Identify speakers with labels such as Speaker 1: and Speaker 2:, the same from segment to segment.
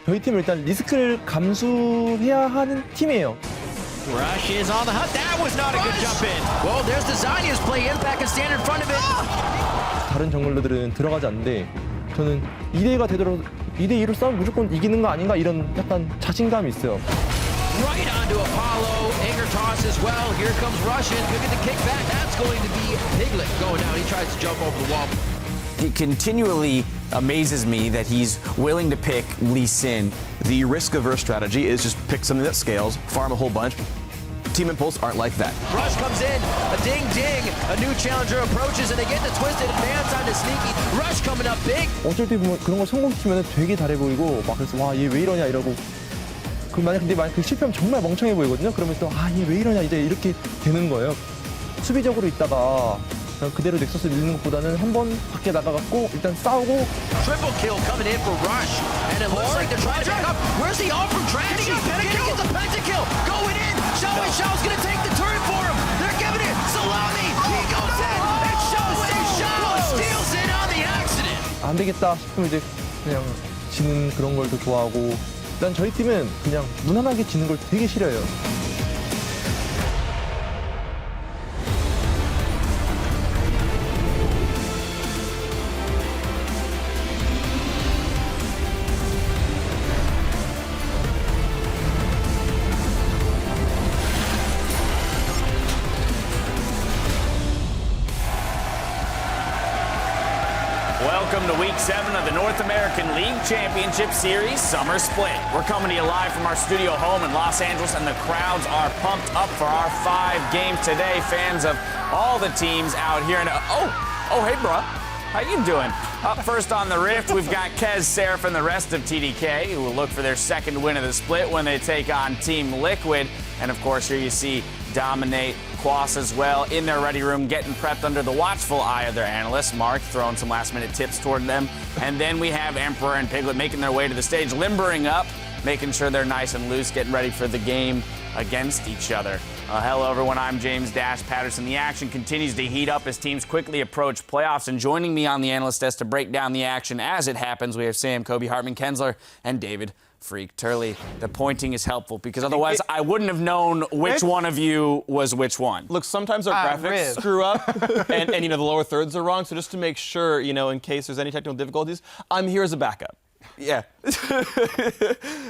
Speaker 1: 저희 팀은 일단 리스크를 감수해야 하는 팀이에요.
Speaker 2: Rush is on the hunt. That was not a good jump in. Well, there's the Zania's play. Impact can stand in front of it.
Speaker 1: 다른 정글러들은 들어가지 않는데 저는 2대2가 되더라도 2대2로 싸우면 무조건 이기는 거 아닌가 이런 약간 자신감이 있어요.
Speaker 2: Right onto Apollo. Anger toss as well. Here comes Russian. Look at the kickback. That's going to be Piglet going down. He tries to jump over the wall.
Speaker 3: It continually amazes me that he's willing to pick Lee Sin.
Speaker 4: The risk-averse strategy is just pick something that scales, farm a whole bunch. Team Impulse aren't like that.
Speaker 2: Rush comes in, a ding-ding, a new challenger approaches, and they get the twisted advance onto Sneaky. Rush coming up big.
Speaker 1: 어쩔 때 보면 그런 걸 성공시키면 되게 잘해 보이고 막 그래서 와 얘 왜 이러냐 이러고 만약 그 실패하면 정말 멍청해 보이거든요. 그러면 또 아 얘 왜 이러냐 이제 이렇게 되는 거예요. 수비적으로 있다가 그대로 넥서스 밀는 것보다는 한 번 밖에 나가갖고 일단 싸우고.
Speaker 2: Triple kill coming in for Rush, and it looks like they're trying to back up. Where's the arm from Tragedy? Can he get the pentakill? Going in. Show's gonna take the turret for him. They're giving it. Salami. He goes in. And Shaw steals it on the accident.
Speaker 1: 안 되겠다 싶으면 이제 그냥 지는 그런 걸 더 좋아하고. 일단 저희 팀은 그냥 무난하게 지는 걸 되게 싫어해요.
Speaker 3: Welcome to Week 7 of the North American League Championship Series Summer Split. We're coming to you live from our studio home in Los Angeles, and the crowds are pumped up for our 5 games today. Fans of all the teams out here. And hey, bro. How you doing? Up first on the Rift, we've got Kez, Seraph, and the rest of TDK, who will look for their second win of the split when they take on Team Liquid. And, of course, here you see Dominate, Quas as well, in their ready room, getting prepped under the watchful eye of their analyst, Mark, throwing some last-minute tips toward them. And then we have Emperor and Piglet making their way to the stage, limbering up, making sure they're nice and loose, getting ready for the game against each other. Hello, everyone. I'm James Dash Patterson. The action continues to heat up as teams quickly approach playoffs. And joining me on the analyst desk to break down the action as it happens, we have Sam, Kobe, Hartman, Kensler, and David Freak Turley. The pointing is helpful because otherwise I wouldn't have known which one of you was which one.
Speaker 5: Look, sometimes our graphics screw up and the lower thirds are wrong. So just to make sure, in case there's any technical difficulties, I'm here as a backup.
Speaker 3: Yeah.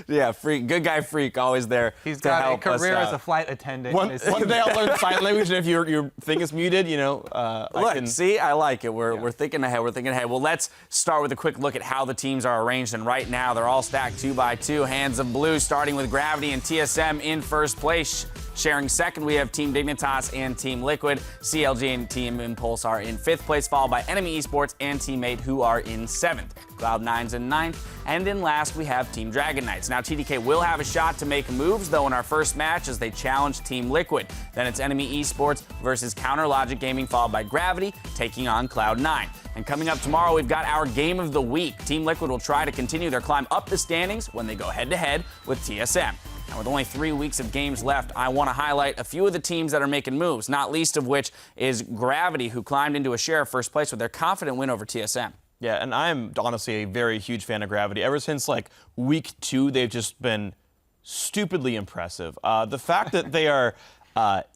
Speaker 3: Yeah, Freak. Good guy Freak, always there.
Speaker 6: He's
Speaker 3: to
Speaker 6: got
Speaker 3: help
Speaker 6: a career
Speaker 3: us
Speaker 6: as a flight attendant.
Speaker 5: One day I'll learn sign language, and if your thing is muted,
Speaker 3: Look, see, I like it. We're thinking ahead. We're thinking ahead. Well, let's start with a quick look at how the teams are arranged. And right now, they're all stacked 2 by 2. Hands of blue, starting with Gravity and TSM in first place. Sharing second, we have Team Dignitas and Team Liquid. CLG and Team Impulse are in 5th place, followed by Enemy Esports and Teammate, who are in 7th. Cloud9's in 9th. And in last, we have Team Dragon Knights. Now, TDK will have a shot to make moves, though, in our first match as they challenge Team Liquid. Then it's Enemy Esports versus Counter Logic Gaming, followed by Gravity, taking on Cloud9. And coming up tomorrow, we've got our Game of the Week. Team Liquid will try to continue their climb up the standings when they go head-to-head with TSM. Now, with only 3 weeks of games left, I want to highlight a few of the teams that are making moves, not least of which is Gravity, who climbed into a share of first place with their confident win over TSM.
Speaker 5: Yeah, and I'm honestly a very huge fan of Gravity. Ever since, week 2, they've just been stupidly impressive. The fact that they are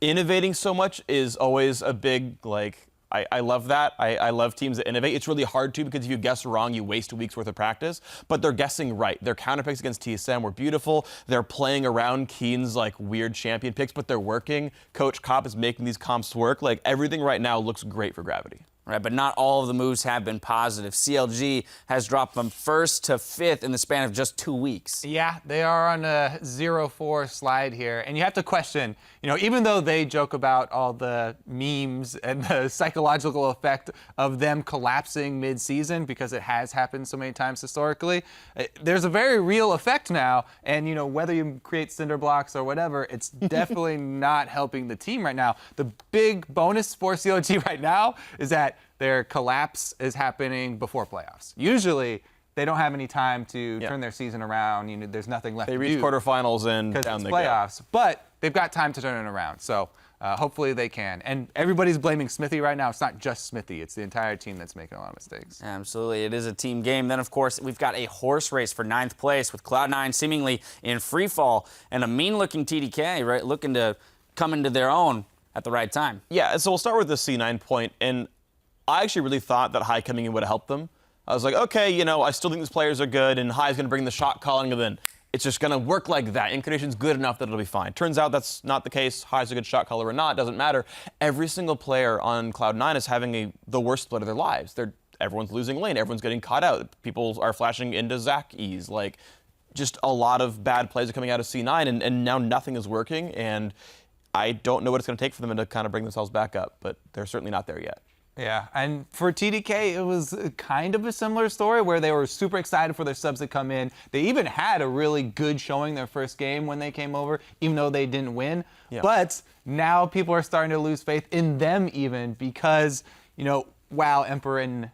Speaker 5: innovating so much is always a big, I love that. I love teams that innovate. It's really hard to because if you guess wrong, you waste a week's worth of practice. But they're guessing right. Their counter picks against TSM were beautiful. They're playing around Keen's weird champion picks, but they're working. Coach Kopp is making these comps work. Everything right now looks great for Gravity.
Speaker 3: Right, but not all of the moves have been positive. CLG has dropped from 1st to 5th in the span of just 2 weeks.
Speaker 6: Yeah, they are on a 0-4 slide here. And you have to question, even though they joke about all the memes and the psychological effect of them collapsing mid-season, because it has happened so many times historically, there's a very real effect now. And, whether you create cinder blocks or whatever, it's definitely not helping the team right now. The big bonus for CLG right now is that their collapse is happening before playoffs. Usually, they don't have any time to turn their season around. You know, there's nothing left
Speaker 5: They
Speaker 6: to
Speaker 5: reach
Speaker 6: do
Speaker 5: quarterfinals and
Speaker 6: because
Speaker 5: down
Speaker 6: it's
Speaker 5: they
Speaker 6: playoffs. But they've got time to turn it around. So hopefully they can. And everybody's blaming Smithy right now. It's not just Smithy. It's the entire team that's making a lot of mistakes.
Speaker 3: Absolutely. It is a team game. Then, of course, we've got a horse race for 9th place with Cloud9 seemingly in free fall and a mean-looking TDK, right, looking to come into their own at the right time.
Speaker 5: Yeah, so we'll start with the C9 point, and I actually really thought that High coming in would have helped them. I was like, okay, you know, I still think these players are good, and High's going to bring the shot calling, and then it's just going to work like that. Incarnation's good enough that it'll be fine. Turns out that's not the case. High's a good shot caller or not, doesn't matter. Every single player on Cloud9 is having the worst split of their lives. Everyone's losing lane. Everyone's getting caught out. People are flashing into Zach E's. Like, just a lot of bad plays are coming out of C9, and now nothing is working, and I don't know what it's going to take for them to kind of bring themselves back up, but they're certainly not there yet.
Speaker 6: Yeah, and for TDK, it was kind of a similar story where they were super excited for their subs to come in. They even had a really good showing their first game when they came over, even though they didn't win. Yeah. But now people are starting to lose faith in them even because, you know, WoW, Emperor, and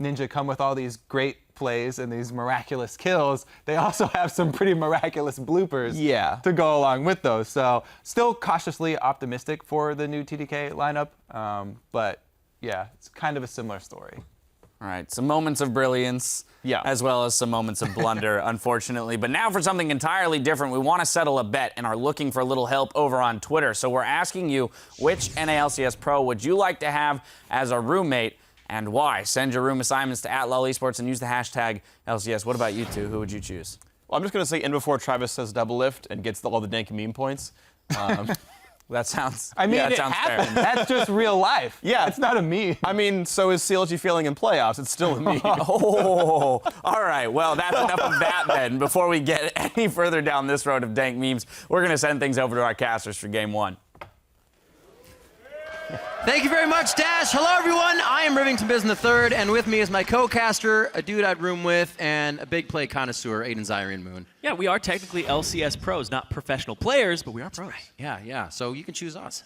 Speaker 6: Ninja come with all these great plays and these miraculous kills. They also have some pretty miraculous bloopers to go along with those. So still cautiously optimistic for the new TDK lineup, but yeah, it's kind of a similar story.
Speaker 3: All right, some moments of brilliance, as well as some moments of blunder, unfortunately. But now for something entirely different, we want to settle a bet and are looking for a little help over on Twitter. So we're asking you, which NALCS Pro would you like to have as a roommate and why? Send your room assignments to @LolEsports and use the hashtag LCS. What about you two? Who would you choose?
Speaker 5: Well, I'm just going to say in before Travis says double lift and gets all the dank meme points.
Speaker 3: That sounds.
Speaker 6: I mean,
Speaker 3: yeah,
Speaker 6: it
Speaker 3: sounds
Speaker 6: happened.
Speaker 3: fair.
Speaker 6: That's just real life.
Speaker 5: Yeah.
Speaker 6: It's not a meme.
Speaker 5: I mean, so is CLG failing in playoffs. It's still a meme.
Speaker 3: Oh, all right. Well, that's enough of that then. Before we get any further down this road of dank memes, we're going to send things over to our casters for game one.
Speaker 2: Thank you very much, Dash. Hello, everyone. I am Rivington Bisn III, and with me is my co-caster, a dude I'd room with, and a big play connoisseur, Aiden Zyrian Moon.
Speaker 7: Yeah, we are technically LCS pros, not professional players, but we are pros.
Speaker 2: Right. Yeah. So you can choose us.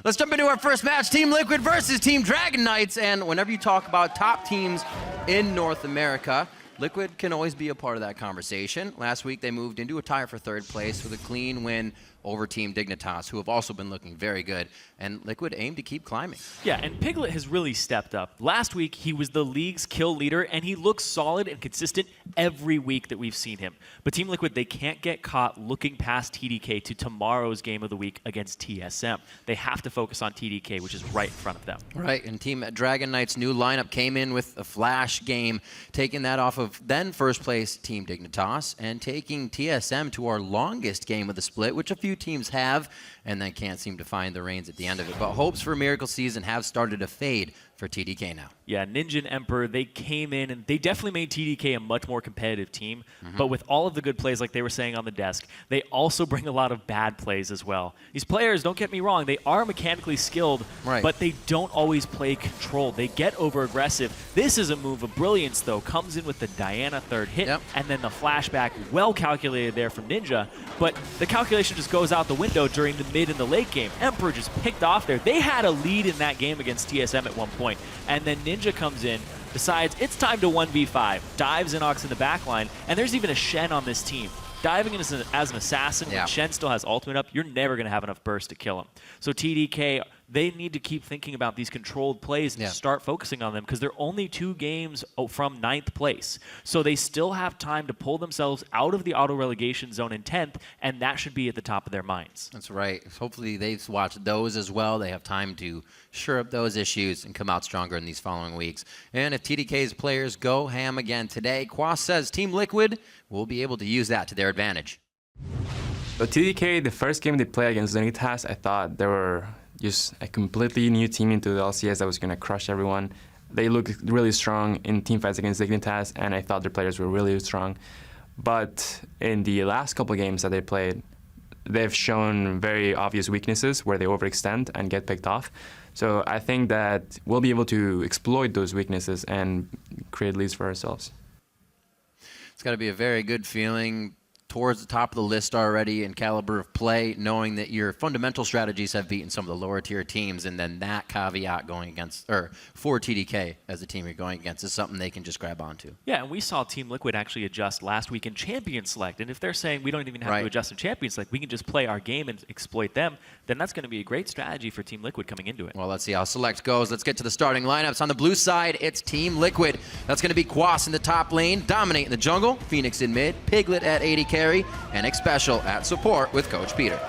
Speaker 2: Let's jump into our first match, Team Liquid versus Team Dragon Knights. And whenever you talk about top teams in North America, Liquid can always be a part of that conversation. Last week, they moved into a tie for third place with a clean win over Team Dignitas, who have also been looking very good, and Liquid aim to keep climbing.
Speaker 7: Yeah, and Piglet has really stepped up. Last week, he was the league's kill leader, and he looks solid and consistent every week that we've seen him. But Team Liquid, they can't get caught looking past TDK to tomorrow's game of the week against TSM. They have to focus on TDK, which is right in front of them.
Speaker 2: Right, and Team Dragon Knights' new lineup came in with a flash game, taking that off of then first place Team Dignitas, and taking TSM to our longest game of the split, which a few teams have, and then can't seem to find the reins at the end of it. But hopes for a miracle season have started to fade for TDK now.
Speaker 7: Yeah, Ninja and Emperor, they came in and they definitely made TDK a much more competitive team. But with all of the good plays, like they were saying on the desk, they also bring a lot of bad plays as well. These players, don't get me wrong, they are mechanically skilled, but they don't always play controlled. They get over-aggressive. This is a move of brilliance, though. Comes in with the Diana third hit, and then the flashback, well calculated there from Ninja. But the calculation just goes out the window during the mid and the late game. Emperor just picked off there. They had a lead in that game against TSM at one point. And then Ninja comes in, decides it's time to 1v5, dives Inox in the back line, and there's even a Shen on this team. Diving in as an assassin when Shen still has ultimate up, you're never going to have enough burst to kill him. So TDK, they need to keep thinking about these controlled plays and start focusing on them because they're only 2 games from 9th place. So they still have time to pull themselves out of the auto-relegation zone in 10th, and that should be at the top of their minds.
Speaker 2: That's right. Hopefully they've watched those as well. They have time to shore up those issues and come out stronger in these following weeks. And if TDK's players go ham again today, Quas says Team Liquid will be able to use that to their advantage.
Speaker 8: So TDK, the first game they played against Dignitas, I thought they were just a completely new team into the LCS that was going to crush everyone. They looked really strong in team fights against Dignitas, and I thought their players were really strong. But in the last couple of games that they played, they've shown very obvious weaknesses where they overextend and get picked off. So I think that we'll be able to exploit those weaknesses and create leads for ourselves.
Speaker 2: It's got to be a very good feeling
Speaker 9: towards the top of the list already in caliber of play, knowing that your fundamental strategies have beaten some of the lower tier teams, and then that caveat going against, or for TDK as the team you're going against, is something they can just grab onto.
Speaker 7: Yeah, and we saw Team Liquid actually adjust last week in Champion Select. And if they're saying we don't even have to adjust in Champion Select, we can just play our game and exploit them, then that's going to be a great strategy for Team Liquid coming into it.
Speaker 9: Well, let's see how Select goes. Let's get to the starting lineups. On the blue side, it's Team Liquid. That's going to be Quas in the top lane, Dominate in the jungle, Phoenix in mid, Piglet at AD carry, and Xpecial at support with Coach Peter.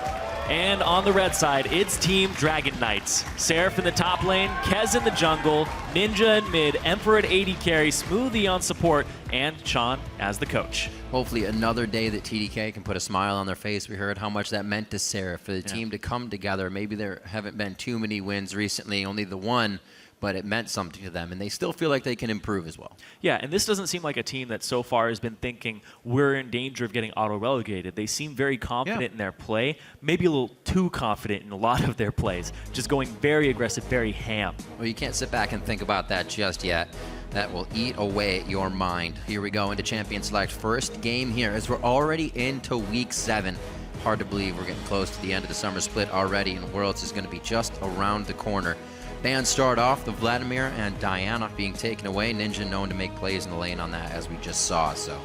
Speaker 7: And on the red side, it's Team Dragon Knights. Seraph in the top lane, Kez in the jungle, Ninja in mid, Emperor at AD carry, Smoothie on support, and Sean as the coach.
Speaker 9: Hopefully another day that TDK can put a smile on their face. We heard how much that meant to Seraph for the team to come together. Maybe there haven't been too many wins recently, only the one, but it meant something to them, and they still feel like they can improve as well.
Speaker 7: Yeah, and this doesn't seem like a team that so far has been thinking we're in danger of getting auto-relegated. They seem very confident in their play, maybe a little too confident in a lot of their plays, just going very aggressive, very ham.
Speaker 9: Well, you can't sit back and think about that just yet. That will eat away at your mind. Here we go into Champion Select. First game here as we're already into Week 7. Hard to believe we're getting close to the end of the summer split already, and Worlds is going to be just around the corner. Bans start off, the Vladimir and Diana being taken away. Ninja known to make plays in the lane on that, as we just saw, so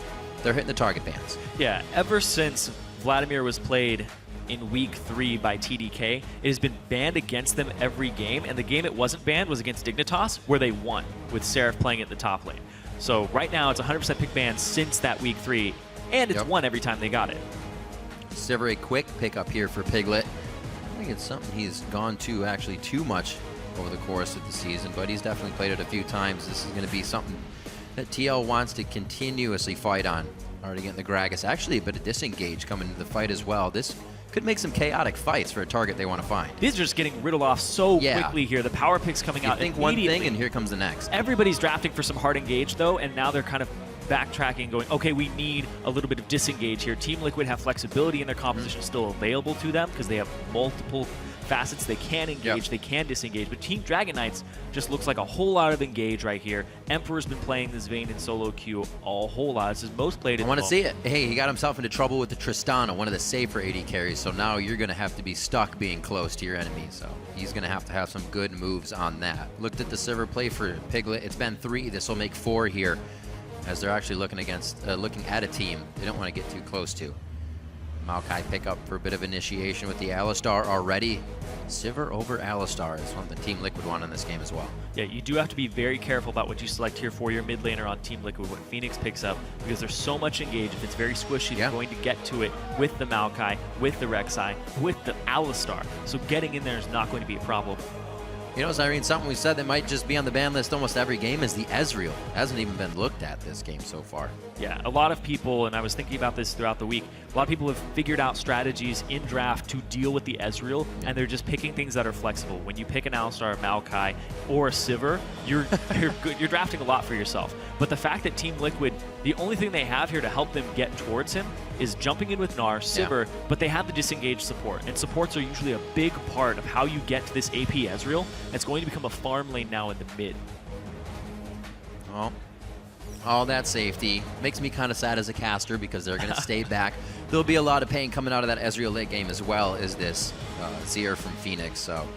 Speaker 9: they're hitting the target bans.
Speaker 7: Yeah, ever since Vladimir was played in Week 3 by TDK, it has been banned against them every game, and the game it wasn't banned was against Dignitas, where they won, with Seraph playing at the top lane. So right now, it's 100% pick ban since that Week 3, and it's won every time they got it.
Speaker 9: Sivir, a quick pickup here for Piglet. I think it's something he's gone to actually too much over the course of the season, but he's definitely played it a few times. This is going to be something that TL wants to continuously fight on. Already getting the Gragas. Actually, a bit of disengage coming into the fight as well. This could make some chaotic fights for a target they want to find.
Speaker 7: These are just getting riddled off so quickly here. The power picks coming out
Speaker 9: think
Speaker 7: immediately.
Speaker 9: one thing, and here comes the next.
Speaker 7: Everybody's drafting for some hard engage, though, and now they're kind of backtracking, going, okay, we need a little bit of disengage here. Team Liquid have flexibility in their composition still available to them because they have multiple facets they can engage, they can disengage, but Team Dragon Knights just looks like a whole lot of engage right here. Emperor's been playing this Vayne in solo queue a whole lot. This is most played.
Speaker 9: I want to see it. Hey, he got himself into trouble with the Tristana, one of the safer AD carries, so now you're going to have to be stuck being close to your enemy, so he's going to have some good moves on that. Looked at the Sivir play for Piglet. It's been 3. This will make 4 here, as they're actually looking at a team they don't want to get too close to. Maokai pick up for a bit of initiation with the Alistar already. Sivir over Alistar is what the Team Liquid want in this game as well.
Speaker 7: Yeah, you do have to be very careful about what you select here for your mid laner on Team Liquid, what Phoenix picks up, because there's so much engage. If it's very squishy, you're going to get to it with the Maokai, with the Rek'Sai, with the Alistar. So getting in there is not going to be a problem.
Speaker 9: You know, Zyrene, something we said that might just be on the ban list almost every game is the Ezreal. Hasn't even been looked at this game so far.
Speaker 7: Yeah, a lot of people, and I was thinking about this throughout the week, a lot of people have figured out strategies in draft to deal with the Ezreal, and they're just picking things that are flexible. When you pick an Alistar, a Maokai, or a Sivir, you're drafting a lot for yourself. But the fact that Team Liquid, the only thing they have here to help them get towards him is jumping in with Gnar, Sivir, but they have the disengaged support. And supports are usually a big part of how you get to this AP Ezreal. It's going to become a farm lane now in the mid.
Speaker 9: Well, all that safety makes me kind of sad as a caster because they're going to stay back. There'll be a lot of pain coming out of that Ezreal late game as well as this Zir from Phoenix. So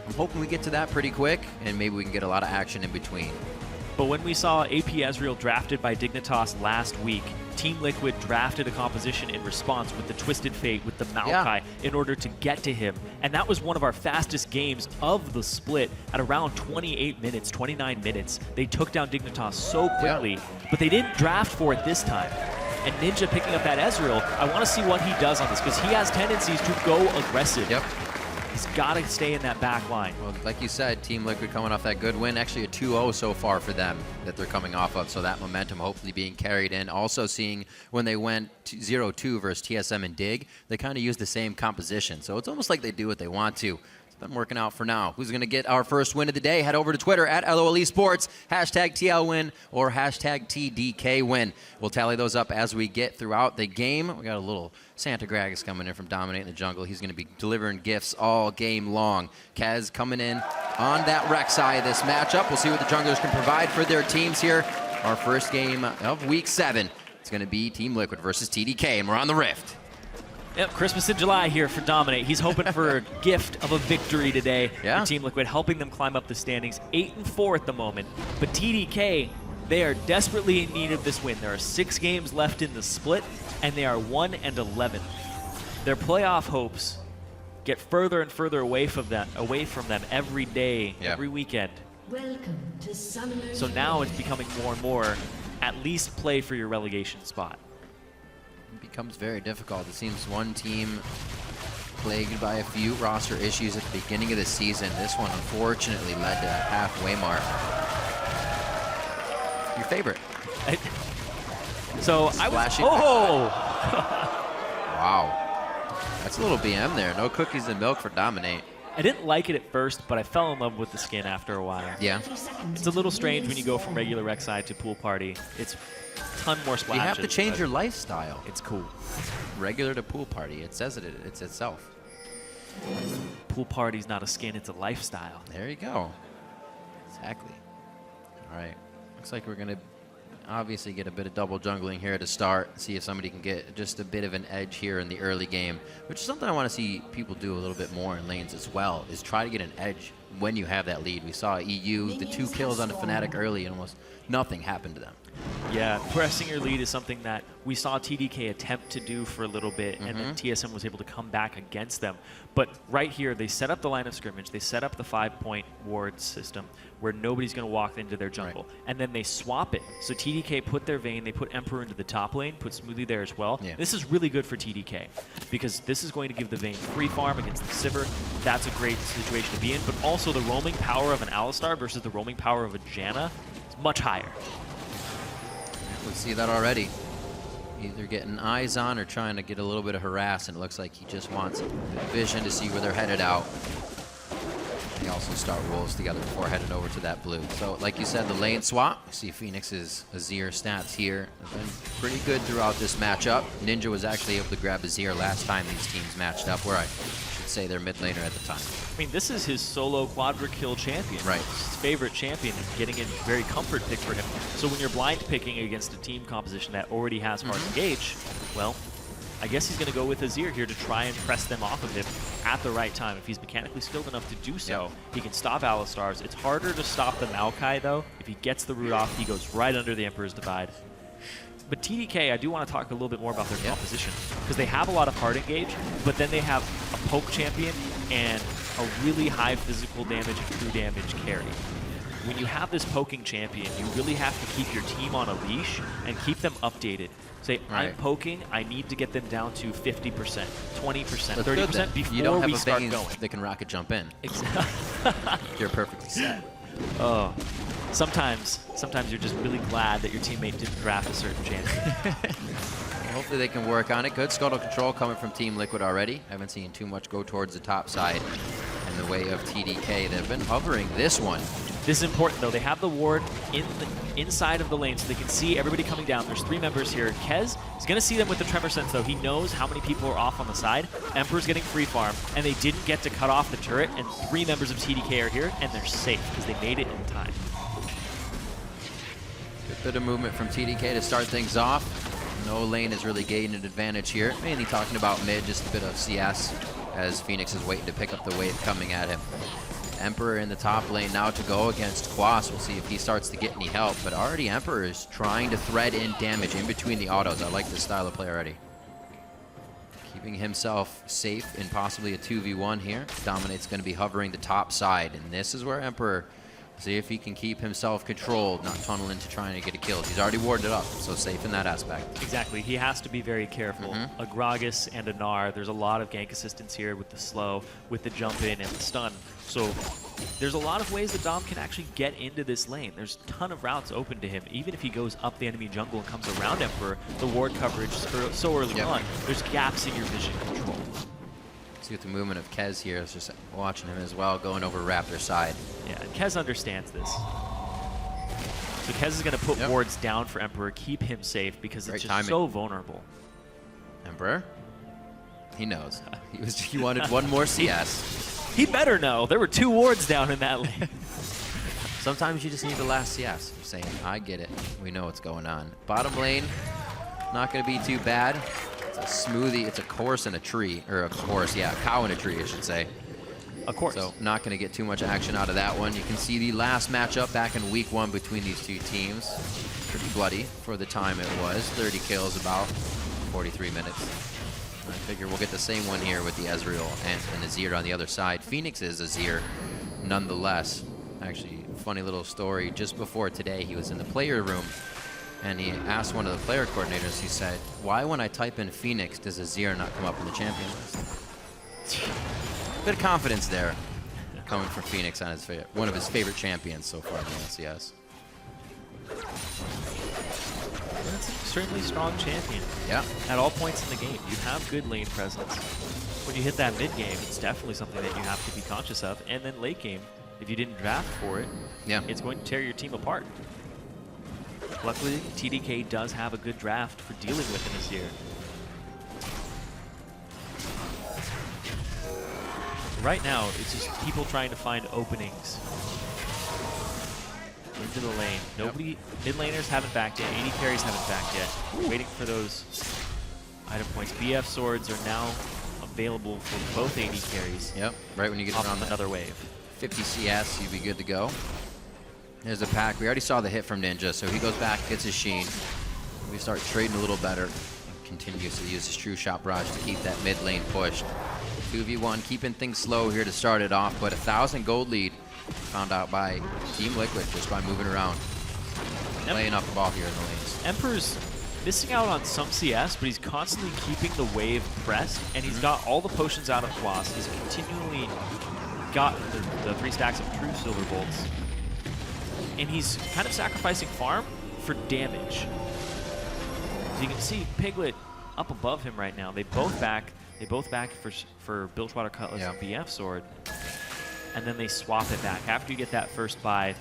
Speaker 9: I'm hoping we get to that pretty quick and maybe we can get a lot of action in between.
Speaker 7: But when we saw AP Ezreal drafted by Dignitas last week, Team Liquid drafted a composition in response with the Twisted Fate, with the Maokai, in order to get to him. And that was one of our fastest games of the split at around 28 minutes, 29 minutes. They took down Dignitas so quickly, but they didn't draft for it this time. And Ninja picking up that Ezreal, I want to see what he does on this, because he has tendencies to go aggressive. He's got to stay in that back line.
Speaker 9: Well, like you said, Team Liquid coming off that good win. Actually a 2-0 so far for them that they're coming off of, so that momentum hopefully being carried in. Also seeing when they went 0-2 versus TSM and Dig, they kind of used the same composition. So it's almost like they do what they want to. It's been working out for now. Who's going to get our first win of the day? Head over to Twitter at LOL Esports, hashtag TLWin or hashtag TDKWin. We'll tally those up as we get throughout the game. We got a little Santa Gragas coming in from Dominate in the jungle. He's going to be delivering gifts all game long. Kez coming in on that Rek'Sai this matchup. We'll see what the junglers can provide for their teams here. Our first game of Week 7. It's going to be Team Liquid versus TDK, and we're on the Rift.
Speaker 7: Yep, Christmas in July here for Dominate. He's hoping for a gift of a victory today for Team Liquid, helping them climb up the standings. 8-4 at the moment. But TDK, they are desperately in need of this win. There are 6 games left in the split, and they are 1-11. Their playoff hopes get further and further away from them every day, every weekend.
Speaker 10: Welcome to Summer.
Speaker 7: So now it's becoming more and more, at least play for your relegation spot.
Speaker 9: It becomes very difficult. It seems one team plagued by a few roster issues at the beginning of the season. This one unfortunately led to that halfway mark. Your favorite.
Speaker 7: So I was,
Speaker 9: Flashing. Wow. That's a little BM there. No cookies and milk for Dominate.
Speaker 7: I didn't like it at first, but I fell in love with the skin after a while.
Speaker 9: Yeah.
Speaker 7: It's a little strange when you go from regular Rek'Sai to pool party. It's a ton more splashes.
Speaker 9: You have to change your lifestyle.
Speaker 7: It's cool.
Speaker 9: Regular to pool party. It says it's itself.
Speaker 7: Pool party's not a skin, it's a lifestyle.
Speaker 9: There you go. Exactly. All right. Looks like we're going to obviously get a bit of double jungling here to start, see if somebody can get just a bit of an edge here in the early game, which is something I want to see people do a little bit more in lanes as well, is try to get an edge when you have that lead. We saw EU, the 2 kills on the Fnatic early, and almost nothing happened to them.
Speaker 7: Yeah, pressing your lead is something that we saw TDK attempt to do for a little bit, and then TSM was able to come back against them. But right here, they set up the line of scrimmage, they set up the 5-point ward system where nobody's going to walk into their jungle, and then they swap it. So TDK put their Vayne, they put Emperor into the top lane, put Smoothie there as well. This is really good for TDK because this is going to give the Vayne free farm against the Sivir. That's a great situation to be in, but also the roaming power of an Alistar versus the roaming power of a Janna is much higher.
Speaker 9: We see that already. Either getting eyes on or trying to get a little bit of harass, and it looks like he just wants vision to see where they're headed out. They also start wolves together before heading over to that blue. So like you said, the lane swap. You see Phoenix's Azir stats here have been pretty good throughout this matchup. Ninja was actually able to grab Azir last time these teams matched up, where I should say their mid laner at the time.
Speaker 7: I mean, this is his solo quadra kill champion.
Speaker 9: Right.
Speaker 7: His favorite champion, and getting a very comfort pick for him. So when you're blind picking against a team composition that already has hard engage, well, I guess he's going to go with Azir here to try and press them off of him at the right time. If he's mechanically skilled enough to do so, he can stop Alistars. It's harder to stop the Maokai, though. If he gets the root off, he goes right under the Emperor's Divide. But TDK, I do want to talk a little bit more about their composition, because they have a lot of hard engage, but then they have a poke champion and a really high physical damage and true damage carry. When you have this poking champion, you really have to keep your team on a leash and keep them updated. Say, I'm poking, I need to get them down to 50%, 20%, 30% before
Speaker 9: you don't have
Speaker 7: we
Speaker 9: a
Speaker 7: start
Speaker 9: Vayne
Speaker 7: going.
Speaker 9: that can rocket jump in.
Speaker 7: Exactly.
Speaker 9: You're perfectly set.
Speaker 7: Oh, sometimes you're just really glad that your teammate didn't draft a certain champion.
Speaker 9: Hopefully they can work on it. Good scuttle control coming from Team Liquid already. Haven't seen too much go towards the top side in the way of TDK. They've been hovering this one.
Speaker 7: This is important, though. They have the ward inside of the lane, so they can see everybody coming down. There's 3 members here. Kez is going to see them with the Tremor Sense, though. He knows how many people are off on the side. Emperor's getting free farm, and they didn't get to cut off the turret, and 3 members of TDK are here, and they're safe because they made it in time.
Speaker 9: Good bit of movement from TDK to start things off. No lane is really gaining an advantage here. Mainly talking about mid, just a bit of CS as Phoenix is waiting to pick up the wave coming at him. Emperor in the top lane now to go against Quas. We'll see if he starts to get any help, but already Emperor is trying to thread in damage in between the autos. I like this style of play already. Keeping himself safe in possibly a 2v1 here. Dominate's going to be hovering the top side, and this is where Emperor, see if he can keep himself controlled, not tunnel into trying to get a kill. He's already warded it up, so safe in that aspect.
Speaker 7: Exactly. He has to be very careful. A Gragas and a Gnar, there's a lot of gank assistance here with the slow, with the jump in and the stun. So there's a lot of ways that Dom can actually get into this lane. There's a ton of routes open to him. Even if he goes up the enemy jungle and comes around Emperor, the ward coverage so early on, there's gaps in your vision control.
Speaker 9: See what the movement of Kez here is, just watching him as well, going over Raptor side.
Speaker 7: Yeah, and Kez understands this. So Kez is going to put wards down for Emperor, keep him safe, because it's just so vulnerable.
Speaker 9: Emperor, he knows. He wanted one more CS.
Speaker 7: He better know. There were 2 wards down in that lane.
Speaker 9: Sometimes you just need the last CS. You're saying, I get it. We know what's going on. Bottom lane, not going to be too bad. It's a smoothie. It's a horse and a tree, or a horse, yeah, a cow and a tree, I should say.
Speaker 7: Of course.
Speaker 9: So not going to get too much action out of that one. You can see the last matchup back in week 1 between these two teams. Pretty bloody for the time it was. 30 kills, about 43 minutes. I figure we'll get the same one here with the Ezreal and Azir on the other side. Phoenix is Azir, nonetheless. Actually, funny little story. Just before today, he was in the player room, and he asked one of the player coordinators, he said, why when I type in Phoenix does Azir not come up in the champion list? Bit of confidence there coming from Phoenix on his one of his favorite champions so far in the LCS.
Speaker 7: That's an extremely strong champion.
Speaker 9: Yeah.
Speaker 7: At all points in the game, you have good lane presence. When you hit that mid game, it's definitely something that you have to be conscious of. And then late game, if you didn't draft for it, it's going to tear your team apart. Luckily, TDK does have a good draft for dealing with an Azir. Right now, it's just people trying to find openings into the lane. Nobody, mid laners haven't backed yet, AD carries haven't backed yet. We're waiting for those item points. BF swords are now available for both AD carries.
Speaker 9: Yep, right when you get around
Speaker 7: another wave.
Speaker 9: 50 CS, you'd be good to go. There's a pack. We already saw the hit from Ninja, so he goes back, gets his Sheen. We start trading a little better. Continues to use his True Shot Barrage to keep that mid lane pushed. 2v1, keeping things slow here to start it off, but 1,000 gold lead found out by Team Liquid just by moving around. Laying up the ball here in the lanes.
Speaker 7: Emperor's missing out on some CS, but he's constantly keeping the wave pressed, and he's got all the potions out of Floss. He's continually got the 3 stacks of True Silver Bolts. And he's kind of sacrificing farm for damage. As you can see, Piglet up above him right now. They both back for Bilgewater Cutlass and BF Sword. And then they swap it back after you get that first buy.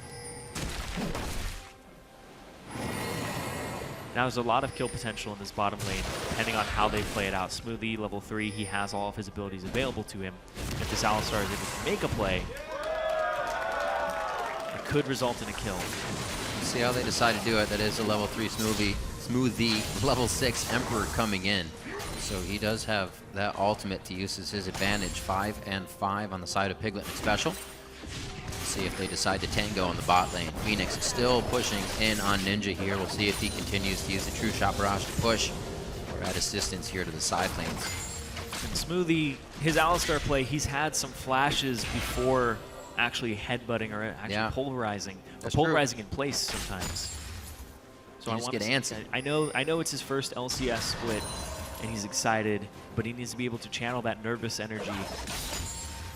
Speaker 7: Now there's a lot of kill potential in this bottom lane, depending on how they play it out. Smoothie, level 3, he has all of his abilities available to him. If this Alistar is able to make a play, it could result in a kill.
Speaker 9: See how they decide to do it. That is a level 3 Smoothie, level 6 Emperor coming in. So he does have that ultimate to use as his advantage. 5 and 5 on the side of Piglet and Special. See if they decide to tango in the bot lane. Phoenix still pushing in on Ninja here. We'll see if he continues to use the True Shot Barrage to push or add assistance here to the side lanes.
Speaker 7: And Smoothie, his Alistar play, he's had some flashes before actually headbutting or actually pulverizing. Or pulverizing in place sometimes. So
Speaker 9: I want to get antsy.
Speaker 7: I know it's his first LCS split, and he's excited, but he needs to be able to channel that nervous energy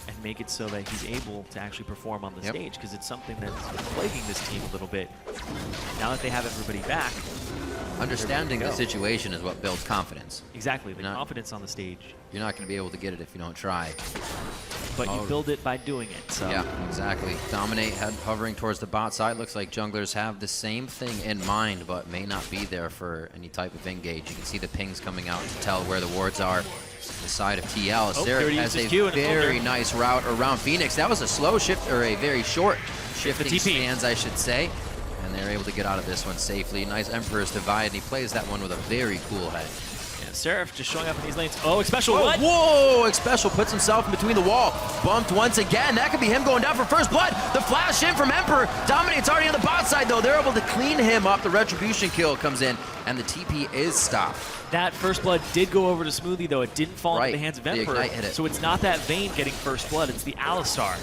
Speaker 7: and make it so that he's able to actually perform on the stage, because it's something that's plaguing this team a little bit. Now that they have everybody back,
Speaker 9: understanding the situation is what builds confidence.
Speaker 7: Exactly, the confidence on the stage.
Speaker 9: You're not going to be able to get it if you don't try.
Speaker 7: But you build it by doing it. So.
Speaker 9: Yeah, exactly. Dominate hovering towards the bot side. Looks like junglers have the same thing in mind, but may not be there for any type of engage. You can see the pings coming out to tell where the wards are. The side of TL. Sarah has a very nice route around Phoenix. That was a slow shift, or a very short shifting stance, I should say. And they're able to get out of this one safely. Nice Emperor's Divide, and he plays that one with a very cool head.
Speaker 7: Yeah, Seraph just showing up in these lanes. Oh, Special, what?
Speaker 9: Whoa, Special puts himself in between the wall. Bumped once again. That could be him going down for first blood. The flash in from Emperor. Dominate's already on the bot side, though. They're able to clean him up. The Retribution kill comes in, and the TP is stopped.
Speaker 7: That first blood did go over to Smoothie, though. It didn't fall into the hands of Emperor. So it's not that Vayne getting first blood. It's the Alistar.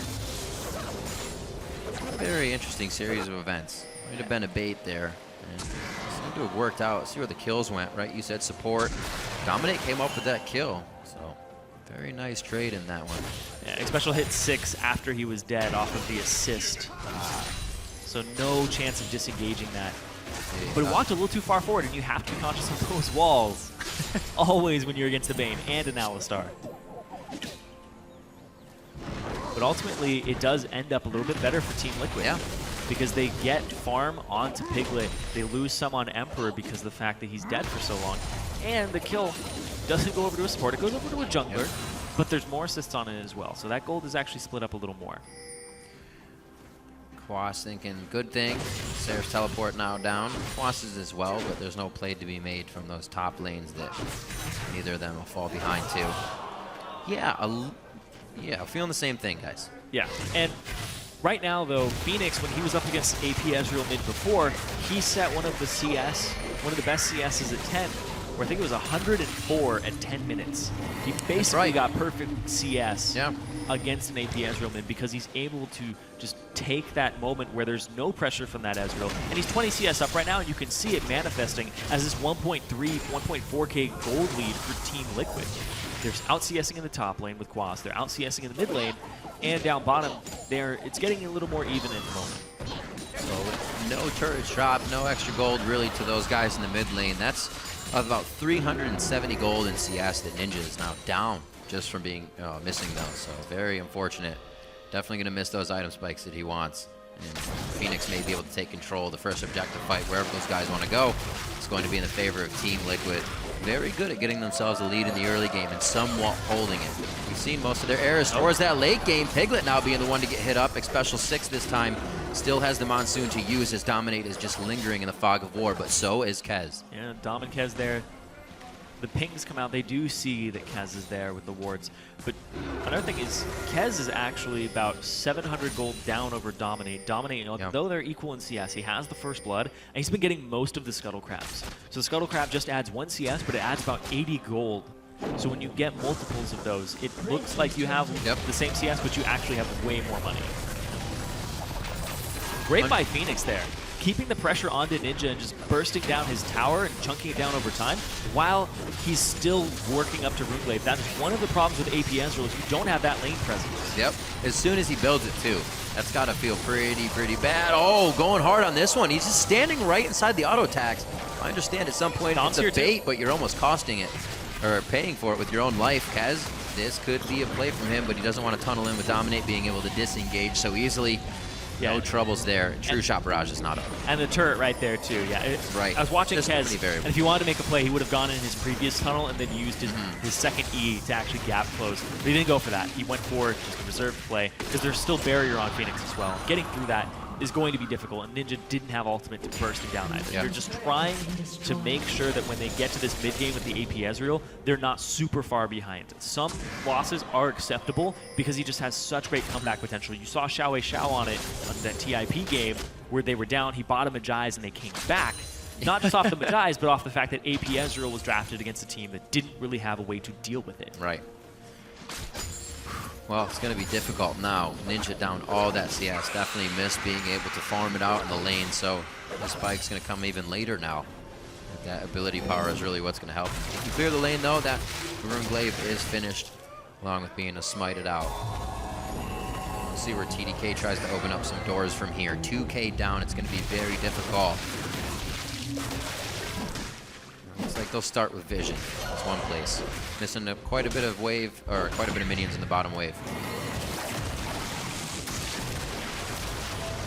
Speaker 9: A very interesting series of events. Might have been a bait there. And seemed to have worked out. See where the kills went, right? You said support. Dominate came up with that kill. So very nice trade in that one.
Speaker 7: Yeah, Special hit 6 after he was dead off of the assist. So no chance of disengaging that. But it walked a little too far forward, and you have to be conscious of those walls. Always when you're against the Vayne and an Alistar. But ultimately, it does end up a little bit better for Team Liquid.
Speaker 9: Yeah.
Speaker 7: Because they get farm onto Piglet. They lose some on Emperor because of the fact that he's dead for so long. And the kill doesn't go over to a support. It goes over to a jungler. But there's more assists on it as well. So that gold is actually split up a little more.
Speaker 9: Quas thinking good thing. Serif's teleport now down. Quas's as well, but there's no play to be made from those top lanes that neither of them will fall behind to. Yeah, yeah, feeling the same thing, guys.
Speaker 7: Yeah, and right now, though, Phoenix, when he was up against AP Ezreal mid before, he set one of the best CSs at 10, where I think it was 104 at 10 minutes. He basically got perfect CS against an AP Ezreal mid because he's able to just take that moment where there's no pressure from that Ezreal. And he's 20 CS up right now, and you can see it manifesting as this 1.3, 1.4K gold lead for Team Liquid. They're out-CSing in the top lane with Quas. They're out-CSing in the mid lane. And down bottom, it's getting a little more even at the moment.
Speaker 9: So no turret shop, no extra gold really to those guys in the mid lane. That's about 370 gold in CS that Ninja is now down just from being missing those. So very unfortunate. Definitely going to miss those item spikes that he wants. And Phoenix may be able to take control of the first objective fight wherever those guys want to go. It's going to be in the favor of Team Liquid. Very good at getting themselves a lead in the early game and somewhat holding it. We've seen most of their errors towards that late game. Piglet now being the one to get hit up. Special 6 this time. Still has the Monsoon to use as Dominate is just lingering in the fog of war, but so is Kez.
Speaker 7: Yeah, Dom and Kez there. The pings come out. They do see that Kez is there with the wards. But another thing is, Kez is actually about 700 gold down over Dominate. Dominate, though they're equal in CS, he has the first blood, and he's been getting most of the Scuttle Crabs. So the Scuttle Crab just adds 1 CS, but it adds about 80 gold. So when you get multiples of those, it looks like you have the same CS, but you actually have way more money. Great by Phoenix there. Keeping the pressure onto Ninja and just bursting down his tower and chunking it down over time while he's still working up to Runeblade. That is one of the problems with AP Ezreal is you don't have that lane presence.
Speaker 9: Yep, as soon as he builds it too. That's got to feel pretty bad. Oh, going hard on this one. He's just standing right inside the auto attacks. I understand at some point it's a bait, but you're almost costing it, or paying for it with your own life. Kez, this could be a play from him, but he doesn't want to tunnel in with Dominate being able to disengage so easily. No troubles there. True Shot Barrage is not up.
Speaker 7: And the turret right there, too. Yeah,
Speaker 9: right.
Speaker 7: I was watching Kez, and if he wanted to make a play, he would have gone in his previous tunnel and then used his second E to actually gap close. But he didn't go for that. He went for just a reserved play because there's still barrier on Phoenix as well. Getting through that is going to be difficult, and Ninja didn't have ultimate to burst him down either. They're just trying to make sure that when they get to this mid game with the AP Ezreal, they're not super far behind. Some losses are acceptable because he just has such great comeback potential. You saw Xiao Wei Xiao on it on that TIP game where they were down, he bought a Magi's and they came back. Not just off the Magi's, but off the fact that AP Ezreal was drafted against a team that didn't really have a way to deal with it.
Speaker 9: Right. Well, it's going to be difficult now. Ninja down all that CS. Definitely missed being able to farm it out in the lane, so the spike's going to come even later now. That ability power is really what's going to help. If you clear the lane, though, that Rune Glaive is finished, along with being smited out. We'll see where TDK tries to open up some doors from here. 2K down, it's going to be very difficult. Looks like they'll start with Vision. That's one place. Missing quite a bit of wave, or quite a bit of minions in the bottom wave.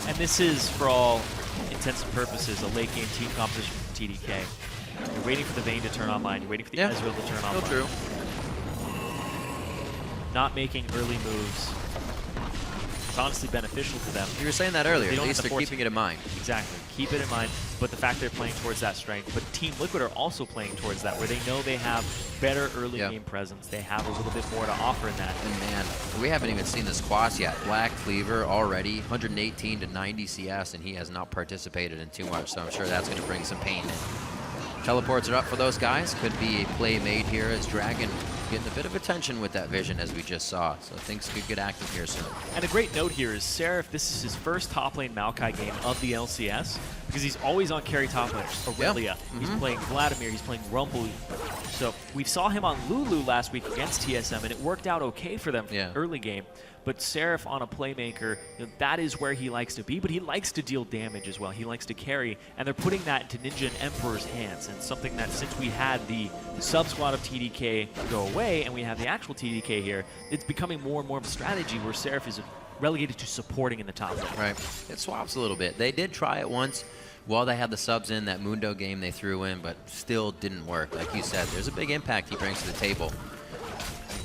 Speaker 7: And this is, for all intents and purposes, a late game team composition from TDK. You're waiting for the Vayne to turn online. You're waiting for the Ezreal to turn online.
Speaker 9: True.
Speaker 7: Not making early moves. It's honestly beneficial to them.
Speaker 9: You were saying that earlier.
Speaker 7: At
Speaker 9: least they're keeping it in mind.
Speaker 7: Exactly. Keep it in mind. But the fact they're playing towards that strength. But Team Liquid are also playing towards that, where they know they have better early game presence. They have a little bit more to offer in that.
Speaker 9: And man, we haven't even seen this Quas yet. Black Cleaver already 118 to 90 CS, and he has not participated in too much. So I'm sure that's going to bring some pain in. Teleports are up for those guys. Could be a play made here as Dragon getting a bit of attention with that Vision as we just saw. So things could get active here soon.
Speaker 7: And a great note here is Seraph, this is his first top lane Maokai game of the LCS because he's always on carry top lane. Aurelia. He's playing Vladimir. He's playing Rumble. So we saw him on Lulu last week against TSM, and it worked out okay for them early game. But Seraph on a playmaker, that is where he likes to be, but he likes to deal damage as well. He likes to carry, and they're putting that into Ninja and Emperor's hands, and something that since we had the sub-squad of TDK go away, and we have the actual TDK here, it's becoming more and more of a strategy where Seraph is relegated to supporting in the top lane.
Speaker 9: Right. It swaps a little bit. They did try it once while they had the subs in, that Mundo game they threw in, but still didn't work. Like you said, there's a big impact he brings to the table.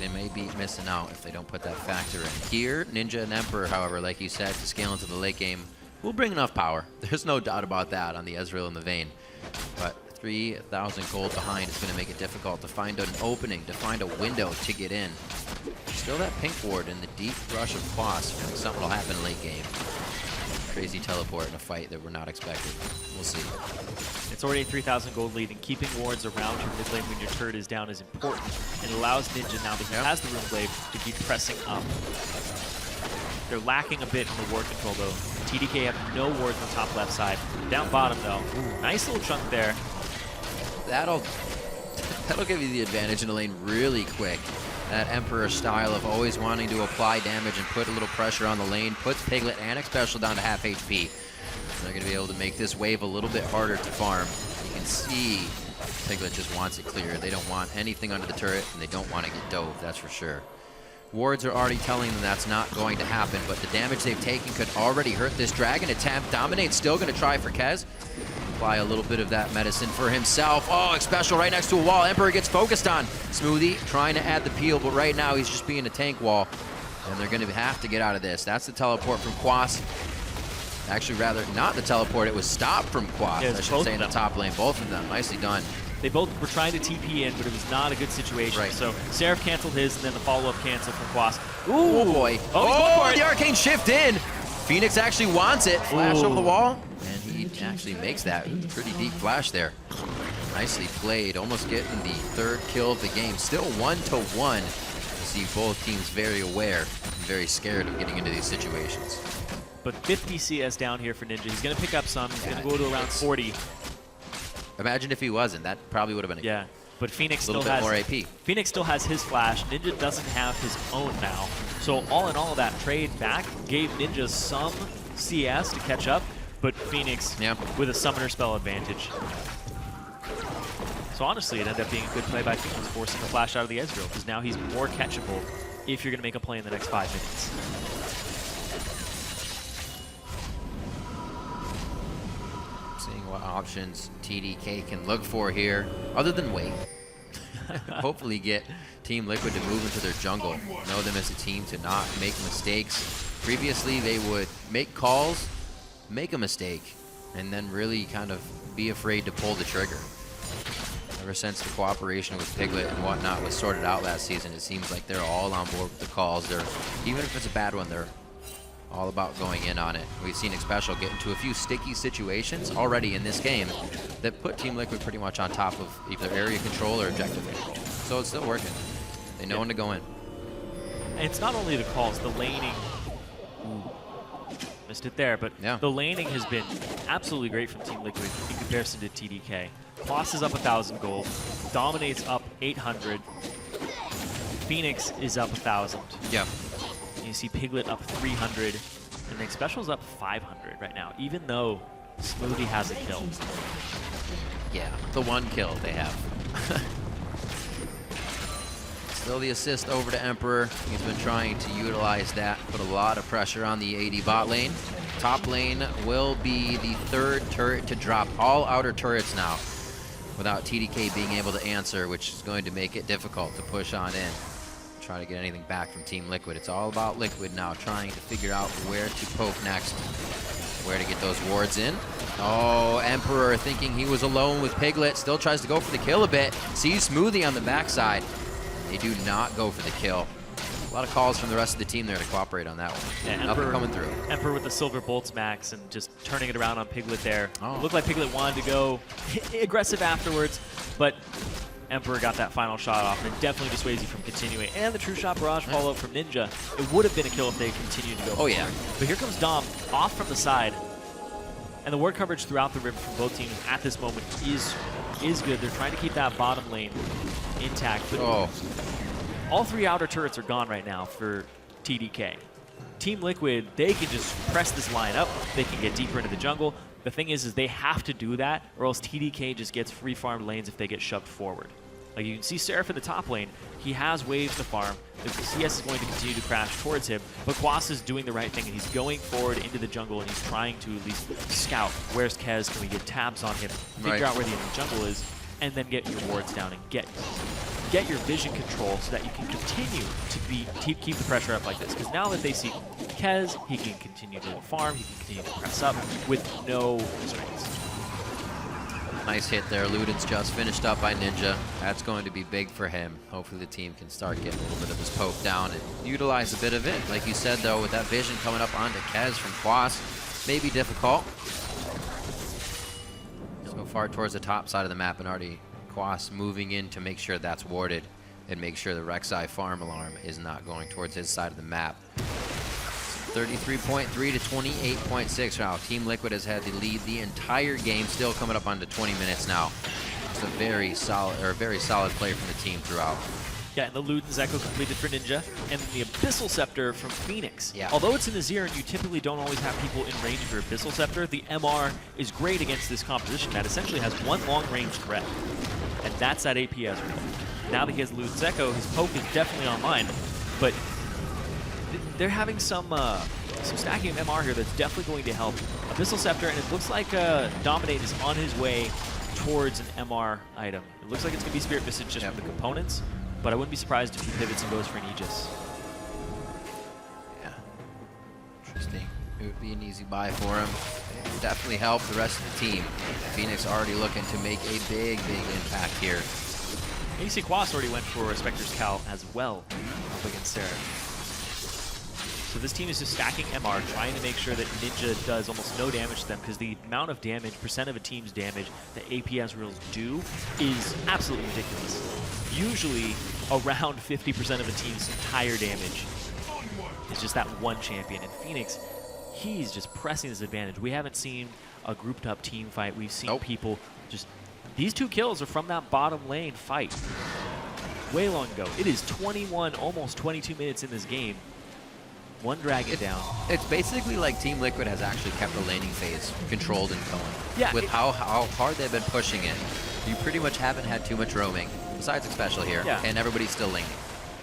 Speaker 9: They may be missing out if they don't put that factor in. Here, Ninja and Emperor, however, like you said, to scale into the late game, will bring enough power. There's no doubt about that on the Ezreal and the Vayne. But 3,000 gold behind is going to make it difficult to find an opening, to find a window to get in. Still that pink ward in the deep rush of Quas. Something will happen late game. Crazy teleport in a fight that we're not expecting. We'll see.
Speaker 7: It's already a 3,000 gold lead, and keeping wards around your mid lane when your turret is down is important. It allows Ninja, now that he has the Rune Glaive, to keep pressing up. They're lacking a bit in the ward control, though. TDK have no wards on the top left side. Down bottom, though. Ooh, nice little chunk there.
Speaker 9: That'll give you the advantage in the lane really quick. That Emperor style of always wanting to apply damage and put a little pressure on the lane puts Piglet and Xpecial down to half HP. They're going to be able to make this wave a little bit harder to farm. You can see Piglet just wants it clear. They don't want anything under the turret, and they don't want to get dove, that's for sure. Wards are already telling them that's not going to happen, but the damage they've taken could already hurt this dragon attempt. Dominate's still going to try for Kez. Apply a little bit of that medicine for himself. Oh, Xpecial right next to a wall. Emperor gets focused on. Smoothie trying to add the peel, but right now he's just being a tank wall. And they're going to have to get out of this. That's the teleport from Quas. Actually, rather, not the teleport. It was stopped from Quas,
Speaker 7: Yeah,
Speaker 9: I should say, in the top lane. Both of them. Nicely done.
Speaker 7: They both were trying to TP in, but it was not a good situation.
Speaker 9: Right.
Speaker 7: So Seraph canceled his, and then the follow-up cancel from Quas.
Speaker 9: Oh, boy.
Speaker 7: Oh,
Speaker 9: the arcane shift in. Phoenix actually wants it. Flash
Speaker 7: Ooh.
Speaker 9: over the wall. And he actually makes that pretty deep flash there. Nicely played. Almost getting the third kill of the game. Still 1-1. You see both teams very aware and very scared of getting into these situations.
Speaker 7: But 50 CS down here for Ninja. He's going to pick up some. He's going to go to around 40.
Speaker 9: Imagine if he wasn't. That probably would have been a
Speaker 7: Yeah, but Phoenix
Speaker 9: little
Speaker 7: still
Speaker 9: bit
Speaker 7: has
Speaker 9: more AP.
Speaker 7: Phoenix still has his flash. Ninja doesn't have his own now. So all in all, that trade back gave Ninja some CS to catch up, but Phoenix with a summoner spell advantage. So honestly, it ended up being a good play by Phoenix, forcing the flash out of the Ezreal, because now he's more catchable if you're going to make a play in the next 5 minutes.
Speaker 9: Seeing what options TDK can look for here, other than wait. Hopefully get Team Liquid to move into their jungle. Know them as a team to not make mistakes. Previously, they would make calls, make a mistake, and then really kind of be afraid to pull the trigger. Ever since the cooperation with Piglet and whatnot was sorted out last season, it seems like they're all on board with the calls. They're, even if it's a bad one, they're all about going in on it. We've seen Xpecial get into a few sticky situations already in this game that put Team Liquid pretty much on top of either area control or objective control. So it's still working. They know when to go in.
Speaker 7: And it's not only the calls, the laning. Ooh, missed it there, but the laning has been absolutely great from Team Liquid in comparison to TDK. Quas is up 1,000 gold. Dominate's up 800. Phoenix is up 1,000.
Speaker 9: Yeah.
Speaker 7: You see Piglet up 300, and the Xpecial's up 500 right now, even though Smoothie has a kill.
Speaker 9: Yeah, the one kill they have. Still the assist over to Emperor. He's been trying to utilize that, put a lot of pressure on the AD bot lane. Top lane will be the third turret to drop. All outer turrets now, without TDK being able to answer, which is going to make it difficult to push on in. Try to get anything back from Team Liquid. It's all about Liquid now, trying to figure out where to poke next, where to get those wards in. Oh, Emperor thinking he was alone with Piglet, still tries to go for the kill a bit. Sees Smoothie on the backside. They do not go for the kill. A lot of calls from the rest of the team there to cooperate on that one.
Speaker 7: Yeah,
Speaker 9: Nothing coming through.
Speaker 7: Emperor with the Silver Bolts max and just turning it around on Piglet there.
Speaker 9: Oh.
Speaker 7: Looked like Piglet wanted to go aggressive afterwards, but Emperor got that final shot off, and definitely dissuades you from continuing. And the True Shot Barrage follow-up from Ninja. It would have been a kill if they continued to go forward.
Speaker 9: Yeah.
Speaker 7: But here comes Dom off from the side. And the ward coverage throughout the rim from both teams at this moment is good. They're trying to keep that bottom lane intact. But all 3 outer turrets are gone right now for TDK. Team Liquid, they can just press this line up. They can get deeper into the jungle. The thing is they have to do that, or else TDK just gets free farmed lanes if they get shoved forward. Like you can see Seraph in the top lane, he has waves to farm. The CS is going to continue to crash towards him, but Quas is doing the right thing, and he's going forward into the jungle, and he's trying to at least scout. Where's Kez? Can we get tabs on him? Figure out where the enemy jungle is, and then get your wards down and get get your vision control so that you can continue to keep the pressure up like this. Because now that they see Kez, he can continue to farm, he can continue to press up with no restraints.
Speaker 9: Nice hit there. Luden's just finished up by Ninja. That's going to be big for him. Hopefully the team can start getting a little bit of his poke down and utilize a bit of it. Like you said, though, with that vision coming up onto Kez from Quas, may be difficult. So far towards the top side of the map, and already Quas moving in to make sure that's warded and make sure the Rek'Sai farm alarm is not going towards his side of the map. 33.3 to 28.6 now. Team Liquid has had the lead the entire game, still coming up onto 20 minutes now. It's a very solid play from the team throughout.
Speaker 7: Yeah, and the Luden's Echo completed for Ninja, and then the Abyssal Scepter from Phoenix.
Speaker 9: Yeah.
Speaker 7: Although it's in Azir and you typically don't always have people in range for Abyssal Scepter, the MR is great against this composition that essentially has one long-range threat, and that's that APS. Now that he has Luden's Echo, his poke is definitely online, but they're having some stacking of MR here that's definitely going to help Abyssal Scepter, and it looks like Dominate is on his way towards an MR item. It looks like it's going to be Spirit Visage just from the components, but I wouldn't be surprised if he pivots and goes for an Aegis.
Speaker 9: Yeah. Interesting. It would be an easy buy for him. It would definitely help the rest of the team. Phoenix already looking to make a big impact here.
Speaker 7: And you see Quas already went for a Spectre's Cowl as well up against Sarah. So this team is just stacking MR, trying to make sure that Ninja does almost no damage to them, because the amount of damage, percent of a team's damage that APS reels do is absolutely ridiculous. Usually around 50% of a team's entire damage is just that one champion. And Phoenix, he's just pressing his advantage. We haven't seen a grouped up team fight. We've seen people just... These 2 kills are from that bottom lane fight way long ago. It is 21, almost 22 minutes in this game. One dragon down.
Speaker 9: It's basically like Team Liquid has actually kept the laning phase controlled and going.
Speaker 7: Yeah,
Speaker 9: with how hard they've been pushing it, you pretty much haven't had too much roaming, besides Especial here, and everybody's still laning.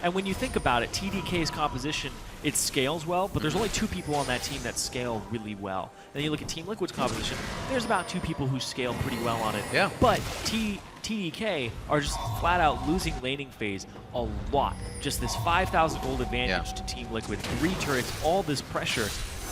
Speaker 7: And when you think about it, TDK's composition, it scales well, but there's only 2 people on that team that scale really well. Then you look at Team Liquid's composition, there's about 2 people who scale pretty well on it.
Speaker 9: Yeah.
Speaker 7: But TDK are just flat out losing laning phase a lot. Just this 5,000 gold advantage to Team Liquid, 3 turrets, all this pressure.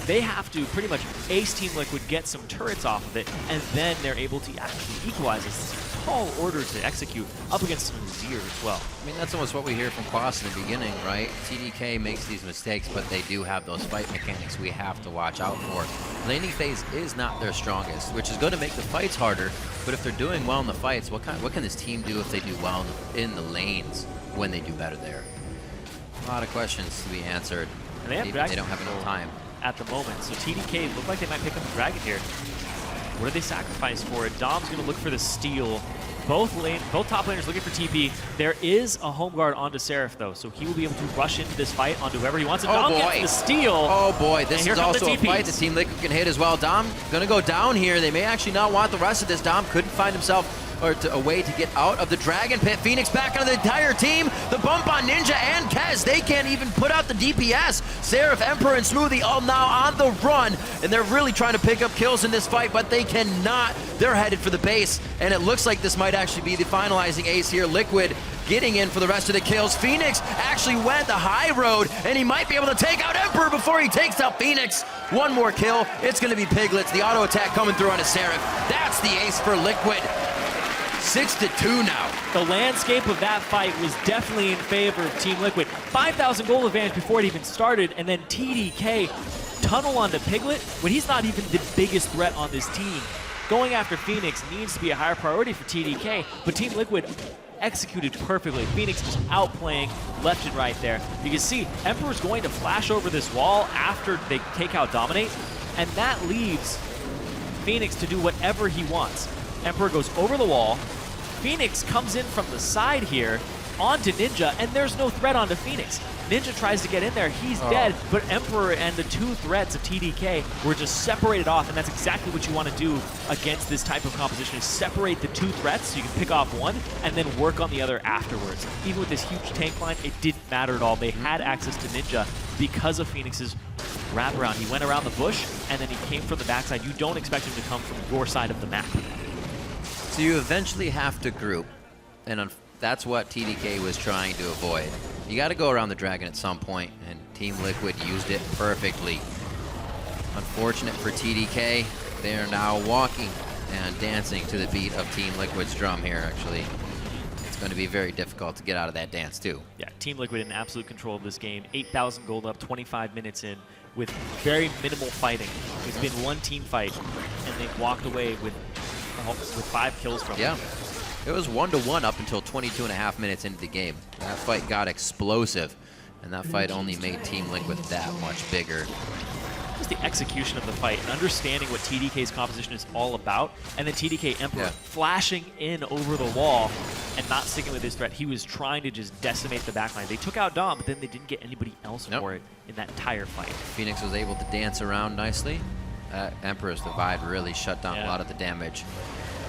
Speaker 7: They have to pretty much ace Team Liquid, get some turrets off of it, and then they're able to actually equalize this. Tall order to execute up against some Azir as well.
Speaker 9: I mean, that's almost what we hear from Quas in the beginning, right? TDK makes these mistakes, but they do have those fight mechanics we have to watch out for. Laning phase is not their strongest, which is going to make the fights harder, but if they're doing well in the fights, what can this team do if they do well in the lanes when they do better there? A lot of questions to be answered.
Speaker 7: And they
Speaker 9: don't have enough time
Speaker 7: at the moment. So TDK look like they might pick up the dragon here. What do they sacrifice for it? Dom's going to look for the steal. Both top laners looking for TP. There is a home guard onto Seraph, though, so he will be able to rush into this fight onto whoever he wants. And Dom gets the steal.
Speaker 9: Oh, boy. This is also a fight the Team Liquid can hit as well. Dom going to go down here. They may actually not want the rest of this. Dom couldn't find himself a way to get out of the Dragon Pit. Phoenix back onto the entire team. The bump on Ninja and Kez. They can't even put out the DPS. Seraph, Emperor, and Smoothie all now on the run, and they're really trying to pick up kills in this fight, but they cannot. They're headed for the base, and it looks like this might actually be the finalizing ace here. Liquid getting in for the rest of the kills. Phoenix actually went the high road, and he might be able to take out Emperor before he takes out Phoenix. One more kill. It's going to be Piglets. The auto attack coming through on a Seraph. That's the ace for Liquid. 6-2 now.
Speaker 7: The landscape of that fight was definitely in favor of Team Liquid. 5,000 gold advantage before it even started, and then TDK tunnel onto Piglet when he's not even the biggest threat on this team. Going after Phoenix needs to be a higher priority for TDK, but Team Liquid executed perfectly. Phoenix just outplaying left and right there. You can see Emperor's going to flash over this wall after they take out Dominate, and that leaves Phoenix to do whatever he wants. Emperor goes over the wall. Phoenix comes in from the side here onto Ninja, and there's no threat onto Phoenix. Ninja tries to get in there. He's dead, but Emperor and the 2 threats of TDK were just separated off, and that's exactly what you want to do against this type of composition, is separate the 2 threats so you can pick off one and then work on the other afterwards. Even with this huge tank line, it didn't matter at all. They had access to Ninja because of Phoenix's wraparound. He went around the bush, and then he came from the backside. You don't expect him to come from your side of the map.
Speaker 9: So you eventually have to group, and That's what TDK was trying to avoid. You got to go around the dragon at some point, and Team Liquid used it perfectly. Unfortunate for TDK, they are now walking and dancing to the beat of Team Liquid's drum here, actually. It's going to be very difficult to get out of that dance, too.
Speaker 7: Yeah, Team Liquid in absolute control of this game. 8,000 gold up, 25 minutes in, with very minimal fighting. It's been one team fight, and they walked away with 5 kills from
Speaker 9: Yeah.
Speaker 7: it.
Speaker 9: It was 1-1 up until 22.5 minutes into the game. That fight got explosive, and that fight only made Team Liquid that much bigger.
Speaker 7: Just the execution of the fight and understanding what TDK's composition is all about, and then TDK Emperor flashing in over the wall and not sticking with his threat. He was trying to just decimate the backline. They took out Dom, but then they didn't get anybody else for it in that entire fight.
Speaker 9: Phoenix was able to dance around nicely. Emperor's Divide really shut down a lot of the damage.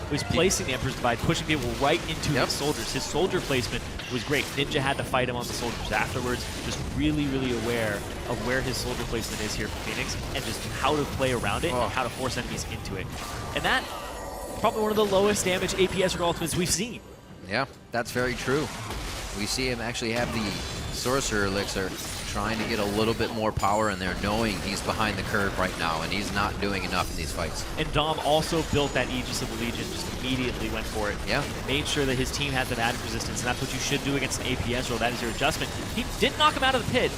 Speaker 7: He was placing the Emperor's Divide, pushing people right into his soldiers. His soldier placement was great. Ninja had to fight him on the soldiers afterwards. Just really, really aware of where his soldier placement is here for Phoenix and just how to play around it and how to force enemies into it. And that, probably one of the lowest damage APS ultimates we've seen.
Speaker 9: Yeah, that's very true. We see him actually have the Sorcerer Elixir, trying to get a little bit more power in there, knowing he's behind the curve right now, and he's not doing enough in these fights.
Speaker 7: And Dom also built that Aegis of the Legion, just immediately went for it.
Speaker 9: Yeah.
Speaker 7: Made sure that his team had the magic resistance, and that's what you should do against an APS roll. That is your adjustment. He didn't knock him out of the pit,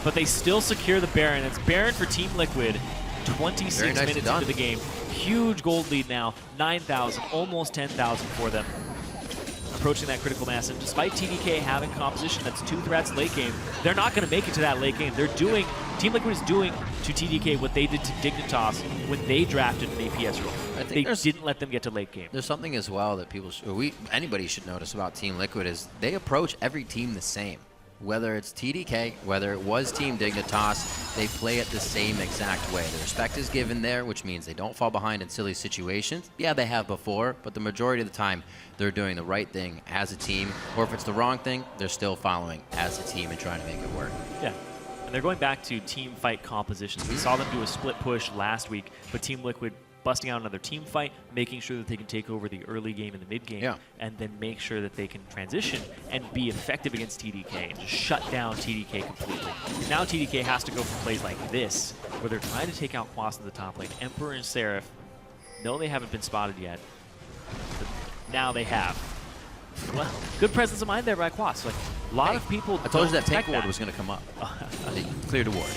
Speaker 7: but they still secure the Baron. It's Baron for Team Liquid, 26 minutes into the game. Huge gold lead now, 9,000, almost 10,000 for them. Approaching that critical mass, and despite TDK having composition that's 2 threats late game, they're not going to make it to that late game. They're doing, Team Liquid is doing to TDK what they did to Dignitas when they drafted an APS role. They didn't let them get to late game.
Speaker 9: There's something as well that people, anybody should notice about Team Liquid is they approach every team the same. Whether it's TDK, whether it was Team Dignitas, they play it the same exact way. The respect is given there, which means they don't fall behind in silly situations. Yeah, they have before, but the majority of the time, they're doing the right thing as a team. Or if it's the wrong thing, they're still following as a team and trying to make it work.
Speaker 7: Yeah. And they're going back to team fight compositions. We saw them do a split push last week, but Team Liquid busting out another team fight, making sure that they can take over the early game and the mid game, and then make sure that they can transition and be effective against TDK and just shut down TDK completely. And now TDK has to go for plays like this, where they're trying to take out Quas in the top lane. Emperor and Seraph, no, they haven't been spotted yet, but now they have. Well, good presence of mind there by Quas. Like, a lot of people
Speaker 9: I told you that tank ward was going to come up. They cleared a ward.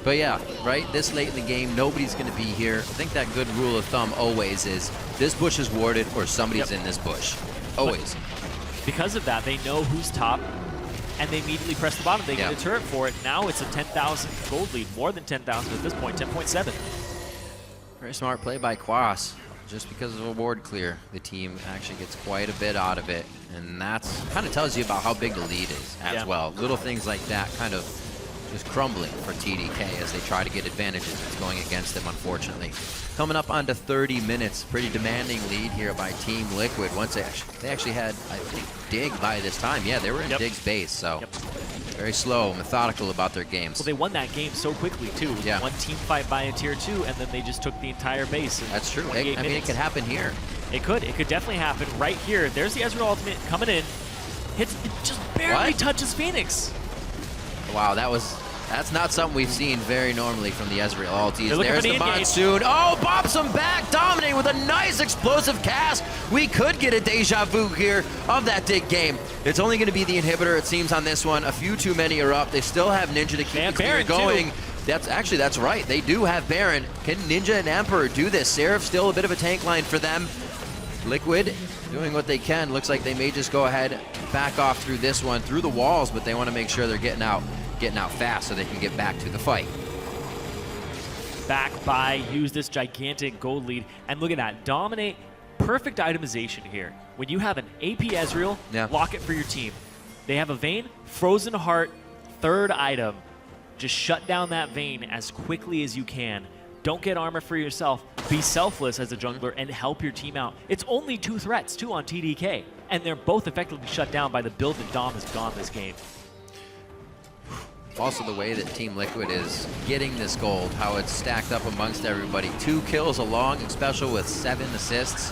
Speaker 9: But yeah, right, this late in the game, nobody's going to be here. I think that good rule of thumb always is this bush is warded or somebody's in this bush. Always.
Speaker 7: But because of that, they know who's top, and they immediately press the bottom. They get a turret for it. Now it's a 10,000 gold lead, more than 10,000 at this point, 10.7.
Speaker 9: Very smart play by Quas. Just because of a ward clear, the team actually gets quite a bit out of it, and that's kind of tells you about how big the lead is as well. Little things like that kind of just crumbling for TDK as they try to get advantages. It's going against them, unfortunately. Coming up onto 30 minutes, pretty demanding lead here by Team Liquid. Once they actually had, I think, Dig by this time. Yeah, they were in Dig's base, so very slow, methodical about their games.
Speaker 7: Well, they won that game so quickly, too. Yeah. One team fight by a tier 2, and then they just took the entire base.
Speaker 9: That's true. I mean, it could happen here.
Speaker 7: It could. It could definitely happen right here. There's the Ezreal ultimate coming in. Hits, it just barely touches Phoenix.
Speaker 9: Wow, that's not something we've seen very normally from the Ezreal ultis. There's the Monsoon.
Speaker 7: Engage.
Speaker 9: Oh, pops him back. Dominating with a nice explosive cast. We could get a deja vu here of that Dig game. It's only going to be the inhibitor, it seems, on this one. A few too many are up. They still have Ninja to keep the clear going. That's right. They do have Baron. Can Ninja and Emperor do this? Seraph still a bit of a tank line for them. Liquid doing what they can. Looks like they may just go ahead, back off through this one, through the walls, but they want to make sure they're getting out fast so they can get back to the fight.
Speaker 7: Back by, use this gigantic gold lead, and look at that, dominate, perfect itemization here. When you have an AP Ezreal, lock it for your team. They have a Vayne, Frozen Heart, third item. Just shut down that Vayne as quickly as you can. Don't get armor for yourself. Be selfless as a jungler and help your team out. It's only 2 threats, too, on TDK, and they're both effectively shut down by the build that Dom has gone this game.
Speaker 9: Also the way that Team Liquid is getting this gold, how it's stacked up amongst everybody. 2 kills along, especially with 7 assists.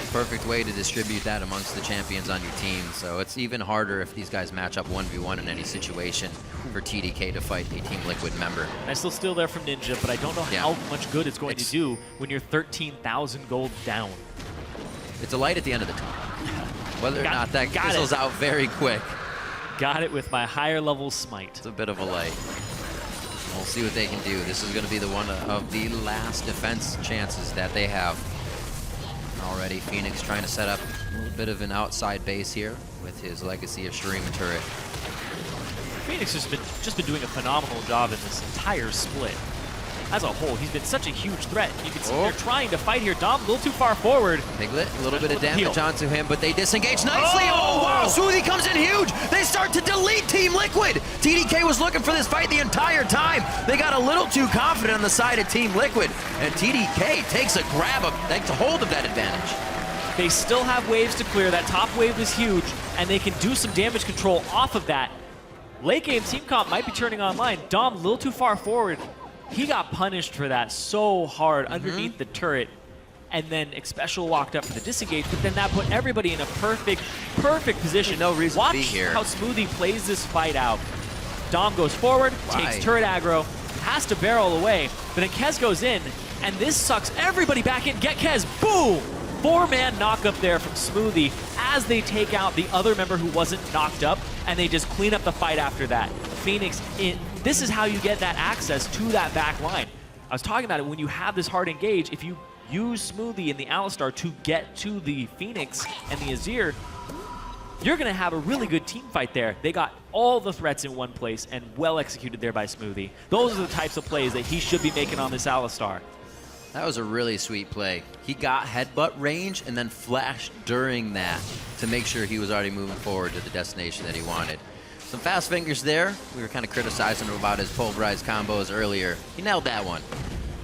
Speaker 9: perfect way to distribute that amongst the champions on your team. So it's even harder if these guys match up 1v1 in any situation for TDK to fight a Team Liquid member.
Speaker 7: Nice little steal there from Ninja, but I don't know how much good it's going to do when you're 13,000 gold down.
Speaker 9: It's a light at the end of the tunnel. Whether or not that fizzles out very quick.
Speaker 7: Got it with my higher level smite.
Speaker 9: It's a bit of a light. We'll see what they can do. This is going to be the one of the last defense chances that they have. Already, Phoenix trying to set up a little bit of an outside base here with his Legacy of Shurima turret.
Speaker 7: Phoenix has just been doing a phenomenal job in this entire split. As a whole, he's been such a huge threat. You can see they're trying to fight here. Dom a little too far forward.
Speaker 9: Piglet, a little bit of damage onto him, but they disengage nicely. Oh, wow, Smoothie comes in huge. They start to delete Team Liquid. TDK was looking for this fight the entire time. They got a little too confident on the side of Team Liquid, and TDK takes a hold of that advantage.
Speaker 7: They still have waves to clear. That top wave was huge, and they can do some damage control off of that. Late game team comp might be turning online. Dom a little too far forward. He got punished for that so hard underneath the turret, and then Xpecial walked up for the disengage, but then that put everybody in a perfect position.
Speaker 9: No reason
Speaker 7: Watch
Speaker 9: to be here.
Speaker 7: how Smoothie plays this fight out. Dom goes forward, takes turret aggro, has to barrel away, but then Kez goes in, and this sucks everybody back in. Get Kez, boom! 4-man knock up there from Smoothie as they take out the other member who wasn't knocked up, and they just clean up the fight after that. Phoenix in. This is how you get that access to that back line. I was talking about it, when you have this hard engage, if you use Smoothie and the Alistar to get to the Phoenix and the Azir, you're going to have a really good team fight there. They got all the threats in one place and well executed there by Smoothie. Those are the types of plays that he should be making on this Alistar.
Speaker 9: That was a really sweet play. He got headbutt range and then flashed during that to make sure he was already moving forward to the destination that he wanted. Some fast fingers there. We were kind of criticizing him about his pulverized combos earlier. He nailed that one.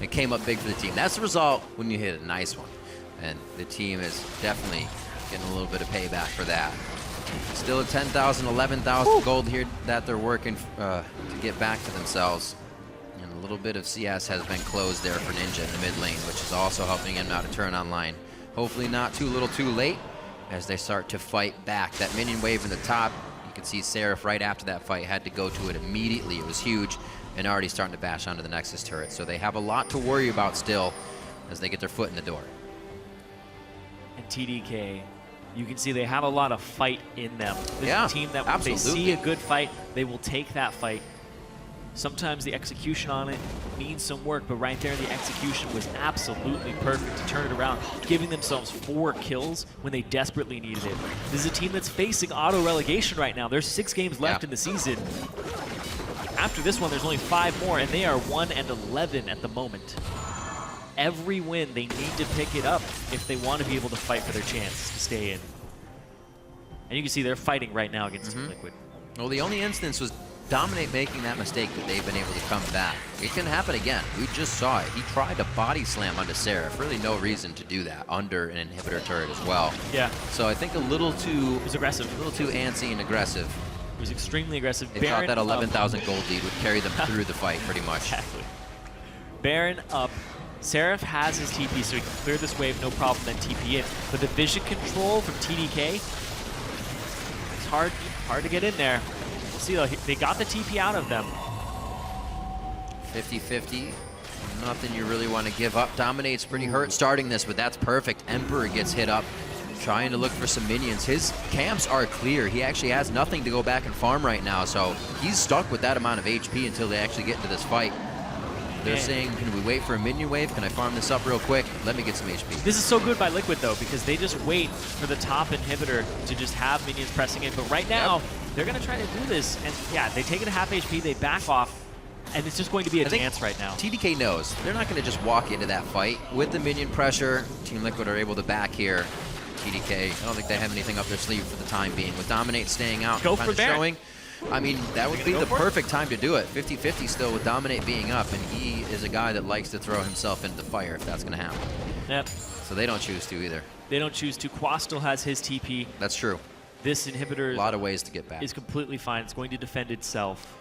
Speaker 9: It came up big for the team. That's the result when you hit a nice one. And the team is definitely getting a little bit of payback for that. Still at 10,000, 11,000 gold here that they're working to get back to themselves. And a little bit of CS has been closed there for Ninja in the mid lane, which is also helping him now to turn online. Hopefully not too little too late as they start to fight back. That minion wave in the top, you can see Seraph right after that fight had to go to it immediately. It was huge and already starting to bash onto the Nexus turret. So they have a lot to worry about still as they get their foot in the door.
Speaker 7: And TDK, you can see they have a lot of fight in them. This is a team that when they see a good fight, they will take that fight. Sometimes the execution on it needs some work, but right there the execution was absolutely perfect to turn it around, giving themselves 4 kills when they desperately needed it. This is a team that's facing auto-relegation right now. There's 6 games left in the season. After this one, there's only 5 more, and they are 1-11 at the moment. Every win, they need to pick it up if they want to be able to fight for their chance to stay in. And you can see they're fighting right now against Team Liquid.
Speaker 9: Well, the only instance was Dominate making that mistake that they've been able to come back. It can happen again. We just saw it. He tried to body slam onto Seraph. Really no reason to do that under an inhibitor turret as well.
Speaker 7: Yeah.
Speaker 9: So I think a little too...
Speaker 7: It was aggressive.
Speaker 9: A little too antsy and aggressive.
Speaker 7: It was extremely aggressive.
Speaker 9: They thought that 11,000 gold lead would carry them through the fight pretty much.
Speaker 7: Exactly. Baron up. Seraph has his TP, so he can clear this wave, no problem, then TP in. But the vision control from TDK, it's hard to get in there. We'll see though, they got the TP out of them.
Speaker 9: 50-50, nothing you really want to give up. Dominate's pretty hurt starting this, but that's perfect. Emperor gets hit up, trying to look for some minions. His camps are clear. He actually has nothing to go back and farm right now, so he's stuck with that amount of HP until they actually get into this fight. They're saying, can we wait for a minion wave? Can I farm this up real quick? Let me get some HP.
Speaker 7: This is so good by Liquid, though, because they just wait for the top inhibitor to just have minions pressing in. But right now, they're going to try to do this. And yeah, they take it at half HP, they back off, and it's just going to be a dance right now.
Speaker 9: TDK knows. They're not going to just walk into that fight. With the minion pressure, Team Liquid are able to back here. TDK, I don't think they have anything up their sleeve for the time being. With Dominate staying out,
Speaker 7: Go for Baron.
Speaker 9: showing, I mean, that would be the perfect time to do it. 50-50 still with Dominate being up, and he is a guy that likes to throw himself into the fire if that's going to happen.
Speaker 7: Yep.
Speaker 9: So they don't choose to either.
Speaker 7: They don't choose to. Quas still has his TP.
Speaker 9: That's true.
Speaker 7: This inhibitor
Speaker 9: a lot of ways to get back.
Speaker 7: Is completely fine. It's going to defend itself.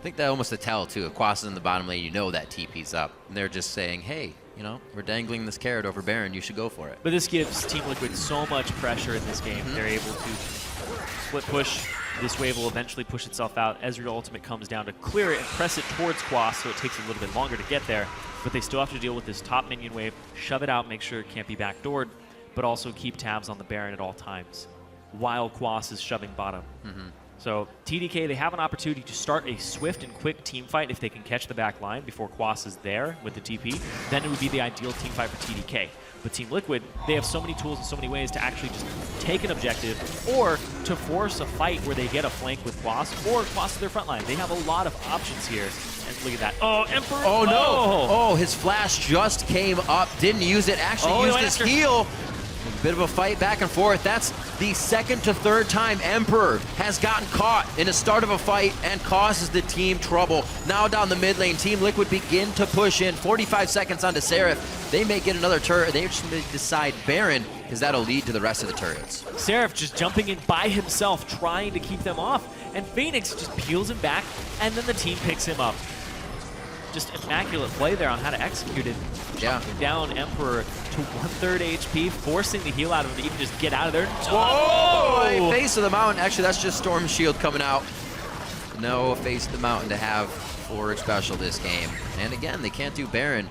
Speaker 9: think that almost a tell, too. If Quas is in the bottom lane, you know that TP's up. And they're just saying, hey, you know, we're dangling this carrot over Baron. You should go for it.
Speaker 7: But this gives Team Liquid so much pressure in this game. They're able to split push. This wave will eventually push itself out. Ezreal ultimate comes down to clear it and press it towards Quas, so it takes a little bit longer to get there. But they still have to deal with this top minion wave, shove it out, make sure it can't be backdoored, but also keep tabs on the Baron at all times while Quas is shoving bottom. So TDK, they have an opportunity to start a swift and quick team fight if they can catch the back line before Quas is there with the TP. Then it would be the ideal team fight for TDK. But Team Liquid, they have so many tools and so many ways to actually just take an objective or to force a fight where they get a flank with Quas or Quas to their front line. They have a lot of options here. And look at that. Oh, Emperor!
Speaker 9: Oh, no! Oh, his flash just came up. Didn't use it. Actually used his heal. A bit of a fight back and forth. That's the second to third time Emperor has gotten caught in the start of a fight and causes the team trouble. Now down the mid lane, Team Liquid begin to push in. 45 seconds onto Seraph. They may get another turret. They just may decide Baron, because that'll lead to the rest of the turrets.
Speaker 7: Seraph just jumping in by himself, trying to keep them off. And Phoenix just peels him back, and then the team picks him up. Just immaculate play there on how to execute it. Chunking down Emperor to 1/3 HP, forcing the heal out of him to even just get out of there.
Speaker 9: Whoa! Face of the mountain. Actually, that's just Storm Shield coming out. No face of the mountain to have for special this game. And again, they can't do Baron.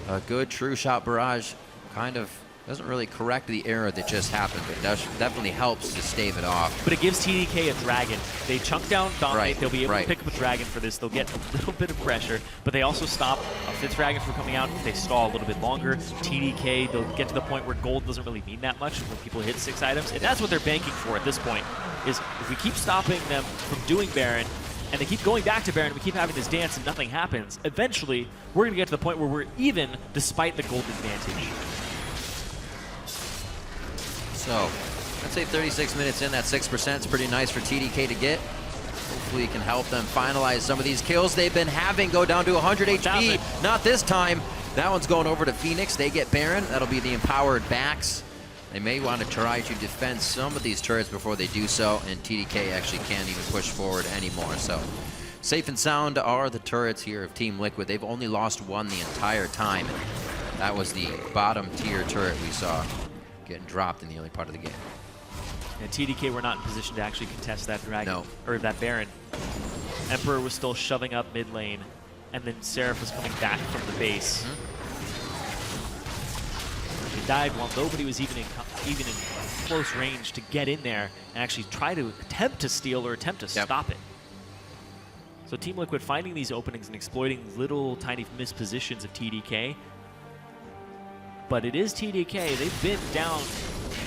Speaker 9: A good true shot barrage kind of doesn't really correct the error that just happened, but it definitely helps to stave it off.
Speaker 7: But it gives TDK a dragon. They chunk down Dominate.
Speaker 9: Right,
Speaker 7: They'll be able to pick up a dragon for this. They'll get a little bit of pressure, but they also stop a 5th dragon from coming out if they stall a little bit longer. TDK, they'll get to the point where gold doesn't really mean that much when people hit 6 items, and that's what they're banking for at this point, is if we keep stopping them from doing Baron, and they keep going back to Baron, we keep having this dance and nothing happens, eventually we're going to get to the point where we're even despite the gold advantage.
Speaker 9: So, I'd say 36 minutes in, that 6% is pretty nice for TDK to get. Hopefully it can help them finalize some of these kills they've been having, go down to 100 HP. Not this time. That one's going over to Phoenix. They get Baron. That'll be the empowered backs. They may want to try to defend some of these turrets before they do so, and TDK actually can't even push forward anymore. So, safe and sound are the turrets here of Team Liquid. They've only lost one the entire time, and that was the bottom tier turret we saw getting dropped in the early part of the game.
Speaker 7: And TDK were not in position to actually contest that dragon, or that Baron. Emperor was still shoving up mid lane, and then Seraph was coming back from the base. He died while nobody was even in close range to get in there and actually try to attempt to steal or attempt to stop it. So Team Liquid finding these openings and exploiting little tiny mispositions of TDK. But it is TDK. They've been down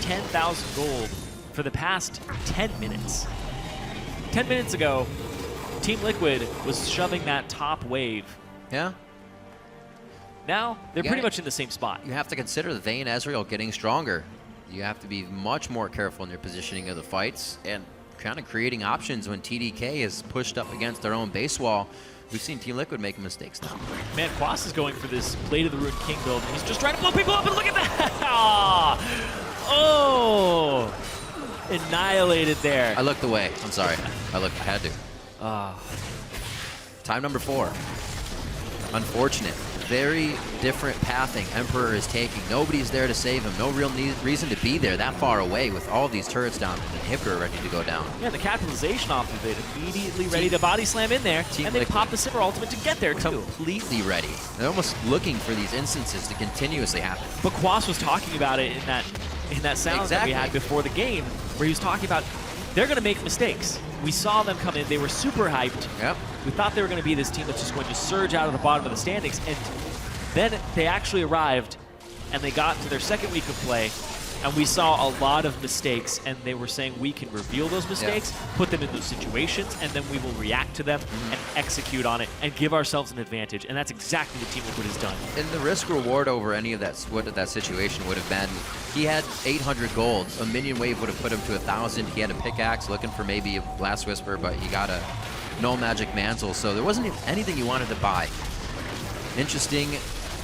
Speaker 7: 10,000 gold for the past 10 minutes. 10 minutes ago, Team Liquid was shoving that top wave.
Speaker 9: Yeah.
Speaker 7: Now, they're pretty much in the same spot.
Speaker 9: You have to consider the Vayne Ezreal getting stronger. You have to be much more careful in your positioning of the fights and kind of creating options when TDK is pushed up against their own base wall. We've seen Team Liquid make mistakes now.
Speaker 7: Man, Quas is going for this Blade of the Ruined King build, and he's just trying to blow people up, and look at that! Oh! Annihilated there.
Speaker 9: I looked away. I'm sorry. I had to. Time number 4. Unfortunate. Very different pathing Emperor is taking. Nobody's there to save him. No real reason to be there that far away with all of these turrets down and inhibitor ready to go down.
Speaker 7: Yeah, the capitalization off of it. Immediately ready to body slam in there, and they pop the Simmer ultimate to get there too.
Speaker 9: Completely ready. They're almost looking for these instances to continuously happen.
Speaker 7: But Quas was talking about it in that sound that we had before the game, where he was talking about they're going to make mistakes. We saw them come in. They were super hyped.
Speaker 9: Yep.
Speaker 7: We thought they were going to be this team that's just going to surge out of the bottom of the standings. And then they actually arrived, and they got to their second week of play, and we saw a lot of mistakes. And they were saying we can reveal those mistakes, put them in those situations, and then we will react to them and execute on it and give ourselves an advantage. And that's exactly what Team Liquid has done.
Speaker 9: And the risk reward over any of that, what that situation would have been, he had 800 gold. A minion wave would have put him to 1,000. He had a pickaxe looking for maybe a Blast Whisper, but he got a no magic mantle. So there wasn't anything you wanted to buy. Interesting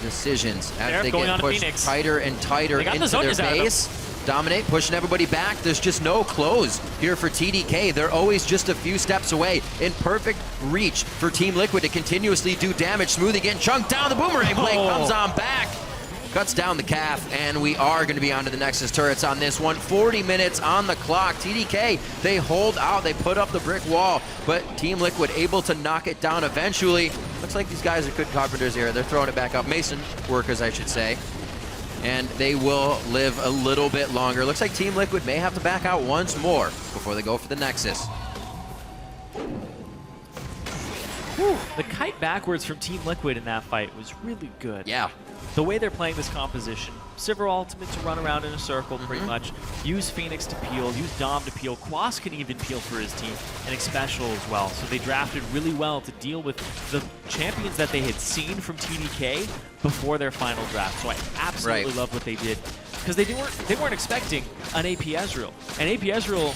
Speaker 9: decisions as they get pushed tighter and tighter into their base. Dominate, pushing everybody back. There's just no close here for TDK. They're always just a few steps away. In perfect reach for Team Liquid to continuously do damage. Smoothie getting chunked down. The boomerang blade comes on back. Cuts down the calf, and we are going to be onto the Nexus turrets on this one. 40 minutes on the clock. TDK, they hold out. They put up the brick wall, but Team Liquid able to knock it down eventually. Looks like these guys are good carpenters here. They're throwing it back up. Mason workers, I should say. And they will live a little bit longer. Looks like Team Liquid may have to back out once more before they go for the Nexus.
Speaker 7: Whew. The kite backwards from Team Liquid in that fight was really good.
Speaker 9: Yeah.
Speaker 7: The way they're playing this composition, Sivir ultimate to run around in a circle pretty much, use Phoenix to peel, use Dom to peel, Quas can even peel for his team, and Xpecial as well. So they drafted really well to deal with the champions that they had seen from TDK before their final draft. So I absolutely love what they did, because they weren't expecting an AP Ezreal. And AP Ezreal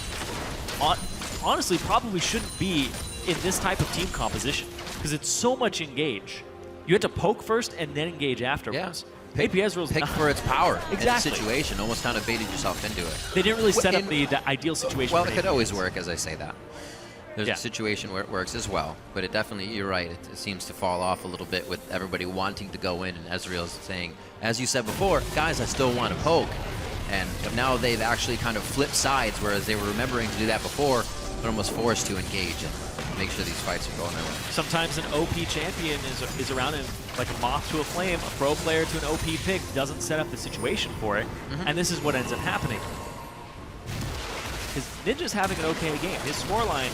Speaker 7: honestly probably shouldn't be in this type of team composition, because it's so much engage. You have to poke first and then engage afterwards.
Speaker 9: Yeah.
Speaker 7: AP Ezreal's
Speaker 9: pick for its power in the
Speaker 7: Exactly.
Speaker 9: situation. Almost kind of baited yourself into it.
Speaker 7: They didn't really set up the ideal situation.
Speaker 9: Well,
Speaker 7: for
Speaker 9: it could
Speaker 7: AP.
Speaker 9: always work, as I say that. There's a situation where it works as well, but it definitely, you're right, it seems to fall off a little bit with everybody wanting to go in, and Ezreal's saying, as you said before, guys, I still want to poke. But now they've actually kind of flipped sides, whereas they were remembering to do that before, but almost forced to engage and make sure these fights are going their way.
Speaker 7: Sometimes an OP champion is around and like a moth to a flame, a pro player to an OP pick doesn't set up the situation for it, and this is what ends up happening. Because Ninja's having an okay game. His scoreline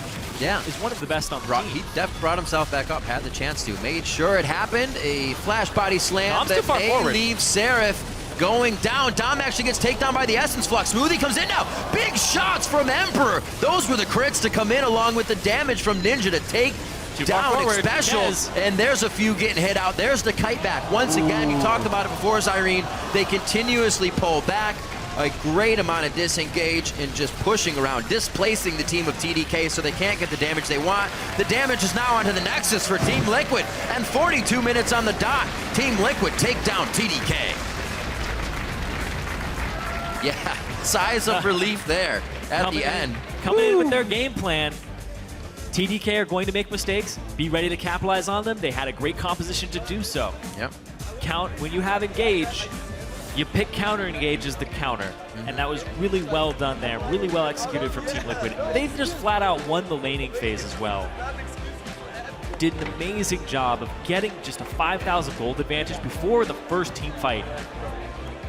Speaker 7: is one of the best on the team.
Speaker 9: He definitely brought himself back up, had the chance to, made sure it happened. A flash body slam
Speaker 7: Dom's
Speaker 9: that
Speaker 7: too far
Speaker 9: may
Speaker 7: forward.
Speaker 9: leave Seraph going down. Dom actually gets taken down by the Essence Flux. Smoothie comes in now. Big shots from Emperor. Those were the crits to come in along with the damage from Ninja to take down Xpecial. And there's a few getting hit out. There's the kite back. Once again, you talked about it before, Zyrene. They continuously pull back. A great amount of disengage and just pushing around, displacing the team of TDK so they can't get the damage they want. The damage is now onto the Nexus for Team Liquid, and 42 minutes on the dot. Team Liquid take down TDK. Yeah, sighs of relief there at the end.
Speaker 7: Coming in with their game plan. TDK are going to make mistakes. Be ready to capitalize on them. They had a great composition to do so.
Speaker 9: Yep.
Speaker 7: When you have engage, you pick counter engage as the counter. And that was really well done there. Really well executed from Team Liquid. They've just flat out won the laning phase as well. Did an amazing job of getting just a 5,000 gold advantage before the first team fight.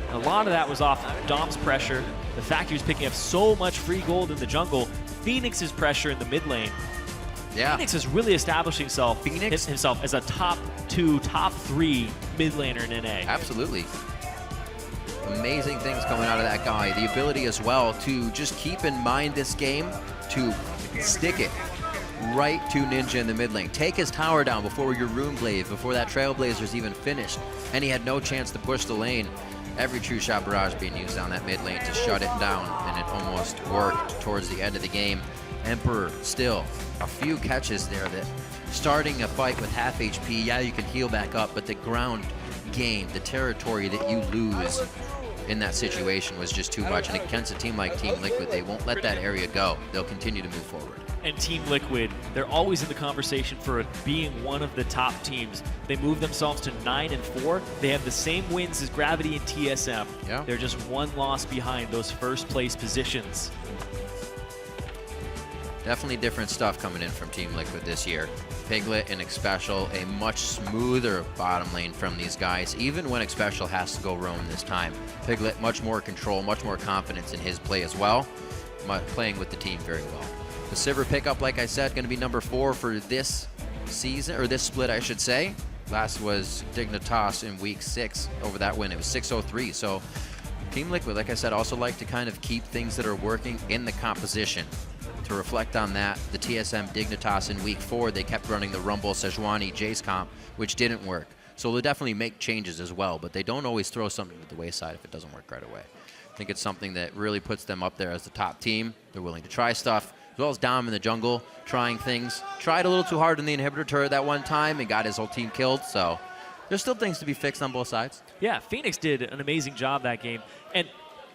Speaker 7: A lot of that was off Dom's pressure, the fact he was picking up so much free gold in the jungle, Phoenix's pressure in the mid lane.
Speaker 9: Yeah.
Speaker 7: Phoenix is really establishing himself as a top 2, top 3 mid laner in NA.
Speaker 9: Absolutely. Amazing things coming out of that guy. The ability as well to just keep in mind this game, to stick it right to Ninja in the mid lane. Take his tower down before your Rune Glaive, before that Trailblazer's even finished, and he had no chance to push the lane. Every true shot barrage being used down that mid lane to shut it down, and it almost worked towards the end of the game. Emperor still a few catches there that starting a fight with half HP, yeah, you can heal back up, but the ground game, the territory that you lose in that situation was just too much. And against a team like Team Liquid, they won't let that area go. They'll continue to move forward.
Speaker 7: And Team Liquid, they're always in the conversation for being one of the top teams. They moved themselves to 9-4. They have the same wins as Gravity and TSM.
Speaker 9: Yeah.
Speaker 7: They're just one loss behind those first place positions.
Speaker 9: Definitely different stuff coming in from Team Liquid this year. Piglet and Xpecial, a much smoother bottom lane from these guys, even when Xpecial has to go roam this time. Piglet, much more control, much more confidence in his play as well, playing with the team very well. The Sivir pickup, like I said, going to be number 4 for this season, or this split, I should say. Last was Dignitas in week 6 over that win. It was 6-0-3. So Team Liquid, like I said, also like to kind of keep things that are working in the composition. To reflect on that, the TSM Dignitas in week 4, they kept running the Rumble Sejuani Jace comp, which didn't work. So they'll definitely make changes as well, but they don't always throw something to the wayside if it doesn't work right away. I think it's something that really puts them up there as the top team. They're willing to try stuff, as well as Dom in the jungle, trying things. Tried a little too hard in the inhibitor turret that one time and got his whole team killed, so there's still things to be fixed on both sides.
Speaker 7: Yeah, Phoenix did an amazing job that game. And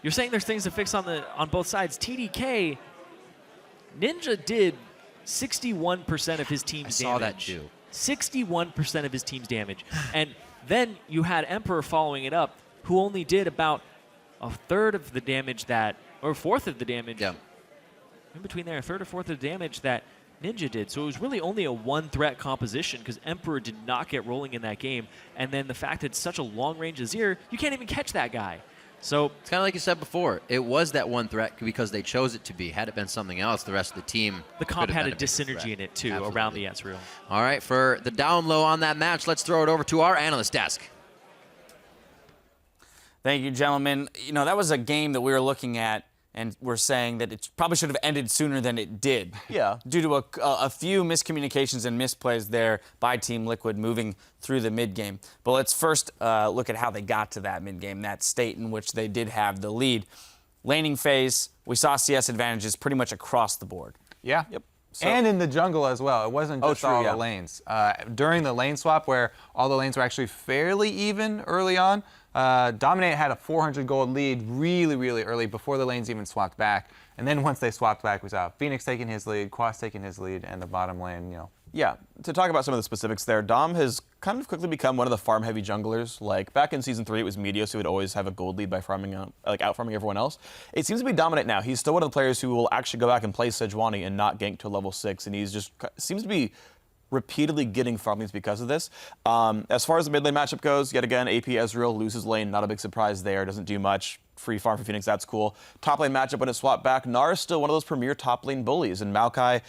Speaker 7: you're saying there's things to fix on both sides. TDK, Ninja did 61% of his team's damage.
Speaker 9: I saw that too.
Speaker 7: 61% of his team's damage. And then you had Emperor following it up, who only did about a third of the damage or fourth of the damage.
Speaker 9: Yeah.
Speaker 7: In between there, a third or fourth of the damage that Ninja did. So it was really only a one-threat composition because Emperor did not get rolling in that game. And then the fact that it's such a long-range Azir, you can't even catch that guy. So
Speaker 9: it's kind of like you said before. It was that one threat because they chose it to be. Had it been something else, the rest of the team.
Speaker 7: The comp had a dyssynergy in it too.
Speaker 9: Absolutely.
Speaker 7: Around the Ezreal.
Speaker 9: All right, for the down low on that match, let's throw it over to our analyst desk.
Speaker 3: Thank you, gentlemen. You know, that was a game that we were looking at, and we're saying that it probably should have ended sooner than it did.
Speaker 5: Yeah.
Speaker 3: Due to a few miscommunications and misplays there by Team Liquid moving through the mid-game. But let's first look at how they got to that mid-game, that state in which they did have the lead. Laning phase, we saw CS advantages pretty much across the board.
Speaker 6: Yeah.
Speaker 5: Yep. So,
Speaker 6: And in the jungle as well. It wasn't just
Speaker 5: true,
Speaker 6: all
Speaker 5: yeah.
Speaker 6: the lanes. During the lane swap, where all the lanes were actually fairly even early on, Dominate had a 400 gold lead really, really early before the lanes even swapped back. And then once they swapped back, we saw Phoenix taking his lead, Quas taking his lead, and the bottom lane,
Speaker 5: yeah, to talk about some of the specifics there, Dom has kind of quickly become one of the farm-heavy junglers. Like, back in Season 3, it was Meteos who would always have a gold lead by out-farming everyone else. It seems to be Dominant now. He's still one of the players who will actually go back and play Sejuani and not gank to level 6, and he's just seems to be repeatedly getting farm leads because of this. As far as the mid lane matchup goes, yet again, AP Ezreal loses lane. Not a big surprise there. Doesn't do much. Free farm for Phoenix, that's cool. Top lane matchup when it swapped back. Gnar is still one of those premier top lane bullies, and Maokai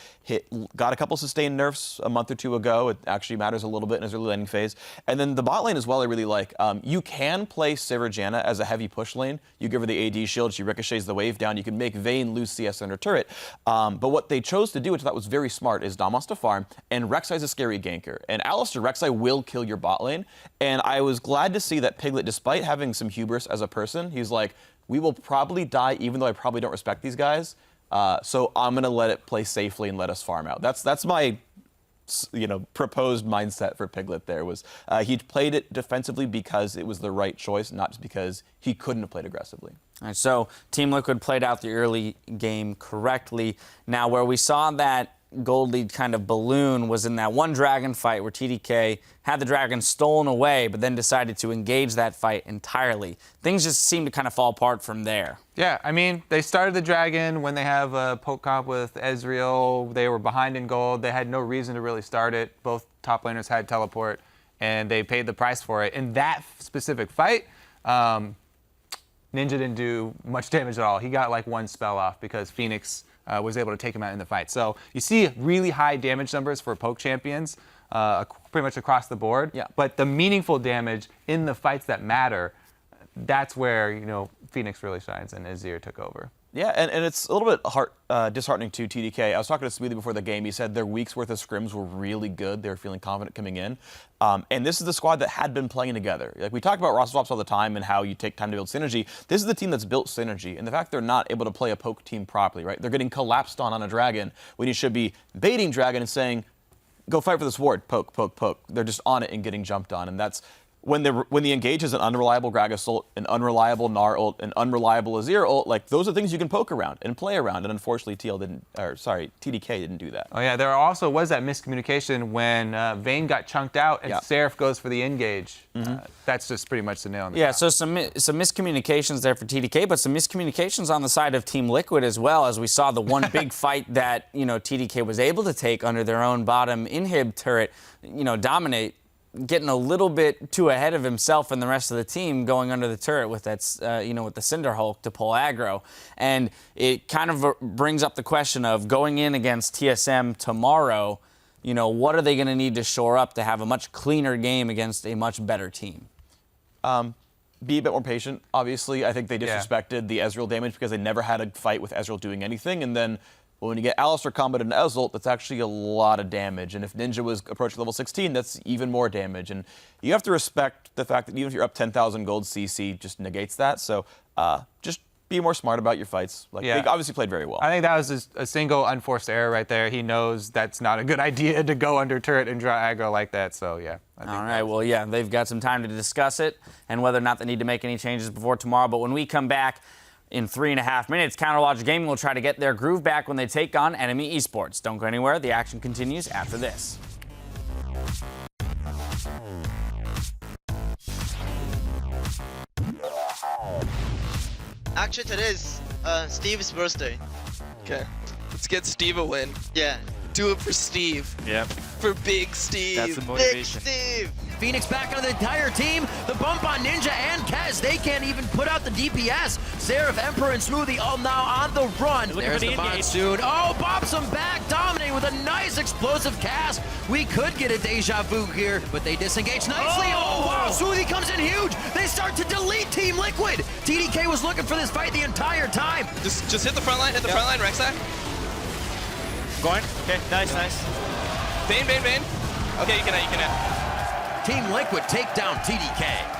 Speaker 5: got a couple sustained nerfs a month or two ago. It actually matters a little bit in his early laning phase. And then the bot lane as well I really like. You can play Sivir as a heavy push lane. You give her the AD shield, she ricochets the wave down. You can make Vayne lose CS under turret. But what they chose to do, which I thought was very smart, is Dom wants to farm, and Rek'Sai's a scary ganker. And Alistar, Rek'Sai will kill your bot lane. And I was glad to see that Piglet, despite having some hubris as a person, he's like, we will probably die, even though I probably don't respect these guys. So I'm gonna let it play safely and let us farm out. That's my, proposed mindset for Piglet. There was he played it defensively because it was the right choice, not just because he couldn't have played aggressively.
Speaker 3: All right, so Team Liquid played out the early game correctly. Now, where we saw that gold lead kind of balloon was in that one dragon fight where TDK had the dragon stolen away, but then decided to engage that fight entirely. Things just seemed to kind of fall apart from there.
Speaker 6: Yeah, I mean, they started the dragon when they have a poke comp with Ezreal. They were behind in gold. They had no reason to really start it. Both top laners had teleport, and they paid the price for it. In that specific fight, Ninja didn't do much damage at all. He got like one spell off because Phoenix was able to take him out in the fight. So you see really high damage numbers for poke champions pretty much across the board.
Speaker 3: Yeah.
Speaker 6: But the meaningful damage in the fights that matter, that's where, Phoenix really shines and Azir took over.
Speaker 5: Yeah, and it's a little bit disheartening to TDK. I was talking to Smoothie before the game. He said their week's worth of scrims were really good. They were feeling confident coming in. And this is the squad that had been playing together. Like, we talk about roster swaps all the time and how you take time to build synergy. This is the team that's built synergy. And the fact they're not able to play a poke team properly, right? They're getting collapsed on a dragon when you should be baiting dragon and saying, go fight for this ward, poke, poke, poke. They're just on it and getting jumped on. And that's when the engage is an unreliable Gragas ult, an unreliable Gnar ult, an unreliable Azir ult, like, those are things you can poke around and play around. And unfortunately, TDK didn't do that.
Speaker 6: Oh yeah, there also was that miscommunication when Vayne got chunked out and Seraph goes for the engage. That's just pretty much the nail on the top.
Speaker 3: So some miscommunications there for TDK, but some miscommunications on the side of Team Liquid as well, as we saw the one big fight that TDK was able to take under their own bottom inhib turret, Dominate, getting a little bit too ahead of himself and the rest of the team, going under the turret with that, with the Cinder Hulk to pull aggro. And it kind of brings up the question of going in against TSM tomorrow, what are they going to need to shore up to have a much cleaner game against a much better team?
Speaker 5: Be a bit more patient. Obviously, I think they disrespected the Ezreal damage because they never had a fight with Ezreal doing anything. And then when you get Alistar comboed into Ezreal, that's actually a lot of damage. And if Ninja was approaching level 16, that's even more damage. And you have to respect the fact that even if you're up 10,000 gold, CC just negates that. So just be more smart about your fights. They obviously played very well.
Speaker 6: I think that was just a single unforced error right there. He knows that's not a good idea to go under turret and draw aggro like that. So, yeah.
Speaker 3: All right, well, they've got some time to discuss it and whether or not they need to make any changes before tomorrow. But when we come back, In 3.5 minutes, Counterlogic Gaming will try to get their groove back when they take on enemy Esports. Don't go anywhere. The action continues after this.
Speaker 11: Actually, today is Steve's birthday.
Speaker 12: Okay, let's get Steve a win.
Speaker 11: Yeah.
Speaker 12: Do it for Steve.
Speaker 13: Yep.
Speaker 12: For Big Steve.
Speaker 13: That's the
Speaker 11: Big
Speaker 13: motivation.
Speaker 11: Steve!
Speaker 2: Phoenix back on the entire team. The bump on Ninja and Kez. They can't even put out the DPS. Seraph, Emperor, and Smoothie all now on the run.
Speaker 7: There's
Speaker 2: the Monsoon. Oh, bops him back. Dominating with a nice explosive cast. We could get a deja vu here, but they disengage nicely. Oh, wow. Smoothie comes in huge. They start to delete Team Liquid. TDK was looking for this fight the entire time.
Speaker 12: Just hit the front line. Hit the front line, Rek'Sai.
Speaker 5: Going. Okay, nice.
Speaker 12: Vayne. Okay, you can hit.
Speaker 2: Team Liquid take down TDK.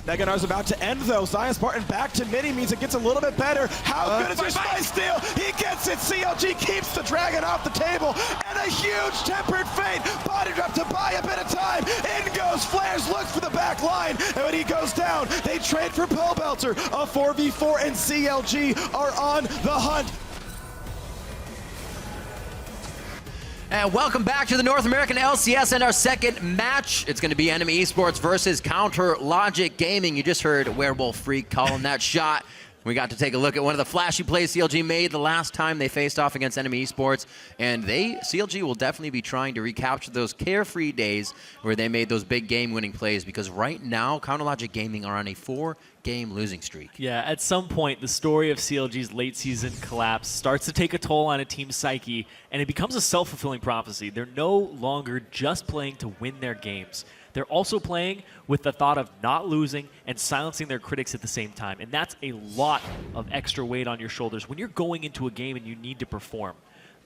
Speaker 14: Meganar's about to end though. Zion Spartan back to mini means it gets a little bit better. How good is your Spice Steal? He gets it. CLG keeps the Dragon off the table. And a huge tempered fate. Body drop to buy a bit of time. In goes Flares, looks for the back line. And when he goes down, they trade for Pearl Belter. A 4v4 and CLG are on the hunt.
Speaker 9: And welcome back to the North American LCS and our second match. It's going to be Enemy Esports versus Counter Logic Gaming. You just heard Werewolf Freak calling that shot. We got to take a look at one of the flashy plays CLG made the last time they faced off against Enemy Esports. And CLG will definitely be trying to recapture those carefree days where they made those big game-winning plays, because right now, Counter Logic Gaming are on a 4-game losing streak.
Speaker 7: Yeah, at some point, the story of CLG's late season collapse starts to take a toll on a team's psyche, and it becomes a self-fulfilling prophecy. They're no longer just playing to win their games. They're also playing with the thought of not losing and silencing their critics at the same time. And that's a lot of extra weight on your shoulders when you're going into a game and you need to perform.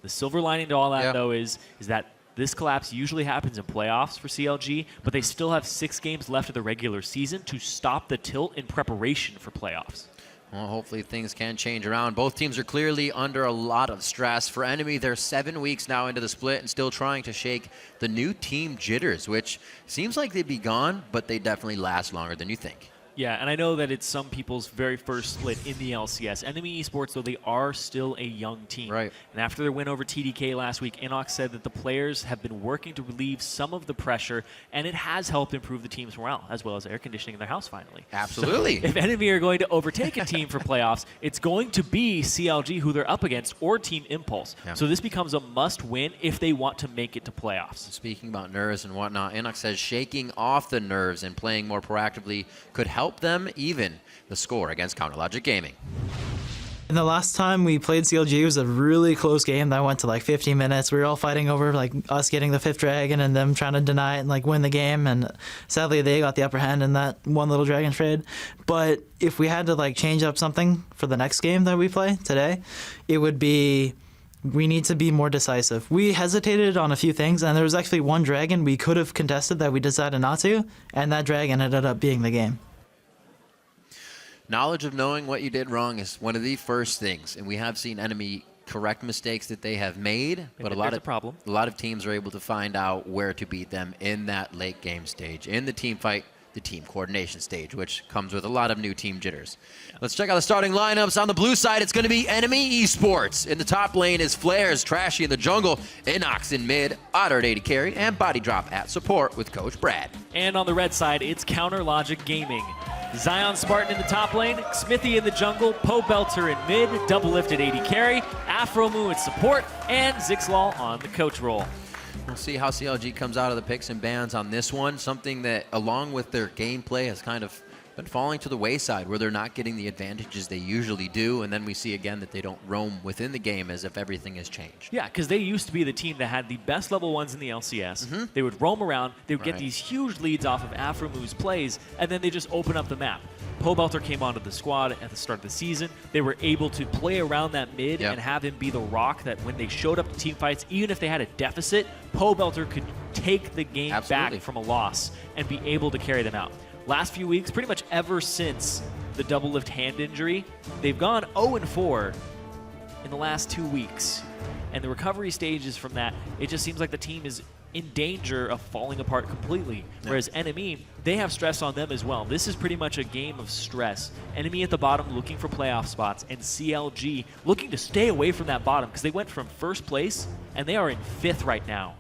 Speaker 7: The silver lining to all that, though, is that this collapse usually happens in playoffs for CLG, but they still have 6 games left of the regular season to stop the tilt in preparation for playoffs.
Speaker 9: Well, hopefully things can change around. Both teams are clearly under a lot of stress. For Enemy, they're 7 weeks now into the split and still trying to shake the new team jitters, which seems like they'd be gone, but they definitely last longer than you think.
Speaker 7: Yeah, and I know that it's some people's very first split in the LCS. Enemy Esports, though, they are still a young team.
Speaker 9: Right.
Speaker 7: And after their win over TDK last week, Inox said that the players have been working to relieve some of the pressure, and it has helped improve the team's morale, as well as air conditioning in their house, finally.
Speaker 9: Absolutely.
Speaker 7: So if Enemy are going to overtake a team for playoffs, it's going to be CLG, who they're up against, or Team Impulse.
Speaker 9: Yeah.
Speaker 7: So this becomes a must-win if they want to make it to playoffs.
Speaker 9: Speaking about nerves and whatnot, Inox says shaking off the nerves and playing more proactively could help them even the score against Counter Logic Gaming.
Speaker 13: And the last time we played CLG, it was a really close game that went to like 15 minutes. We were all fighting over like us getting the 5th dragon and them trying to deny it and like win the game. And sadly, they got the upper hand in that one little dragon trade. But if we had to like change up something for the next game that we play today, it would be we need to be more decisive. We hesitated on a few things, and there was actually one dragon we could have contested that we decided not to, and that dragon ended up being the game.
Speaker 9: Knowledge of knowing what you did wrong is one of the first things, and we have seen Enemy correct mistakes that they have made, but a lot of teams are able to find out where to beat them in that late game stage, in the team fight, the team coordination stage, which comes with a lot of new team jitters. Let's check out the starting lineups. On the blue side, it's going to be Enemy Esports. In the top lane is FLICKR, Trashy in the jungle, Inox in mid, Otter at AD carry, and Body Drop at support with Coach Brad.
Speaker 7: And on the red side, it's Counter Logic Gaming. Zion Spartan in the top lane, Smithy in the jungle, Poe Belter in mid, Double Lifted AD carry, Afro Moo in support, and Zixlal on the coach role.
Speaker 9: We'll see how CLG comes out of the picks and bans on this one. Something that, along with their gameplay, has kind of been falling to the wayside, where they're not getting the advantages they usually do, and then we see again that they don't roam within the game as if everything has changed.
Speaker 7: Yeah, because they used to be the team that had the best level 1s in the LCS. They would roam around, they would get these huge leads off of Afro Moo's plays, and then they just open up the map. Poe Belter came onto the squad at the start of the season. They were able to play around that mid and have him be the rock that when they showed up to team fights, even if they had a deficit, Poe Belter could take the game back from a loss and be able to carry them out. Last few weeks, pretty much ever since the double lift hand injury, they've gone 0-4 in the last 2 weeks. And the recovery stages from that, it just seems like the team is in danger of falling apart completely. Whereas Enemy, they have stress on them as well. This is pretty much a game of stress. Enemy at the bottom looking for playoff spots, and CLG looking to stay away from that bottom, because they went from first place and they are in 5th right now.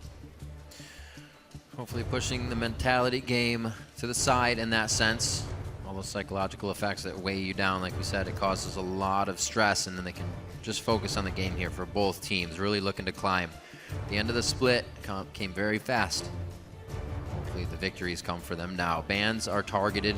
Speaker 9: Hopefully pushing the mentality game to the side in that sense. All those psychological effects that weigh you down, like we said, it causes a lot of stress, and then they can just focus on the game here for both teams, really looking to climb. The end of the split came very fast. Hopefully the victories come for them now. Bans are targeted,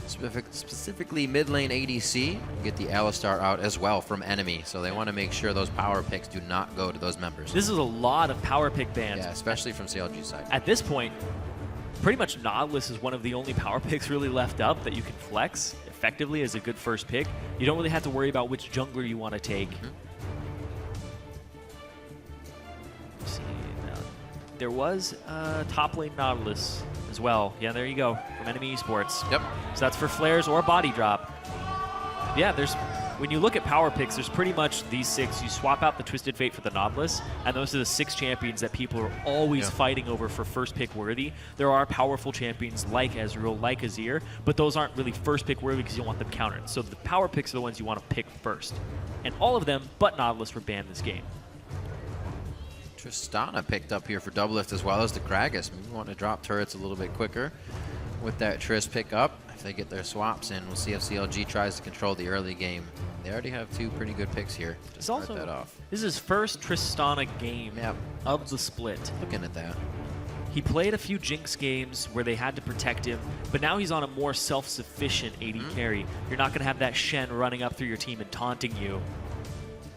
Speaker 9: specifically mid lane ADC. Get the Alistar out as well from Enemy, so they want to make sure those power picks do not go to those members.
Speaker 7: This is a lot of power pick bans.
Speaker 9: Yeah, especially from CLG's side.
Speaker 7: At this point, pretty much Nautilus is one of the only power picks really left up that you can flex effectively as a good first pick. You don't really have to worry about which jungler you want to take. See, there was top lane Nautilus as well. Yeah, there you go, from Enemy Esports.
Speaker 9: Yep.
Speaker 7: So that's for flares or body drop. Yeah, when you look at power picks, there's pretty much these 6. You swap out the Twisted Fate for the Nautilus, and those are the 6 champions that people are always fighting over for first pick worthy. There are powerful champions like Ezreal, like Azir, but those aren't really first pick worthy because you want them countered. So the power picks are the ones you want to pick first. And all of them, but Nautilus, were banned this game.
Speaker 9: Tristana picked up here for double lift as well as the Kragus. We want to drop turrets a little bit quicker with that Trist pick up. If they get their swaps in, we'll see if CLG tries to control the early game. They already have 2 pretty good picks here to start that off.
Speaker 7: This is his first Tristana game of the split.
Speaker 9: Looking at that.
Speaker 7: He played a few Jinx games where they had to protect him, but now he's on a more self-sufficient AD carry. You're not going to have that Shen running up through your team and taunting you.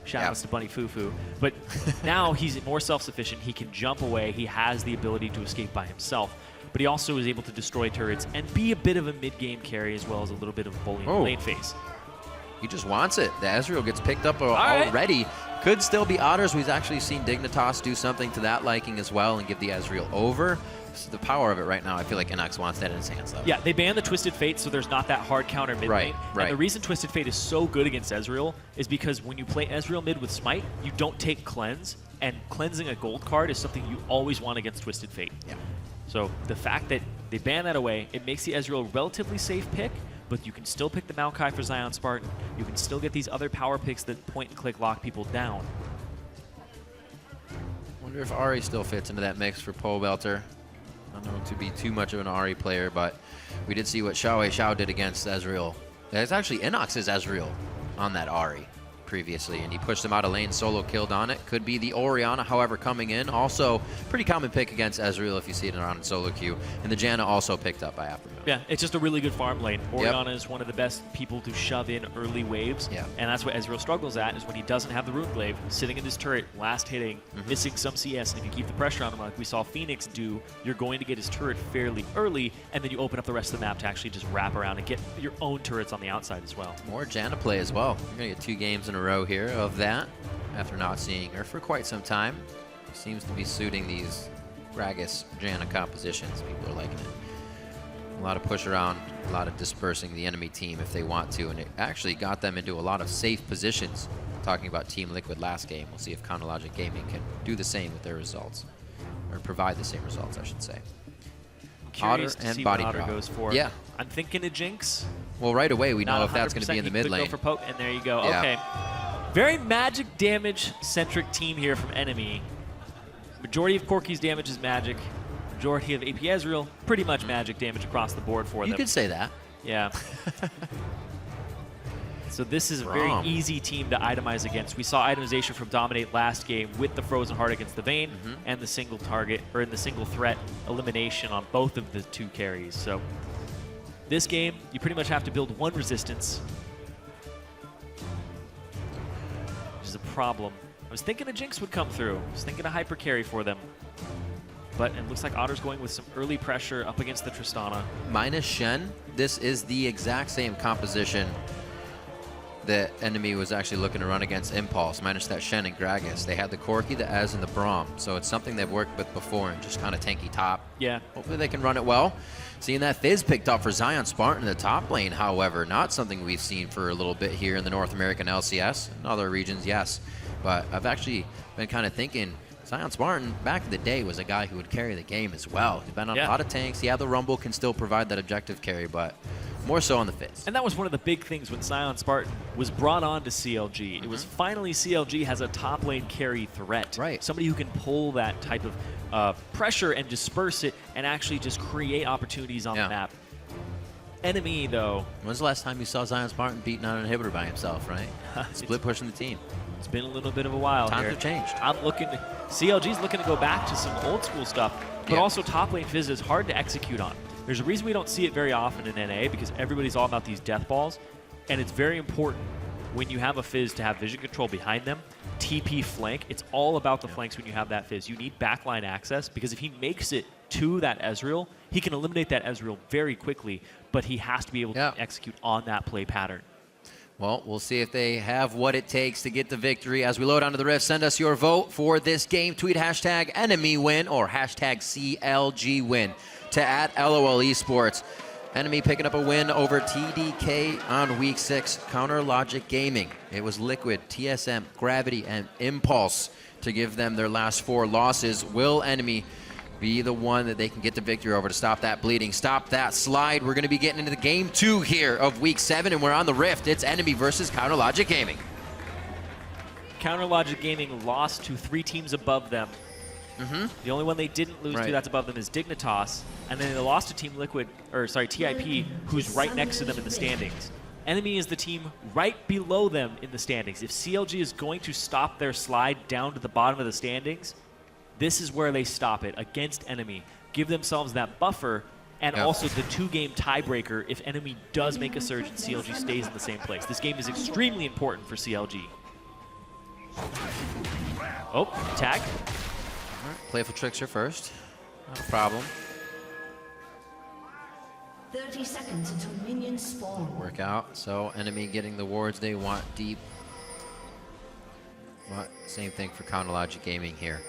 Speaker 7: Shout outs to Bunny Fufu. But now he's more self-sufficient. He can jump away. He has the ability to escape by himself. But he also is able to destroy turrets and be a bit of a mid-game carry as well as a little bit of a bullying lane phase.
Speaker 9: He just wants it. The Ezreal gets picked up already. Could still be Otters. We've actually seen Dignitas do something to that liking as well and give the Ezreal over. This is the power of it right now. I feel like Inox wants that in his hands, though.
Speaker 7: Yeah, they banned the Twisted Fate, so there's not that hard counter mid lane.
Speaker 9: Right.
Speaker 7: And the reason Twisted Fate is so good against Ezreal is because when you play Ezreal mid with Smite, you don't take Cleanse, and cleansing a gold card is something you always want against Twisted Fate.
Speaker 9: Yeah.
Speaker 7: So the fact that they ban that away, it makes the Ezreal a relatively safe pick, but you can still pick the Maokai for Zion Spartan. You can still get these other power picks that point-and-click lock people down.
Speaker 9: Wonder if Ahri still fits into that mix for Pole Belter. I don't know to be too much of an Ahri player, but we did see what Xiao did against Ezreal. It's actually Inox's Ezreal on that Ahri previously, and he pushed him out of lane, solo killed on it. Could be the Orianna, however, coming in. Also, pretty common pick against Ezreal if you see it around in solo queue. And the Janna also picked up by Aftermath.
Speaker 7: Yeah, it's just a really good farm lane. Orianna is one of the best people to shove in early waves, and that's what Ezreal struggles at, is when he doesn't have the Runeglaive, sitting in his turret, last hitting, missing some CS, and if you keep the pressure on him like we saw Phoenix do, you're going to get his turret fairly early, and then you open up the rest of the map to actually just wrap around and get your own turrets on the outside as well.
Speaker 9: More Janna play as well. We're going to get 2 games in a row here of that after not seeing her for quite some time. Seems to be suiting these Gragas Janna compositions. People are liking it. A lot of push around, a lot of dispersing the enemy team if they want to, and it actually got them into a lot of safe positions. Talking about Team Liquid last game, we'll see if Chronologic Gaming can do the same with their results, or provide the same results, I should say.
Speaker 7: Curious
Speaker 9: Otter
Speaker 7: to
Speaker 9: and
Speaker 7: see
Speaker 9: body
Speaker 7: what Otter
Speaker 9: drop.
Speaker 7: goes for.
Speaker 9: Yeah.
Speaker 7: I'm thinking a Jinx.
Speaker 9: Well, right away we know
Speaker 7: Not
Speaker 9: if that's going to be in the
Speaker 7: 100%,
Speaker 9: mid
Speaker 7: he could
Speaker 9: lane.
Speaker 7: go for poke, and there you go.
Speaker 9: Yeah.
Speaker 7: Okay. Very magic damage-centric team here from Enemy. Majority of Corki's damage is magic. Majority of AP Ezreal, pretty much magic damage across the board for them.
Speaker 9: You could say that.
Speaker 7: Yeah. So this is a very easy team to itemize against. We saw itemization from Dominate last game with the Frozen Heart against the Vayne and the single target, or in the single threat elimination on both of the 2 carries. So this game, you pretty much have to build 1 resistance, which is a problem. I was thinking a Jinx would come through. I was thinking a hyper carry for them. But it looks like Otter's going with some early pressure up against the Tristana.
Speaker 9: Minus Shen, this is the exact same composition that Enemy was actually looking to run against Impulse, minus that Shen and Gragas. They had the Corki, the Ez, and the Braum, so it's something they've worked with before and just kind of tanky top.
Speaker 7: Yeah.
Speaker 9: Hopefully they can run it well. Seeing that Fizz picked up for Zion Spartan in the top lane, however, not something we've seen for a little bit here in the North American LCS. In other regions, yes. But I've actually been kind of thinking Zion Spartan, back in the day, was a guy who would carry the game as well. He's been on a lot of tanks. Yeah, the Rumble can still provide that objective carry, but more so on the Fizz.
Speaker 7: And that was one of the big things when Zion Spartan was brought on to CLG. It was finally CLG has a top lane carry threat.
Speaker 9: Right.
Speaker 7: Somebody who can pull that type of pressure and disperse it and actually just create opportunities on the map. Enemy, though.
Speaker 9: When's the last time you saw Zion Spartan beating on an inhibitor by himself, right? Split pushing the team.
Speaker 7: It's been a little bit of a while
Speaker 9: Times
Speaker 7: here.
Speaker 9: have changed.
Speaker 7: I'm looking to, CLG's looking to go back to some old school stuff, but also top lane Fizz is hard to execute on. There's a reason we don't see it very often in NA, because everybody's all about these death balls, and it's very important when you have a Fizz to have vision control behind them, TP flank. It's all about the flanks when you have that Fizz. You need backline access, because if he makes it to that Ezreal, he can eliminate that Ezreal very quickly, but he has to be able to execute on that play pattern.
Speaker 9: Well, we'll see if they have what it takes to get the victory. As we load onto the Rift, send us your vote for this game. Tweet hashtag enemy win or hashtag CLG win to @LOL Esports. Enemy picking up a win over TDK on week 6. Counter Logic Gaming. It was Liquid, TSM, Gravity, and Impulse to give them their last 4 losses. Will Enemy be the one that they can get the victory over to stop that bleeding, stop that slide? We're going to be getting into the game 2 here of week 7, and we're on the Rift. It's Enemy versus Counter Logic Gaming.
Speaker 7: Counter Logic Gaming lost to 3 teams above them The only one they didn't lose to that's above them is Dignitas, and then they lost to Team Liquid, or sorry, TIP, who's right next to them in the standings. Enemy is the team right below them in the standings. If CLG is going to stop their slide down to the bottom of the standings, this is where they stop it, against Enemy. Give themselves that buffer, and also the 2-game tiebreaker if Enemy does make a surge and CLG stays in the same place. This game is extremely important for CLG. Oh, tag.
Speaker 9: Playful Trickster first. Not a problem.
Speaker 10: 30 seconds until minions spawn.
Speaker 9: Work out. So Enemy getting the wards they want deep. But same thing for Counterlogic Gaming here.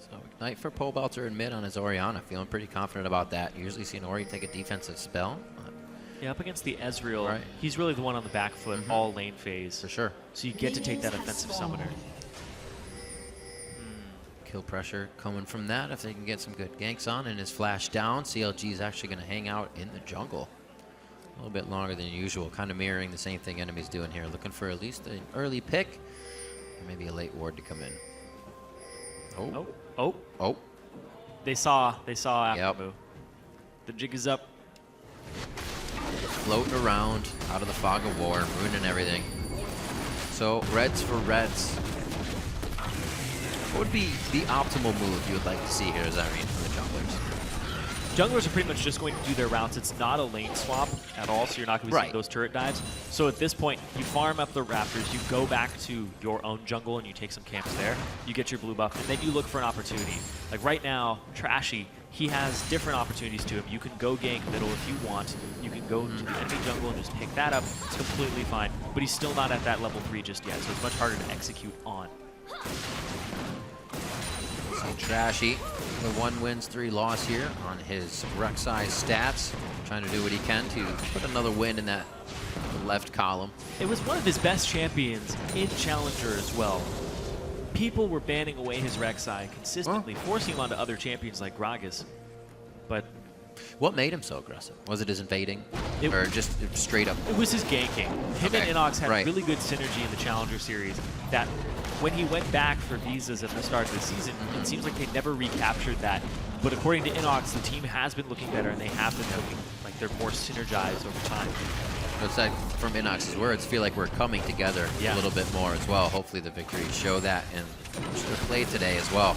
Speaker 9: So Ignite for Pole Belter in mid on his Orianna. Feeling pretty confident about that. Usually seen Ori take a defensive spell.
Speaker 7: Yeah, up against the Ezreal, he's really the one on the back foot all lane phase.
Speaker 9: For sure.
Speaker 7: So you get to take that offensive summoner.
Speaker 9: Kill pressure coming from that if they can get some good ganks on, and his flash down. CLG is actually going to hang out in the jungle a little bit longer than usual, kind of mirroring the same thing Enemy's doing here, looking for at least an early pick, or maybe a late ward to come in. Oh.
Speaker 7: They saw after move. The jig is up.
Speaker 9: Floating around out of the fog of war, ruining everything. So reds for reds. What would be the optimal move you would like to see here, Zareen, from the junglers?
Speaker 7: Junglers are pretty much just going to do their routes. It's not a lane swap at all, so you're not going to be seeing those turret dives. So at this point, you farm up the Raptors, you go back to your own jungle and you take some camps there. You get your blue buff, and then you look for an opportunity. Like right now, Trashy, he has different opportunities to him. You can go gank middle if you want. You can go to the enemy jungle and just pick that up. It's completely fine. But he's still not at that level 3 just yet, so it's much harder to execute on.
Speaker 9: So Trashy, the 1 wins 3 loss here on his Rek'Sai stats. Trying to do what he can to put another win in that left column.
Speaker 7: It was one of his best champions in Challenger as well. People were banning away his Rek'Sai consistently, forcing him onto other champions like Gragas. But
Speaker 9: what made him so aggressive? Was it his invading? Or just straight up?
Speaker 7: It was his ganking. Him and Inox had really good synergy in the Challenger series that when he went back for visas at the start of the season, it seems like they never recaptured that. But according to Inox, the team has been looking better, and they have been looking like they're more synergized over time.
Speaker 9: It's like, from Inox's words, feel like we're coming together a little bit more as well. Hopefully the victories show that in their play today as well.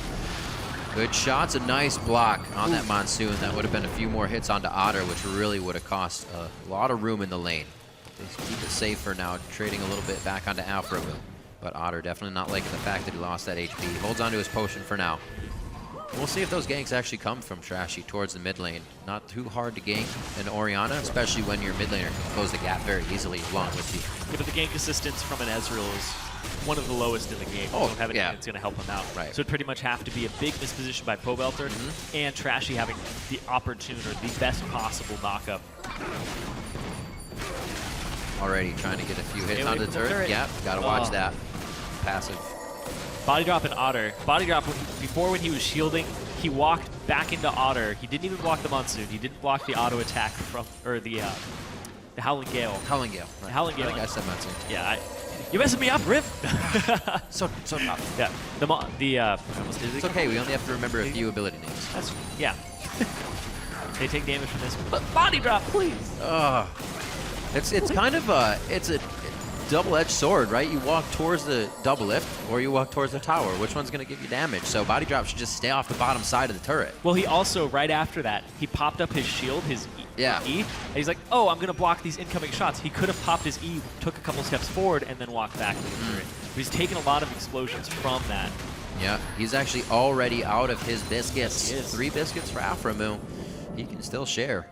Speaker 9: Good shots, a nice block on that Monsoon. That would have been a few more hits onto Otter, which really would have cost a lot of room in the lane. They keep it safe for now, trading a little bit back onto Alpha. But Otter definitely not liking the fact that he lost that HP. He holds onto his potion for now. We'll see if those ganks actually come from Trashy towards the mid lane. Not too hard to gank an Orianna, especially when your mid laner can close the gap very easily along with you.
Speaker 7: Yeah, but the gank assistance from an Ezreal is one of the lowest in the game. You don't have anything that's going to help him out. So it'd pretty much have to be a big misposition by Pobelter and Trashy having the opportunity, or the best possible knockup.
Speaker 9: Already trying to get a few hits onto the turret. Yep, gotta watch that. Passive.
Speaker 7: Body drop in Otter. Body drop, before when he was shielding, he walked back into Otter. He didn't even block the Monsoon. He didn't block the auto attack from, or the Howling Gale.
Speaker 9: Howling Gale.
Speaker 7: The Howling Gale.
Speaker 9: I think I said Monsoon.
Speaker 7: Yeah, you're messing me up, Riff.
Speaker 9: so tough.
Speaker 7: Yeah,
Speaker 9: it's okay. We only have to remember a few ability names.
Speaker 7: Yeah. They take damage from this, but body drop, please.
Speaker 9: It's kind of a double-edged sword, right? You walk towards the double lift, or you walk towards the tower. Which one's going to give you damage? So body drop should just stay off the bottom side of the turret.
Speaker 7: Well, he also, right after that, he popped up his shield, his E, and he's like, oh, I'm going to block these incoming shots. He could have popped his E, took a couple steps forward, and then walked back to the turret. But he's taken a lot of explosions from that.
Speaker 9: Yeah, he's actually already out of his biscuits. 3 biscuits for Aframu. He can still share.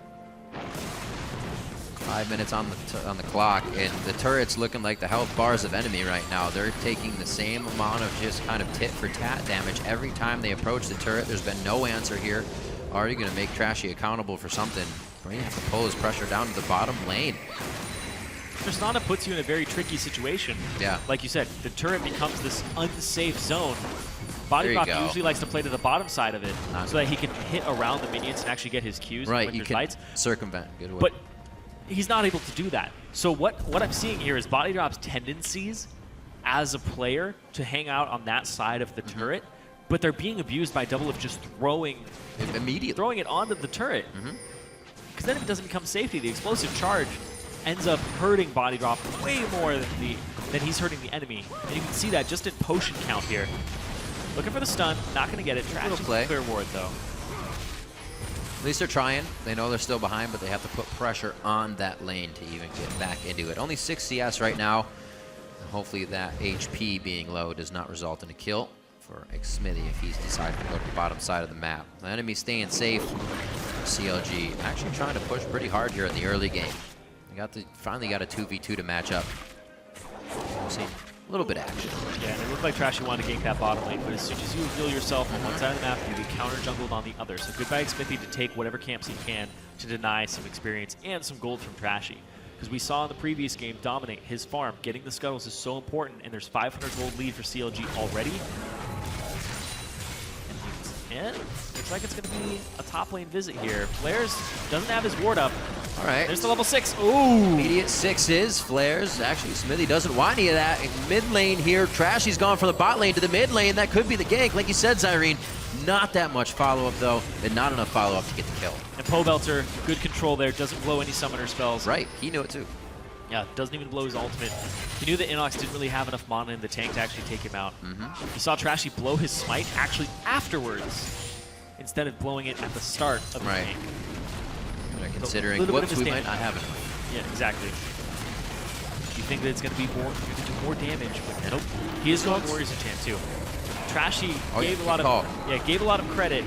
Speaker 9: 5 minutes on the clock, and the turret's looking like the health bars of Enemy right now. They're taking the same amount of just kind of tit-for-tat damage every time they approach the turret. There's been no answer here. Are you going to make Trashy accountable for something? Or you have to pull his pressure down to the bottom lane.
Speaker 7: Tristana puts you in a very tricky situation.
Speaker 9: Yeah.
Speaker 7: Like you said, the turret becomes this unsafe zone. Body drop usually likes to play to the bottom side of it so that he can hit around the minions and actually get his Qs.
Speaker 9: Right, you can circumvent. Good way.
Speaker 7: But he's not able to do that. So what I'm seeing here is Body Drop's tendencies as a player to hang out on that side of the turret, but they're being abused by Double of just throwing it onto the turret. Because then it doesn't become safety. The explosive charge ends up hurting Body Drop way more than he's hurting the enemy. And you can see that just in potion count here. Looking for the stun, not going to get it. Trash clear ward though.
Speaker 9: At least they're trying. They know they're still behind, but they have to put pressure on that lane to even get back into it. Only 6 CS right now. Hopefully that HP being low does not result in a kill for Smithy if he's decided to go to the bottom side of the map. The enemy staying safe. CLG actually trying to push pretty hard here in the early game. Finally got a 2v2 to match up. We'll see a little bit of action.
Speaker 7: Yeah, and it looked like Trashy wanted to gank that bottom lane, but as soon as you reveal yourself on one side of the map, you get counter-jungled on the other. So goodbye Smithy to take whatever camps he can to deny some experience and some gold from Trashy. Because we saw in the previous game dominate his farm. Getting the scuttles is so important, and there's 500 gold lead for CLG already. And looks like it's going to be a top lane visit here. Flares doesn't have his ward up.
Speaker 9: All right.
Speaker 7: There's the level 6. Ooh.
Speaker 9: Immediate 6s. Flares. Actually, Smithy doesn't want any of that. In mid lane here, Trashy's gone from the bot lane to the mid lane. That could be the gank. Like you said, Zyrene, not that much follow-up, though, and not enough follow-up to get the kill.
Speaker 7: And Pobelter, good control there. Doesn't blow any summoner spells.
Speaker 9: Right. He knew it, too.
Speaker 7: Yeah, doesn't even blow his ultimate. He knew that Inox didn't really have enough mana in the tank to actually take him out. He saw Trashy blow his smite actually afterwards, instead of blowing it at the start of the game.
Speaker 9: Right. Considering, whoops, we might not have it.
Speaker 7: Yeah, exactly. You think that it's going to be more, you can do more damage, but nope. He is going Warriors Enchant too. Trashy gave a lot of credit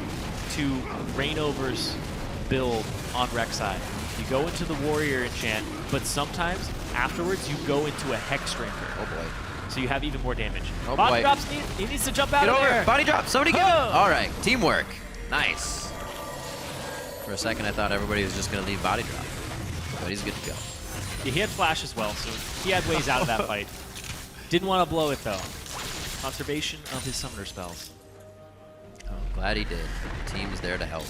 Speaker 7: to Rainover's build on Rek'Sai. You go into the Warrior Enchant, but sometimes afterwards you go into a Hex Drinker.
Speaker 9: Oh boy.
Speaker 7: So you have even more damage.
Speaker 9: Oh
Speaker 7: Body
Speaker 9: boy.
Speaker 7: drops, he needs to jump out
Speaker 9: Get
Speaker 7: of
Speaker 9: over
Speaker 7: there.
Speaker 9: it. Body drop. Somebody get it.
Speaker 7: Oh.
Speaker 9: All right. Teamwork. Nice. For a second, I thought everybody was just going to leave body drop, but he's good to go.
Speaker 7: Yeah, he had flash as well, so he had ways out of that fight. Didn't want to blow it though. Conservation of his summoner spells.
Speaker 9: Oh, glad he did. The team is there to help.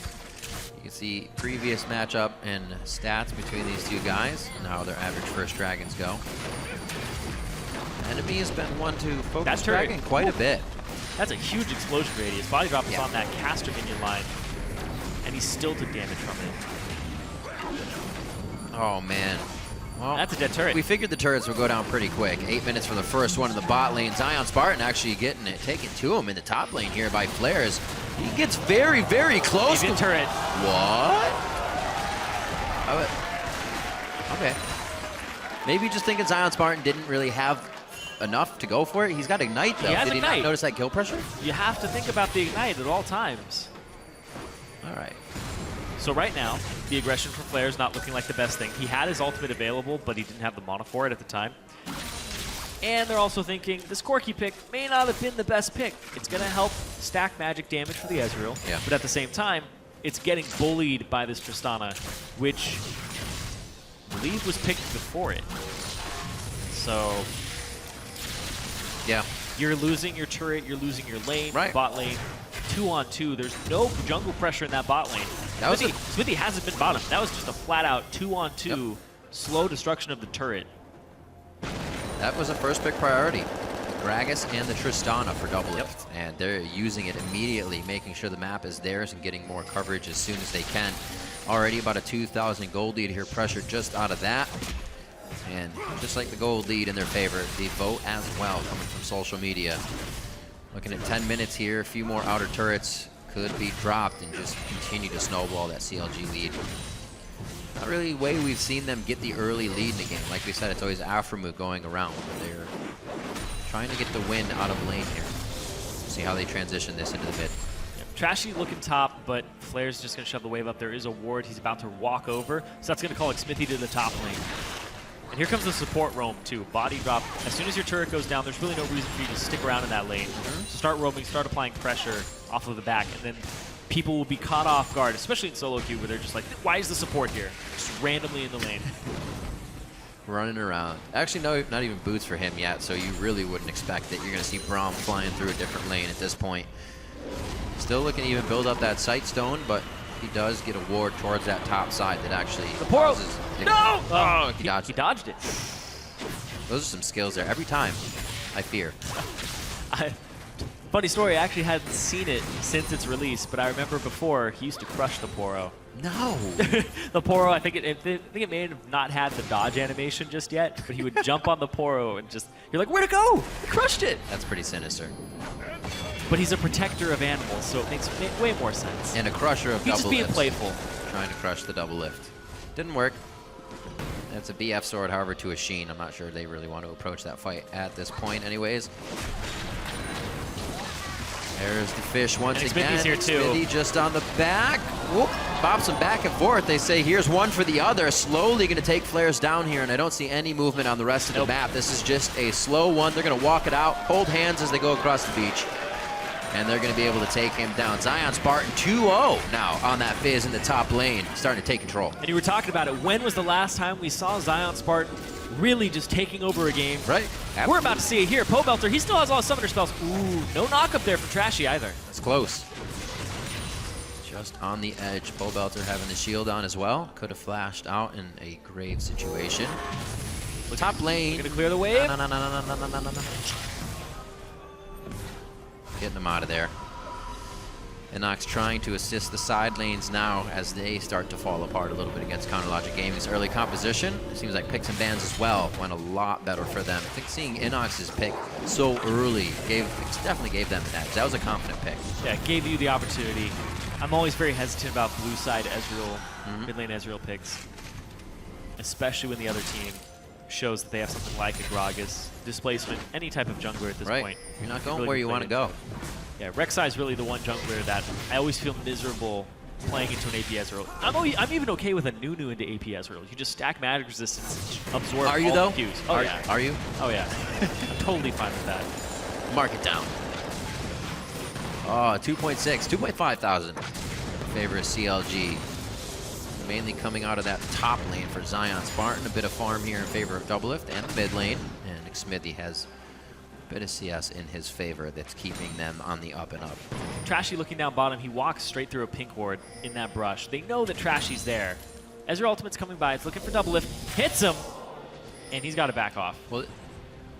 Speaker 9: You can see previous matchup and stats between these two guys and how their average first dragons go. The enemy has been one to focus dragon quite a bit.
Speaker 7: That's a huge explosion radius. Body drop is on that caster minion line, and he still took damage from it.
Speaker 9: Oh man. Well,
Speaker 7: that's a dead turret.
Speaker 9: We figured the turrets would go down pretty quick. 8 minutes for the first one in the bot lane. Zion Spartan actually getting it taken to him in the top lane here by Flares. He gets very, very close.
Speaker 7: He's in turret.
Speaker 9: What? Okay. Maybe just thinking Zion Spartan didn't really have enough to go for it. He's got Ignite though. Did he not notice that kill pressure?
Speaker 7: You have to think about the Ignite at all times.
Speaker 9: All right.
Speaker 7: So right now, the aggression from Flare is not looking like the best thing. He had his ultimate available, but he didn't have the mana for it at the time. And they're also thinking this Corki pick may not have been the best pick. It's going to help stack magic damage for the Ezreal, but at the same time, it's getting bullied by this Tristana, which I believe was picked before it. So,
Speaker 9: yeah,
Speaker 7: you're losing your turret, you're losing your lane, bot lane. 2-on-2. There's no jungle pressure in that bot lane. Smithy hasn't been bottom. That was just a flat-out 2-on-2 slow destruction of the turret.
Speaker 9: That was a first pick priority. Gragas and the Tristana for double lift. And they're using it immediately, making sure the map is theirs and getting more coverage as soon as they can. Already about a 2,000 gold lead here, pressured just out of that. And just like the gold lead in their favor, the vote as well coming from social media. Looking at 10 minutes here, a few more outer turrets could be dropped and just continue to snowball that CLG lead. Not really a way we've seen them get the early lead in the game. Like we said, it's always Aframu going around. They're trying to get the win out of lane here. See how they transition this into the mid.
Speaker 7: Trashy looking top, but Flare's just going to shove the wave up. There is a ward. He's about to walk over, so that's going to call Smithy to the top lane. And here comes the support roam too. Body drop. As soon as your turret goes down, there's really no reason for you to stick around in that lane. So start roaming, start applying pressure off of the back, and then people will be caught off guard, especially in solo queue where they're just like, why is the support here? Just randomly in the lane.
Speaker 9: Running around. Actually, no, not even boots for him yet, so you really wouldn't expect that. You're going to see Braum flying through a different lane at this point. Still looking to even build up that sight stone, but he does get a ward towards that top side that actually
Speaker 7: The Poro.
Speaker 9: causes...
Speaker 7: No!
Speaker 9: Oh,
Speaker 7: He dodged it.
Speaker 9: Those are some skills there. Every time, I fear.
Speaker 7: Funny story, I actually hadn't seen it since its release, but I remember before he used to crush the Poro.
Speaker 9: No.
Speaker 7: The Poro, I think it may have not had the dodge animation just yet, but he would jump on the Poro and just, you're like, where'd it go? He crushed it.
Speaker 9: That's pretty sinister.
Speaker 7: But he's a protector of animals, so it makes way more sense.
Speaker 9: And a crusher of
Speaker 7: He's
Speaker 9: double
Speaker 7: just being
Speaker 9: lifts.
Speaker 7: playful.
Speaker 9: Trying to crush the double lift. Didn't work. That's a BF sword, however, to a Sheen. I'm not sure they really want to approach that fight at this point anyways. There's the fish once
Speaker 7: And
Speaker 9: again.
Speaker 7: Xmithy's here too.
Speaker 9: Xmithy just on the back. Whoop. Bops him back and forth. They say here's one for the other. Slowly going to take Flares down here, and I don't see any movement on the rest of the map. This is just a slow one. They're going to walk it out, hold hands as they go across the beach. And they're going to be able to take him down. Zion Spartan 2-0 now on that Fizz in the top lane, starting to take control.
Speaker 7: And you were talking about it. When was the last time we saw Zion Spartan really just taking over a game?
Speaker 9: Right. Absolutely.
Speaker 7: We're about to see it here. Pobelter, he still has all his summoner spells. Ooh, no knock up there for Trashy either.
Speaker 9: It's close. Just on the edge. Pobelter having the shield on as well. Could have flashed out in a grave situation. Top lane.
Speaker 7: Gonna clear the wave.
Speaker 9: No. Getting them out of there. Inox trying to assist the side lanes now as they start to fall apart a little bit against Counter Logic Gaming's early composition. It seems like picks and bans as well went a lot better for them. I think seeing Inox's pick so early definitely gave them an edge. That was a confident pick.
Speaker 7: Yeah, gave you the opportunity. I'm always very hesitant about blue side Ezreal, mid lane Ezreal picks, especially when the other team shows that they have something like a Gragas, displacement, any type of jungler at this point.
Speaker 9: You're not going where you want to go.
Speaker 7: Yeah, Rek'Sai is really the one jungler that I always feel miserable playing into an AP Ezreal. I'm even okay with a Nunu into AP Ezreal. You just stack magic resistance, absorb
Speaker 9: Are you
Speaker 7: all
Speaker 9: though?
Speaker 7: the Qs. Oh, yeah.
Speaker 9: Are you?
Speaker 7: Oh, yeah. I'm totally fine with that.
Speaker 9: Mark it down. Oh, 2.6, 2.5 thousand. Favor of CLG. Mainly coming out of that top lane for Zion Spartan. A bit of farm here in favor of Doublelift and the mid lane. And Xmithy has a bit of CS in his favor that's keeping them on the up and up.
Speaker 7: Trashy looking down bottom, he walks straight through a pink ward in that brush. They know that Trashy's there. Ezreal Ultimate's coming by, it's looking for Doublelift, hits him, and he's got to back off.
Speaker 9: Well,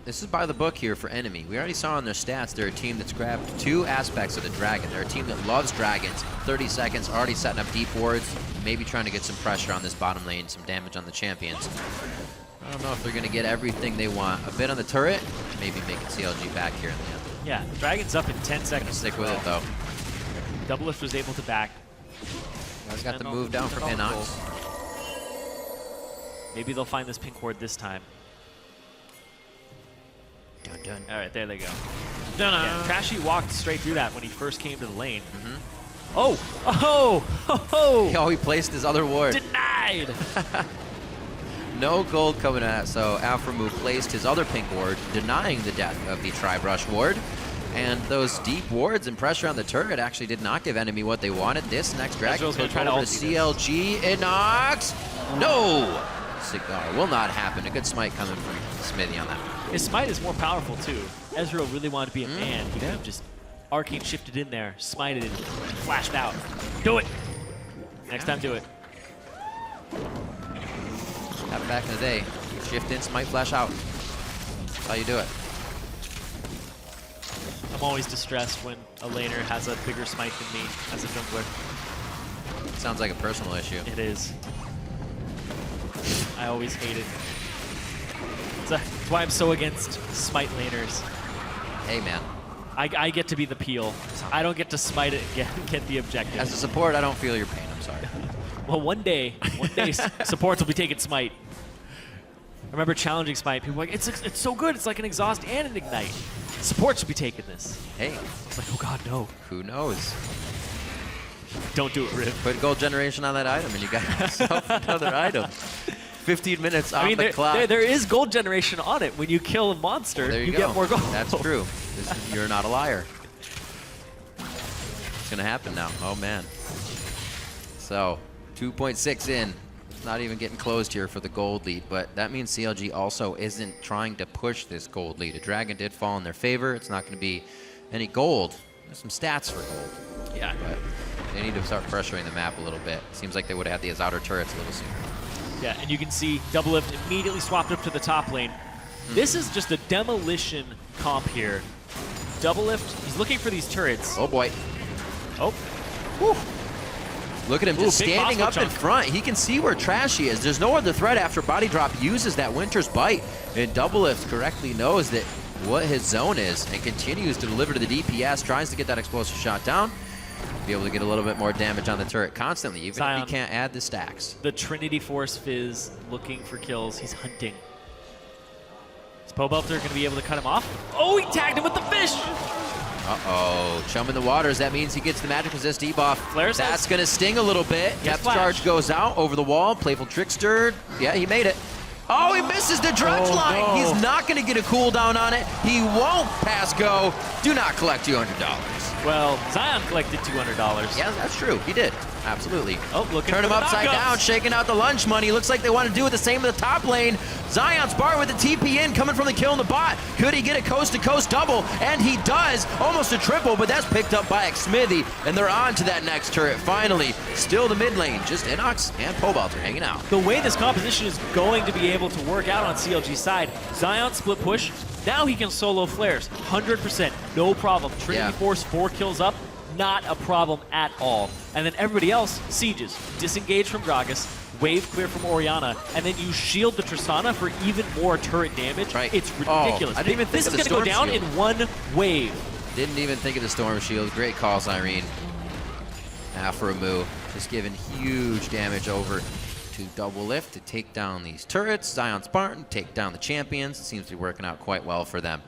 Speaker 9: this is by the book here for Enemy. We already saw on their stats they're a team that's grabbed two aspects of the Dragon. They're a team that loves Dragons. 30 seconds, already setting up deep wards, maybe trying to get some pressure on this bottom lane, some damage on the champions. I don't know if they're going to get everything they want. A bit on the turret, maybe making CLG back here in the end.
Speaker 7: Yeah, the Dragon's up in 10 seconds.
Speaker 9: Stick with it, though.
Speaker 7: Doublelift was able to back.
Speaker 9: Guys got the move down from Inox.
Speaker 7: Maybe they'll find this pink ward this time.
Speaker 9: Dun, dun.
Speaker 7: All right, there they go. Yeah, Trashy walked straight through that when he first came to the lane. Oh!
Speaker 9: He placed his other ward.
Speaker 7: Denied!
Speaker 9: No gold coming out, so Alphamu placed his other pink ward, denying the death of the Tri-Brush ward. And those deep wards and pressure on the turret actually did not give Enemy what they wanted. This next Dragon
Speaker 7: Ezreal's gonna
Speaker 9: goes
Speaker 7: try to
Speaker 9: over to
Speaker 7: ulti
Speaker 9: CLG. Inox! No! Cigar will not happen. A good smite coming from Xmithy on that.
Speaker 7: His smite is more powerful, too. Ezreal really wanted to be a man. He could have just arcane shifted in there, smited it, flashed out. Do it! Next time, do it.
Speaker 9: Happened back in the day. Shift in, smite, flash out. That's how you do it.
Speaker 7: I'm always distressed when a laner has a bigger smite than me as a jungler.
Speaker 9: Sounds like a personal issue.
Speaker 7: It is. I always hate it. That's why I'm so against smite laners.
Speaker 9: Hey, man.
Speaker 7: I get to be the peel. I don't get to smite it and get the objective.
Speaker 9: As a support, I don't feel your pain. I'm sorry.
Speaker 7: Well, one day supports will be taking smite. I remember challenging smite. People were like, it's so good. It's like an exhaust and an ignite. Supports will be taking this.
Speaker 9: Hey.
Speaker 7: It's like, oh God, no.
Speaker 9: Who knows?
Speaker 7: Don't do it, Riv.
Speaker 9: Put gold generation on that item and you got yourself another item. 15 minutes on the clock.
Speaker 7: There is gold generation on it. When you kill a monster,
Speaker 9: There you
Speaker 7: get more gold.
Speaker 9: That's true. You're not a liar. It's going to happen now. Oh, man. So, 2.6 in. Not even getting closed here for the gold lead, but that means CLG also isn't trying to push this gold lead. A Dragon did fall in their favor. It's not going to be any gold. There's some stats for gold.
Speaker 7: Yeah.
Speaker 9: But They need to start pressuring the map a little bit. Seems like they would have had these outer turrets a little sooner.
Speaker 7: Yeah, and you can see Doublelift immediately swapped up to the top lane. This is just a demolition comp here. Doublelift, he's looking for these turrets.
Speaker 9: Oh boy.
Speaker 7: Oh.
Speaker 9: Whew. Look at him just
Speaker 7: big
Speaker 9: standing
Speaker 7: Bosco
Speaker 9: up in
Speaker 7: chunk.
Speaker 9: front. He can see where Trashy is. There's no other threat after Body Drop uses that Winter's Bite. And Doublelift correctly knows that what his zone is and continues to deliver to the DPS, tries to get that explosive shot down, be able to get a little bit more damage on the turret constantly, even
Speaker 7: Zion,
Speaker 9: if he can't add the stacks.
Speaker 7: The Trinity Force Fizz looking for kills. He's hunting. Is Pobelter going to be able to cut him off? Oh, he tagged him with the fish!
Speaker 9: Uh-oh, chum in the waters. That means he gets the magic resist debuff.
Speaker 7: Flares
Speaker 9: That's going to sting a little bit.
Speaker 7: Yes,
Speaker 9: Depth charge goes out over the wall. Playful Trickster. Yeah, he made it. Oh, he misses the drudge line.
Speaker 7: no.
Speaker 9: He's not going to get a cooldown on it. He won't pass go. Do not collect $200.
Speaker 7: Well, Zion collected $200.
Speaker 9: Yeah, that's true. He did. Absolutely.
Speaker 7: Oh, looking
Speaker 9: Turn
Speaker 7: for
Speaker 9: him
Speaker 7: the
Speaker 9: upside
Speaker 7: knockups.
Speaker 9: down, shaking out the lunch money. Looks like they want to do the same in the top lane. Zion's bar with the TP in, coming from the kill in the bot. Could he get a coast-to-coast double? And he does. Almost a triple, but that's picked up by Xmithy, and they're on to that next turret finally. Still the mid lane, just Inox and Pobelter hanging out.
Speaker 7: The way this composition is going to be able to work out on CLG's side, Zion split push, now he can solo flares, 100%, no problem. Trinity Force 4 kills up, not a problem at all. And then everybody else sieges, disengage from Gragas, wave clear from Orianna, and then you shield the Tristana for even more turret damage.
Speaker 9: Right.
Speaker 7: It's ridiculous.
Speaker 9: I didn't even think
Speaker 7: this
Speaker 9: of
Speaker 7: is
Speaker 9: the
Speaker 7: going to go
Speaker 9: Storm
Speaker 7: down
Speaker 9: Shield.
Speaker 7: in one wave.
Speaker 9: Didn't even think of the Storm Shield. Great call, Cyrene. Aframu just giving huge damage over to Doublelift to take down these turrets. Zion Spartan take down the champions. It seems to be working out quite well for them.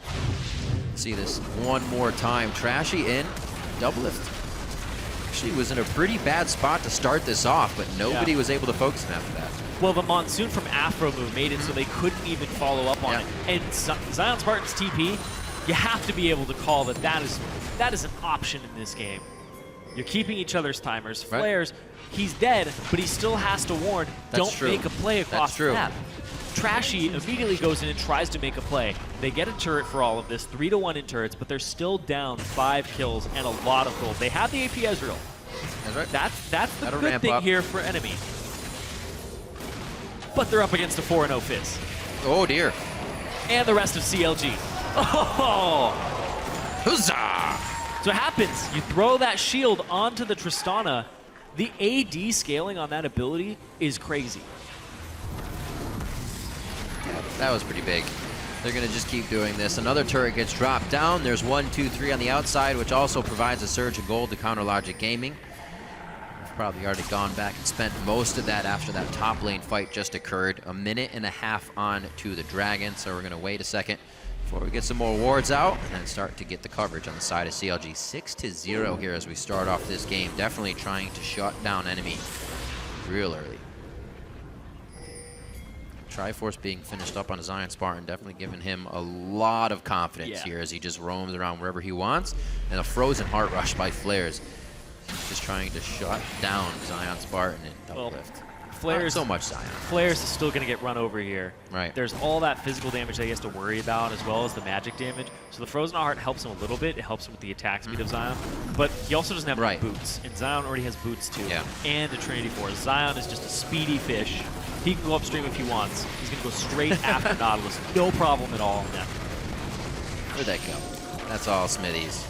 Speaker 9: See this one more time. Trashy in. Doublelift actually was in a pretty bad spot to start this off, but nobody was able to focus him after that.
Speaker 7: Well, the Monsoon from Aframu made it so they couldn't even follow up on it. And Zion Spartan's TP, you have to be able to call that is an option in this game. You're keeping each other's timers. Flares, he's dead, but he still has to warn, don't make a play across the map. Trashy immediately goes in and tries to make a play. They get a turret for all of this, 3-1 in turrets, but they're still down 5 kills and a lot of gold. They have the AP Ezreal.
Speaker 9: That's right.
Speaker 7: That's the good thing here for enemy. But they're up against a 4-0 Fizz.
Speaker 9: Oh dear.
Speaker 7: And the rest of CLG. Oh!
Speaker 9: Huzzah!
Speaker 7: So it happens. You throw that shield onto the Tristana. The AD scaling on that ability is crazy.
Speaker 9: That was pretty big. They're going to just keep doing this. Another turret gets dropped down. There's 1, 2, 3 on the outside, which also provides a surge of gold to counter Logic Gaming. We've probably already gone back and spent most of that after that top lane fight just occurred. A minute and a half on to the Dragon, so we're going to wait a second before we get some more wards out and then start to get the coverage on the side of CLG. 6-0 here as we start off this game. Definitely trying to shut down enemy real early. Triforce being finished up on a Zion Spartan, definitely giving him a lot of confidence here as he just roams around wherever he wants. And a frozen heart rush by Flares. He's just trying to shut down Zion Spartan and Doublelift.
Speaker 7: Flares,
Speaker 9: Not so much Zion.
Speaker 7: Flares is still going to get run over here.
Speaker 9: Right.
Speaker 7: There's all that physical damage that he has to worry about as well as the magic damage. So the Frozen Heart helps him a little bit. It helps him with the attack speed of Zion. But he also doesn't have any boots. And Zion already has boots too. And a Trinity Force. Zion is just a speedy fish. He can go upstream if he wants. He's going to go straight after Nautilus. No problem at all. Yeah.
Speaker 9: Where'd that go? That's all Smithies.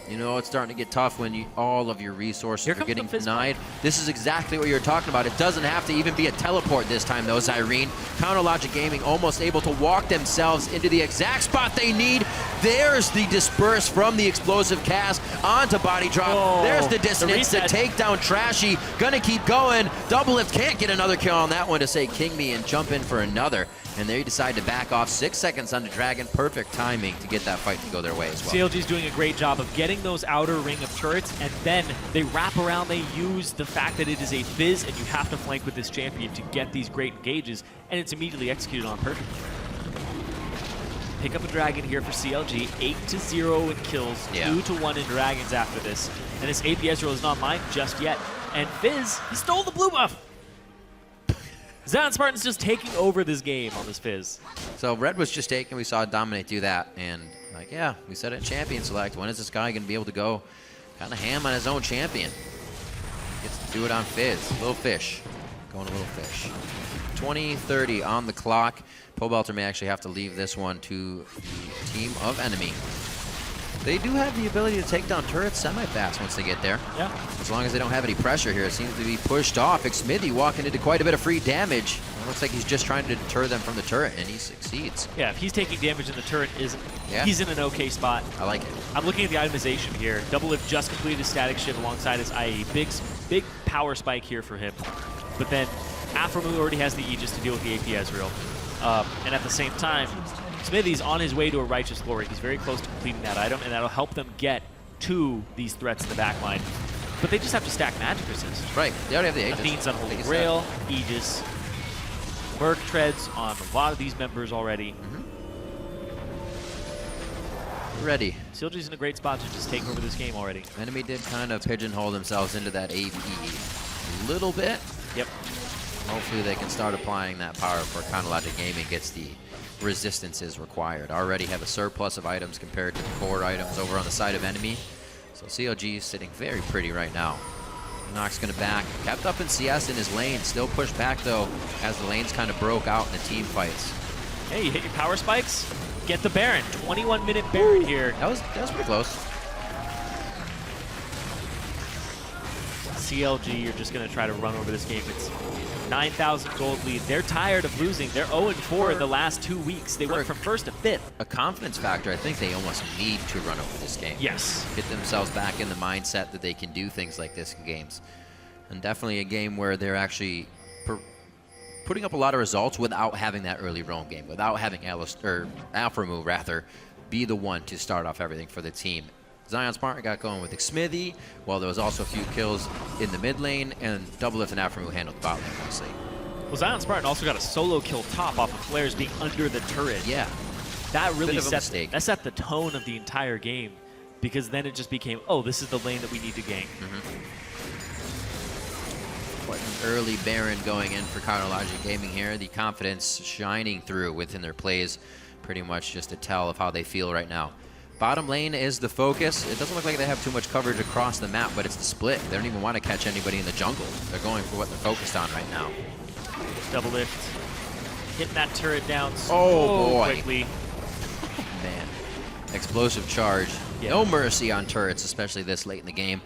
Speaker 9: You know, it's starting to get tough when all of your resources are getting denied. This is exactly what you're talking about. It doesn't have to even be a teleport this time, though, Zyrene. Counter Logic Gaming almost able to walk themselves into the exact spot they need. There's the disperse from the explosive cast onto Body Drop.
Speaker 7: Oh,
Speaker 9: there's the dissonance to take down Trashy. Gonna keep going. Doublelift can't get another kill on that one to say King Me and jump in for another. And they decide to back off. 6 seconds on the Dragon. Perfect timing to get that fight to go their way as well.
Speaker 7: CLG's doing a great job of getting those outer ring of turrets, and then they wrap around, they use the fact that it is a Fizz, and you have to flank with this champion to get these great engages, and it's immediately executed on perfect. Pick up a Dragon here for CLG, 8-0 in kills, 2-1 in Dragons after this. And this AP Ezreal is not mine just yet. And Fizz, he stole the blue buff! Zion Spartan's just taking over this game on this Fizz.
Speaker 9: So Red was just taken. We saw Dominate do that. And like, yeah, we said it in Champion Select. When is this guy going to be able to go kind of ham on his own champion. Gets to do it on Fizz. Little Fish. Going a Little Fish. 20-30 on the clock. Pobelter may actually have to leave this one to the team of Enemy. They do have the ability to take down turrets semi-fast once they get there.
Speaker 7: Yeah.
Speaker 9: As long as they don't have any pressure here. It seems to be pushed off. Xmithy walking into quite a bit of free damage. It looks like he's just trying to deter them from the turret, and he succeeds.
Speaker 7: Yeah, if he's taking damage and the turret isn't, he's in an okay spot.
Speaker 9: I like it.
Speaker 7: I'm looking at the itemization here. Doublelift just completed a static shiv alongside his IE. Big power spike here for him. But then Aframu already has the Aegis to deal with the AP Ezreal. And at the same time, Smithy's on his way to a Righteous Glory. He's very close to completing that item, and that'll help them get to these threats in the backline. But they just have to stack magic resist.
Speaker 9: Right, they already have the Aegis.
Speaker 7: Athene's Unholy Grail, Aegis, Merc treads on a lot of these members already.
Speaker 9: Ready.
Speaker 7: CLG's in a great spot to just take over this game already.
Speaker 9: Enemy did kind of pigeonhole themselves into that AV a little bit.
Speaker 7: Yep.
Speaker 9: Hopefully they can start applying that power for Chronologic Gaming gets the resistances required. Already have a surplus of items compared to the core items over on the side of Enemy. So CLG is sitting very pretty right now. Nox going to back. Kept up in CS in his lane. Still pushed back though as the lanes kind of broke out in the team fights.
Speaker 7: Hey, you hit your power spikes, get the Baron. 21-minute Baron here.
Speaker 9: That was pretty close.
Speaker 7: CLG, you're just going to try to run over this game. It's 9,000 gold lead. They're tired of losing. They're 0-4 in the last 2 weeks. They went from 1st to 5th.
Speaker 9: A confidence factor, I think they almost need to run over this game.
Speaker 7: Yes.
Speaker 9: Get themselves back in the mindset that they can do things like this in games. And definitely a game where they're actually putting up a lot of results without having that early roam game, without having Alframu rather be the one to start off everything for the team. Zion Spartan got going with Xmithy, while there was also a few kills in the mid lane, and Doublelift and Aframu handled the bot lane mostly.
Speaker 7: Well, Zion Spartan also got a solo kill top off of Flares being under the turret.
Speaker 9: Yeah.
Speaker 7: That really set the tone of the entire game, because then it just became, oh, this is the lane that we need to gank.
Speaker 9: Quite an early Baron going in for Chronologic Gaming here. The confidence shining through within their plays, pretty much just a tell of how they feel right now. Bottom lane is the focus. It doesn't look like they have too much coverage across the map, but it's the split. They don't even want to catch anybody in the jungle. They're going for what they're focused on right now.
Speaker 7: Doublelift, hitting that turret down quickly.
Speaker 9: Man, explosive charge. Yeah. No mercy on turrets, especially this late in the game.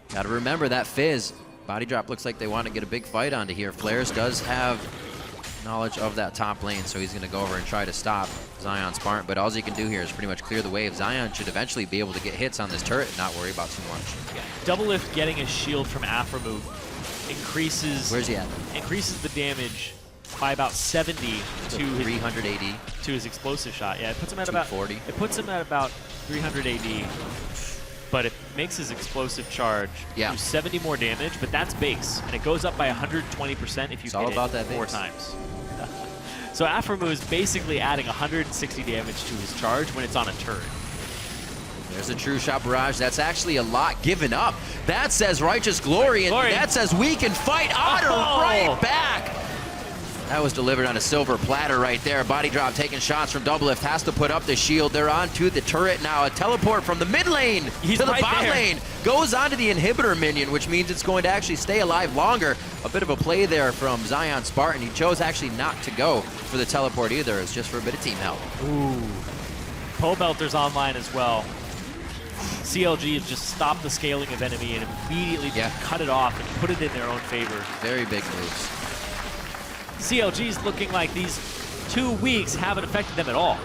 Speaker 9: Got to remember that Fizz. Body drop looks like they want to get a big fight onto here. Flares does have knowledge of that top lane, so he's going to go over and try to stop Zion Spartan, but all he can do here is pretty much clear the wave. Zion should eventually be able to get hits on this turret and not worry about too much.
Speaker 7: Yeah. Doublelift getting a shield from Aframu increases
Speaker 9: Where's he at?
Speaker 7: Increases the damage by about 70 to
Speaker 9: 380
Speaker 7: to his explosive shot. Yeah, it puts him at about
Speaker 9: 40.
Speaker 7: It puts him at about 300 AD. But it makes his explosive charge do 70 more damage, but that's base, and it goes up by 120% if you hit it 4 times. So Aframu is basically adding 160 damage to his charge when it's on a turret.
Speaker 9: There's a true shot barrage. That's actually a lot given up. That says Righteous Glory, and that says we can fight Otter right back. That was delivered on a silver platter right there. Body drop taking shots from Doublelift. Has to put up the shield. They're on to the turret now. A teleport from the mid lane to the bot lane. Goes onto the inhibitor minion, which means it's going to actually stay alive longer. A bit of a play there from Zion Spartan. He chose actually not to go for the teleport either. It's just for a bit of team help.
Speaker 7: Ooh. Pobelter's online as well. CLG has just stopped the scaling of Enemy and immediately cut it off and put it in their own favor.
Speaker 9: Very big moves.
Speaker 7: CLG's looking like these 2 weeks haven't affected them at all.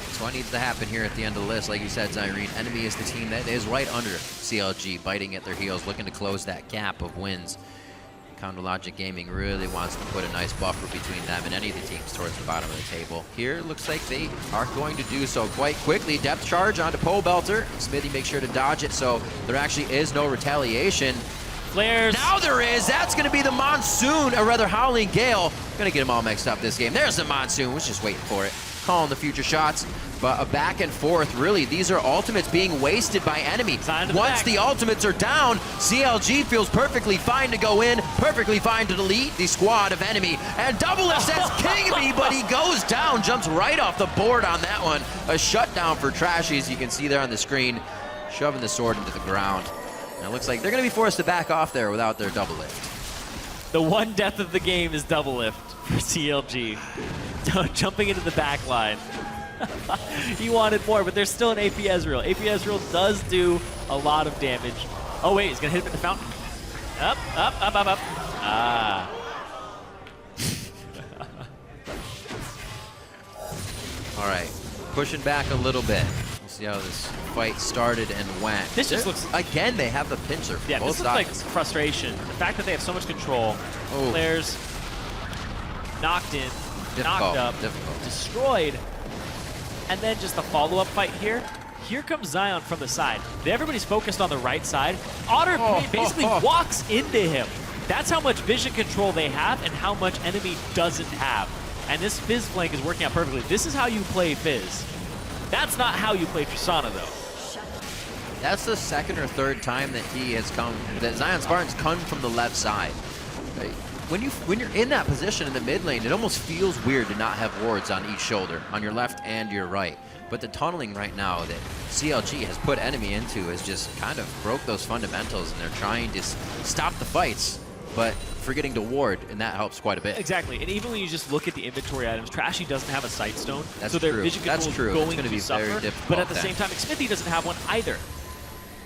Speaker 9: That's what needs to happen here at the end of the list. Like you said, Zyrene, Enemy is the team that is right under CLG, biting at their heels, looking to close that gap of wins. Chronologic Gaming really wants to put a nice buffer between them and any of the teams towards the bottom of the table. Here, looks like they are going to do so quite quickly. Depth charge onto Pobelter. Xmithy makes sure to dodge it, so there actually is no retaliation.
Speaker 7: Flares.
Speaker 9: Now there is. That's going to be the Monsoon, or rather Howling Gale. Going to get them all mixed up this game. There's the Monsoon. Was just waiting for it. Calling the future shots. But a back and forth, really. These are ultimates being wasted by Enemy. Once the ultimates are down, CLG feels perfectly fine to go in, perfectly fine to delete the squad of Enemy. And Doublelift says king me, but he goes down, jumps right off the board on that one. A shutdown for Trashy, as you can see there on the screen. shoving the sword into the ground. And it looks like they're going to be forced to back off there without their double lift.
Speaker 7: The one death of the game is double lift for CLG. Jumping into the back line. He wanted more, but there's still an AP Ezreal. AP Ezreal does do a lot of damage. Oh wait, he's gonna hit him at the fountain. Up, up, up, up, up. Ah.
Speaker 9: All right, pushing back a little bit. We'll see how this fight started and went.
Speaker 7: This just looks...
Speaker 9: Again, they have the pincer for
Speaker 7: Yeah,
Speaker 9: both
Speaker 7: this looks like
Speaker 9: sides.
Speaker 7: frustration. The fact that they have so much control.
Speaker 9: Oh.
Speaker 7: Players knocked in, knocked up, destroyed. And then just the follow-up fight here. Here comes Zion from the side. Everybody's focused on the right side. Otter basically walks into him. That's how much vision control they have and how much enemy doesn't have. And this Fizz flank is working out perfectly. This is how you play Fizz. That's not how you play Tristana, though.
Speaker 9: That's the second or third time that he has come, that Zion Spartan's come from the left side. Right? When you're in that position in the mid lane, it almost feels weird to not have wards on each shoulder, on your left and your right. But the tunneling right now that CLG has put enemy into has just kind of broke those fundamentals, and they're trying to stop the fights, but forgetting to ward, and that helps quite a bit.
Speaker 7: Exactly, and even when you just look at the inventory items, Trashy doesn't have a sight stone,
Speaker 9: That's
Speaker 7: so their
Speaker 9: true.
Speaker 7: vision control is going to
Speaker 9: be
Speaker 7: suffer.
Speaker 9: very difficult.
Speaker 7: But at the
Speaker 9: then.
Speaker 7: same time, Smithy doesn't have one either.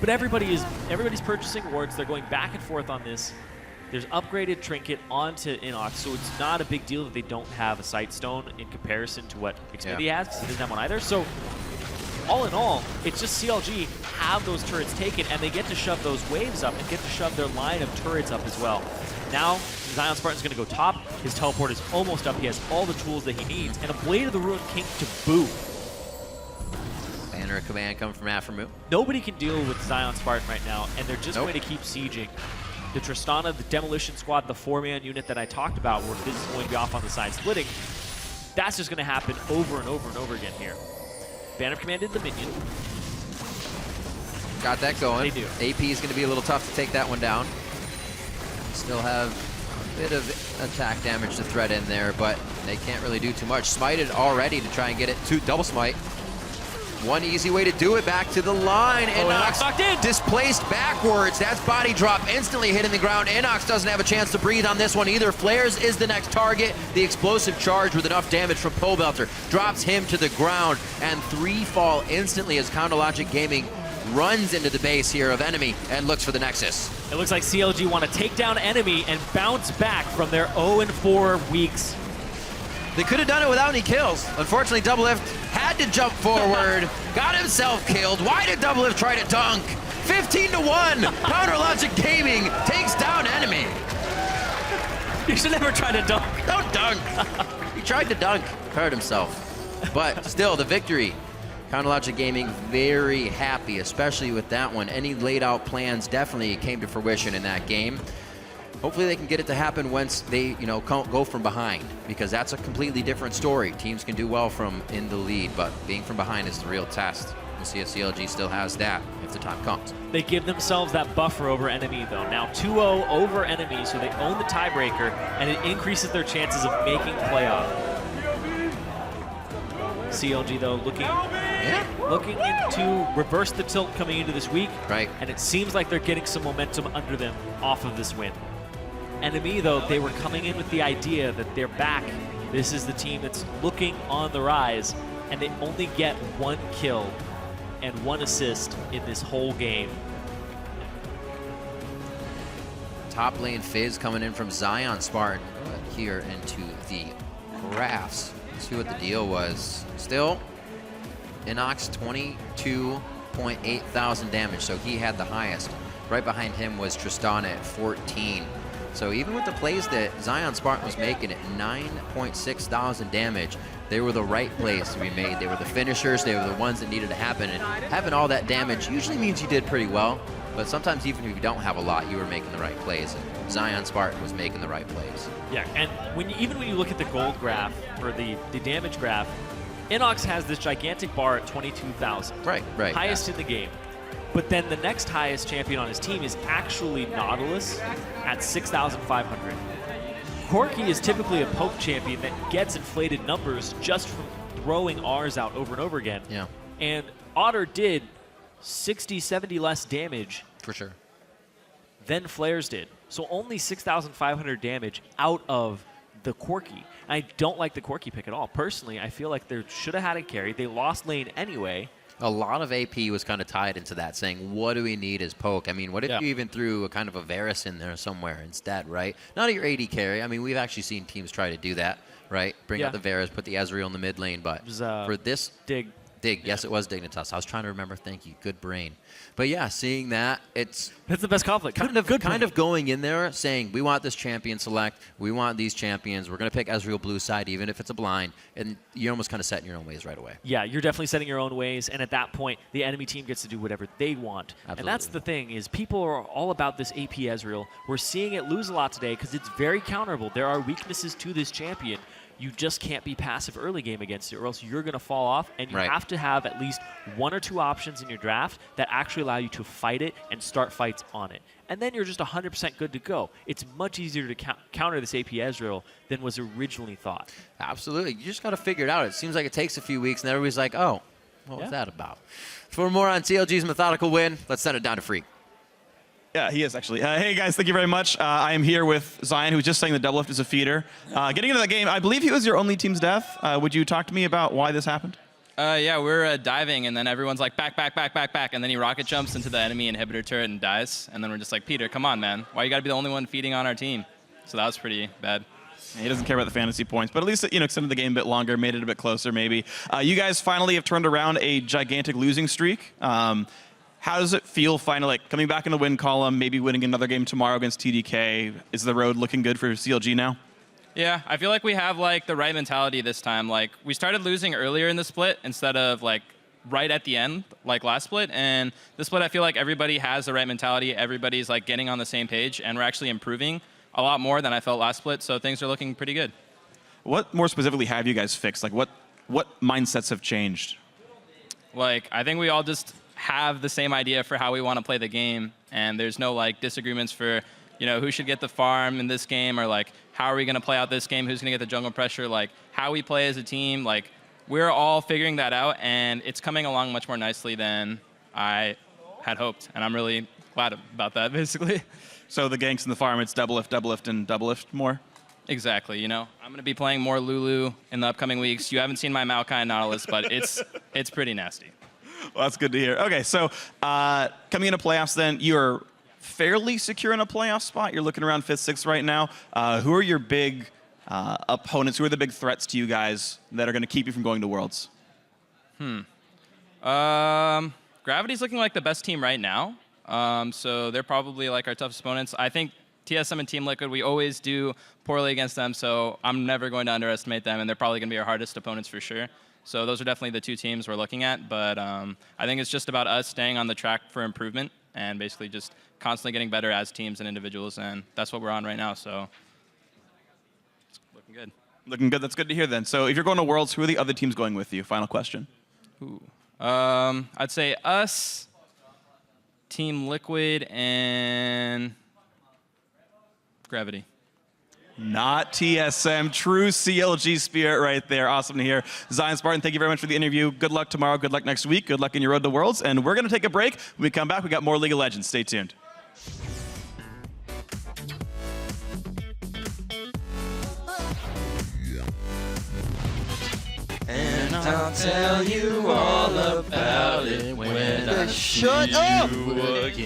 Speaker 7: But everybody's purchasing wards. They're going back and forth on this. There's upgraded Trinket onto Inox, so it's not a big deal that they don't have a Sight Stone in comparison to what Xfinity has, because he doesn't have one either. So, all in all, it's just CLG have those turrets taken, and they get to shove those waves up and get to shove their line of turrets up as well. Now, Zion Spartan's going to go top. His teleport is almost up. He has all the tools that he needs, and a Blade of the Ruined King to boot.
Speaker 9: Banner of command coming from Aphromoo.
Speaker 7: Nobody can deal with Zion Spartan right now, and they're just going to keep sieging. The Tristana, the Demolition Squad, the 4-man unit that I talked about, where Fizz is going to be off on the side splitting, that's just going to happen over and over and over again here. Banner of Command in the minion.
Speaker 9: Got that going.
Speaker 7: They do.
Speaker 9: AP is going to be a little tough to take that one down. Still have a bit of attack damage to thread in there, but they can't really do too much. Smited already to try and get it to double smite. One easy way to do it, back to the line. Inox displaced backwards. That's body drop instantly hitting the ground. Inox doesn't have a chance to breathe on this one either. Flares is the next target. The explosive charge with enough damage from Pobelter drops him to the ground, and 3 fall instantly as Counterlogic Gaming runs into the base here of enemy and looks for the Nexus.
Speaker 7: It looks like CLG want to take down enemy and bounce back from their 0-4 weeks.
Speaker 9: They could have done it without any kills. Unfortunately, Doublelift had to jump forward, got himself killed. Why did Doublelift try to dunk? 15-1, Counterlogic Gaming takes down enemy.
Speaker 7: You should never try to dunk.
Speaker 9: Don't dunk. He tried to dunk, hurt himself. But still, the victory. Counterlogic Gaming very happy, especially with that one. Any laid out plans definitely came to fruition in that game. Hopefully they can get it to happen once they, go from behind, because that's a completely different story. Teams can do well from in the lead, but being from behind is the real test. We'll see if CLG still has that if the time comes.
Speaker 7: They give themselves that buffer over enemy, though. Now 2-0 over enemy, so they own the tiebreaker, and it increases their chances of making playoff. CLG, though, looking into reverse the tilt coming into this week.
Speaker 9: Right.
Speaker 7: And it seems like they're getting some momentum under them off of this win. Enemy, though, they were coming in with the idea that they're back. This is the team that's looking on the rise, and they only get 1 kill and 1 assist in this whole game.
Speaker 9: Top lane Fizz coming in from Zion Spartan here into the graphs. Let's see what the deal was. Still, Inox 22.8 thousand damage, so he had the highest. Right behind him was Tristana at 14. So even with the plays that Zion Spartan was making at 9.6 thousand damage, they were the right plays to be made. They were the finishers. They were the ones that needed to happen. And having all that damage usually means you did pretty well. But sometimes even if you don't have a lot, you were making the right plays. And Zion Spartan was making the right plays.
Speaker 7: Yeah, and even when you look at the gold graph, or the damage graph, Inox has this gigantic bar at 22,000.
Speaker 9: Right.
Speaker 7: Highest in the game. But then the next highest champion on his team is actually Nautilus at 6,500. Corki is typically a poke champion that gets inflated numbers just from throwing Rs out over and over again.
Speaker 9: Yeah.
Speaker 7: And Otter did 60, 70 less damage
Speaker 9: For sure.
Speaker 7: than Flares did. So only 6,500 damage out of the Corki. I don't like the Corki pick at all. Personally, I feel like they should have had a carry. They lost lane anyway.
Speaker 9: A lot of AP was kind of tied into that, saying, what do we need as poke? I mean, what if you even threw a kind of a Varus in there somewhere instead, right? Not your AD carry. I mean, we've actually seen teams try to do that, right? Bring out the Varus, put the Ezreal in the mid lane, but for this... Dig. Yes, it was Dignitas. I was trying to remember. Thank you. Good brain. But yeah, seeing that, that's
Speaker 7: the best conflict.
Speaker 9: Kind of going in there saying, we want this champion select. We want these champions. We're going to pick Ezreal blue side, even if it's a blind. And you're almost kind of setting your own ways right away.
Speaker 7: Yeah, you're definitely setting your own ways. And at that point, the enemy team gets to do whatever they want.
Speaker 9: Absolutely.
Speaker 7: And that's the thing is people are all about this AP Ezreal. We're seeing it lose a lot today because it's very counterable. There are weaknesses to this champion. You just can't be passive early game against it, or else you're going to fall off, and you have to have at least 1 or 2 options in your draft that actually allow you to fight it and start fights on it. And then you're just 100% good to go. It's much easier to counter this AP Ezreal than was originally thought.
Speaker 9: Absolutely. You just got to figure it out. It seems like it takes a few weeks, and everybody's like, oh, what was that about? For more on CLG's methodical win, let's send it down to Freak.
Speaker 15: Yeah, he is actually. Hey guys, thank you very much. I am here with Zion, who's just saying the double lift is a feeder. Getting into the game, I believe he was your only team's death. Would you talk to me about why this happened?
Speaker 16: Yeah, we're diving, and then everyone's like, back, and then he rocket jumps into the enemy inhibitor turret and dies. And then we're just like, Peter, come on, man. Why you got to be the only one feeding on our team? So that was pretty bad.
Speaker 15: He doesn't care about the fantasy points, but at least extended the game a bit longer, made it a bit closer maybe. You guys finally have turned around a gigantic losing streak. How does it feel finally, coming back in the win column, maybe winning another game tomorrow against TDK? Is the road looking good for CLG now?
Speaker 16: Yeah, I feel like we have the right mentality this time. Like we started losing earlier in the split instead of right at the end, like last split. And this split, I feel like everybody has the right mentality. Everybody's getting on the same page, and we're actually improving a lot more than I felt last split. So things are looking pretty good.
Speaker 15: What more specifically have you guys fixed? What mindsets have changed?
Speaker 16: I think we all just have the same idea for how we want to play the game, and there's no disagreements for who should get the farm in this game, or how are we going to play out this game, who's going to get the jungle pressure, how we play as a team. We're all figuring that out, and it's coming along much more nicely than I had hoped, and I'm really glad about that, basically.
Speaker 15: So the ganks and the farm, it's double lift, and double lift more?
Speaker 16: Exactly. I'm going to be playing more Lulu in the upcoming weeks. You haven't seen my Maokai and Nautilus, but it's pretty nasty.
Speaker 15: Well, that's good to hear. Okay, so coming into playoffs then, you're fairly secure in a playoff spot. You're looking around 5th, 6th right now. Who are your big opponents? Who are the big threats to you guys that are going to keep you from going to Worlds?
Speaker 16: Gravity's looking like the best team right now. So they're probably our toughest opponents. I think TSM and Team Liquid, we always do poorly against them, so I'm never going to underestimate them, and they're probably going to be our hardest opponents for sure. So those are definitely the 2 teams we're looking at, but I think it's just about us staying on the track for improvement and basically just constantly getting better as teams and individuals, and that's what we're on right now, so it's looking good.
Speaker 15: Looking good. That's good to hear then. So if you're going to Worlds, who are the other teams going with you? Final question.
Speaker 16: Ooh. I'd say us, Team Liquid, and Gravity.
Speaker 15: Not TSM, true CLG spirit right there. Awesome to hear. Zion Spartan, thank you very much for the interview. Good luck tomorrow, good luck next week, good luck in your road to Worlds, and we're going to take a break. When we come back, we got more League of Legends. Stay tuned.
Speaker 2: And I'll tell you all about it when I shut up again.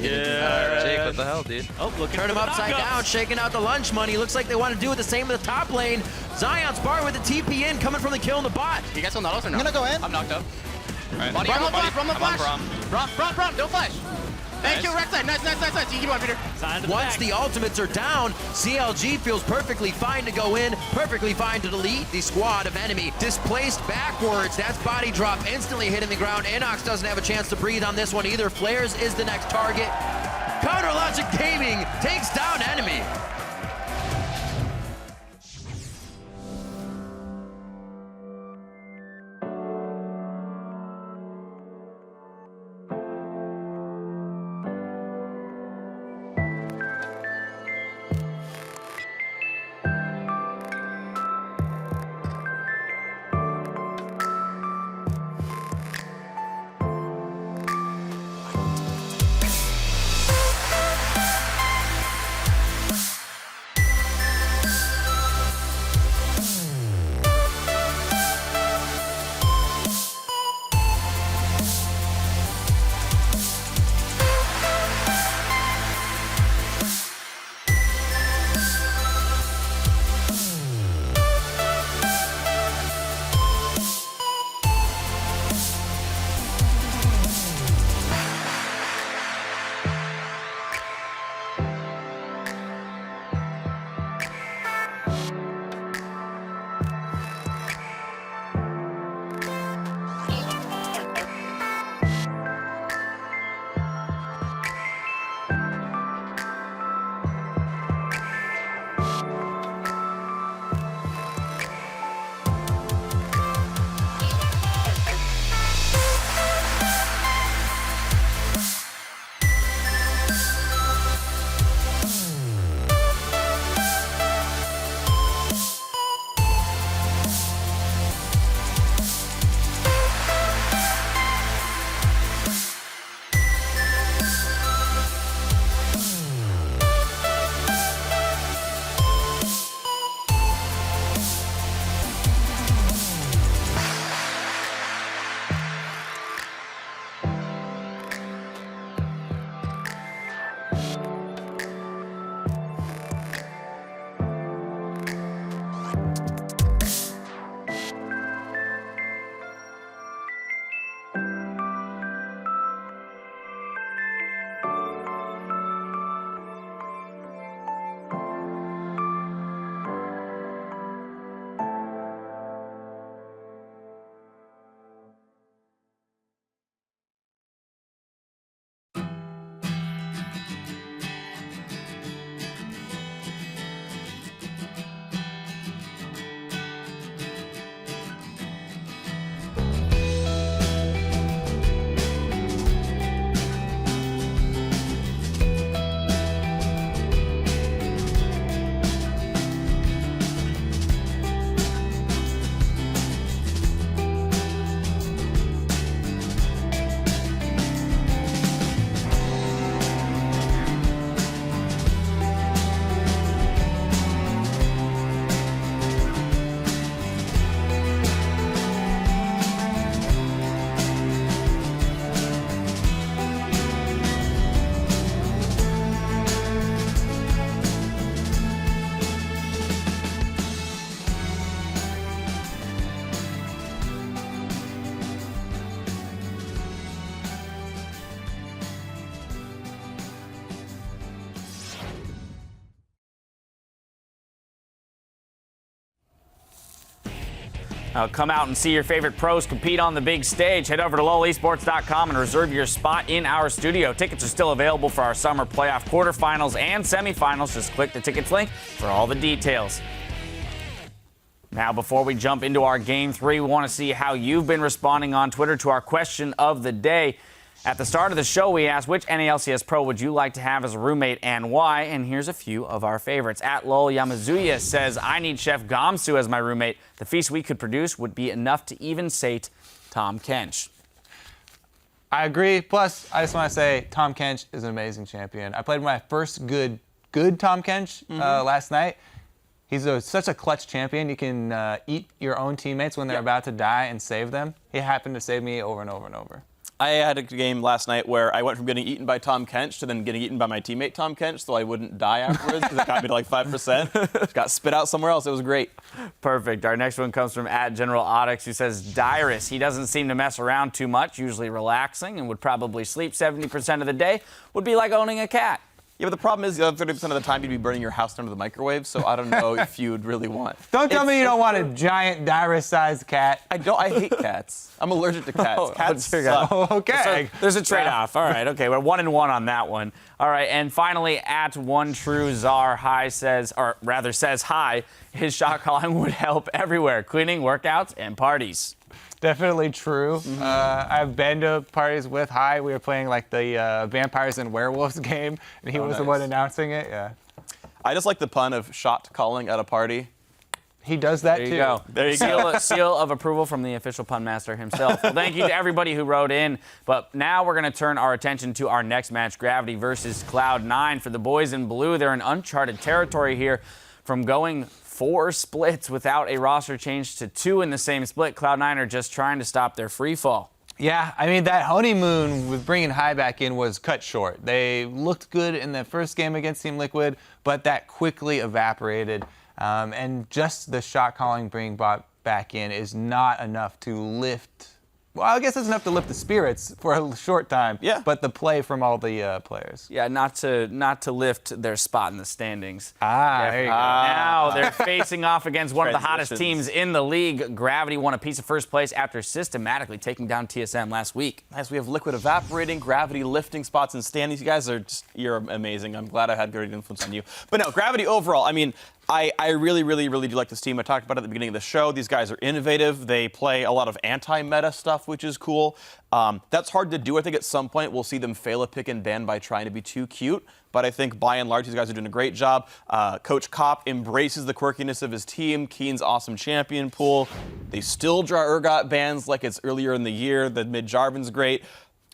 Speaker 9: Jake, what the hell, dude?
Speaker 7: Oh,
Speaker 9: Turn him upside down, shaking out the lunch money. Looks like they want to do it the same in the top lane. Zion's bar with the TP in, coming from the kill in the bot.
Speaker 12: You guys still Nautilus or no?
Speaker 11: I'm gonna go in.
Speaker 12: I'm knocked up.
Speaker 16: Right.
Speaker 12: Body,
Speaker 11: From the
Speaker 12: body,
Speaker 11: flash, from the
Speaker 12: I'm on
Speaker 11: flash.
Speaker 12: Brom, don't flash. Thank you, Rek'Sai. Nice. You keep on, Peter.
Speaker 9: Once the ultimates are down, CLG feels perfectly fine to go in, perfectly fine to delete the squad of enemy. Displaced backwards, that's body drop instantly hitting the ground. Inox doesn't have a chance to breathe on this one either. Flares is the next target. Counter Logic Gaming takes down enemy.
Speaker 3: Come out and see your favorite pros compete on the big stage. Head over to lolesports.com and reserve your spot in our studio. Tickets are still available for our summer playoff quarterfinals and semifinals. Just click the tickets link for all the details. Now, before we jump into our Game 3, we want to see how you've been responding on Twitter to our question of the day. At the start of the show, we asked, which NALCS pro would you like to have as a roommate and why? And here's a few of our favorites. At Lol Yamazuya says, I need Chef Gamsu as my roommate. The feast we could produce would be enough to even sate Tom Kench.
Speaker 6: I agree. Plus, I just want to say Tom Kench is an amazing champion. I played my first good Tom Kench last night. He's such a clutch champion. You can eat your own teammates when they're about to die and save them. He happened to save me over and over and over.
Speaker 5: I had a game last night where I went from getting eaten by Tom Kench to then getting eaten by my teammate Tom Kench, so I wouldn't die afterwards because it got me to like 5%. Just got spit out somewhere else. It was great.
Speaker 3: Perfect. Our next one comes from @GeneralAudix, who says, Dyrus. He doesn't seem to mess around too much, usually relaxing, and would probably sleep 70% of the day. Would be like owning a cat.
Speaker 5: Yeah, but the problem is the other 30% of the time you'd be burning your house down to the microwave, so I don't know if you'd really want.
Speaker 6: Don't tell me you don't want a giant Dyrus-sized cat.
Speaker 5: I hate cats. I'm allergic to cats. Cats suck.
Speaker 6: Okay.
Speaker 3: There's a trade-off. All right, okay, we're 1-1 on that one. All right, and finally, @OneTrueZar High says, or rather says hi, his shot calling would help everywhere, cleaning, workouts, and parties.
Speaker 6: Definitely true. I've been to parties with Hai. We were playing like the Vampires and Werewolves game, and he was the one announcing it. Yeah.
Speaker 5: I just like the pun of shot calling at a party.
Speaker 6: He does that
Speaker 3: there
Speaker 6: too.
Speaker 3: You go. There you go. Seal of approval from the official pun master himself. Well, thank you to everybody who wrote in. But now we're going to turn our attention to our next match, Gravity versus Cloud9. For the boys in blue, they're in uncharted territory here from going 4 splits without a roster change to 2 in the same split. Cloud9 are just trying to stop their free fall.
Speaker 6: Yeah, I mean, that honeymoon with bringing Hai back in was cut short. They looked good in the first game against Team Liquid, but that quickly evaporated. And just the shot calling being brought back in is not enough to lift. Well, I guess it's enough to lift the spirits for a short time.
Speaker 5: Yeah.
Speaker 6: But the play from all the players.
Speaker 3: Yeah, not to lift their spot in the standings.
Speaker 6: There you go.
Speaker 3: Now they're facing off against one of the hottest teams in the league. Gravity won a piece of first place after systematically taking down TSM last week.
Speaker 5: Nice, we have Liquid evaporating, Gravity lifting spots in standings. You guys are you're amazing. I'm glad I had great influence on you. But no, Gravity overall, I mean, I really do like this team. I talked about it at the beginning of the show. These guys are innovative. They play a lot of anti-meta stuff, which is cool. That's hard to do. I think at some point we'll see them fail a pick and ban by trying to be too cute. But I think by and large, these guys are doing a great job. Coach Kopp embraces the quirkiness of his team. Keen's awesome champion pool. They still draw Urgot bans like it's earlier in the year. The mid-Jarvan's great.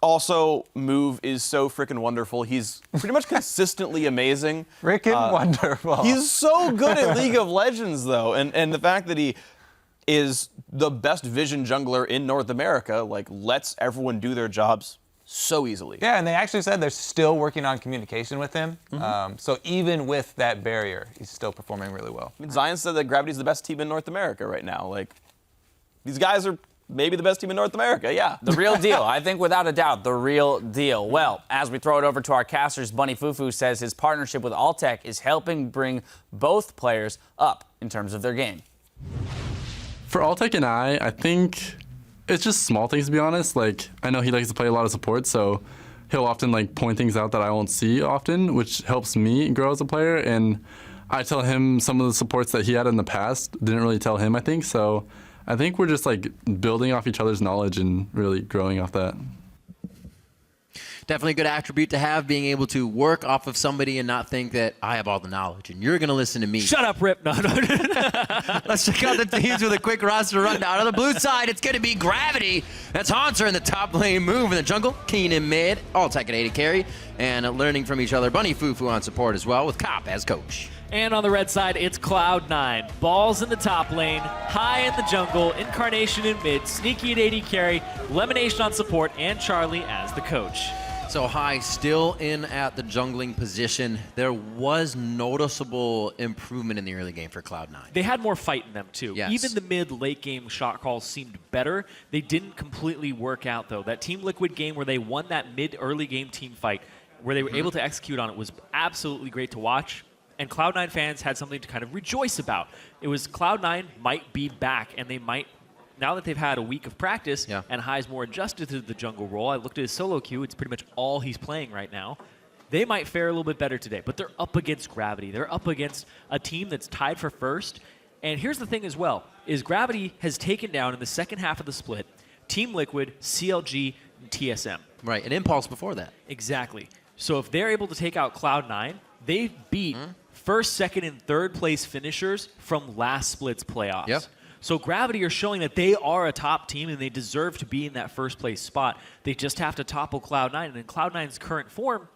Speaker 5: Also, Move is so freaking wonderful. He's pretty much consistently amazing.
Speaker 6: Freaking wonderful.
Speaker 5: He's so good at League of Legends, though. And the fact that he is the best vision jungler in North America, like, lets everyone do their jobs so easily.
Speaker 6: Yeah, and they actually said they're still working on communication with him. So even with that barrier, he's still performing really well.
Speaker 5: I mean, Zion said that Gravity's the best team in North America right now. Like, these guys are maybe the best team in North America, yeah.
Speaker 3: The real deal. I think without a doubt, the real deal. Well, as we throw it over to our casters, Bunny Fufu says his partnership with Altec is helping bring both players up in terms of their game.
Speaker 8: For Altec and I think it's just small things, to be honest. Like, I know he likes to play a lot of support, so he'll often like point things out that I won't see often, which helps me grow as a player. And I tell him some of the supports that he had in the past, didn't really tell him, I think. So I think we're just like building off each other's knowledge and really growing off that.
Speaker 9: Definitely a good attribute to have, being able to work off of somebody and not think that I have all the knowledge and you're going to listen to me.
Speaker 7: Shut up, Rip. No.
Speaker 9: Let's check out the teams with a quick roster rundown. On the blue side, it's going to be Gravity. That's Haunter in the top lane, Move in the jungle, Keen in mid, Altec at AD carry, and learning from each other, Bunny Fufu on support as well with Kopp as coach.
Speaker 7: And on the red side, it's Cloud9. Balls in the top lane, High in the jungle, Incarnation in mid, Sneaky at AD carry, Lemonation on support, and Charlie as the coach.
Speaker 9: So High still in at the jungling position. There was noticeable improvement in the early game for Cloud9.
Speaker 7: They had more fight in them, too.
Speaker 9: Yes.
Speaker 7: Even the mid-late game shot calls seemed better. They didn't completely work out, though. That Team Liquid game where they won that mid-early game team fight, where they were able to execute on it, was absolutely great to watch. And Cloud9 fans had something to kind of rejoice about. It was Cloud9 might be back, and they might now that they've had a week of practice and High's more adjusted to the jungle role, I looked at his solo queue. It's pretty much all he's playing right now. They might fare a little bit better today, but they're up against Gravity. They're up against a team that's tied for first. And here's the thing as well, is Gravity has taken down in the second half of the split Team Liquid, CLG, and TSM.
Speaker 9: Right, an Impulse before that.
Speaker 7: Exactly. So if they're able to take out Cloud9, they beat first, second, and third place finishers from last split's playoffs.
Speaker 9: Yep.
Speaker 7: So Gravity are showing that they are a top team and they deserve to be in that first place spot. They just have to topple Cloud9. And in Cloud9's current form,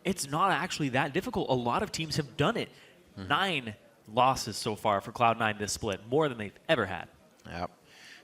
Speaker 7: it's not actually that difficult. A lot of teams have done it. 9 losses so far for Cloud9 this split, more than they've ever had.
Speaker 9: Yep.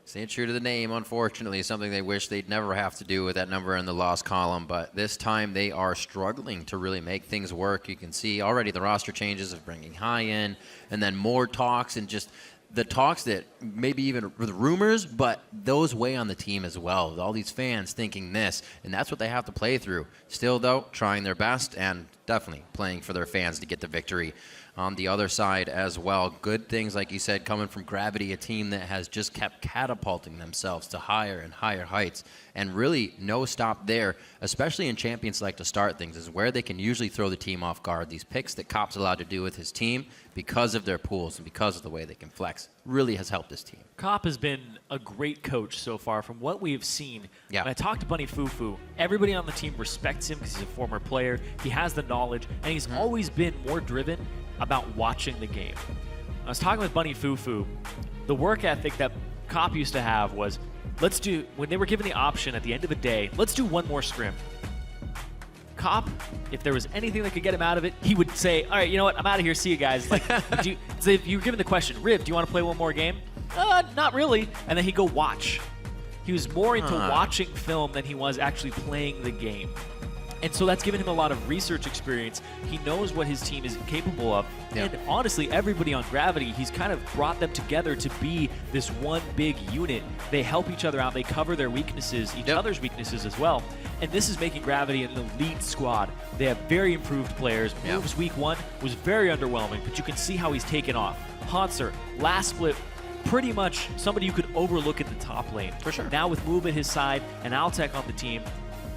Speaker 9: Staying true to the name, unfortunately, something they wish they'd never have to do with that number in the loss column. But this time they are struggling to really make things work. You can see already the roster changes of bringing High in, and then more talks, and just the talks that maybe even the rumors, but those weigh on the team as well. All these fans thinking this, and that's what they have to play through. Still, though, trying their best and definitely playing for their fans to get the victory. On the other side as well, good things, like you said, coming from Gravity, a team that has just kept catapulting themselves to higher and higher heights, and really no stop there, especially in Champion Select to start things, is where they can usually throw the team off guard. These picks that Cop's allowed to do with his team, because of their pools and because of the way they can flex, really has helped this team.
Speaker 7: Cop has been a great coach so far from what we've seen.
Speaker 9: Yeah.
Speaker 7: When I talked to Bunny Fufu, everybody on the team respects him because he's a former player. He has the knowledge, and he's always been more driven about watching the game. I was talking with Bunny Fufu. The work ethic that Cop used to have was, when they were given the option at the end of the day, let's do one more scrim. Cop, if there was anything that could get him out of it, he would say, all right, you know what, I'm out of here, see you guys. Like, so if you were given the question, Rib, do you want to play one more game? Not really. And then he'd go watch. He was more into watching film than he was actually playing the game. And so that's given him a lot of research experience. He knows what his team is capable of. Yeah. And honestly, everybody on Gravity, he's kind of brought them together to be this one big unit. They help each other out. They cover their weaknesses, each other's weaknesses as well. And this is making Gravity an elite squad. They have very improved players. Moves week 1 was very underwhelming, but you can see how he's taken off. Hanser, last split, pretty much somebody you could overlook in the top lane.
Speaker 9: For sure.
Speaker 7: Now with Move at his side and Altec on the team,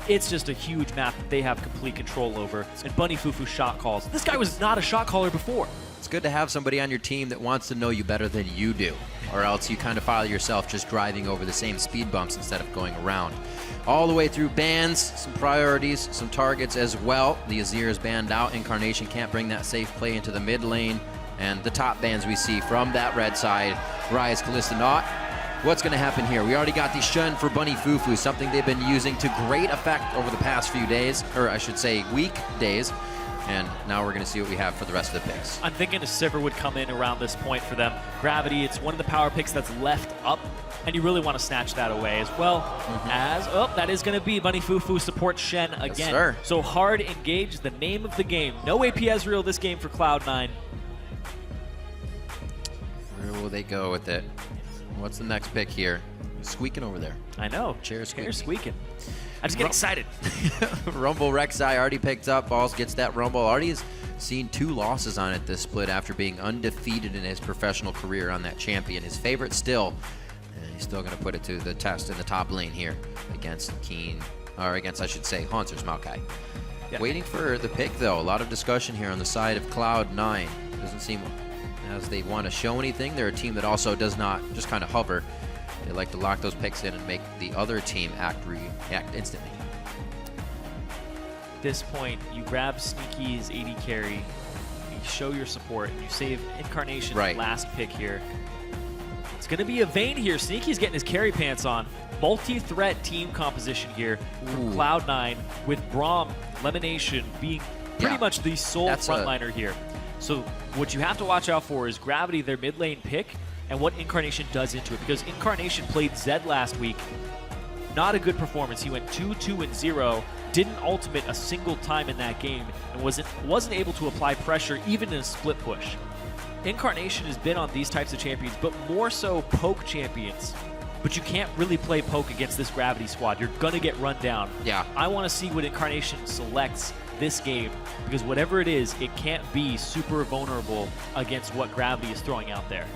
Speaker 7: it's just a huge map that they have complete control over. And Bunny Fufu shot calls. This guy was not a shot caller before.
Speaker 9: It's good to have somebody on your team that wants to know you better than you do, or else you kind of file yourself just driving over the same speed bumps instead of going around. All the way through bans, some priorities, some targets as well. The Azir is banned out. Incarnation can't bring that safe play into the mid lane. And the top bans we see from that red side, Rise, Kalista not. What's going to happen here? We already got the Shun for Bunny Fufu, something they've been using to great effect over the past few days, or I should say weekdays. And now we're going to see what we have for the rest of the picks.
Speaker 7: I'm thinking a Sivir would come in around this point for them. Gravity, it's one of the power picks that's left up, and you really want to snatch that away as well as, that is going to be Bunny Fufu supports Shen again.
Speaker 9: Yes, sir.
Speaker 7: So hard engage, the name of the game. No AP Ezreal this game for Cloud9.
Speaker 9: Where will they go with it? What's the next pick here? Squeaking over there.
Speaker 7: I know.
Speaker 9: Chair
Speaker 7: squeaking. I just get excited.
Speaker 9: Rumble Rek'Sai already picked up. Balls gets that Rumble. Already has seen 2 losses on it this split after being undefeated in his professional career on that champion. His favorite still. And he's still going to put it to the test in the top lane here against I should say, Hanser's Maokai. Yeah. Waiting for the pick, though. A lot of discussion here on the side of Cloud9. Doesn't seem as they want to show anything. They're a team that also does not just kind of hover. They like to lock those picks in and make the other team react instantly.
Speaker 7: At this point, you grab Sneaky's AD carry, you show your support, and you save Incarnation's last pick here. It's going to be a Vayne here. Sneaky's getting his carry pants on. Multi-threat team composition here from Cloud9 with Braum, Lemonation being pretty much the sole frontliner here. So what you have to watch out for is Gravity, their mid lane pick, and what Incarnation does into it. Because Incarnation played Zed last week. Not a good performance. He went 2-2-0, didn't ultimate a single time in that game, and wasn't able to apply pressure even in a split push. Incarnation has been on these types of champions, but more so poke champions. But you can't really play poke against this Gravity squad. You're going to get run down.
Speaker 9: Yeah.
Speaker 7: I want to see what Incarnation selects this game, because whatever it is, it can't be super vulnerable against what Gravity is throwing out there.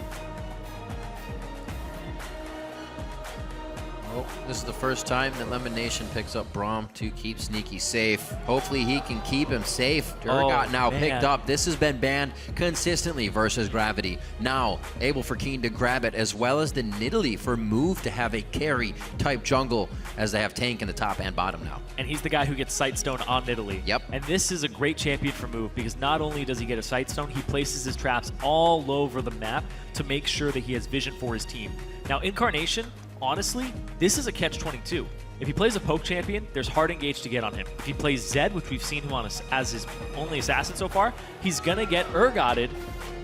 Speaker 9: Well, this is the first time that Lemon Nation picks up Braum to keep Sneaky safe. Hopefully he can keep him safe. Durgot now picked up. This has been banned consistently versus Gravity. Now able for Keen to grab it, as well as the Nidalee for Move to have a carry type jungle, as they have Tank in the top and bottom now.
Speaker 7: And he's the guy who gets Sightstone on Nidalee.
Speaker 9: Yep.
Speaker 7: And this is a great champion for Move, because not only does he get a Sightstone, he places his traps all over the map to make sure that he has vision for his team. Now, Incarnation, honestly, this is a catch-22. If he plays a poke champion, there's hard engage to get on him. If he plays Zed, which we've seen him on as his only assassin so far, he's gonna get Urgoted,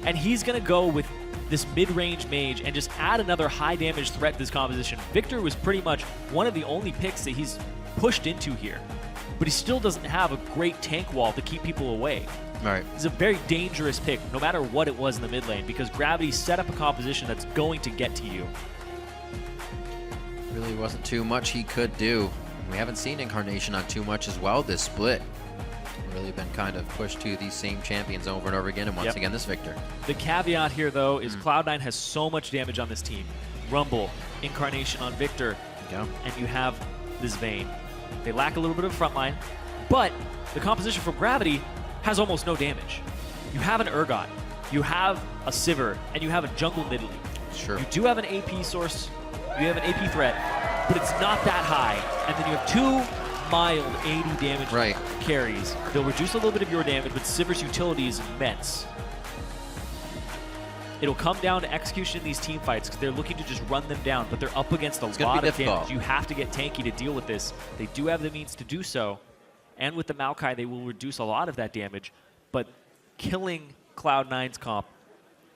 Speaker 7: and he's gonna go with this mid-range mage and just add another high-damage threat to this composition. Victor was pretty much one of the only picks that he's pushed into here, but he still doesn't have a great tank wall to keep people away.
Speaker 9: Right.
Speaker 7: It's a very dangerous pick, no matter what it was in the mid lane, because Gravity set up a composition that's going to get to you.
Speaker 9: Really wasn't too much he could do. We haven't seen Incarnation on too much as well this split. Really been kind of pushed to these same champions over and over again, and once again this Victor.
Speaker 7: The caveat here, though, is Cloud9 has so much damage on this team. Rumble, Incarnation on Victor, and you have this Vayne. They lack a little bit of frontline, but the composition from Gravity has almost no damage. You have an Urgot, you have a Sivir, and you have a jungle Nidalee.
Speaker 9: Sure.
Speaker 7: You do have an AP source, you have an AP threat, but it's not that high. And then you have two mild 80 damage carries. They'll reduce a little bit of your damage, but Sivir's utility is immense. It'll come down to execution in these team fights, because they're looking to just run them down, but they're up against a lot of damage. You have to get tanky to deal with this. They do have the means to do so, and with the Maokai, they will reduce a lot of that damage, but killing Cloud9's comp,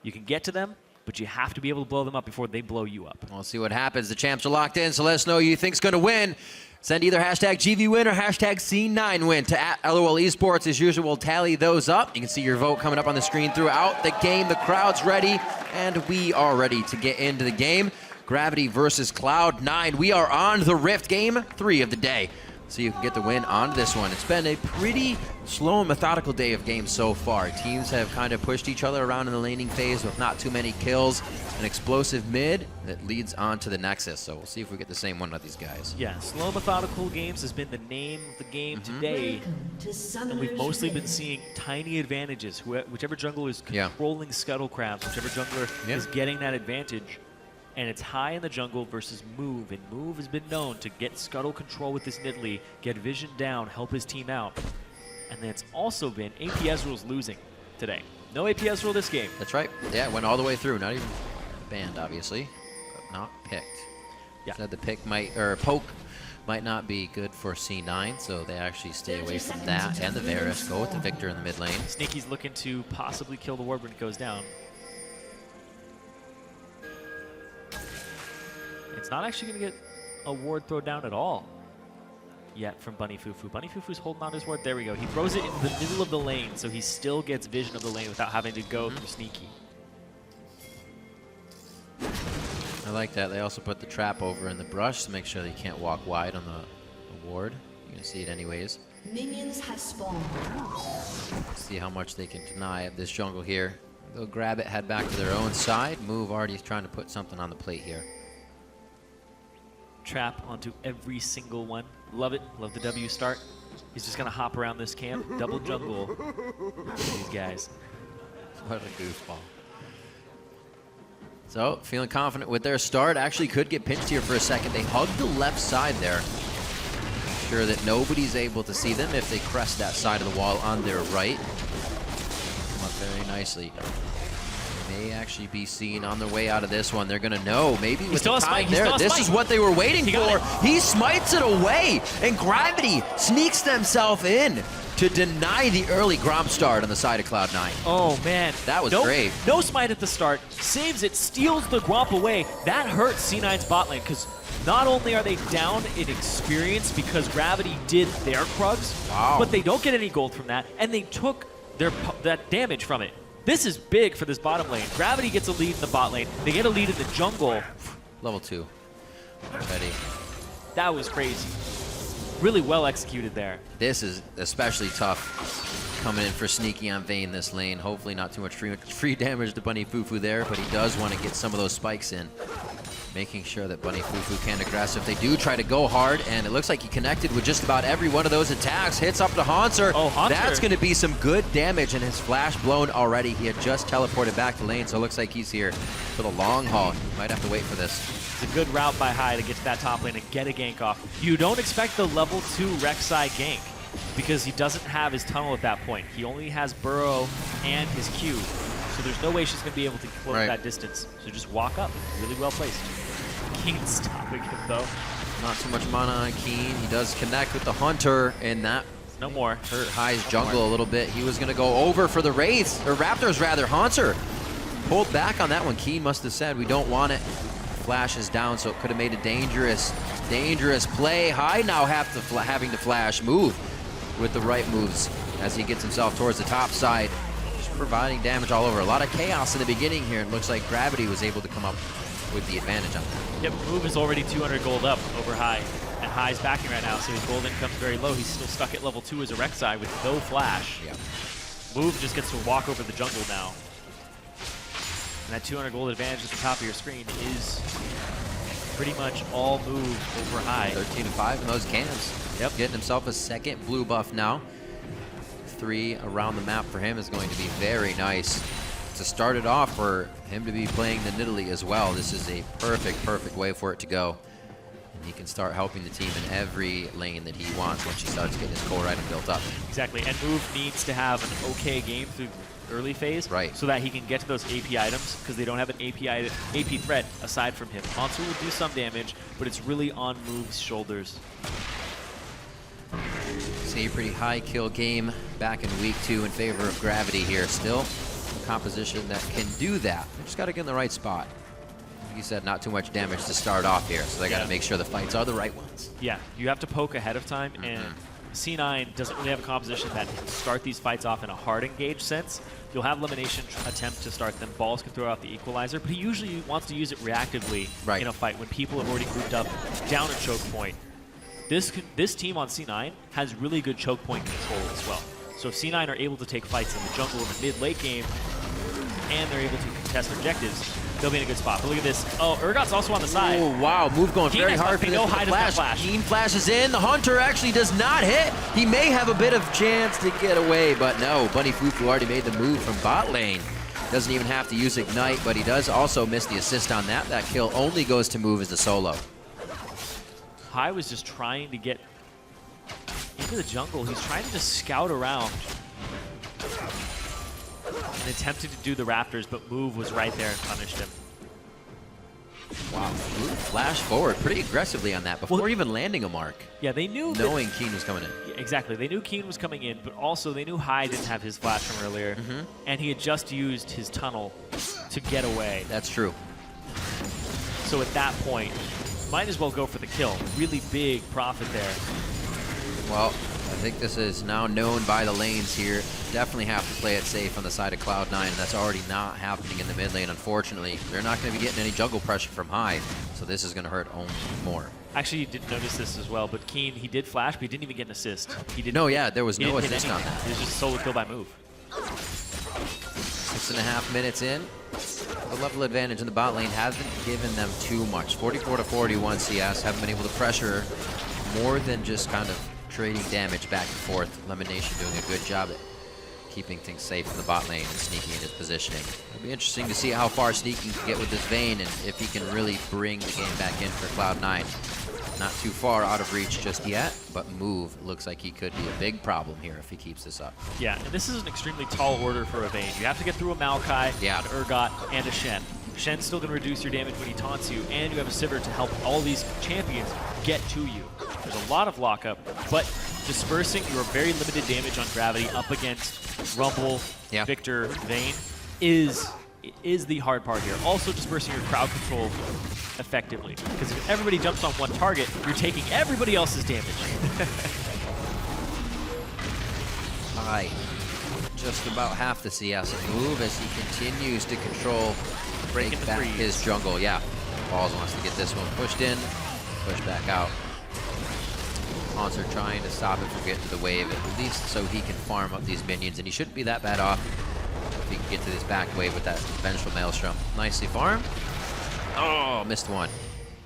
Speaker 7: you can get to them, but you have to be able to blow them up before they blow you up.
Speaker 9: We'll see what happens. The champs are locked in, so let us know who you think's going to win. Send either hashtag GVWin or hashtag C9Win to @LOL Esports. As usual, we'll tally those up. You can see your vote coming up on the screen throughout the game. The crowd's ready, and we are ready to get into the game. Gravity versus Cloud9. We are on the Rift, game 3 of the day. So you can get the win on this one. It's been a pretty slow and methodical day of games so far. Teams have kind of pushed each other around in the laning phase with not too many kills. An explosive mid that leads on to the Nexus. So we'll see if we get the same one with these guys.
Speaker 7: Yeah, slow methodical games has been the name of the game today. And we've mostly been seeing tiny advantages. Whichever jungler is controlling scuttle crabs, whichever jungler is getting that advantage. And it's high in the jungle versus Move, and Move has been known to get scuttle control with this Nidalee, get vision down, help his team out. And then it's also been AP Ezreal's losing today. No AP Ezreal this game.
Speaker 9: That's right. Yeah, it went all the way through. Not even banned, obviously, but not picked.
Speaker 7: Yeah.
Speaker 9: Said the pick poke might not be good for C9, so they actually stay away from that and the Varus. Go with the Victor in the mid lane.
Speaker 7: Sneaky's looking to possibly kill the ward when it goes down. It's not actually going to get a ward throw down at all yet from Bunny Fufu. Bunny Fufu's holding on his ward. There we go. He throws it in the middle of the lane, so he still gets vision of the lane without having to go through Sneaky.
Speaker 9: I like that. They also put the trap over in the brush to make sure that you can't walk wide on the ward. You can see it anyways.
Speaker 10: Minions have spawned.
Speaker 9: See how much they can deny of this jungle here. They'll grab it, head back to their own side. Move already trying to put something on the plate here.
Speaker 7: Trap onto every single one. Love it. Love the W start. He's just going to hop around this camp. Double jungle. These guys.
Speaker 9: What a goofball. So, feeling confident with their start. Actually could get pinched here for a second. They hug the left side there. Sure that nobody's able to see them if they crest that side of the wall on their right. Come up very nicely. May actually be seen on their way out of this one. They're going to know. Maybe with the time there. This is what they were waiting for. He smites it away, and Gravity sneaks themselves in to deny the early Gromp start on the side of Cloud9.
Speaker 7: Oh, man.
Speaker 9: That was great.
Speaker 7: No smite at the start. Saves it, steals the Gromp away. That hurts C9's bot lane, because not only are they down in experience because Gravity did their Krugs, but they don't get any gold from that, and they took that damage from it. This is big for this bottom lane. Gravity gets a lead in the bot lane. They get a lead in the jungle.
Speaker 9: Level 2 already.
Speaker 7: That was crazy. Really well executed there.
Speaker 9: This is especially tough coming in for Sneaky on Vayne this lane. Hopefully not too much free damage to Bunny Fufu there, but he does want to get some of those spikes in. making sure that Bunny Fufu can aggress if they do try to go hard, and it looks like he connected with just about every one of those attacks. Hits up to Hanser.
Speaker 7: Oh, Hanser.
Speaker 9: That's going to be some good damage, and his flash blown already. He had just teleported back to lane, so it looks like he's here for the long haul. Might have to wait for this.
Speaker 7: It's a good route by High to get to that top lane and get a gank off. You don't expect the level 2 Rek'Sai gank because he doesn't have his tunnel at that point. He only has Burrow and his Q, so there's no way she's going to be able to close that distance. So just walk up. Really well placed. Keen stopping him though.
Speaker 9: Not too much mana on Keen. He does connect with the Hunter, and that
Speaker 7: no more
Speaker 9: hurt High's jungle a little bit. He was going to go over for the Wraiths, or Raptors rather. Hanser pulled back on that one. Keen must have said, we don't want it. Flash is down, so it could have made a dangerous play. High now having to flash move with the right moves as he gets himself towards the top side. Just providing damage all over. A lot of chaos in the beginning here. It looks like Gravity was able to come up with the advantage on that.
Speaker 7: Yep, Move is already 200 gold up over High, and High's backing right now, so his gold income's very low. He's still stuck at level 2 as a Rek'Sai with no flash.
Speaker 9: Yeah.
Speaker 7: Move just gets to walk over the jungle now. And that 200 gold advantage at the top of your screen is pretty much all Move over High.
Speaker 9: 13-5 in those cans.
Speaker 7: Yep.
Speaker 9: Getting himself a second blue buff now. 3 around the map for him is going to be very nice. To start it off for him to be playing the Nidalee as well, this is a perfect way for it to go. And he can start helping the team in every lane that he wants once he starts getting his core item built up.
Speaker 7: Exactly, and Move needs to have an okay game through the early phase so that he can get to those AP items, because they don't have an AP threat aside from him. Hansu will do some damage, but it's really on Move's shoulders.
Speaker 9: See a pretty high kill game back in week 2 in favor of Gravity here. Still composition that can do that. They just got to get in the right spot. Like you said, not too much damage to start off here, so they got to make sure the fights are the right ones.
Speaker 7: Yeah, you have to poke ahead of time, and C9 doesn't really have a composition that can start these fights off in a hard engage sense. You'll have Elimination attempt to start them. Balls can throw out the equalizer, but he usually wants to use it reactively in a fight when people have already grouped up down a choke point. This team on C9 has really good choke point control as well. So if C9 are able to take fights in the jungle in the mid-late game, and they're able to contest objectives, they'll be in a good spot. But look at this. Oh, Urgot's also on the side.
Speaker 9: Oh, wow. Move going
Speaker 7: Keen
Speaker 9: very hard for this flash. Keen flashes in. The Hunter actually does not hit. He may have a bit of chance to get away, but no. Bunny Fufu already made the move from bot lane. Doesn't even have to use Ignite, but he does also miss the assist on that. That kill only goes to Move as the solo.
Speaker 7: High was just trying to get into the jungle. He's trying to just scout around and attempted to do the Raptors, but Move was right there and punished him.
Speaker 9: Wow, Move flashed forward pretty aggressively on that before even landing a mark.
Speaker 7: Yeah, they knew
Speaker 9: knowing Keen was coming in.
Speaker 7: Yeah, exactly, they knew Keen was coming in, but also they knew High didn't have his flash from earlier, and he had just used his tunnel to get away.
Speaker 9: That's true.
Speaker 7: So at that point, might as well go for the kill. Really big profit there.
Speaker 9: Well, I think this is now known by the lanes here. Definitely have to play it safe on the side of Cloud9, and that's already not happening in the mid lane, unfortunately. They're not going to be getting any jungle pressure from High, so this is going to hurt only more.
Speaker 7: Actually, you didn't notice this as well, but Keen, he did flash, but he didn't even get an assist. He didn't.
Speaker 9: No, yeah, there was no assist on that.
Speaker 7: It was just a solo kill by Move.
Speaker 9: 6.5 minutes in. The level advantage in the bot lane hasn't given them too much. 44-41 CS, haven't been able to pressure more than just kind of trading damage back and forth. Elimination doing a good job at keeping things safe in the bot lane and sneaking in his positioning. It'll be interesting to see how far Sneaking can get with this Vayne and if he can really bring the game back in for Cloud9. Not too far out of reach just yet, but Move looks like he could be a big problem here if he keeps this up.
Speaker 7: Yeah, and this is an extremely tall order for a Vayne. You have to get through a Maokai, an Urgot, and a Shen. Shen's still going to reduce your damage when he taunts you, and you have a Sivir to help all these champions get to you. There's a lot of lockup, but dispersing your very limited damage on Gravity up against Rumble, Victor, Vayne is the hard part here. Also dispersing your crowd control effectively, because if everybody jumps on one target, you're taking everybody else's damage.
Speaker 9: High, just about half the CS Move as he continues to control, break back his jungle. Yeah, Balls wants to get this one pushed in, push back out. Hanser trying to stop it from getting to the wave, at least so he can farm up these minions, and he shouldn't be that bad off if he can get to this back wave with that vengeful Maelstrom. Nicely farmed. Oh, missed one.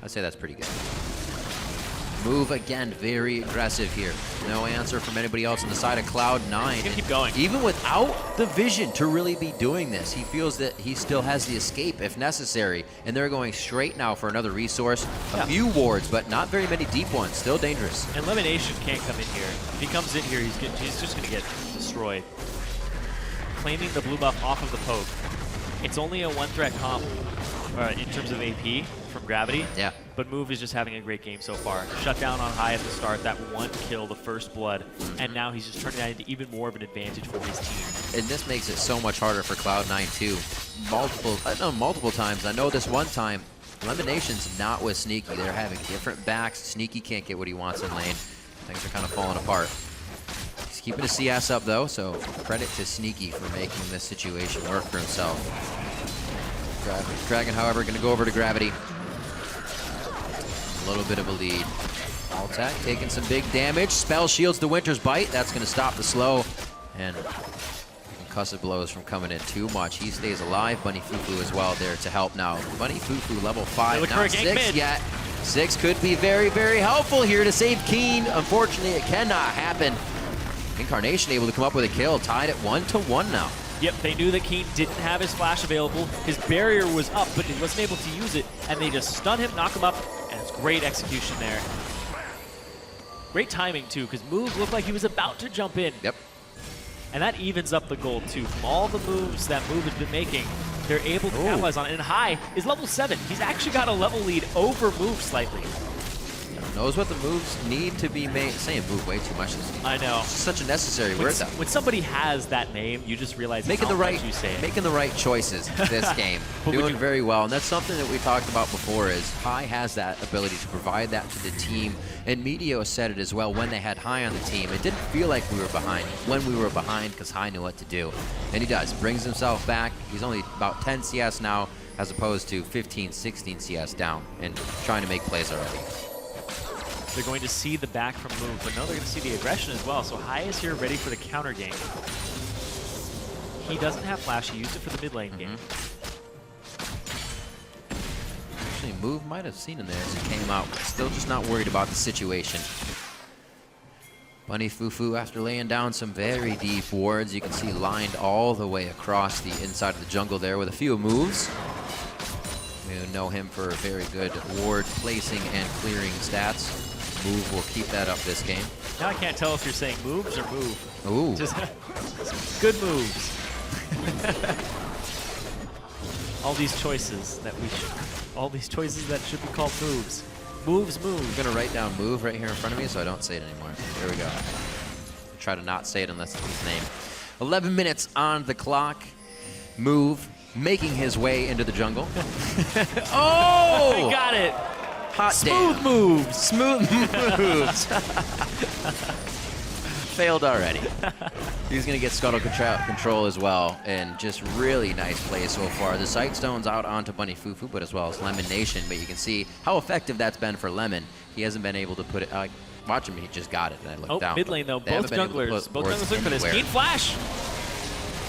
Speaker 9: I'd say that's pretty good. Move again, very aggressive here. No answer from anybody else on the side of Cloud9.
Speaker 7: He's gonna keep going.
Speaker 9: Even without the vision to really be doing this, he feels that he still has the escape if necessary. And they're going straight now for another resource. A few wards, but not very many deep ones. Still dangerous.
Speaker 7: And Elimination can't come in here. If he comes in here, he's just gonna get destroyed. Claiming the blue buff off of the poke. It's only a one-threat comp in terms of AP from Gravity.
Speaker 9: Yeah.
Speaker 7: But Move is just having a great game so far. Shut down on high at the start, that one kill, the first blood, and now he's just turning that into even more of an advantage for his team.
Speaker 9: And this makes it so much harder for Cloud9 too. Multiple times. I know this one time, Elimination's not with Sneaky. They're having different backs. Sneaky can't get what he wants in lane. Things are kind of falling apart. He's keeping his CS up though, so credit to Sneaky for making this situation work for himself. Dragon, however, going to go over to Gravity. A little bit of a lead. Altac taking some big damage. Spell shields the Winter's Bite. That's going to stop the slow. And concussive blows from coming in too much. He stays alive. Bunny Fufu as well there to help now. Bunny Fufu level 5, not 6 yet. 6 could be very, very helpful here to save Keen. Unfortunately, it cannot happen. Incarnation able to come up with a kill. Tied at 1-1 now.
Speaker 7: Yep, they knew that Keen didn't have his flash available. His barrier was up, but he wasn't able to use it, and they just stun him, knock him up, and it's great execution there. Great timing, too, because Move looked like he was about to jump in.
Speaker 9: Yep.
Speaker 7: And that evens up the gold, too. From all the moves that Move has been making, they're able to capitalize on it. And High is level 7. He's actually got a level lead over Move slightly.
Speaker 9: Knows what the moves need to be made. Saying move way too much.
Speaker 7: I know.
Speaker 9: It's such a necessary word.
Speaker 7: When somebody has that name, you just realize
Speaker 9: making the right,
Speaker 7: you say it.
Speaker 9: Making the right choices this game. Doing very well, and that's something that we talked about before. Is High has that ability to provide that to the team, and Medio said it as well when they had High on the team. It didn't feel like we were behind when we were behind because High knew what to do, and he does. Brings himself back. He's only about 10 CS now, as opposed to 15, 16 CS down, and trying to make plays already.
Speaker 7: They're going to see the back from Move, but no, they're going to see the aggression as well. So High is here ready for the counter game. He doesn't have flash. He used it for the mid lane game.
Speaker 9: Actually, Move might have seen him there as he came out. Still just not worried about the situation. Bunny Fufu, after laying down some very deep wards, you can see lined all the way across the inside of the jungle there with a few moves. We know him for very good ward placing and clearing stats. Move will keep that up this game.
Speaker 7: Now I can't tell if you're saying moves or move.
Speaker 9: Ooh.
Speaker 7: Just good moves. All these choices that should be called moves. Moves, move.
Speaker 9: I'm gonna write down move right here in front of me so I don't say it anymore. There we go. Try to not say it unless it's his name. 11 minutes on the clock. Move making his way into the jungle. Oh!
Speaker 7: I got it.
Speaker 9: Hot
Speaker 7: Smooth
Speaker 9: damn.
Speaker 7: moves.
Speaker 9: Smooth moves. Failed already. He's going to get scuttle control as well, and just really nice play so far. The Sight Stone's out onto Bunny Fufu, but as well as Lemon Nation, but you can see how effective that's been for Lemon. He hasn't been able to put it... watch him, he just got it, and I looked down.
Speaker 7: Mid lane though, both junglers looking for this. Keen flash.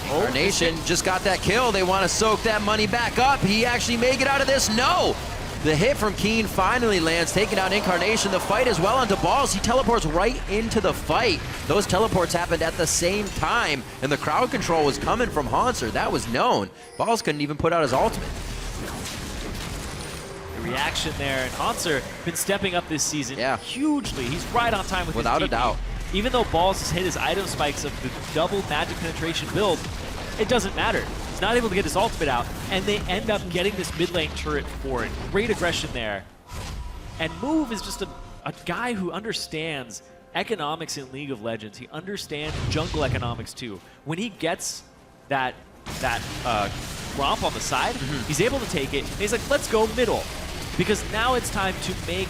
Speaker 9: Incarnation just got that kill. They want to soak that money back up. He actually may get out of this. No! The hit from Keen finally lands, taking out Incarnation. The fight as well onto Balls. He teleports right into the fight. Those teleports happened at the same time, and the crowd control was coming from Haunser. That was known. Balls couldn't even put out his ultimate.
Speaker 7: The reaction there, and Haunser been stepping up this season hugely. He's right on time with
Speaker 9: Without
Speaker 7: his
Speaker 9: a doubt.
Speaker 7: Even though Balls has hit his item spikes of the double magic penetration build, it doesn't matter. He's not able to get his ultimate out, and they end up getting this mid lane turret for it. Great aggression there. And Move is just a guy who understands economics in League of Legends. He understands jungle economics too. When he gets that romp on the side, he's able to take it, and he's like, let's go middle. Because now it's time to make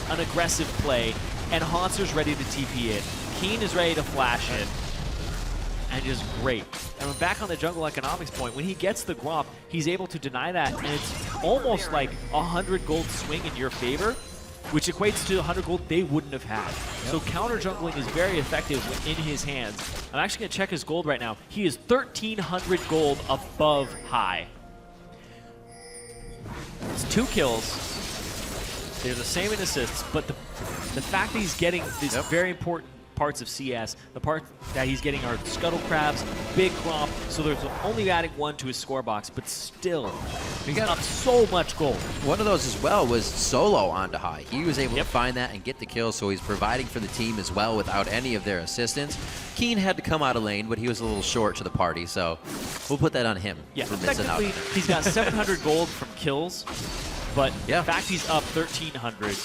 Speaker 7: an aggressive play, and Haunser's ready to TP it. Keen is ready to flash it. And just great. And we're back on the jungle economics point. When he gets the Gromp, he's able to deny that, and it's almost like 100 gold swing in your favor, which equates to 100 gold they wouldn't have had. So counter jungling is very effective in his hands. I'm actually gonna check his gold right now. He is 1,300 gold above High. It's 2 kills. They're the same in assists, but the fact that he's getting these very important parts of CS, the part that he's getting are scuttle crabs, big crop, so there's only adding 1 to his score box, but still, he's got so much gold.
Speaker 9: One of those as well was solo onto high. He was able to find that and get the kill, so he's providing for the team as well without any of their assistance. Keen had to come out of lane, but he was a little short to the party, so we'll put that on him for missing out.
Speaker 7: He's got 700 gold from kills, but the fact he's up 1,300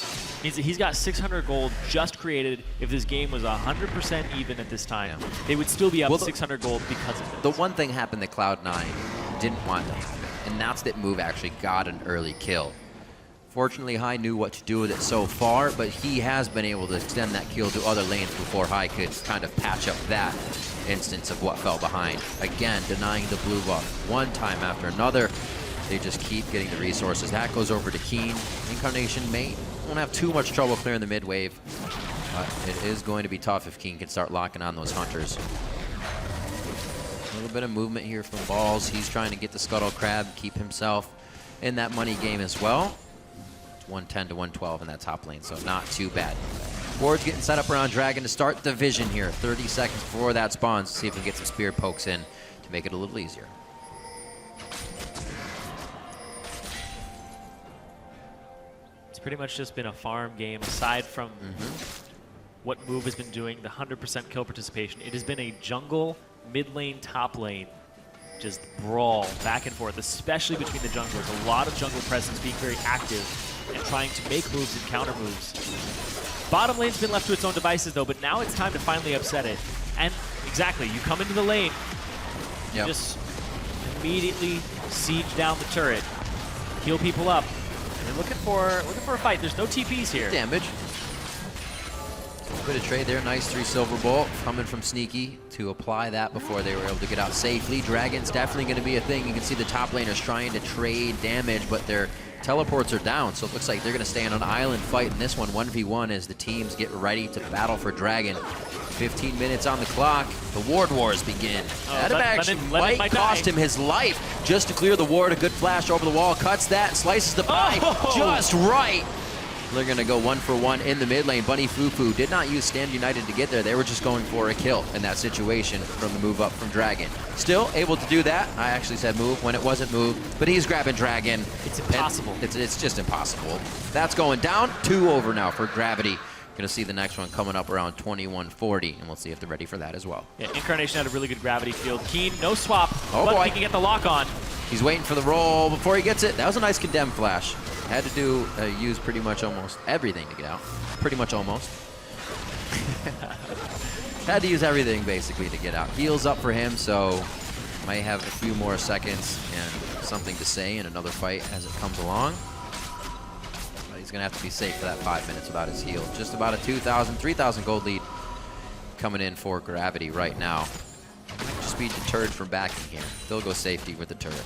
Speaker 7: means that he's got 600 gold just created. If this game was 100% even at this time, they would still be up 600 gold because of it.
Speaker 9: The one thing happened that Cloud9 didn't want to happen, and that's that Move actually got an early kill. Fortunately, High knew what to do with it so far, but he has been able to extend that kill to other lanes before High could kind of patch up that instance of what fell behind. Again, denying the blue buff one time after another. They just keep getting the resources. That goes over to Keen. Incarnation won't have too much trouble clearing the mid wave, but it is going to be tough if Keen can start locking on those hunters. A little bit of movement here from Balls. He's trying to get the Scuttle Crab, keep himself in that money game as well. It's 110 to 112 in that top lane, so not too bad. Ward's getting set up around Dragon to start the vision here. 30 seconds before that spawns. See if we can get some spear pokes in to make it a little easier.
Speaker 7: Pretty much just been a farm game aside from what Move has been doing, the 100% kill participation. It has been a jungle, mid lane, top lane, just brawl back and forth, especially between the junglers. A lot of jungle presence being very active and trying to make moves and counter moves. Bottom lane's been left to its own devices though, but now it's time to finally upset it. And exactly, you come into the lane, you just immediately siege down the turret, heal people up. They're looking for a fight. There's no TPs here.
Speaker 9: Damage. Bit of trade there. Nice 3 silver bolt coming from Sneaky to apply that before they were able to get out safely. Dragon's definitely going to be a thing. You can see the top laners trying to trade damage, but their teleports are down, so it looks like they're going to stay on an island fight in this one, 1v1, as the teams get ready to battle for Dragon. 15 minutes on the clock. The Ward Wars begin. That actually might cost him his life just to clear the ward. A good flash over the wall. Cuts that. Slices the pie just right. They're going to go 1 for 1 in the mid lane. Bunny Fufu did not use Stand United to get there. They were just going for a kill in that situation from the move up from Dragon. Still able to do that. I actually said move when it wasn't move, but he's grabbing Dragon.
Speaker 7: It's impossible.
Speaker 9: It's just impossible. That's going down. 2 over now for Gravity. Going to see the next one coming up around 2140, and we'll see if they're ready for that as well.
Speaker 7: Yeah, Incarnation had a really good gravity field. Keen, no swap,
Speaker 9: but
Speaker 7: boy. He can get the lock on.
Speaker 9: He's waiting for the roll before he gets it. That was a nice condemn flash. Had to use pretty much almost everything to get out. Pretty much almost. Had to use everything basically to get out. Heals up for him, so might have a few more seconds and something to say in another fight as it comes along. He's going to have to be safe for that 5 minutes without his heal. Just about a 2,000, 3,000 gold lead coming in for Gravity right now. Just be deterred from backing here. They'll go safety with the turret.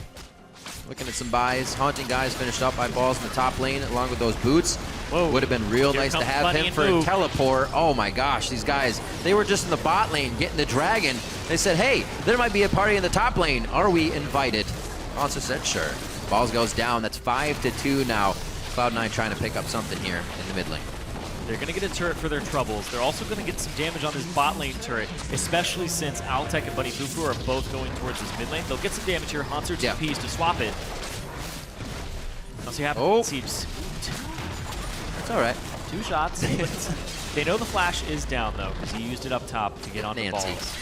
Speaker 9: Looking at some buys. Haunting guys finished up by Balls in the top lane along with those boots. Whoa. Would have been real nice to have him for a teleport. Oh my gosh, these guys, they were just in the bot lane getting the Dragon. They said, hey, there might be a party in the top lane. Are we invited? Also said, sure. Balls goes down. That's 5-2 now. Cloud9 trying to pick up something here in the mid lane.
Speaker 7: They're going to get a turret for their troubles. They're also going to get some damage on this bot lane turret, especially since Altec and Bunny Fufu are both going towards this mid lane. They'll get some damage here. Haunter TPs to swap it. I'll see what happens. Seeps.
Speaker 9: That's all right.
Speaker 7: 2 shots. They know the flash is down, though, because he used it up top to get on the Balls.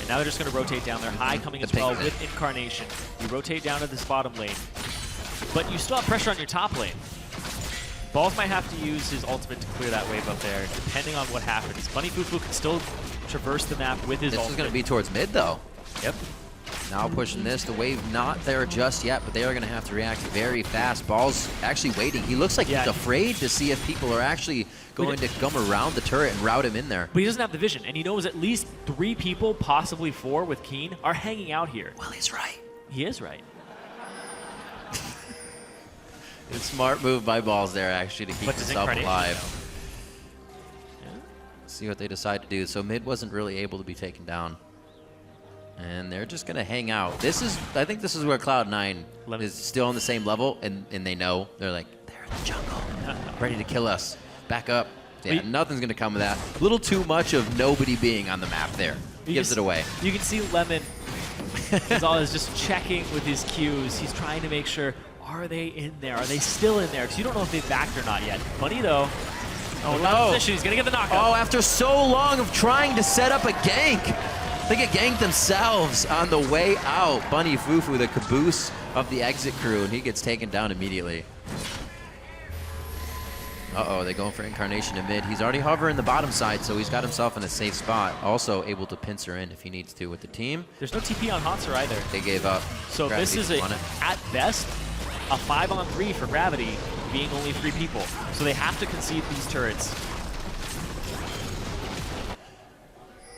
Speaker 7: And now they're just going to rotate down. They're high coming as well with Incarnation. You rotate down to this bottom lane, but you still have pressure on your top lane. Balls might have to use his ultimate to clear that wave up there, depending on what happens. Bunny Fufu can still traverse the map with his ultimate.
Speaker 9: This is going to be towards mid, though.
Speaker 7: Yep.
Speaker 9: Now pushing this. The wave not there just yet, but they are going to have to react very fast. Balls actually waiting. He looks like he's afraid to see if people are actually going to come around the turret and route him in there.
Speaker 7: But he doesn't have the vision, and he knows at least 3 people, possibly 4 with Keen, are hanging out here.
Speaker 9: Well, he's right.
Speaker 7: He is right.
Speaker 9: It's a smart move by Balls there, actually, to keep himself alive. See what they decide to do. So mid wasn't really able to be taken down. And they're just going to hang out. I think this is where Cloud9 is still on the same level, and they know. They're like, they're in the jungle, ready to kill us. Back up. Yeah, nothing's going to come of that. A little too much of nobody being on the map there. Gives it away.
Speaker 7: You can see Lemon is just checking with his cues. He's trying to make sure, are they in there? Are they still in there? Because you don't know if they've backed or not yet. Bunny, though.
Speaker 9: Oh, no.
Speaker 7: He's going to get the knockout.
Speaker 9: Oh, after so long of trying to set up a gank. They get ganked themselves on the way out. Bunny Fufu, the caboose of the exit crew, and he gets taken down immediately. Uh-oh, they're going for Incarnation in mid. He's already hovering the bottom side, so he's got himself in a safe spot. Also able to pincer in if he needs to with the team.
Speaker 7: There's no TP on Hanser either.
Speaker 9: They gave up.
Speaker 7: So
Speaker 9: Gravity
Speaker 7: this is, at best, a 5-on-3 for Gravity, being only 3 people. So they have to concede these turrets.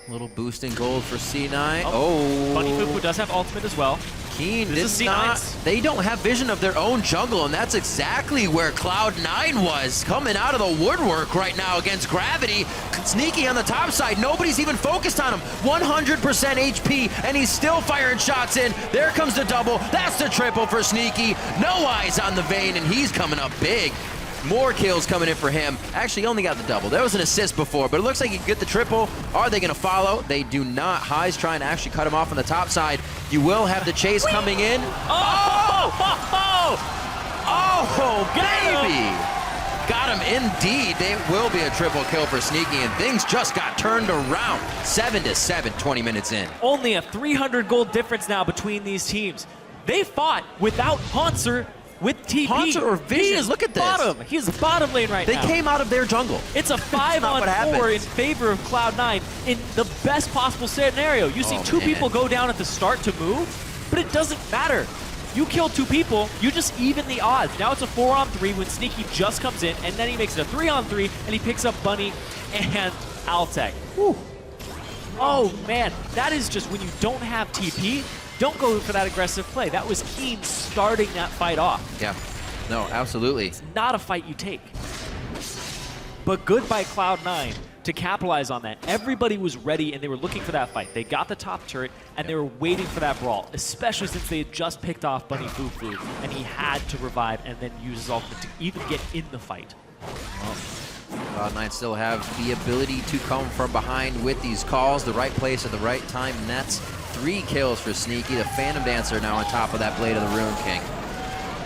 Speaker 9: Little boost in gold for C9. Oh.
Speaker 7: Bunny Fufu does have ultimate as well.
Speaker 9: Keen
Speaker 7: This
Speaker 9: did
Speaker 7: is
Speaker 9: not.
Speaker 7: C9's.
Speaker 9: They don't have vision of their own jungle, and that's exactly where Cloud9 was. Coming out of the woodwork right now against Gravity. Sneaky on the top side. Nobody's even focused on him. 100% HP, and he's still firing shots in. There comes the double. That's the triple for Sneaky. No eyes on the vein, and he's coming up big. More kills coming in for him. Actually, only got the double. There was an assist before, but it looks like he could get the triple. Are they going to follow? They do not. High's trying to actually cut him off on the top side. You will have the chase coming in. Oh, baby! Got him indeed. It will be a triple kill for Sneaky, and things just got turned around. 7-7, 20 minutes in.
Speaker 7: Only a 300 gold difference now between these teams. They fought without Hanser with TP.
Speaker 9: Hanser or Vision, look at this.
Speaker 7: Bottom. He is bottom lane right now.
Speaker 9: They came out of their jungle.
Speaker 7: It's a 5-on-4 in favor of Cloud9 in the best possible scenario. You see two people go down at the start to move, but it doesn't matter. You kill 2 people, you just even the odds. Now it's a 4-on-3 when Sneaky just comes in, and then he makes it a 3-on-3, and he picks up Bunny and Altec. Whew. Oh man, that is just when you don't have TP, don't go for that aggressive play. That was Keen starting that fight off.
Speaker 9: Yeah, no, absolutely.
Speaker 7: It's not a fight you take. But good by Cloud9 to capitalize on that. Everybody was ready and they were looking for that fight. They got the top turret and they were waiting for that brawl, especially since they had just picked off Bunny Fufu and he had to revive and then use his ultimate to even get in the fight.
Speaker 9: Cloud9 still have the ability to come from behind with these calls, the right place at the right time, and that's 3 kills for Sneaky. The Phantom Dancer now on top of that Blade of the Rune King.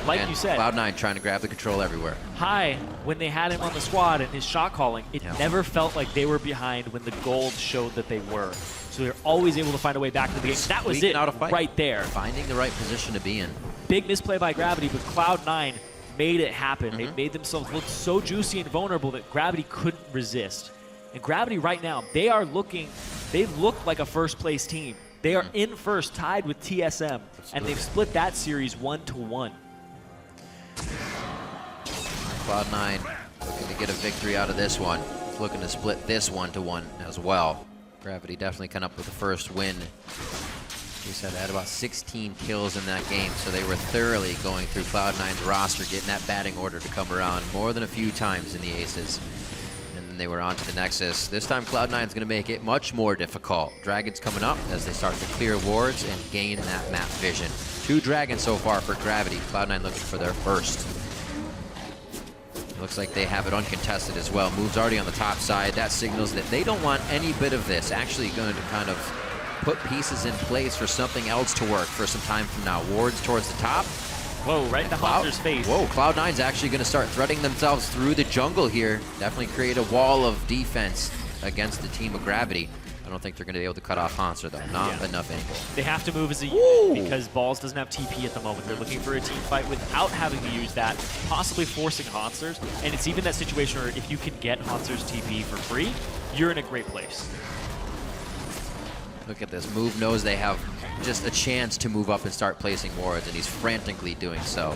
Speaker 7: Like
Speaker 9: and
Speaker 7: you said,
Speaker 9: Cloud9 trying to grab the control everywhere.
Speaker 7: High, when they had him on the squad and his shot calling, it never felt like they were behind when the gold showed that they were. So they're always able to find a way back to the game. That was it, right there.
Speaker 9: Finding the right position to be in.
Speaker 7: Big misplay by Gravity, but Cloud9 made it happen. They made themselves look so juicy and vulnerable that Gravity couldn't resist. And Gravity right now, they look like a first place team. They are in first, tied with TSM, and they've split that series 1-1.
Speaker 9: Cloud9 looking to get a victory out of this one. Looking to split this 1-1 as well. Gravity definitely come up with the first win. We said they had about 16 kills in that game, so they were thoroughly going through Cloud9's roster, getting that batting order to come around more than a few times in the Aces. And then they were on to the Nexus. This time Cloud9 is going to make it much more difficult. Dragons coming up as they start to clear wards and gain that map vision. 2 dragons so far for Gravity. Cloud9 looking for their first. Looks like they have it uncontested as well. Moves already on the top side. That signals that they don't want any bit of this. Actually going to kind of put pieces in place for something else to work for some time from now. Wards towards the top.
Speaker 7: Whoa, right in the Hanser's face.
Speaker 9: Whoa, Cloud9's actually going to start threading themselves through the jungle here. Definitely create a wall of defense against the team of Gravity. I don't think they're going to be able to cut off Hanser, though. Not enough angle.
Speaker 7: They have to move as a unit because Balls doesn't have TP at the moment. They're looking for a team fight without having to use that, possibly forcing Hanser's. And it's even that situation where if you can get Hanser's TP for free, you're in a great place.
Speaker 9: Look at this. Move knows they have just a chance to move up and start placing wards, and he's frantically doing so.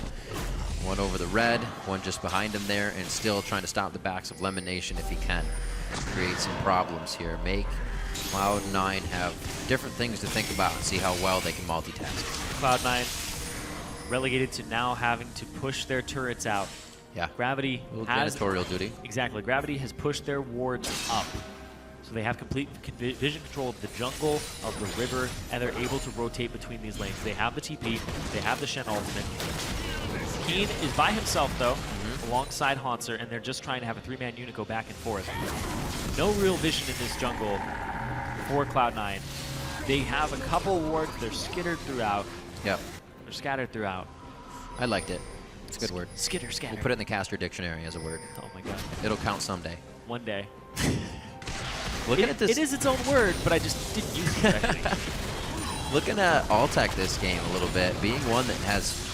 Speaker 9: One over the red, one just behind him there, and still trying to stop the backs of Lemon Nation if he can. And create some problems here. Make Cloud9 have different things to think about and see how well they can multitask.
Speaker 7: Cloud9 relegated to now having to push their turrets out.
Speaker 9: Yeah.
Speaker 7: Gravity
Speaker 9: a little
Speaker 7: has
Speaker 9: janitorial duty.
Speaker 7: Exactly. Gravity has pushed their wards up. So they have complete vision control of the jungle, of the river, and they're able to rotate between these lanes. They have the TP, they have the Shen ultimate. Keen is by himself, though, alongside Haunter, and they're just trying to have a 3-man unit go back and forth. No real vision in this jungle for Cloud9. They have a couple wards, they're skittered throughout.
Speaker 9: Yep.
Speaker 7: They're scattered throughout.
Speaker 9: I liked it. It's a good word.
Speaker 7: Skitter, scatter.
Speaker 9: We'll put it in the caster dictionary as a word.
Speaker 7: Oh my god.
Speaker 9: It'll count someday.
Speaker 7: One day.
Speaker 9: Looking at this.
Speaker 7: It is its own word, but I just didn't use it correctly.
Speaker 9: Looking at Altec this game a little bit, being one that has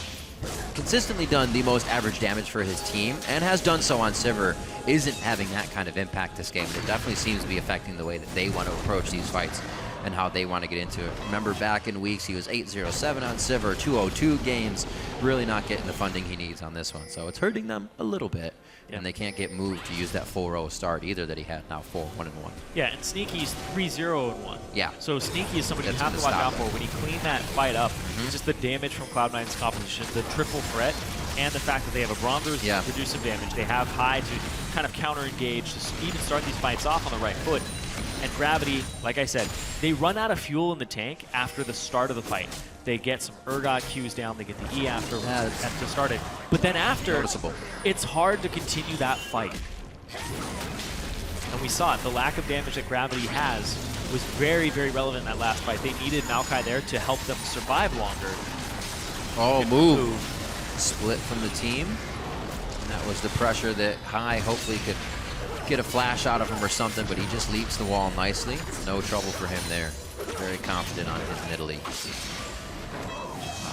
Speaker 9: consistently done the most average damage for his team and has done so on Sivir, isn't having that kind of impact this game. It definitely seems to be affecting the way that they want to approach these fights and how they want to get into it. Remember back in weeks, he was 8-0-7 on Sivir, 2-0-2 games, really not getting the funding he needs on this one. So it's hurting them a little bit, and they can't get moved to use that full row start either that he had now 4-1-1.
Speaker 7: Yeah, and Sneaky's 3-0-1.
Speaker 9: Yeah.
Speaker 7: So Sneaky is somebody you
Speaker 9: That's
Speaker 7: have to
Speaker 9: gonna
Speaker 7: watch out
Speaker 9: stop
Speaker 7: for. When you clean that fight up, just the damage from Cloud9's composition, the triple threat, and the fact that they have a Bronzer to reduce some damage. They have High to kind of counter-engage, to even start these fights off on the right foot. And Gravity, like I said, they run out of fuel in the tank after the start of the fight. They get some Urgot Qs down, they get the E after to start it. But then after, it's hard to continue that fight. And we saw it, the lack of damage that Gravity has was very, very relevant in that last fight. They needed Maokai there to help them survive longer.
Speaker 9: Oh, move. Split from the team. And that was the pressure that High hopefully could get a flash out of him or something, but he just leaps the wall nicely. No trouble for him there. Very confident on his Nidalee.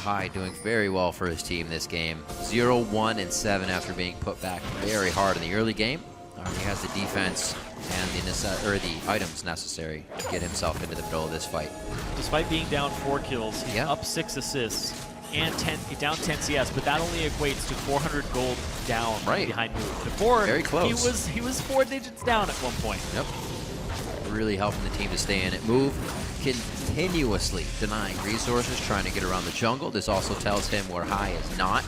Speaker 9: High doing very well for his team this game. 0-1-7 after being put back very hard in the early game. He has the defense and the items necessary to get himself into the middle of this fight.
Speaker 7: Despite being down 4 kills, he's up 6 assists and down 10 CS, but that only equates to 400 gold down behind Move. Before,
Speaker 9: very close.
Speaker 7: He was 4 digits down at one point.
Speaker 9: Yep. Really helping the team to stay in it. Move continuously denying resources, trying to get around the jungle. This also tells him where High is not.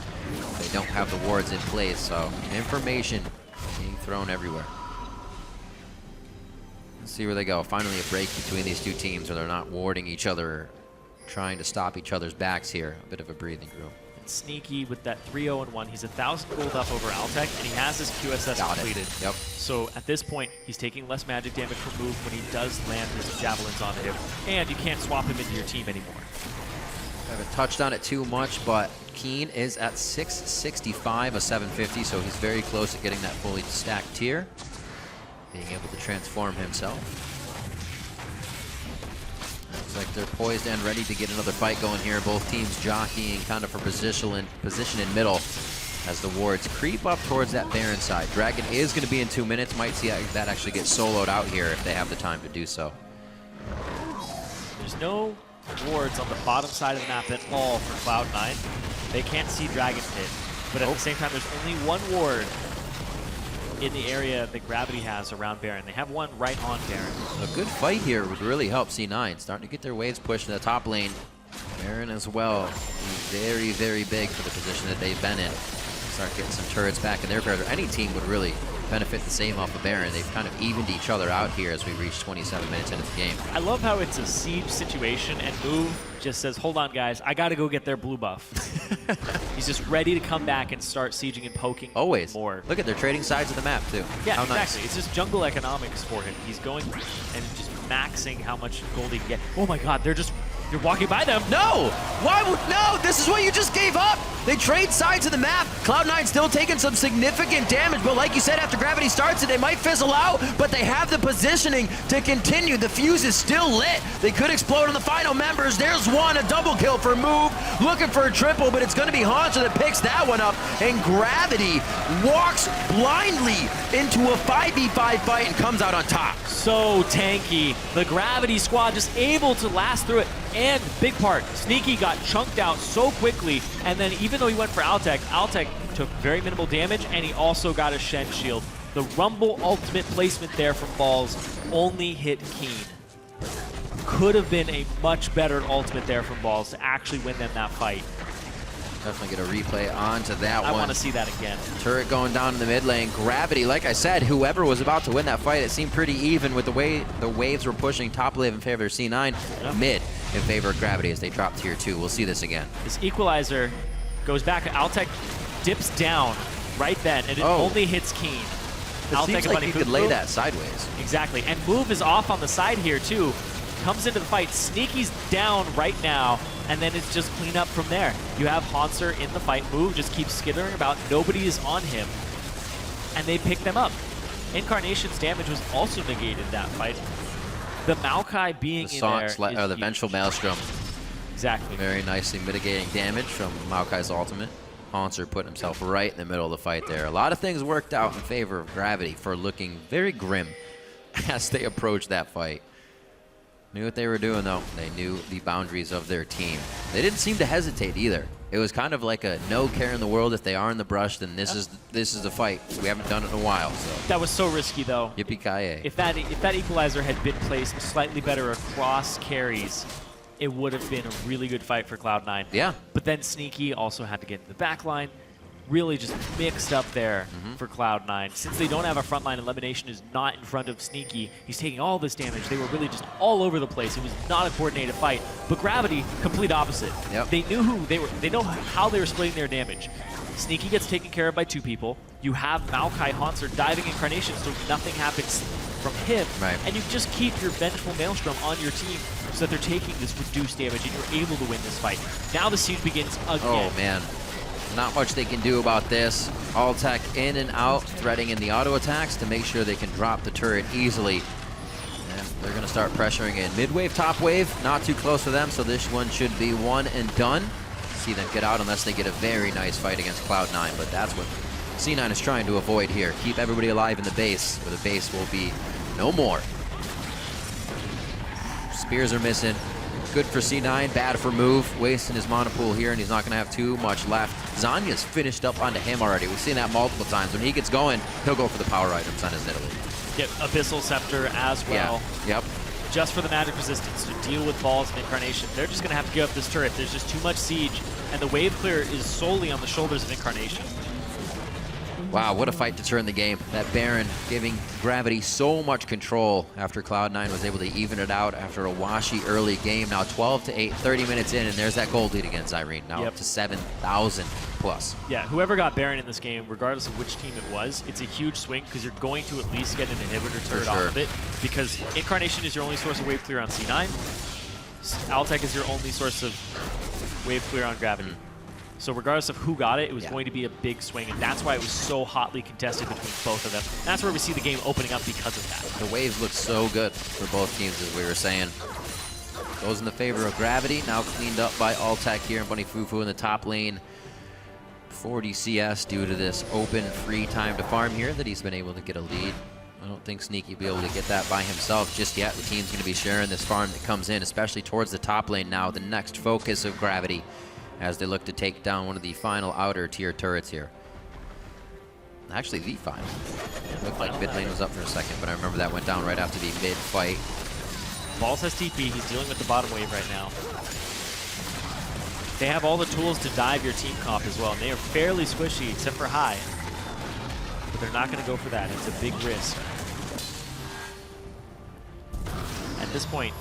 Speaker 9: They don't have the wards in place, so information being thrown everywhere. Let's see where they go. Finally a break between these two teams where they're not warding each other, trying to stop each other's backs here. A bit of a breathing room.
Speaker 7: And Sneaky with that 3-0-1. He's 1,000 gold up over Altec, and he has his QSS completed.
Speaker 9: Yep.
Speaker 7: So at this point, he's taking less magic damage from Move when he does land his javelins on him, and you can't swap him into your team anymore.
Speaker 9: I haven't touched on it too much, but Keen is at 665, a 750, so he's very close to getting that fully stacked tier. Being able to transform himself. Looks like they're poised and ready to get another fight going here. Both teams jockeying kind of for position in middle as the wards creep up towards that Baron side. Dragon is going to be in 2 minutes. Might see that actually get soloed out here if they have the time to do so.
Speaker 7: There's no wards on the bottom side of the map at all for Cloud9. They can't see Dragon Pit, but at the same time, there's only one ward in the area that Gravity has around Baron. They have one right on Baron.
Speaker 9: A good fight here would really help C9. Starting to get their waves pushed in the top lane. Baron as well. Very, very big for the position that they've been in. Start getting some turrets back in their favor. Any team would really benefit the same off of Baron. They've kind of evened each other out here as we reach 27 minutes into the game.
Speaker 7: I love how it's a siege situation and Move just says, hold on guys, I gotta go get their blue buff. He's just ready to come back and start sieging and poking more.
Speaker 9: Look at, they're trading sides of the map too.
Speaker 7: Yeah,
Speaker 9: how
Speaker 7: exactly.
Speaker 9: Nice.
Speaker 7: It's just jungle economics for him. He's going and just maxing how much gold he can get. Oh my god, you're walking by them.
Speaker 9: No! Why would, no! This is what you just gave up! They trade sides of the map. Cloud9 still taking some significant damage, but like you said, after Gravity starts it, they might fizzle out, but they have the positioning to continue. The fuse is still lit. They could explode on the final members. There's one, a double kill for Move. Looking for a triple, but it's going to be Haunter that picks that one up, and Gravity walks blindly into a 5v5 fight and comes out on top.
Speaker 7: So tanky. The Gravity squad just able to last through it. And big part, Sneaky got chunked out so quickly, and then even though he went for Altec took very minimal damage, and he also got a Shen shield. The Rumble ultimate placement there from Balls only hit Keen. Could have been a much better ultimate there from Balls to actually win them that fight.
Speaker 9: Definitely get a replay onto that
Speaker 7: I
Speaker 9: one.
Speaker 7: want to see that again.
Speaker 9: Turret going down in the mid lane. Gravity, like I said, whoever was about to win that fight, it seemed pretty even with the way the waves were pushing top lane in favor of C9, mid in favor of Gravity as they drop tier 2. We'll see this again.
Speaker 7: This equalizer goes back. Altec dips down right then, and it only hits Keen.
Speaker 9: It seems like you could lay that sideways.
Speaker 7: Exactly, and Move is off on the side here too. Comes into the fight. Sneaky's down right now, and then it's just clean up from there. You have Hanser in the fight. Move just keeps skittering about. Nobody is on him, and they pick them up. Incarnation's damage was also negated that fight. The Maokai being in there is
Speaker 9: the Vengeful Maelstrom.
Speaker 7: Exactly.
Speaker 9: Very nicely mitigating damage from Maokai's ultimate. Hanser put himself right in the middle of the fight there. A lot of things worked out in favor of Gravity for looking very grim as they approached that fight. Knew what they were doing, though. They knew the boundaries of their team. They didn't seem to hesitate either. It was kind of like a no care in the world. If they are in the brush, then this is the fight. We haven't done it in a while. So
Speaker 7: that was so risky, though.
Speaker 9: Yippee-ki-yay.
Speaker 7: If that equalizer had been placed slightly better across carries, it would have been a really good fight for Cloud9.
Speaker 9: Yeah.
Speaker 7: But then Sneaky also had to get in the back line. Really just mixed up there for Cloud9. Since they don't have a front line, Elimination is not in front of Sneaky. He's taking all this damage. They were really just all over the place. It was not a coordinated fight. But Gravity, complete opposite.
Speaker 9: Yep.
Speaker 7: They knew who they were. They know how they were splitting their damage. Sneaky gets taken care of by 2 people. You have Maokai Hanser diving Incarnation, so nothing happens from him.
Speaker 9: Right.
Speaker 7: And you just keep your Vengeful Maelstrom on your team so that they're taking this reduced damage and you're able to win this fight. Now the siege begins again.
Speaker 9: Oh, man. Not much they can do about this. Altec in and out, threading in the auto attacks to make sure they can drop the turret easily. And they're going to start pressuring in. Mid-wave, top wave, not too close for them, so this one should be one and done. See them get out unless they get a very nice fight against Cloud9, but that's what C9 is trying to avoid here. Keep everybody alive in the base, where the base will be no more. Spears are missing. Good for C9, bad for Move. Wasting his mana pool here, and he's not going to have too much left. Zanya's finished up onto him already. We've seen that multiple times. When he gets going, he'll go for the power items on his Nidalee.
Speaker 7: Get Abyssal Scepter as well.
Speaker 9: Yeah. Yep.
Speaker 7: Just for the magic resistance to deal with balls and Incarnation. They're just going to have to give up this turret. There's just too much siege, and the wave clear is solely on the shoulders of Incarnation.
Speaker 9: Wow, what a fight to turn the game. That Baron giving Gravity so much control after Cloud9 was able to even it out after a washy early game. Now 12 to 8, 30 minutes in, and there's that gold lead against Irene. Now up to 7,000 plus.
Speaker 7: Yeah, whoever got Baron in this game, regardless of which team it was, it's a huge swing because you're going to at least get an inhibitor turret off of it, because Incarnation is your only source of wave clear on C9. Altec is your only source of wave clear on Gravity. So regardless of who got it, it was going to be a big swing, and that's why it was so hotly contested between both of them. And that's where we see the game opening up because of that.
Speaker 9: The waves look so good for both teams, as we were saying. Goes in the favor of Gravity, now cleaned up by Altec here, and Bunny Fufu in the top lane. 40 CS due to this open, free time to farm here that he's been able to get a lead. I don't think Sneaky will be able to get that by himself just yet. The team's going to be sharing this farm that comes in, especially towards the top lane now, the next focus of Gravity, as they look to take down one of the final outer tier turrets here. Actually, the final. It looked like mid lane was up for a second, but I remember that went down right after the mid fight.
Speaker 7: Balls has TP. He's dealing with the bottom wave right now. They have all the tools to dive your team comp as well, and they are fairly squishy except for high. But they're not going to go for that. It's a big risk. At this point,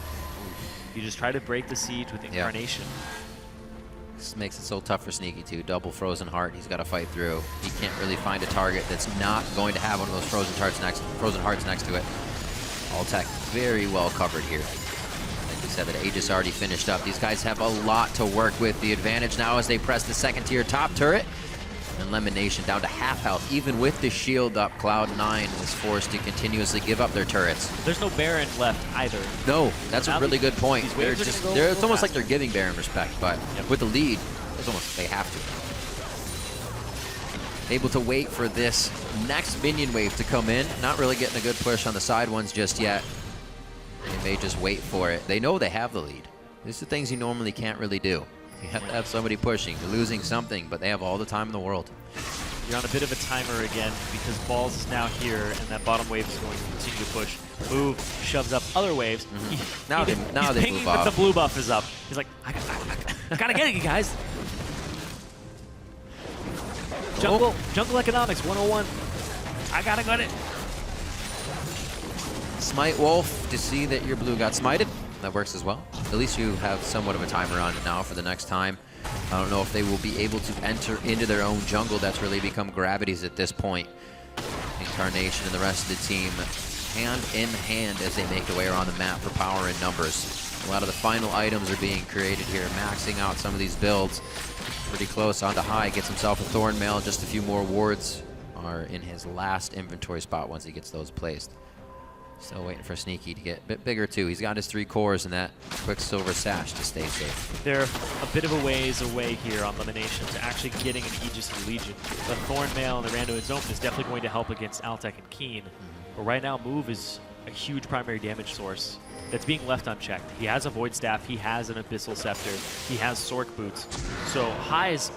Speaker 7: you just try to break the siege with Incarnation.
Speaker 9: This makes it so tough for Sneaky too. Double Frozen Heart he's got to fight through. He can't really find a target that's not going to have one of those Frozen Hearts next to it. Altec very well covered here. Like we said, that Aegis already finished up. These guys have a lot to work with. The advantage now as they press the second tier top turret. And Elimination down to half health. Even with the shield up, Cloud9 is forced to continuously give up their turrets.
Speaker 7: There's no Baron left either.
Speaker 9: No, that's a really good point.
Speaker 7: They're
Speaker 9: just, it's almost like they're giving Baron respect, but with the lead, it's almost they have to. Able to wait for this next minion wave to come in. Not really getting a good push on the side ones just yet. They may just wait for it. They know they have the lead. These are things you normally can't really do. You have to have somebody pushing. You're losing something, but they have all the time in the world.
Speaker 7: You're on a bit of a timer again because Balls is now here, and that bottom wave is going to continue to push. Move shoves up other waves.
Speaker 9: Now they
Speaker 7: he's
Speaker 9: move
Speaker 7: pinging,
Speaker 9: off.
Speaker 7: but the blue buff is up. He's like, I gotta get it, you guys. Jungle economics 101. I gotta get it.
Speaker 9: Smite Wolf to see that your blue got smited. That works as well. At least you have somewhat of a timer on it now for the next time. I don't know if they will be able to enter into their own jungle. That's really become Gravity's at this point. Incarnation and the rest of the team hand in hand as they make their way around the map for power and numbers. A lot of the final items are being created here, maxing out some of these builds. Pretty close onto High, gets himself a Thorn Mail, just a few more wards are in his last inventory spot once he gets those placed. Still waiting for Sneaky to get a bit bigger too. He's got his 3 cores and that Quicksilver Sash to stay safe.
Speaker 7: They're a bit of a ways away here on Elimination to actually getting an Aegis of Legion. The Thorn Mail and the Rando and Zone is definitely going to help against Altec and Keen. But right now, Move is a huge primary damage source that's being left unchecked. He has a Void Staff, he has an Abyssal Scepter, he has Sork Boots. So High's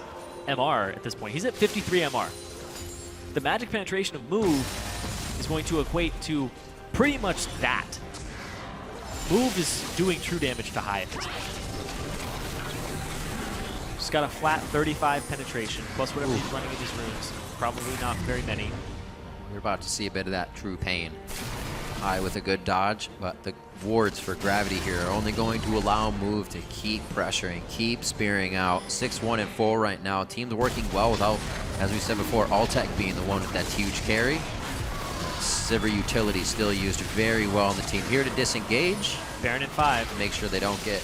Speaker 7: MR at this point, he's at 53 MR. The magic penetration of Move is going to equate to pretty much that. Move is doing true damage to High at this point. Just got a flat 35 penetration, plus whatever he's running in his runes. Probably not very many.
Speaker 9: We're about to see a bit of that true pain. High with a good dodge, but the wards for Gravity here are only going to allow Move to keep pressuring, keep spearing out. 6-1 and 4 right now. Team's working well without, as we said before, Altec being the one with that huge carry. Sivir utility still used very well on the team. Here to disengage.
Speaker 7: Baron in 5.
Speaker 9: Make sure they don't get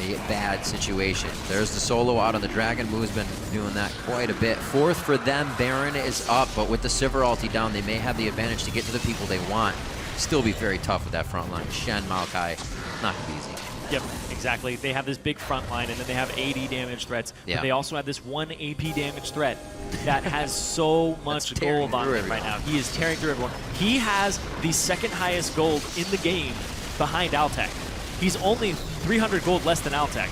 Speaker 9: a bad situation. There's the solo out on the Dragon. Move's been doing that quite a bit. 4th for them. Baron is up, but with the Sivir ulti down, they may have the advantage to get to the people they want. Still be very tough with that front line. Shen, Maokai, not gonna be easy.
Speaker 7: Yep, exactly. They have this big front line, and then they have 80 damage threats.
Speaker 9: Yeah.
Speaker 7: But they also have this 1 AP damage threat that has so much gold on him right now. He is tearing through everyone. He has the 2nd highest gold in the game behind Altec. He's only 300 gold less than Altec.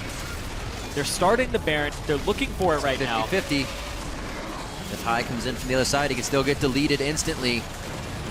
Speaker 7: They're starting the Baron. They're looking for it right now.
Speaker 9: 50-50. If High comes in from the other side, he can still get deleted instantly.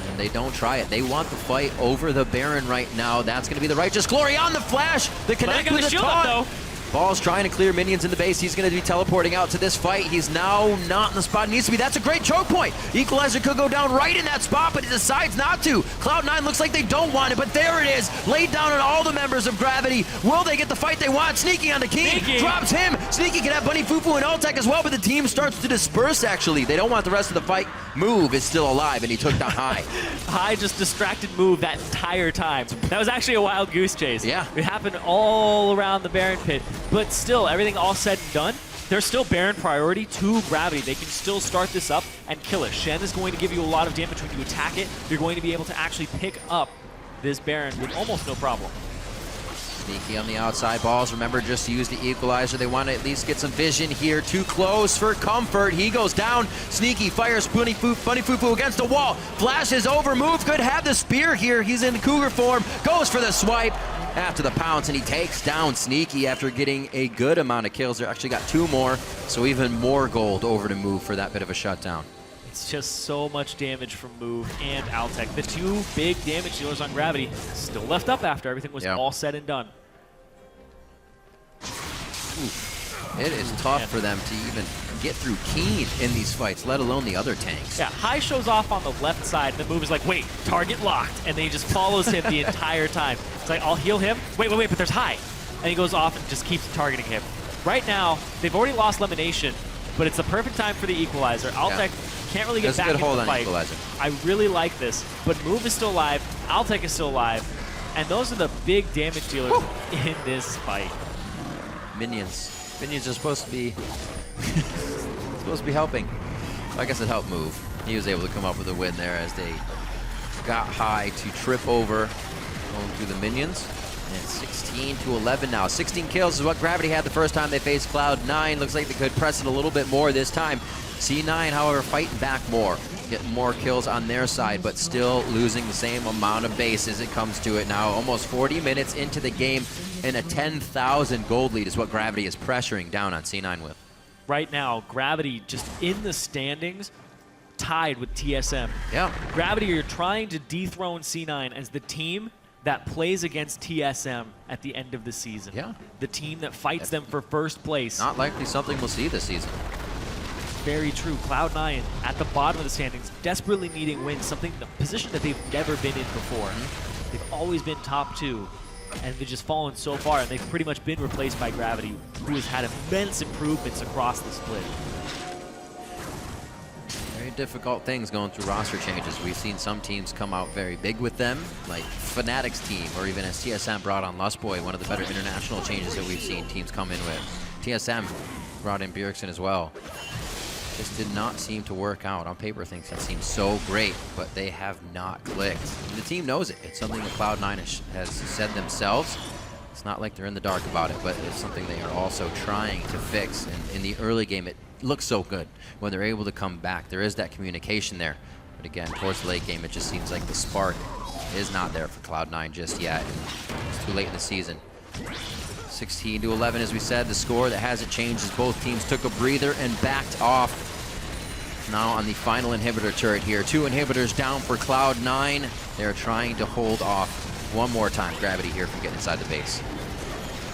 Speaker 9: And they don't try it. They want the fight over the Baron right now. That's going to be the Righteous Glory on the flash. The connect with the taunt. Ball's trying to clear minions in the base. He's going to be teleporting out to this fight. He's now not in the spot he needs to be. That's a great choke point. Equalizer could go down right in that spot, but he decides not to. Cloud9 looks like they don't want it, but there it is. Laid down on all the members of Gravity. Will they get the fight they want? Sneaky on the King. Drops him. Sneaky can have Bunny Fufu and Altec as well, but the team starts to disperse, actually. They don't want the rest of the fight. Move is still alive, and he took down High.
Speaker 7: High just distracted Move that entire time. That was actually a wild goose chase.
Speaker 9: Yeah.
Speaker 7: It happened all around the Baron pit. But still, everything all said and done, there's still Baron priority to Gravity. They can still start this up and kill it. Shen is going to give you a lot of damage when you attack it. You're going to be able to actually pick up this Baron with almost no problem.
Speaker 9: Sneaky on the outside. Balls, remember, just to use the equalizer. They want to at least get some vision here. Too close for comfort. He goes down. Sneaky fires Bunny Fufu against the wall. Flashes over. Move could have the spear here. He's in Cougar form. Goes for the swipe after the pounce, and he takes down Sneaky after getting a good amount of kills. They actually got 2 more, so even more gold over to Move for that bit of a shutdown.
Speaker 7: It's just so much damage from Move and Altec. The 2 big damage dealers on Gravity still left up after everything was all said and done.
Speaker 9: It is tough for them to even get through Keen in these fights, let alone the other tanks.
Speaker 7: Yeah, High shows off on the left side, and the Move is like, wait, target locked, and then he just follows him the entire time. It's like, I'll heal him. Wait, but there's High. And he goes off and just keeps targeting him. Right now, they've already lost Elimination, but it's the perfect time for the equalizer. Altec can't really get back into the fight.
Speaker 9: Equalizer.
Speaker 7: I really like this, but Move is still alive, Altec is still alive, and those are the big damage dealers in this fight.
Speaker 9: Minions are supposed to be helping. I guess it helped Move. He was able to come up with a win there as they got High to trip over going through the minions. And 16-11 now. 16 kills is what Gravity had the first time they faced Cloud9. Looks like they could press it a little bit more this time. C9, however, fighting back more. Getting more kills on their side, but still losing the same amount of base as it comes to it now. Almost 40 minutes into the game, and a 10,000 gold lead is what Gravity is pressuring down on C9 with.
Speaker 7: Right now, Gravity just in the standings, tied with TSM.
Speaker 9: Yeah.
Speaker 7: Gravity are trying to dethrone C9 as the team that plays against TSM at the end of the season.
Speaker 9: Yeah.
Speaker 7: The team that fights them for first place.
Speaker 9: Not likely something we'll see this season.
Speaker 7: very true. Cloud9 at the bottom of the standings, desperately needing wins, something, the position that they've never been in before. They've always been top 2, and they've just fallen so far, and they've pretty much been replaced by Gravity, who has had immense improvements across the split.
Speaker 9: Very difficult things going through roster changes. We've seen some teams come out very big with them, like Fnatic's team, or even as TSM brought on Lustboy, one of the better international changes that we've seen teams come in with. TSM brought in Bjergsen as well. Just did not seem to work out. On paper, things have seemed so great, but they have not clicked. And the team knows it. It's something that Cloud9 has said themselves. It's not like they're in the dark about it, but it's something they are also trying to fix. And in the early game, it looks so good when they're able to come back. There is that communication there. But again, towards the late game, it just seems like the spark is not there for Cloud9 just yet. And it's too late in the season. 16-11, as we said, the score that hasn't changed as both teams took a breather and backed off. Now on the final inhibitor turret here. 2 inhibitors down for Cloud9. They're trying to hold off one more time Gravity here from getting inside the base.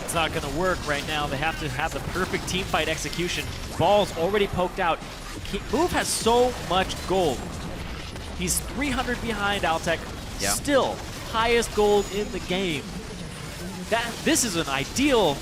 Speaker 7: It's not going to work right now. They have to have the perfect team fight execution. Ball's already poked out. Move has so much gold. He's 300 behind Altec.
Speaker 9: Yeah.
Speaker 7: Still highest gold in the game. This is an ideal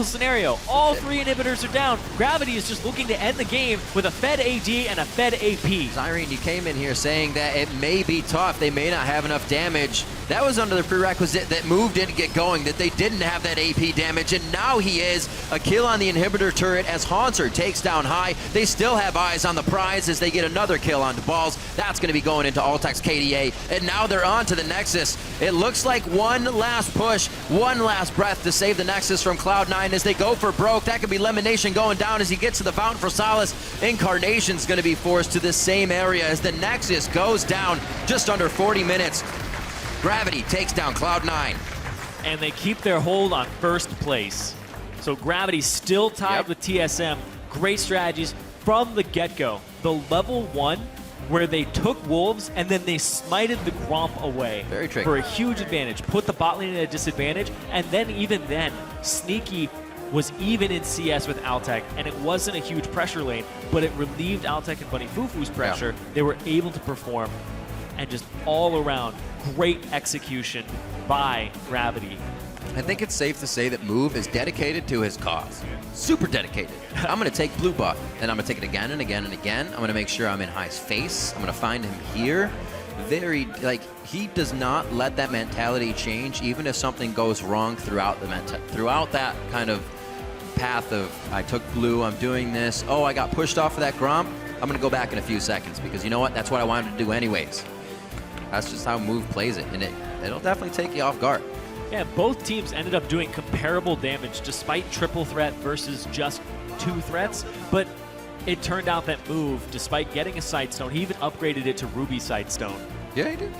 Speaker 7: scenario. All 3 inhibitors are down. Gravity is just looking to end the game with a Fed AD and a Fed AP.
Speaker 9: Zyrene, you came in here saying that it may be tough. They may not have enough damage. That was under the prerequisite that Move didn't get going, that they didn't have that AP damage, and now he is. A kill on the inhibitor turret as Haunter takes down High. They still have eyes on the prize as they get another kill onto Balls. That's going to be going into Altec's KDA, and now they're on to the Nexus. It looks like one last push, one last breath to save the Nexus from Cloud9 as they go for broke. That could be Elimination going down as he gets to the Fountain for Solace. Incarnation's going to be forced to the same area as the Nexus goes down just under 40 minutes. Gravity takes down Cloud9.
Speaker 7: And they keep their hold on first place. So Gravity still tied with TSM. Great strategies from the get-go. The level 1 where they took Wolves and then they smited the Gromp away.
Speaker 9: Very tricky.
Speaker 7: For a huge advantage. Put the bot lane at a disadvantage, and then even then, Sneaky was even in CS with Altec, and it wasn't a huge pressure lane, but it relieved Altec and Bunny Fufu's pressure.
Speaker 9: Yeah.
Speaker 7: They were able to perform, and just all around, great execution by Gravity.
Speaker 9: I think it's safe to say that Move is dedicated to his cause. Super dedicated. I'm going to take blue buff, and I'm going to take it again and again and again. I'm going to make sure I'm in High's face. I'm going to find him here. Very, like, he does not let that mentality change, even if something goes wrong throughout that kind of path of, I took blue, I'm doing this, oh, I got pushed off of that Gromp, I'm going to go back in a few seconds, because you know what? That's what I wanted to do anyways. That's just how Move plays it, and it'll definitely take you off guard.
Speaker 7: Yeah, both teams ended up doing comparable damage despite triple threat versus just 2 threats, but it turned out that Move, despite getting a Sightstone, he even upgraded it to Ruby Sightstone.
Speaker 9: Yeah, he did.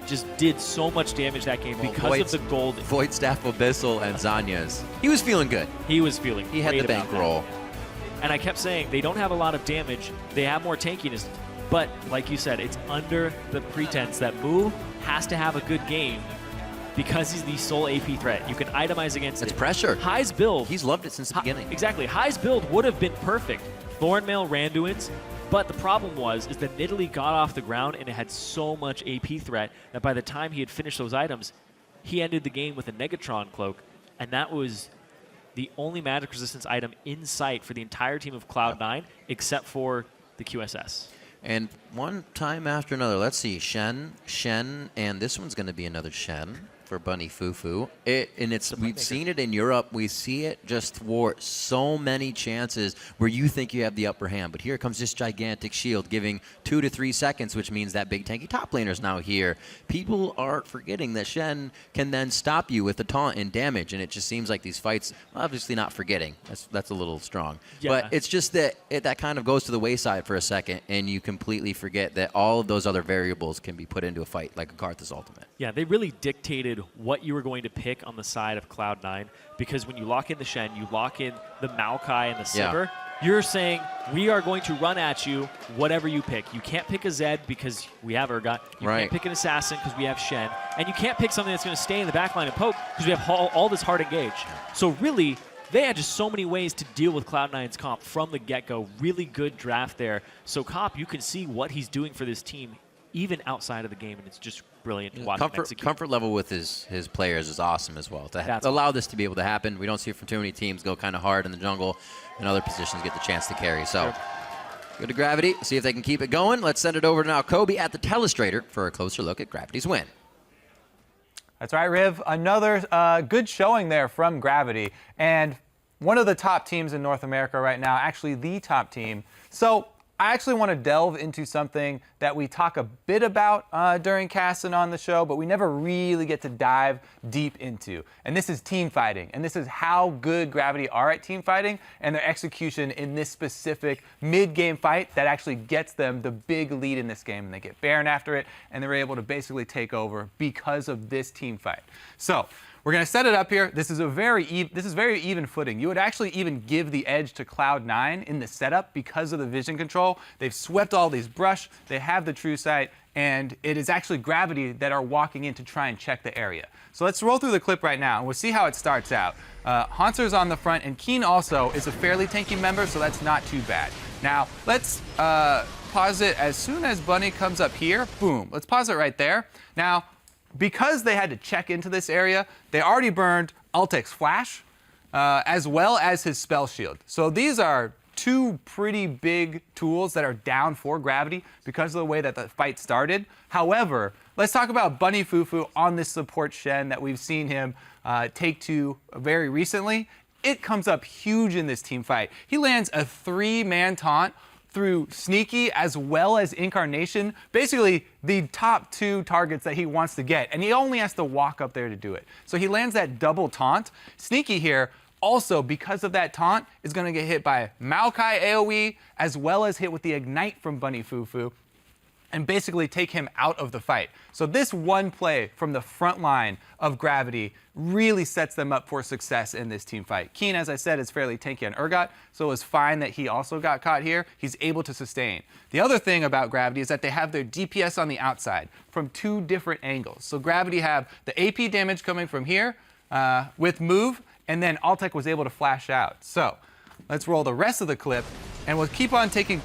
Speaker 7: Just did so much damage that game because of the gold.
Speaker 9: Void Staff Abyssal and Zanya's. He was feeling good.
Speaker 7: He was feeling
Speaker 9: He had
Speaker 7: great
Speaker 9: the bankroll.
Speaker 7: And I kept saying, they don't have a lot of damage, they have more tankiness, but like you said, it's under the pretense that Move has to have a good game because he's the sole AP threat. You can itemize against it.
Speaker 9: It's pressure.
Speaker 7: High's build.
Speaker 9: He's loved it since the beginning.
Speaker 7: Exactly. High's build would have been perfect. Thornmail, Randuin's, but the problem is that Nidalee got off the ground and it had so much AP threat that by the time he had finished those items, he ended the game with a Negatron cloak, and that was the only magic resistance item in sight for the entire team of Cloud9 except for the QSS.
Speaker 9: And one time after another, let's see, Shen, and this one's going to be another Shen for Bunny Fufu. We've seen it in Europe. We see it just thwart so many chances where you think you have the upper hand. But here comes this gigantic shield giving 2 to 3 seconds, which means that big tanky top laner is now here. People are forgetting that Shen can then stop you with the taunt and damage, and it just seems like these fights, obviously not forgetting. That's a little strong.
Speaker 7: Yeah.
Speaker 9: But it's just that that kind of goes to the wayside for a second, and you completely forget that all of those other variables can be put into a fight, like a Karthus ultimate.
Speaker 7: Yeah, they really dictated what you were going to pick on the side of Cloud9, because when you lock in the Shen, you lock in the Maokai and the Sivir, you're saying, we are going to run at you whatever you pick. You can't pick a Zed because we have Urgot. You can't pick an Assassin because we have Shen. And you can't pick something that's going to stay in the backline and poke because we have all this hard engage. So really, they had just so many ways to deal with Cloud9's comp from the get-go. Really good draft there. So Cop, you can see what he's doing for this team even outside of the game, and it's just brilliant to watch him execute.
Speaker 9: Comfort level with his players is awesome as well. To allow this to be able to happen, we don't see it from too many teams go kind of hard in the jungle, and other positions get the chance to carry. So go to Gravity, see if they can keep it going. Let's send it over to now Kobe at the Telestrator for a closer look at Gravity's win.
Speaker 6: That's right, Riv. Another good showing there from Gravity, and one of the top teams in North America right now, actually the top team. So I actually want to delve into something that we talk a bit about during cast and on the show, but we never really get to dive deep into. And this is team fighting. And this is how good Gravity are at team fighting and their execution in this specific mid-game fight that actually gets them the big lead in this game. And they get Baron after it, and they're able to basically take over because of this team fight. So we're going to set it up here. This is very even footing. You would actually even give the edge to Cloud9 in the setup because of the vision control. They've swept all these brush. They have the true sight, and it is actually Gravity that are walking in to try and check the area. So let's roll through the clip right now, and we'll see how it starts out. Hanser's on the front, and Keen also is a fairly tanky member, so that's not too bad. Now, let's pause it as soon as Bunny comes up here. Boom. Let's pause it right there. Now, because they had to check into this area, they already burned Altek's flash, as well as his spell shield. So these are two pretty big tools that are down for Gravity because of the way that the fight started. However, let's talk about Bunny Fufu on this support Shen that we've seen him take to very recently. It comes up huge in this team fight. He lands a 3-man taunt through Sneaky as well as Incarnation, basically the top 2 targets that he wants to get, and he only has to walk up there to do it. So he lands that double taunt. Sneaky here, also because of that taunt, is going to get hit by Maokai AoE as well as hit with the Ignite from Bunny Fufu, and basically take him out of the fight. So this one play from the front line of Gravity really sets them up for success in this team fight. Keen, as I said, is fairly tanky on Urgot, so it was fine that he also got caught here. He's able to sustain. The other thing about Gravity is that they have their DPS on the outside from 2 different angles. So Gravity have the AP damage coming from here with move, and then Altek was able to flash out. So let's roll the rest of the clip, and we'll keep on taking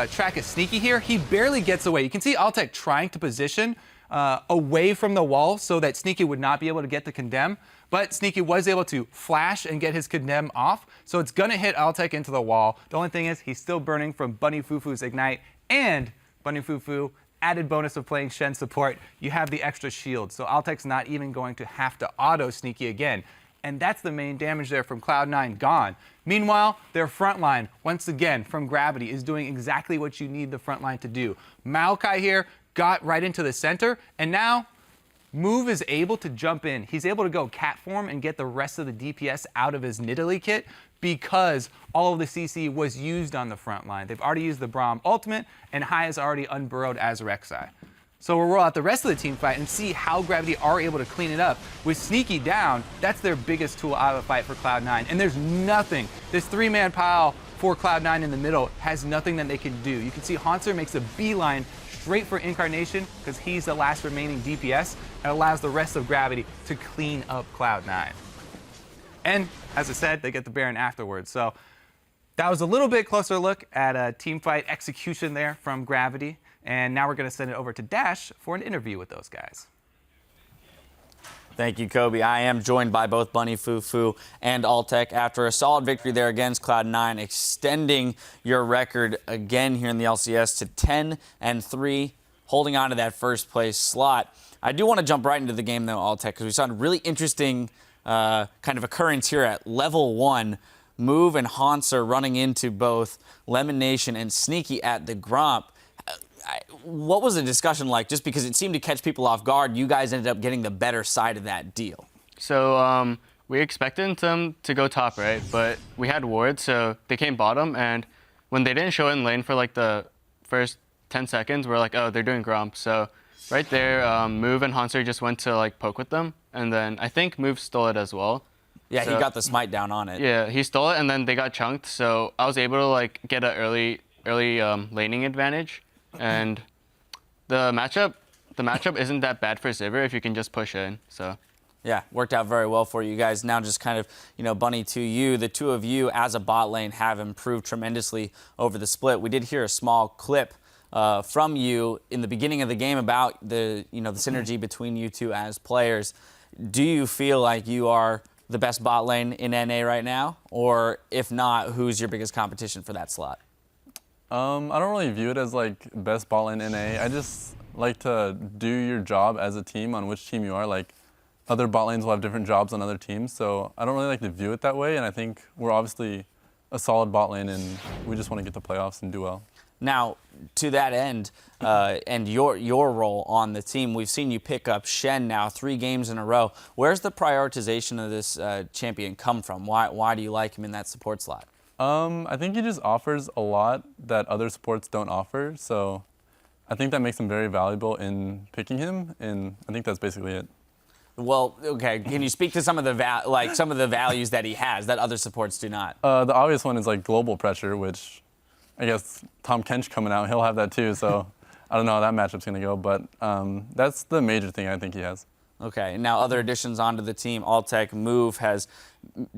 Speaker 6: track of Sneaky here. He barely gets away. You can see Altek trying to position away from the wall so that Sneaky would not be able to get the condemn, but Sneaky was able to flash and get his condemn off, so it's going to hit Altek into the wall. The only thing is he's still burning from Bunny Fufu's Ignite, and Bunny Fufu, added bonus of playing Shen support, you have the extra shield, so Altek's not even going to have to auto Sneaky again. And that's the main damage there from Cloud9 gone. Meanwhile, their front line, once again, from Gravity, is doing exactly what you need the front line to do. Maokai here got right into the center, and now Move is able to jump in. He's able to go cat form and get the rest of the DPS out of his Nidalee kit because all of the CC was used on the front line. They've already used the Braum ultimate, and Hai is already unburrowed as Rek'Sai. So we'll roll out the rest of the team fight and see how Gravity are able to clean it up. With Sneaky down, that's their biggest tool out of the fight for Cloud9. And there's nothing. This 3-man pile for Cloud9 in the middle has nothing that they can do. You can see Hanser makes a beeline straight for Incarnation because he's the last remaining DPS and allows the rest of Gravity to clean up Cloud9. And as I said, they get the Baron afterwards. So that was a little bit closer look at a team fight execution there from Gravity. And now we're going to send it over to Dash for an interview with those guys.
Speaker 3: Thank you, Kobe. I am joined by both Bunny Fufu and Altek after a solid victory there against Cloud9, extending your record again here in the LCS to 10-3, holding on to that first place slot. I do want to jump right into the game, though, Altek, because we saw a really interesting kind of occurrence here at level 1. Move and Hanser running into both Lemon Nation and Sneaky at the Gromp. What was the discussion like? Just because it seemed to catch people off guard, you guys ended up getting the better side of that deal.
Speaker 17: So we expected them to go top, right? But we had wards, so they came bottom. And when they didn't show in lane for like the first 10 seconds, we're like, oh, they're doing Gromp. So right there, Move and Hanser just went to like poke with them. And then I think Move stole it as well.
Speaker 3: Yeah,
Speaker 17: so,
Speaker 3: he got the smite down on it.
Speaker 17: Yeah, he stole it, and then they got chunked. So I was able to like get an early laning advantage. And the matchup isn't that bad for Sivir if you can just push in. So
Speaker 3: Yeah, worked out very well for you guys. Now just kind of, Bunny, to you, the two of you as a bot lane have improved tremendously over the split. We did hear a small clip from you in the beginning of the game about the synergy between you two as players. Do you feel like you are the best bot lane in NA right now? Or if not, who's your biggest competition for that slot?
Speaker 18: I don't really view it as like best bot lane NA. I just like to do your job as a team on which team you are. Like, other bot lanes will have different jobs on other teams, so I don't really like to view it that way, and I think we're obviously a solid bot lane, and we just want to get to playoffs and do well.
Speaker 3: Now, to that end, and your role on the team, we've seen you pick up Shen now 3 games in a row. Where's the prioritization of this champion come from? Why do you like him in that support slot?
Speaker 18: I think he just offers a lot that other supports don't offer, so I think that makes him very valuable in picking him, and I think that's basically it.
Speaker 3: Well, okay. Can you speak to some of the values that he has that other supports do not?
Speaker 18: The obvious one is like global pressure, which I guess Tom Kench coming out, he'll have that too. So I don't know how that matchup's going to go, but that's the major thing I think he has.
Speaker 3: Okay. Now, other additions onto the team, Altec Move has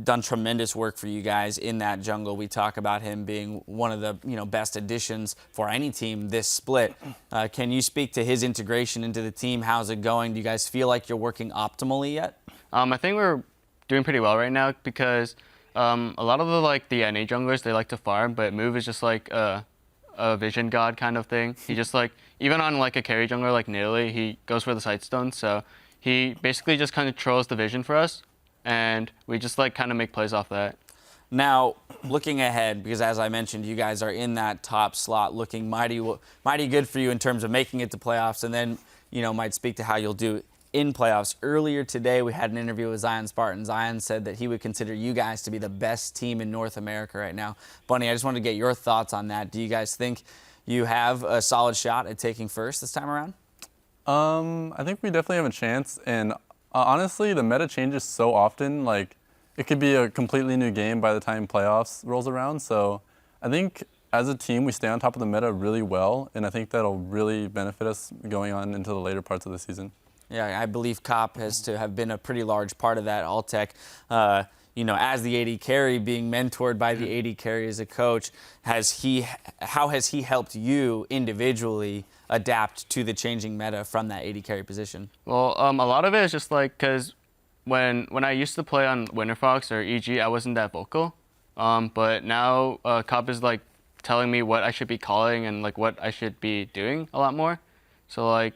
Speaker 3: done tremendous work for you guys in that jungle. We talk about him being one of the best additions for any team this split. Can you speak to his integration into the team? How's it going? Do you guys feel like you're working optimally yet?
Speaker 17: I think we're doing pretty well right now because a lot of the NA junglers, they like to farm, but Move is just like a vision god kind of thing. He just even on like a carry jungler like Nidalee, he goes for the sightstone, so he basically just kind of controls the vision for us, and we just kind of make plays off that.
Speaker 3: Now, looking ahead, because as I mentioned, you guys are in that top slot, looking mighty good for you in terms of making it to playoffs, and then might speak to how you'll do in playoffs. Earlier today, we had an interview with Zion Spartan. Zion said that he would consider you guys to be the best team in North America right now. Bunny, I just wanted to get your thoughts on that. Do you guys think you have a solid shot at taking first this time around?
Speaker 18: I think we definitely have a chance, and honestly, the meta changes so often. Like, it could be a completely new game by the time playoffs rolls around. So I think as a team, we stay on top of the meta really well, and I think that'll really benefit us going on into the later parts of the season.
Speaker 3: Yeah, I believe Cop has to have been a pretty large part of that. Altec, as the AD carry, being mentored by the AD carry as a coach, how has he helped you individually adapt to the changing meta from that AD carry position?
Speaker 17: Well, a lot of it is just because when I used to play on Winterfox or EG, I wasn't that vocal. But now Cop is telling me what I should be calling and what I should be doing a lot more. So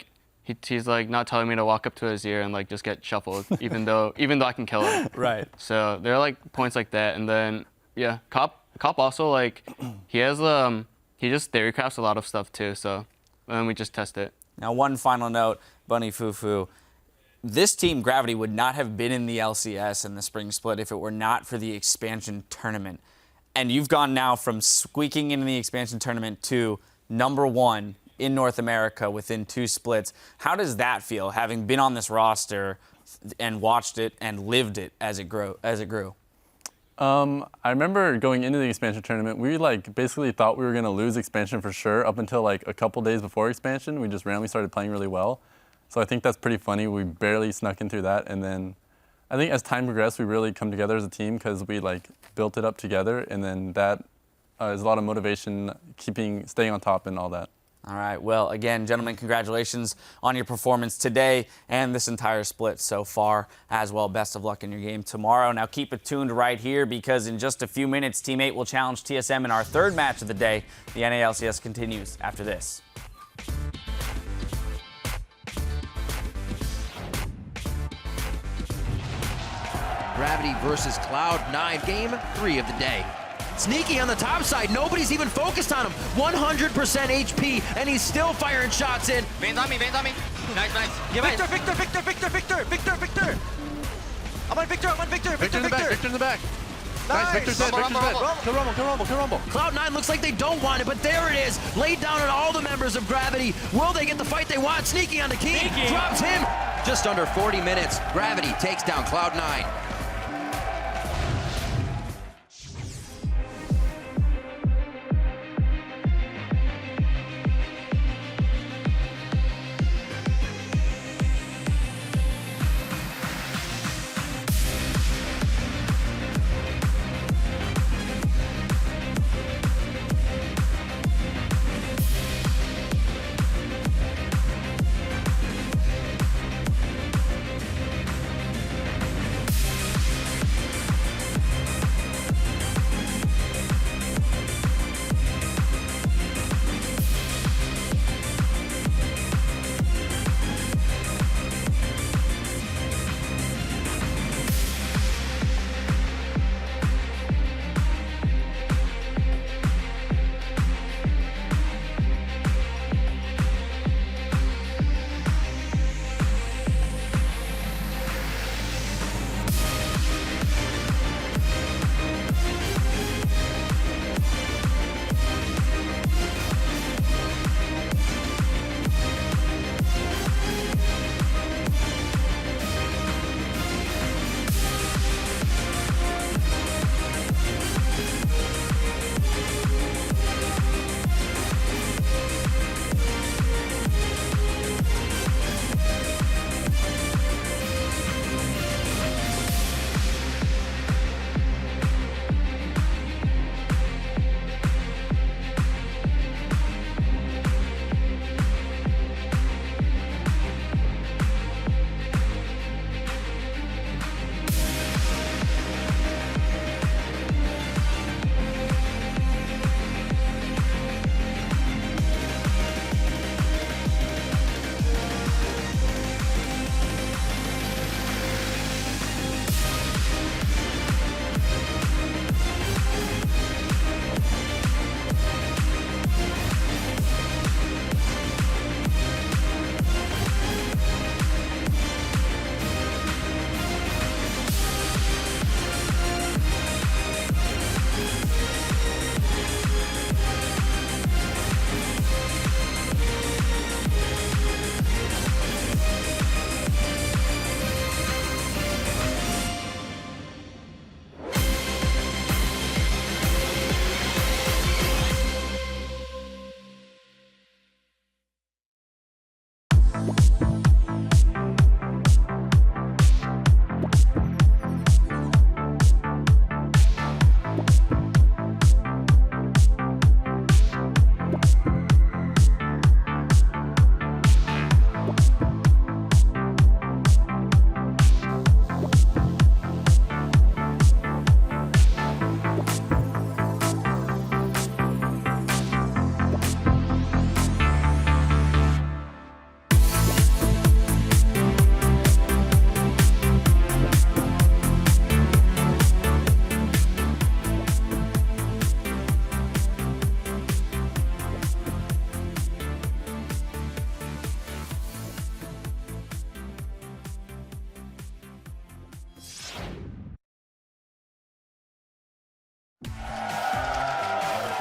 Speaker 17: he's not telling me to walk up to his ear and just get shuffled, even though I can kill him.
Speaker 3: Right.
Speaker 17: So there are points like that, and then yeah, Cop also he has he just theorycrafts a lot of stuff too. So and then we just test it.
Speaker 3: Now, one final note, Bunny Fufu. This team, Gravity, would not have been in the LCS in the spring split if it were not for the expansion tournament. And you've gone now from squeaking into the expansion tournament to #1 in North America within 2 splits. How does that feel, having been on this roster and watched it and lived it as it grew?
Speaker 18: I remember going into the expansion tournament, we basically thought we were going to lose expansion for sure up until a couple days before expansion. We just randomly started playing really well. So I think that's pretty funny. We barely snuck in through that. And then I think as time progressed, we really come together as a team because we built it up together. And then that is a lot of motivation, staying on top and all that.
Speaker 3: All right. Well, again, gentlemen, congratulations on your performance today and this entire split so far as well. Best of luck in your game tomorrow. Now, keep it tuned right here because in just a few minutes, Team 8 will challenge TSM in our 3rd match of the day. The NALCS continues after this.
Speaker 2: Gravity versus Cloud9, game 3 of the day. Sneaky on the top side, nobody's even focused on him. 100% HP, and he's still firing shots in.
Speaker 12: Main on me. Nice. Victor. I'm on Victor. Victor in the back. Nice. Victor's dead. Kill Rumble.
Speaker 2: Cloud9 looks like they don't want it, but there it is. Laid down on all the members of Gravity. Will they get the fight they want? Sneaky on the King. Drops him. Just under 40 minutes, Gravity takes down Cloud9.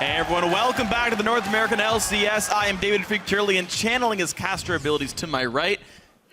Speaker 15: Hey everyone, welcome back to the North American LCS. I am David Freak Turley, channeling his caster abilities to my right.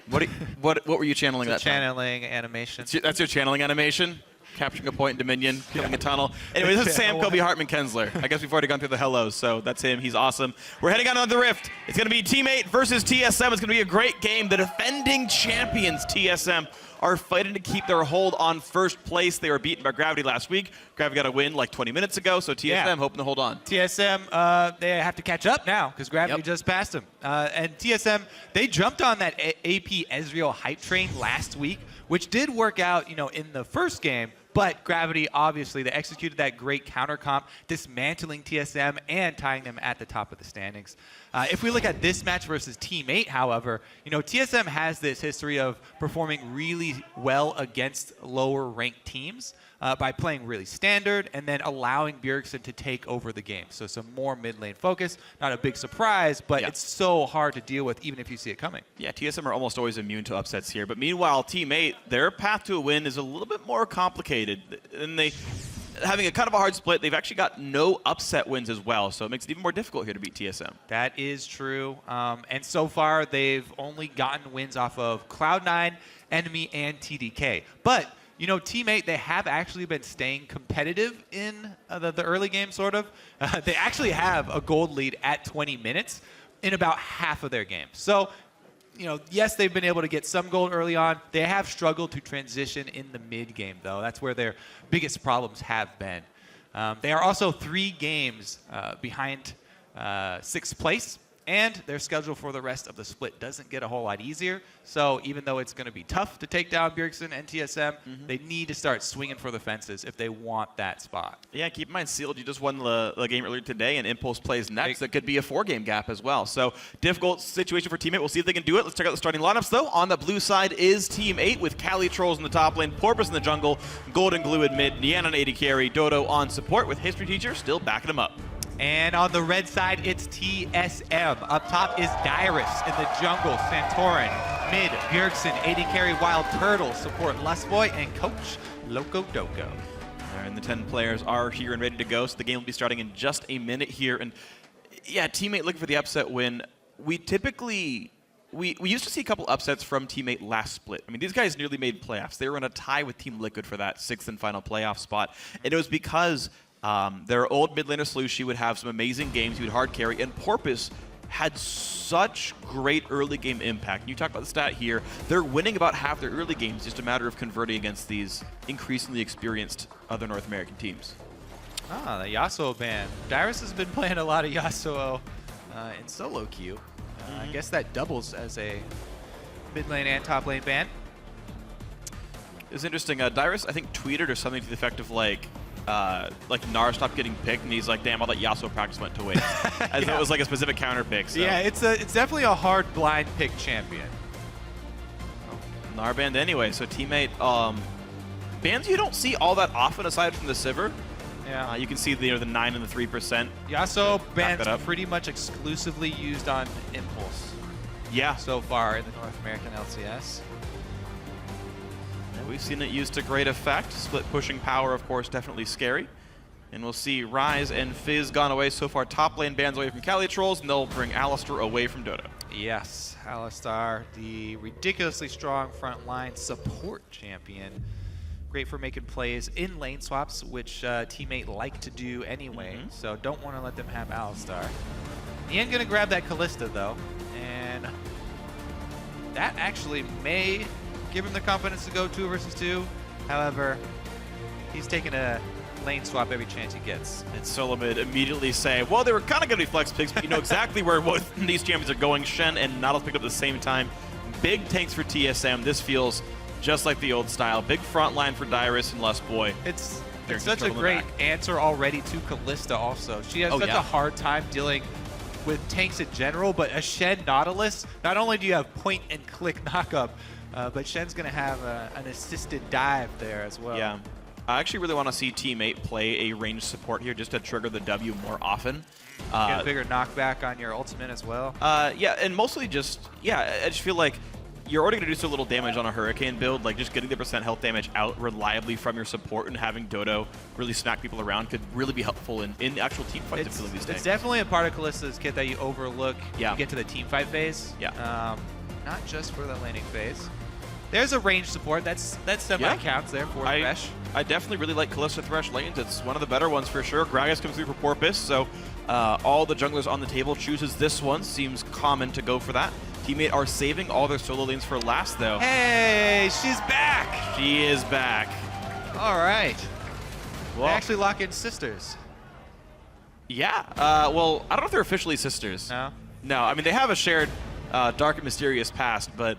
Speaker 15: What were you channeling that time?
Speaker 6: Channeling animation.
Speaker 15: That's your channeling animation? Capturing a point in Dominion, killing a tunnel. Anyway, this is Sam Kobe Hartman Kensler. I guess we've already gone through the hellos, so that's him. He's awesome. We're heading on to the Rift. It's going to be Teammate versus TSM. It's going to be a great game. The defending champions, TSM, are fighting to keep their hold on first place. They were beaten by Gravity last week. Gravity got a win like 20 minutes ago, so TSM hoping to hold on.
Speaker 6: TSM, they have to catch up now because Gravity just passed them. And TSM, they jumped on that AP Ezreal hype train last week, which did work out, in the first game. But Gravity, obviously, they executed that great counter comp, dismantling TSM and tying them at the top of the standings. If we look at this match versus Teammate, however, TSM has this history of performing really well against lower-ranked teams by playing really standard and then allowing Bjergsen to take over the game. So some more mid-lane focus. Not a big surprise, but it's so hard to deal with even if you see it coming.
Speaker 15: Yeah, TSM are almost always immune to upsets here. But meanwhile, Teammate, their path to a win is a little bit more complicated. And they, having a kind of a hard split, they've actually got no upset wins as well. So it makes it even more difficult here to beat TSM.
Speaker 6: That is true. And so far, they've only gotten wins off of Cloud9, Enemy, and TDK. But Teammate, they have actually been staying competitive in the early game, sort of. They actually have a gold lead at 20 minutes in about half of their games. So, yes, they've been able to get some gold early on. They have struggled to transition in the mid game, though. That's where their biggest problems have been. They are also 3 games behind 6th place. And their schedule for the rest of the split doesn't get a whole lot easier. So even though it's going to be tough to take down Bjergsen and TSM, they need to start swinging for the fences if they want that spot.
Speaker 15: Yeah, keep in mind, Sealed, you just won the game earlier today, and Impulse plays next. That could be a 4-game gap as well. So difficult situation for Teammate. We'll see if they can do it. Let's check out the starting lineups, though. On the blue side is Team 8 with Cali Trolls in the top lane, Porpoise in the jungle, Golden Glue in mid, Nian on AD carry, Dodo on support with History Teacher still backing him up.
Speaker 6: And on the red side, it's TSM. Up top is Dyrus in the jungle, Santorin, mid, Bjergsen, AD carry, Wild Turtle, support Lustboy, and Coach Loco Doco.
Speaker 15: All right, and the 10 players are here and ready to go, so the game will be starting in just a minute here. And yeah, Teammate looking for the upset win. We typically, we used to see a couple upsets from Teammate last split. I mean, these guys nearly made playoffs. They were in a tie with Team Liquid for that 6th and final playoff spot. And it was because their old mid laner Slushie would have some amazing games. He would hard carry, and Porpoise had such great early game impact. You talk about the stat here. They're winning about half their early games, just a matter of converting against these increasingly experienced other North American teams.
Speaker 6: Ah, the Yasuo ban. Dyrus has been playing a lot of Yasuo in solo queue. I guess that doubles as a mid lane and top lane ban.
Speaker 15: It's interesting. Dyrus, I think, tweeted or something to the effect of like Gnar stopped getting picked, and he's like, damn, all that Yasuo practice went to waste. As though it was like a specific counter pick. So.
Speaker 6: Yeah, it's definitely a hard blind pick champion.
Speaker 15: Gnar banned anyway, so Teammate, bans you don't see all that often aside from the Sivir.
Speaker 6: Yeah.
Speaker 15: You can see the 9 and the 3%.
Speaker 6: Yasuo bans pretty much exclusively used on Impulse.
Speaker 15: Yeah.
Speaker 6: So far in the North American LCS.
Speaker 15: We've seen it used to great effect. Split pushing power, of course, definitely scary. And we'll see Ryze and Fizz gone away so far. Top lane bans away from Cali Trolls, and they'll bring Alistar away from Dodo.
Speaker 6: Yes, Alistar, the ridiculously strong frontline support champion. Great for making plays in lane swaps, which Teammate like to do anyway. So don't want to let them have Alistar. Nian gonna grab that Kalista though, and that actually may give him the confidence to go 2 versus 2. However, he's taking a lane swap every chance he gets.
Speaker 15: And Solomid immediately say, well, they were kind of going to be flex picks, but you know exactly where both these champions are going. Shen and Nautilus picked up at the same time. Big tanks for TSM. This feels just like the old style. Big front line for Dyrus and Lustboy.
Speaker 6: It's such a great answer already to Kalista also. She has such a hard time dealing with tanks in general, but a Shen Nautilus, not only do you have point and click knockup, but Shen's going to have an assisted dive there as well.
Speaker 15: Yeah. I actually really want to see Teammate play a ranged support here just to trigger the W more often.
Speaker 6: Get a bigger knockback on your ultimate as well.
Speaker 15: Yeah, and mostly just, I just feel like you're already going to do so little damage on a Hurricane build, like just getting the % health damage out reliably from your support and having Dodo really smack people around could really be helpful in actual team fights of filling these tanks.
Speaker 6: It's definitely a part of Kallista's kit that you overlook
Speaker 15: Yeah.
Speaker 6: to get to the team fight phase.
Speaker 15: Yeah.
Speaker 6: Not just for the laning phase. There's a range support. That's semi-counts there for Thresh.
Speaker 15: I definitely really like Kalista Thresh lanes. It's one of the better ones for sure. Gragas comes through for Porpoise, so all the junglers on the table chooses this one. Seems common to go for that. Teammate are saving all their solo lanes for last, though.
Speaker 6: Hey, she's back!
Speaker 15: She is back.
Speaker 6: All right.
Speaker 15: Well,
Speaker 6: They actually lock in sisters.
Speaker 15: Yeah. Well, I don't know if they're officially sisters.
Speaker 6: No?
Speaker 15: No, I mean, they have a shared dark and mysterious past, but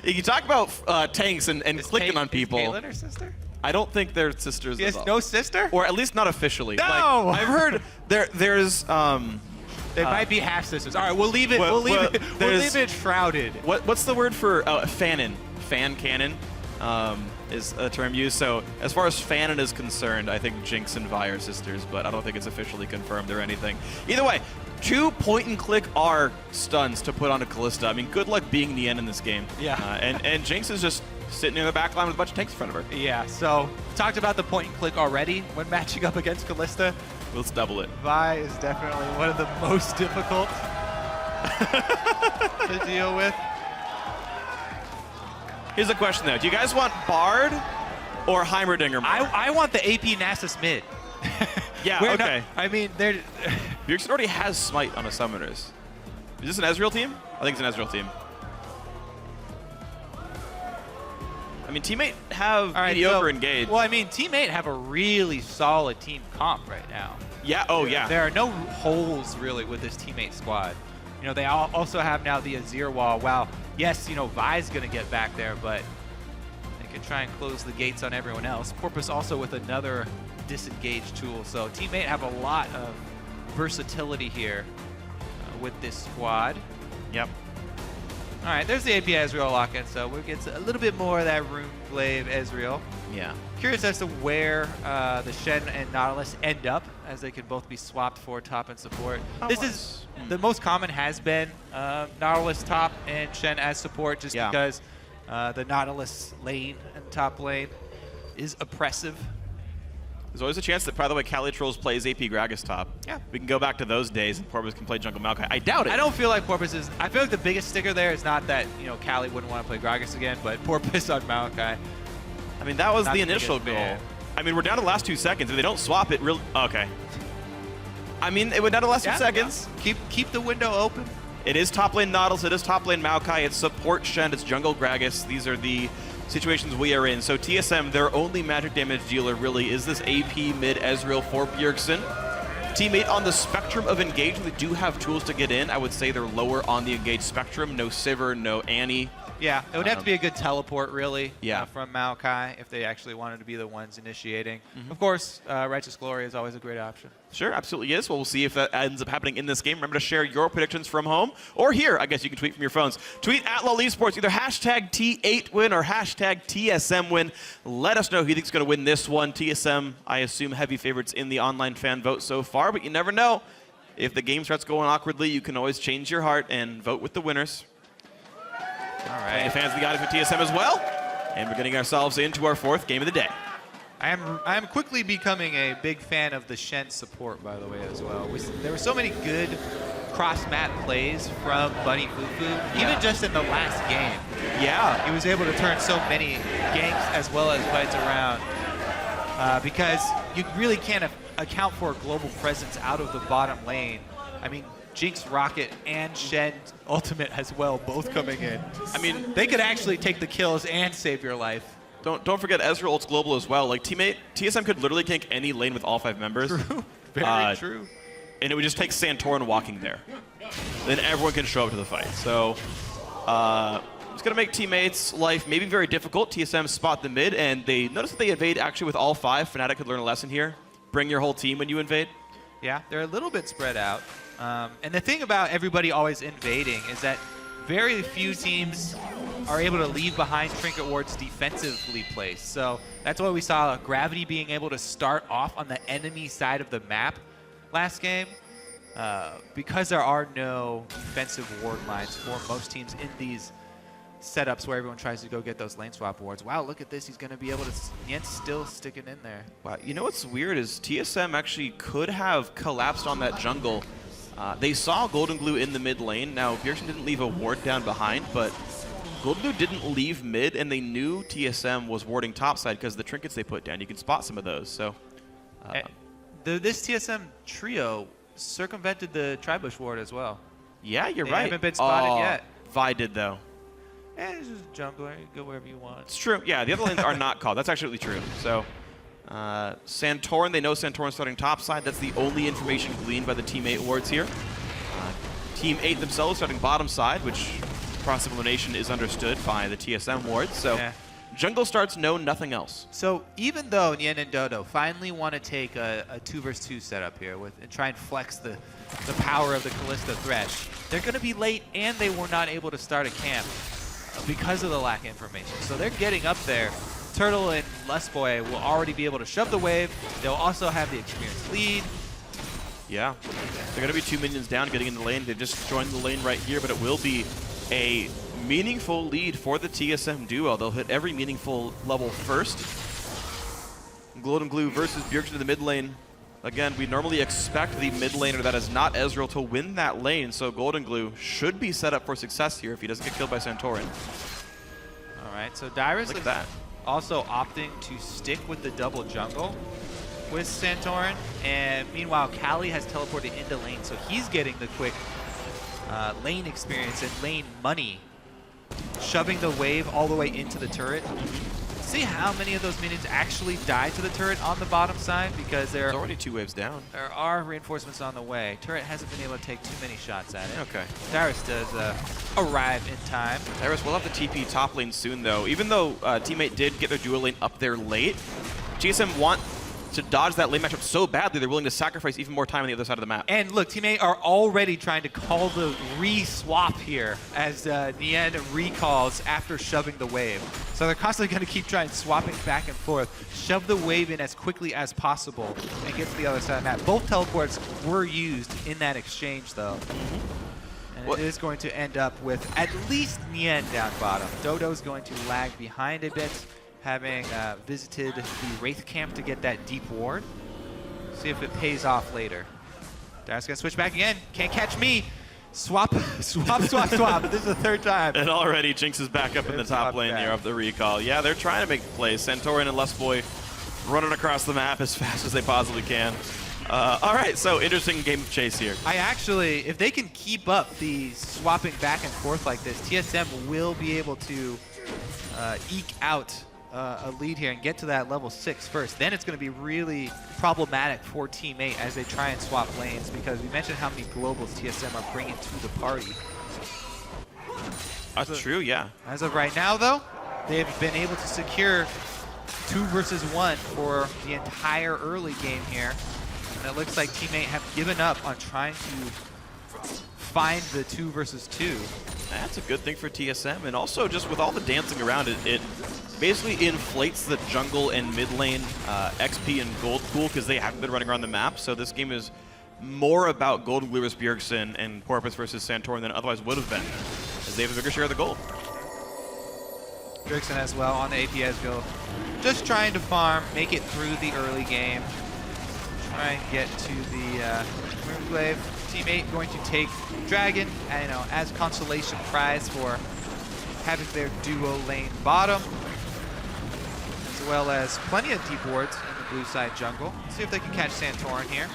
Speaker 15: you can talk about tanks and clicking on people.
Speaker 6: Is Caitlyn her sister?
Speaker 15: I don't think they're sisters.
Speaker 6: She has
Speaker 15: at all.
Speaker 6: no sister?
Speaker 15: Or at least not officially.
Speaker 6: No!
Speaker 15: Like, I've heard there's
Speaker 6: They might be half sisters. All right, we'll leave it. We'll leave it shrouded.
Speaker 15: What's the word for fanon? Fan cannon is a term used. So as far as fanon is concerned, I think Jinx and Vi are sisters, but I don't think it's officially confirmed or anything. Either way, 2 point-and-click R stuns to put onto Kalista. I mean, good luck being Nien in this game.
Speaker 6: Yeah.
Speaker 15: And Jinx is just sitting in the back line with a bunch of tanks in front of her.
Speaker 6: Yeah, so talked about the point and click already when matching up against Kalista.
Speaker 15: Let's double it.
Speaker 6: Vi is definitely one of the most difficult to deal with.
Speaker 15: Here's a question, though. Do you guys want Bard or Heimerdinger more?
Speaker 6: I want the AP Nasus mid.
Speaker 15: Yeah,
Speaker 6: We're
Speaker 15: okay.
Speaker 6: not- I mean, they're...
Speaker 15: Bjergsen already has Smite on his Summoners. Is this an Ezreal team? I think it's an Ezreal team. I mean, Teammate have mediocre engage.
Speaker 6: Well, I mean, Teammate have a really solid team comp right now.
Speaker 15: Yeah, yeah.
Speaker 6: There are no holes, really, with this Teammate squad. You know, they also have now the Azir wall. Wow, yes, you know, Vi's going to get back there, but they can try and close the gates on everyone else. Porpoise also with another disengage tool. So Teammate have a lot of versatility here with this squad.
Speaker 15: Yep.
Speaker 6: All right, there's the AP Ezreal lock-in, so we'll get a little bit more of that Runeblade Ezreal.
Speaker 15: Yeah.
Speaker 6: Curious as to where the Shen and Nautilus end up, as they can both be swapped for top and support. This is the most common has been Nautilus top and Shen as support, just because the Nautilus lane and top lane is oppressive.
Speaker 15: There's always a chance that, by the way, Calitrolls plays AP Gragas top.
Speaker 6: Yeah.
Speaker 15: We can go back to those days and Porpoise can play Jungle Maokai. I doubt it.
Speaker 6: I don't feel like Porpoise is... I feel like the biggest sticker there is not that, you know, Cali wouldn't want to play Gragas again, but Porpoise on Maokai.
Speaker 15: I mean, that was
Speaker 6: Not
Speaker 15: the
Speaker 6: the
Speaker 15: initial
Speaker 6: biggest
Speaker 15: goal.
Speaker 6: fan.
Speaker 15: I mean, we're down to the last 2 seconds. If they don't swap it, really... Okay. I mean, it went down to the last 2 seconds.
Speaker 6: Keep the window open.
Speaker 15: It is top lane Nautilus. It is top lane Maokai. It's support Shen. It's jungle Gragas. These are the situations we are in. So TSM, their only magic damage dealer really is this AP mid Ezreal for Bjergsen. Teammate on the spectrum of engage, they do have tools to get in. I would say they're lower on the engage spectrum. No Sivir, no Annie.
Speaker 6: Yeah, it would have to be a good teleport, really,
Speaker 15: Yeah.
Speaker 6: from Maokai if they actually wanted to be the ones initiating. Of course, Righteous Glory is always a great option.
Speaker 15: Sure, absolutely is. Well, we'll see if that ends up happening in this game. Remember to share your predictions from home or here. I guess you can tweet from your phones. Tweet at LOL Esports, either hashtag T8 win or hashtag TSM win. Let us know who you think is going to win this one. TSM, I assume, heavy favorites in the online fan vote so far, but you never know. If the game starts going awkwardly, you can always change your heart and vote with the winners.
Speaker 6: All right.
Speaker 15: Fans, we got it for TSM as well. And we're getting ourselves into our 4th game of the day.
Speaker 6: I am quickly becoming a big fan of the Shen support, by the way, as well. There were so many good cross-map plays from Bunny Fufu, even just in the last game.
Speaker 15: Yeah.
Speaker 6: He was able to turn so many ganks as well as fights around because you really can't account for a global presence out of the bottom lane. I mean, Jinx, Rocket, and Shen ultimate as well, both coming in. I mean, they could actually take the kills and save your life.
Speaker 15: Don't forget Ezreal ults global as well. Like TSM could literally gank any lane with all 5 members.
Speaker 6: True. Very true.
Speaker 15: And it would just take Santorin walking there. Then everyone can show up to the fight. So it's going to make teammates' life maybe very difficult. TSM spot the mid, and they notice that they invade actually with all 5. Fnatic could learn a lesson here. Bring your whole team when you invade.
Speaker 6: Yeah, they're a little bit spread out. And the thing about everybody always invading is that very few teams are able to leave behind trinket wards defensively placed. So that's why we saw Gravity being able to start off on the enemy side of the map last game. because there are no defensive ward lines for most teams in these setups where everyone tries to go get those lane swap wards. Wow, look at this. He's going to be able to, Nien's still sticking in there.
Speaker 15: Wow, you know what's weird is TSM actually could have collapsed on that jungle. They saw Golden Glue in the mid lane. Now, Bjergsen didn't leave a ward down behind, but Golden Glue didn't leave mid, and they knew TSM was warding topside because of the trinkets they put down. You can spot some of those. So,
Speaker 6: this TSM trio circumvented the Tribush ward as well.
Speaker 15: Yeah, you're
Speaker 6: They
Speaker 15: right.
Speaker 6: haven't been spotted yet.
Speaker 15: Vi did, though.
Speaker 6: It's just jungler. You go wherever you want.
Speaker 15: It's true. Yeah, the other lanes are not called. That's actually true. So, Santorin, they know Santorin starting topside. That's the only information gleaned by the Team 8 wards here. Team 8 themselves starting bottom side, which cross-elimination is understood by the TSM wards. So, jungle starts, no, nothing else.
Speaker 6: So even though Nien and Dodo finally want to take a 2 versus 2 setup here and try and flex the power of the Kalista Thresh, they're going to be late, and they were not able to start a camp because of the lack of information. So they're getting up there. Turtle and Lustboy will already be able to shove the wave. They'll also have the experienced lead.
Speaker 15: Yeah, they're going to be 2 minions down getting in the lane. They've just joined the lane right here, but it will be a meaningful lead for the TSM duo. They'll hit every meaningful level first. Golden Glue versus Bjergsen in the mid lane. Again, we normally expect the mid laner that is not Ezreal to win that lane, so Golden Glue should be set up for success here if he doesn't get killed by Santorin.
Speaker 6: All right, so Dyrus
Speaker 15: Look at
Speaker 6: is
Speaker 15: that.
Speaker 6: also opting to stick with the double jungle with Santorin, and meanwhile, Kali has teleported into lane, so he's getting the quick lane experience and lane money, shoving the wave all the way into the turret. See how many of those minions actually die to the turret on the bottom side, because there's
Speaker 15: already 2 waves down.
Speaker 6: There are reinforcements on the way. Turret hasn't been able to take too many shots at it.
Speaker 15: Okay.
Speaker 6: Dyrus does arrive in time.
Speaker 15: Dyrus will have the TP top lane soon, though. Even though teammate did get their duo lane up there late, GSM want to dodge that lane matchup so badly they're willing to sacrifice even more time on the other side of the map.
Speaker 6: And look, Team 8 are already trying to call the re-swap here as Nien recalls after shoving the wave. So they're constantly going to keep trying swapping back and forth, shove the wave in as quickly as possible, and get to the other side of the map. Both teleports were used in that exchange, though. And it is going to end up with at least Nien down bottom. Dodo's going to lag behind a bit, having visited the Wraith camp to get that deep ward. See if it pays off later. Dyrus gonna switch back again. Can't catch me. Swap, swap, swap, swap. This is the 3rd time.
Speaker 15: And already Jinx is back up in the top lane here of the recall. Yeah, they're trying to make plays. Santorin and Lustboy running across the map as fast as they possibly can. All right, so interesting game of chase here.
Speaker 6: I actually, if they can keep up the swapping back and forth like this, TSM will be able to eke out a lead here and get to that level 6 first. Then it's going to be really problematic for Team 8 as they try and swap lanes, because we mentioned how many globals TSM are bringing to the party.
Speaker 15: That's true, yeah.
Speaker 6: As of right now, though, they've been able to secure 2 versus 1 for the entire early game here. And it looks like Team 8 have given up on trying to find the 2 versus 2.
Speaker 15: That's a good thing for TSM, and also just with all the dancing around it, it basically inflates the jungle and mid lane XP and gold pool because they haven't been running around the map. So this game is more about Golden Glue versus Bjergsen and Porpoise versus Santorin than it otherwise would have been, as they have a bigger share of the gold.
Speaker 6: Bjergsen as well on the APS go, just trying to farm, make it through the early game, try and get to the Moonglaive. Team 8 going to take Dragon, as consolation prize for having their duo lane bottom, as well as plenty of deep wards in the blue side jungle. Let's see if they can catch Santorin here.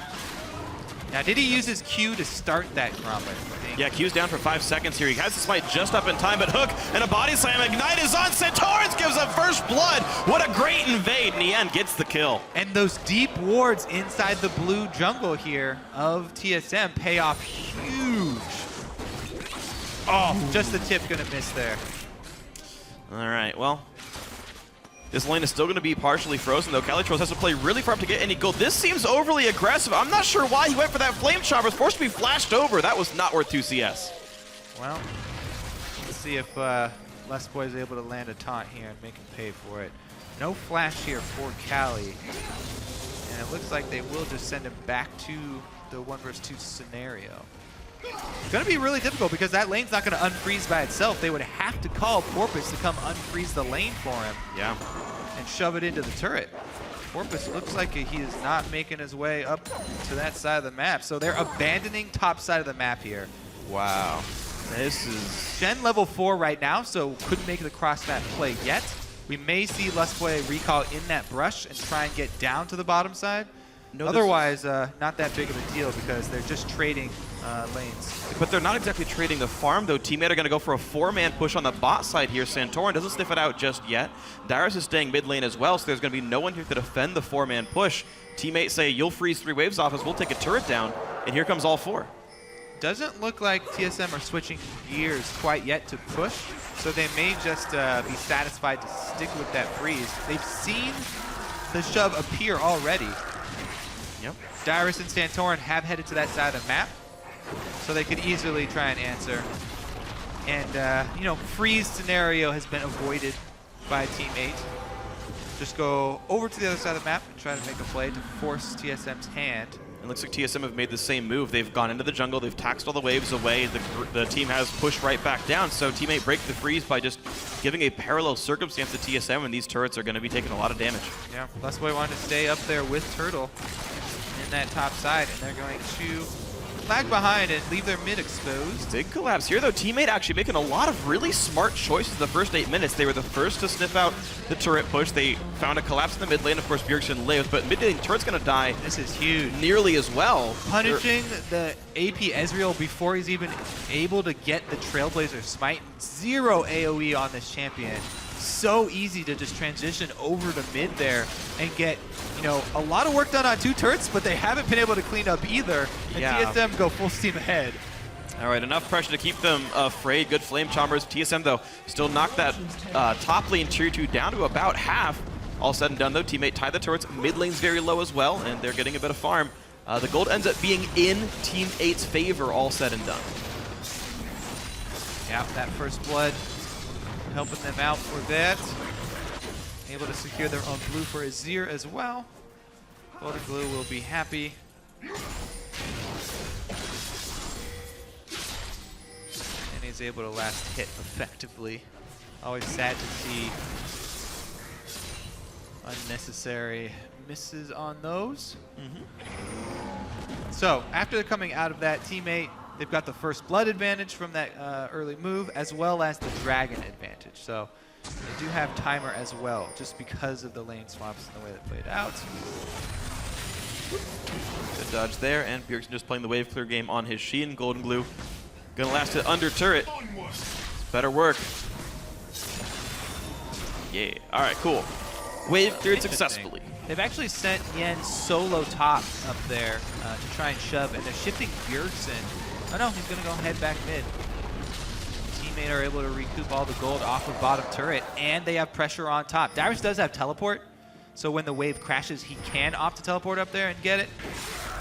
Speaker 6: Now, did he use his Q to start that Grommet?
Speaker 15: Yeah, Q's down for 5 seconds here. He has the smite just up in time, but Hook and a body slam. Ignite is on. Santorin gives up first blood. What a great invade. Nien gets the kill.
Speaker 6: And those deep wards inside the blue jungle here of TSM pay off huge. Oh, just the tip gonna miss there.
Speaker 15: All right, well, this lane is still going to be partially frozen, though. Calitros has to play really far up to get any gold. This seems overly aggressive. I'm not sure why he went for that flame chopper. It's forced to be flashed over. That was not worth 2 CS.
Speaker 6: Well, let's see if Lustboy is able to land a taunt here and make him pay for it. No flash here for Cali. And it looks like they will just send him back to the 1 versus 2 scenario. It's going to be really difficult because that lane's not going to unfreeze by itself. They would have to call Porpoise to come unfreeze the lane for him.
Speaker 15: Yeah.
Speaker 6: And shove it into the turret. Porpoise looks like he is not making his way up to that side of the map. So they're abandoning top side of the map here.
Speaker 15: Wow. This is...
Speaker 6: Gen level 4 right now, so couldn't make the cross-map play yet. We may see LCS recall in that brush and try and get down to the bottom side.
Speaker 15: No,
Speaker 6: otherwise, not that big of a deal because they're just trading lanes.
Speaker 15: But they're not exactly trading the farm, though. Teammate are going to go for a 4-man push on the bot side here. Santorin doesn't sniff it out just yet. Dyrus is staying mid lane as well, so there's going to be no one here to defend the 4-man push. Teammates say, you'll freeze 3 waves off us, we'll take a turret down, and here comes all 4.
Speaker 6: Doesn't look like TSM are switching gears quite yet to push, so they may just be satisfied to stick with that freeze. They've seen the shove appear already.
Speaker 15: Yep.
Speaker 6: Dyrus and Santorin have headed to that side of the map, so they could easily try and answer. And, you know, freeze scenario has been avoided by Team 8. Just go over to the other side of the map and try to make a play to force TSM's hand.
Speaker 15: It looks like TSM have made the same move. They've gone into the jungle, they've taxed all the waves away, the team has pushed right back down, so Teammate break the freeze by just giving a parallel circumstance to TSM, and these turrets are going to be taking a lot of damage.
Speaker 6: Yeah, LCS wanted to stay up there with Turtle in that top side, and they're going to lag behind and leave their mid exposed.
Speaker 15: Big collapse here, though. Teammate actually making a lot of really smart choices the first 8 minutes. They were the first to sniff out the turret push. They found a collapse in the mid lane. Of course, Bjergsen lives, but mid lane turret's going to die.
Speaker 6: This is huge.
Speaker 15: Nearly as well.
Speaker 6: Punishing the AP Ezreal before he's even able to get the Trailblazer smite. 0 AoE on this champion. So easy to just transition over to mid there and get, you know, a lot of work done on 2 turrets, but they haven't been able to clean up either. And TSM go full steam ahead.
Speaker 15: All right, enough pressure to keep them afraid. Good flame chompers. TSM, though, still knocked that top lane tier 2 down to about half. All said and done, though, Teammate tied the turrets. Mid lane's very low as well, and they're getting a bit of farm. The gold ends up being in Team 8's favor, all said and done.
Speaker 6: Yeah, that first blood helping them out for that. Able to secure their own blue for Azir as well. Golden Glue will be happy. And he's able to last hit effectively. Always sad to see unnecessary misses on those. So after they're coming out of that, Teammate, they've got the first blood advantage from that early move, as well as the dragon advantage. So they do have timer as well, just because of the lane swaps and the way that played out.
Speaker 15: Good dodge there, and Bjergsen just playing the wave clear game on his Sheen. Golden Glue gonna last it under turret. Better work. Yeah. All right, cool. Wave cleared successfully.
Speaker 6: They've actually sent Yen solo top up there to try and shove, and they're shifting Bjergsen. Oh no, he's gonna go head back mid. Teammate are able to recoup all the gold off of bottom turret, and they have pressure on top. Dyrus does have teleport, so when the wave crashes, he can opt to teleport up there and get it.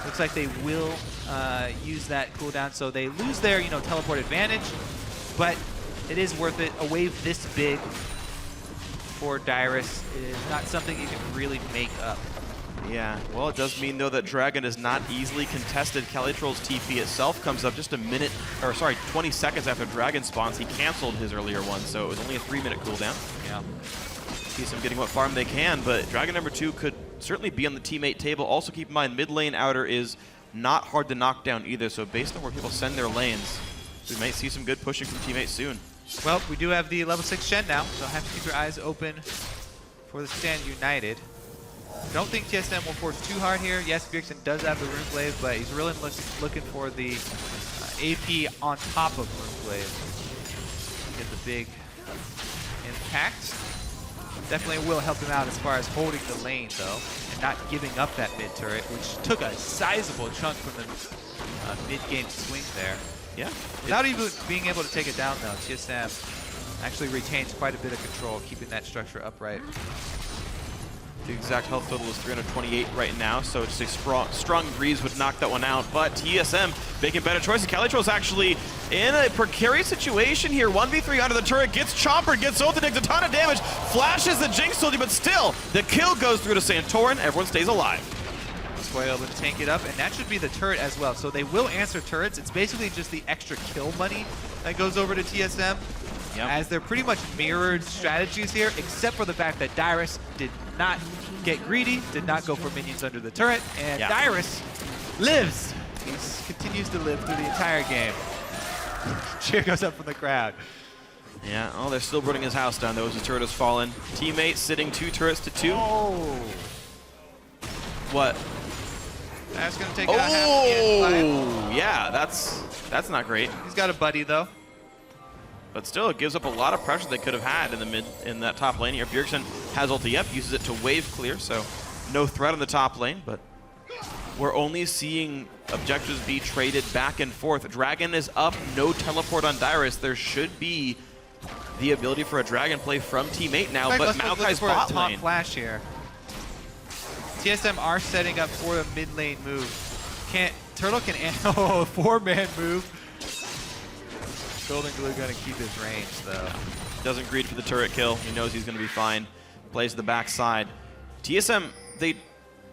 Speaker 6: Looks like they will use that cooldown, so they lose their, you know, teleport advantage, but it is worth it. A wave this big for Dyrus is not something you can really make up.
Speaker 15: Yeah, well, it does mean, though, that Dragon is not easily contested. Calitroll's TP itself comes up just 20 seconds after Dragon spawns. He canceled his earlier one, so it was only a 3-minute cooldown.
Speaker 6: Yeah.
Speaker 15: TSM getting what farm they can, but Dragon number 2 could certainly be on the Teammate table. Also keep in mind, mid lane outer is not hard to knock down either, so based on where people send their lanes, we might see some good pushing from Teammate soon.
Speaker 6: Well, we do have the level 6 Shen now, so have to keep your eyes open for the Stand United. Don't think TSM will force too hard here. Yes, Bjergsen does have the Runeblade, but he's really looking for the AP on top of Runeblade. Get the big impact. Definitely will help him out as far as holding the lane, though, and not giving up that mid turret, which took a sizable chunk from the mid-game swing there.
Speaker 15: Yeah.
Speaker 6: Without even being able to take it down, though, TSM actually retains quite a bit of control, keeping that structure upright.
Speaker 15: The exact health total is 328 right now, so just a strong breeze would knock that one out. But TSM making better choices. Calitroll's actually in a precarious situation here. 1v3 under the turret, gets chompered, gets ulted, takes a ton of damage, flashes the Jinx ulti, but still, the kill goes through to Santorin. Everyone stays alive.
Speaker 19: Spoil able to tank it up, and that should be the turret as well. So they will answer turrets. It's basically just the extra kill money that goes over to TSM, as they're pretty much mirrored strategies here, except for the fact that Dyrus did not get greedy, did not go for minions under the turret, and Dyrus lives. He continues to live through the entire game. Cheer goes up from the crowd.
Speaker 15: Yeah, oh, they're still burning his house down, though, as his turret has fallen. Teammate sitting 2 turrets to 2.
Speaker 19: Oh!
Speaker 15: What?
Speaker 19: That's going to take out half the
Speaker 15: yeah, that's not great.
Speaker 19: He's got a buddy, though.
Speaker 15: But still, it gives up a lot of pressure they could have had in that top lane here. Bjergsen has ulti up, uses it to wave clear, so no threat on the top lane, but we're only seeing objectives be traded back and forth. Dragon is up, no teleport on Dyrus. There should be the ability for a Dragon play from teammate now, but Maokai's
Speaker 19: for
Speaker 15: bot
Speaker 19: a top
Speaker 15: lane.
Speaker 19: flash here. TSM are setting up for a mid lane move. Turtle can oh, 4-man move. Golden Glue gonna keep his range though.
Speaker 15: Doesn't greed for the turret kill. He knows he's gonna be fine. Plays the backside. TSM, they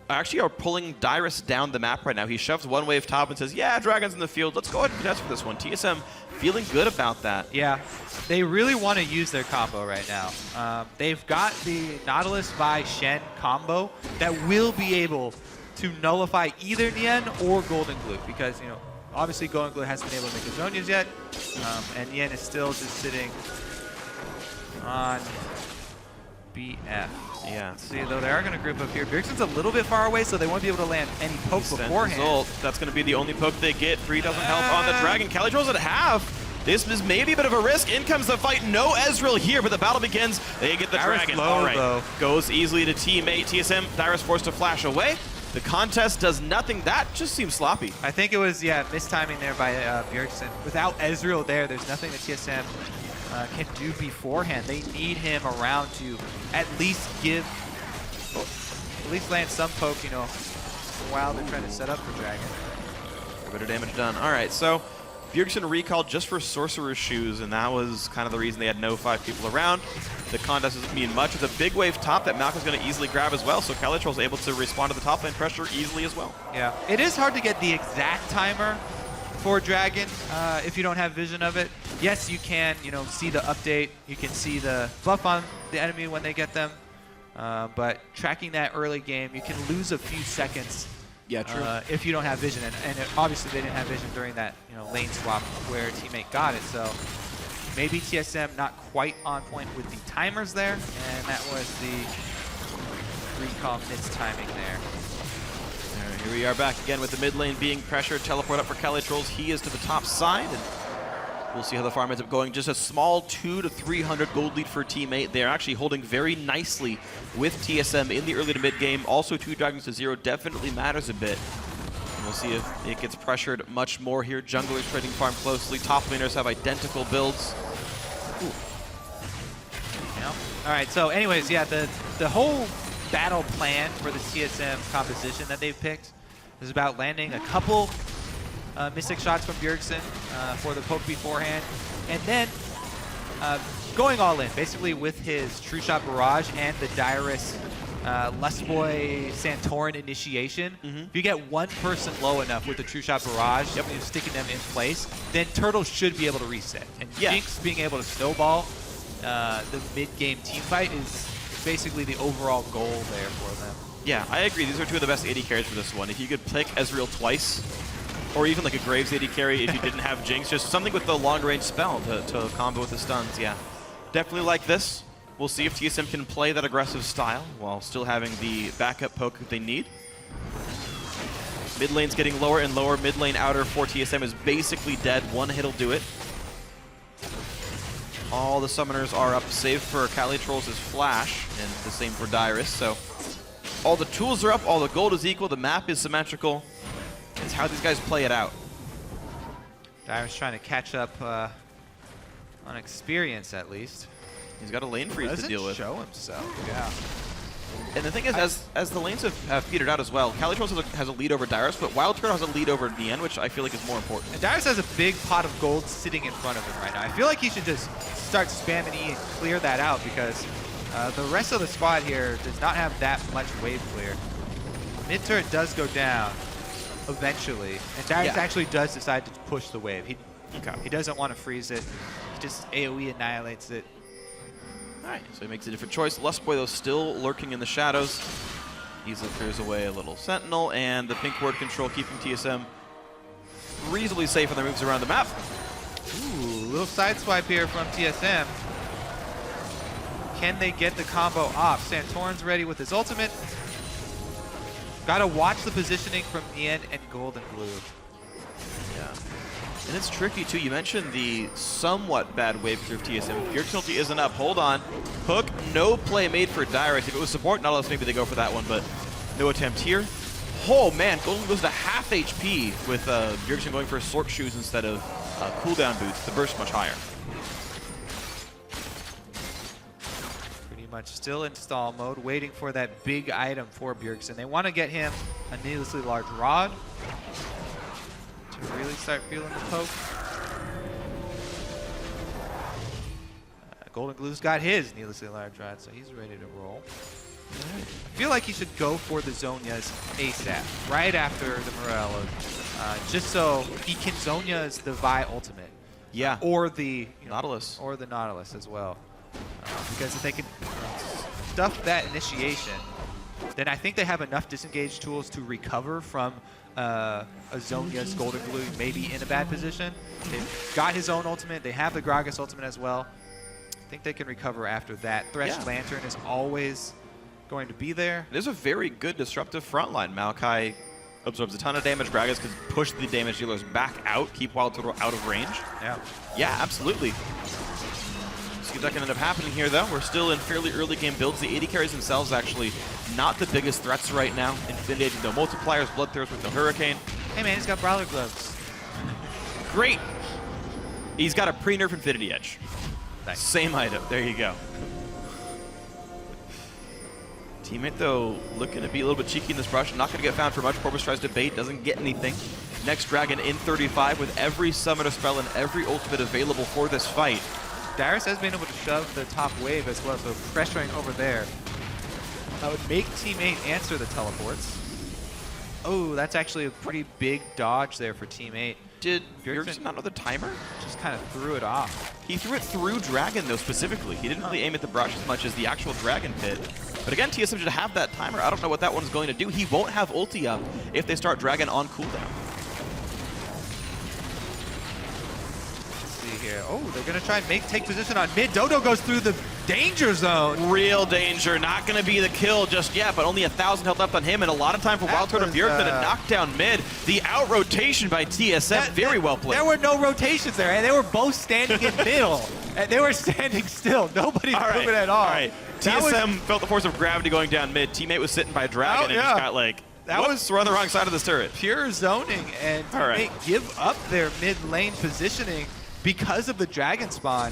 Speaker 15: actually are pulling Dyrus down the map right now. He shoves one wave top and says, yeah, Dragon's in the field. Let's go ahead and test for this one. TSM feeling good about that.
Speaker 19: Yeah, they really want to use their combo right now. They've got the Nautilus by Shen combo that will be able to nullify either Nien or Golden Glue because, you know, obviously Golden Glue hasn't been able to make his Zonias yet, and Nien is still just sitting on BF.
Speaker 15: Yeah.
Speaker 19: See, though, they are going to group up here. Bjergsen's a little bit far away, so they won't be able to land any poke beforehand.
Speaker 15: Result. That's going to be the only poke they get. 3 doesn't help on the Dragon. Calitro's at half. This is maybe a bit of a risk. In comes the fight. No Ezreal here, but the battle begins. They get the
Speaker 19: Dyrus
Speaker 15: Dragon.
Speaker 19: low,
Speaker 15: All right.
Speaker 19: though.
Speaker 15: Goes easily to teammate. TSM, Dyrus forced to flash away. The contest does nothing. That just seems sloppy.
Speaker 19: I think it was, mistiming there by Bjergsen. Without Ezreal there, there's nothing that TSM can do beforehand. They need him around to at least land some poke, you know, while they're trying to set up for Dragon.
Speaker 15: A bit of damage done. All right, so Bjergsen recalled just for Sorcerer's Shoes, and that was kind of the reason they had no 5 people around. The contest doesn't mean much. It's a big wave top that Malcolm's going to easily grab as well, so Calitro's able to respond to the top lane pressure easily as well.
Speaker 19: Yeah, it is hard to get the exact timer for Dragon if you don't have vision of it. Yes, you can, you know, see the update. You can see the buff on the enemy when they get them. But tracking that early game, you can lose a few seconds.
Speaker 15: Yeah, true.
Speaker 19: If you don't have vision, and obviously they didn't have vision during that, you know, lane swap where teammate got it. So maybe TSM not quite on point with the timers there, and that was the recall mistiming there.
Speaker 15: Here we are back again with the mid lane being pressured. Teleport up for Calitrolls. He is to the top side, and we'll see how the farm ends up going. Just a small 200 to 300 gold lead for teammate. They're actually holding very nicely with TSM in the early to mid game. Also 2 Dragons to 0 definitely matters a bit. And we'll see if it gets pressured much more here. Junglers trading farm closely. Top laners have identical builds. Ooh.
Speaker 19: Yeah. All right, so anyways, yeah, the whole battle plan for the TSM composition that they've picked is about landing a couple Mystic shots from Bjergsen for the poke beforehand, and then going all in, basically with his True Shot Barrage and the Dyrus Lustboy Santorin initiation. If you get one person low enough with the True Shot Barrage, and you're sticking them in place, then Turtle should be able to reset. And Jinx being able to snowball the mid-game team fight is basically the overall goal there for them.
Speaker 15: Yeah, I agree. These are 2 of the best AD carries for this one. If you could pick Ezreal twice, or even like a Graves AD carry if you didn't have Jinx, just something with the long-range spell to combo with the stuns, yeah. Definitely like this. We'll see if TSM can play that aggressive style while still having the backup poke that they need. Mid lane's getting lower and lower. Mid lane outer for TSM is basically dead. One hit'll do it. All the summoners are up, save for Calitrolls' flash, and the same for Dyrus. So all the tools are up, all the gold is equal, the map is symmetrical. It's how these guys play it out.
Speaker 19: Dyrus trying to catch up on experience, at least.
Speaker 15: He's got a lane freeze to deal with.
Speaker 19: Show himself, yeah.
Speaker 15: And the thing is, as the lanes have petered out as well, Calitrolls has a lead over Dyrus, but Wild Turtle has a lead over Nien, which I feel like is more important.
Speaker 19: And Dyrus has a big pot of gold sitting in front of him right now. I feel like he should just start spamming E and clear that out because the rest of the squad here does not have that much wave clear. mid turret does go down eventually, and Darius actually does decide to push the wave. He doesn't want to freeze it. He just AoE annihilates it.
Speaker 15: All right, so he makes a different choice. Lustboy, though, still lurking in the shadows. Easily clears away a little Sentinel, and the pink ward control keeping TSM reasonably safe on their moves around the map.
Speaker 19: Ooh, little side swipe here from TSM. Can they get the combo off? Santorin's ready with his ultimate. Gotta watch the positioning from Ian and Gold and Blue.
Speaker 15: Yeah. And it's tricky, too. You mentioned the somewhat bad wave clear of TSM. Your penalty isn't up. Hold on. Hook, no play made for Dyrus. If it was support, not unless maybe they go for that one, but no attempt here. Oh, man. Golden goes to half HP with Bjergsen going for Sork Shoes instead of cooldown boots. The burst much higher.
Speaker 19: Pretty much still in stall mode, waiting for that big item for Bjergsen. They want to get him a needlessly large rod to really start feeling the poke. Golden Glue's got his needlessly large rod, so he's ready to roll. I feel like he should go for the Zhonya's ASAP, right after the Morello, just so he can Zhonya's the Vi ultimate.
Speaker 15: Yeah.
Speaker 19: Or the
Speaker 15: Nautilus.
Speaker 19: Or the Nautilus as well. Because if they can stuff that initiation, then I think they have enough disengage tools to recover from a Zhonya's Golden Glue maybe in a bad position. They've got his own ultimate. They have the Gragas ultimate as well. I think they can recover after that. Thresh Lantern is always going to be there.
Speaker 15: There's a very good disruptive front line. Maokai absorbs a ton of damage. Gragas can push the damage dealers back out, keep Wild Turtle out of range. Yeah, absolutely. See if that can end up happening here, though. We're still in fairly early game builds. The AD carries themselves actually not the biggest threats right now. Infinity Edge with no multipliers, Bloodthirst with no Hurricane.
Speaker 19: Hey man, he's got Brawler Gloves.
Speaker 15: Great. He's got a pre-nerf Infinity Edge.
Speaker 19: Nice.
Speaker 15: Same item. There you go. Teammate, though, looking to be a little bit cheeky in this brush. Not going to get found for much. Porpoise tries to bait, doesn't get anything. Next Dragon in 35 with every summoner spell and every ultimate available for this fight.
Speaker 19: Darius has been able to shove the top wave as well, so pressuring over there. That would make Team 8 answer the teleports. Oh, that's actually a pretty big dodge there for Team 8.
Speaker 15: Did Bjergsen not know the timer?
Speaker 19: Just kind of threw it off.
Speaker 15: He threw it through Dragon, though, specifically. He didn't really aim at the brush as much as the actual Dragon pit. But again, TSM should have that timer. I don't know what that one's going to do. He won't have ulti up if they start Dragon on cooldown.
Speaker 19: Here. Oh, they're going to try and take position on mid. Dodo goes through the danger zone.
Speaker 15: Real danger. Not going to be the kill just yet, but only 1,000 health left on him, and a lot of time for Wild Turtle Bjergsen to knock down mid. The out-rotation by TSM, very well played.
Speaker 19: There were no rotations there, and they were both standing in middle. And they were standing still. Nobody's moving at all.
Speaker 15: All right. TSM felt the force of gravity going down mid. Teammate was sitting by Dragon and just got like, we're on the wrong side of this turret.
Speaker 19: Pure zoning, and Teammate give up their mid lane positioning because of the Dragon spawn.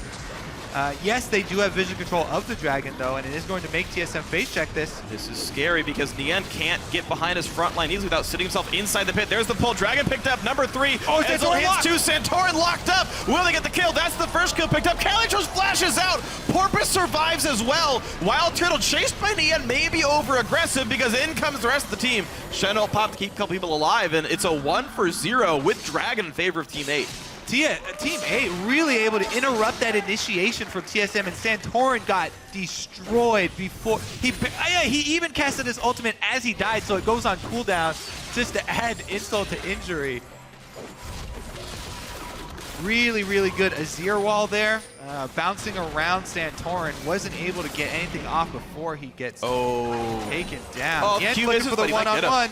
Speaker 19: Yes, they do have vision control of the Dragon, though, and it is going to make TSM face check this.
Speaker 15: This is scary because Nian can't get behind his front line easily without sitting himself inside the pit. There's the pull. Dragon picked up number 3. Oh, Santorin hits 2. Santorin locked up. Will they get the kill? That's the first kill picked up. Kalytros flashes out. Porpoise survives as well. Wild Turtle chased by Nian, maybe over-aggressive because in comes the rest of the team. Shenel popped to keep a couple people alive, and it's a 1-for-0 with Dragon in favor of Team 8.
Speaker 19: Team 8 really able to interrupt that initiation from TSM, and Santorin got destroyed before he even casted his ultimate as he died, so it goes on cooldown just to add insult to injury. Really, really good Azir wall there, bouncing around Santorin. Wasn't able to get anything off before he gets taken down.
Speaker 15: Oh,
Speaker 19: Q misses for the one-on-one.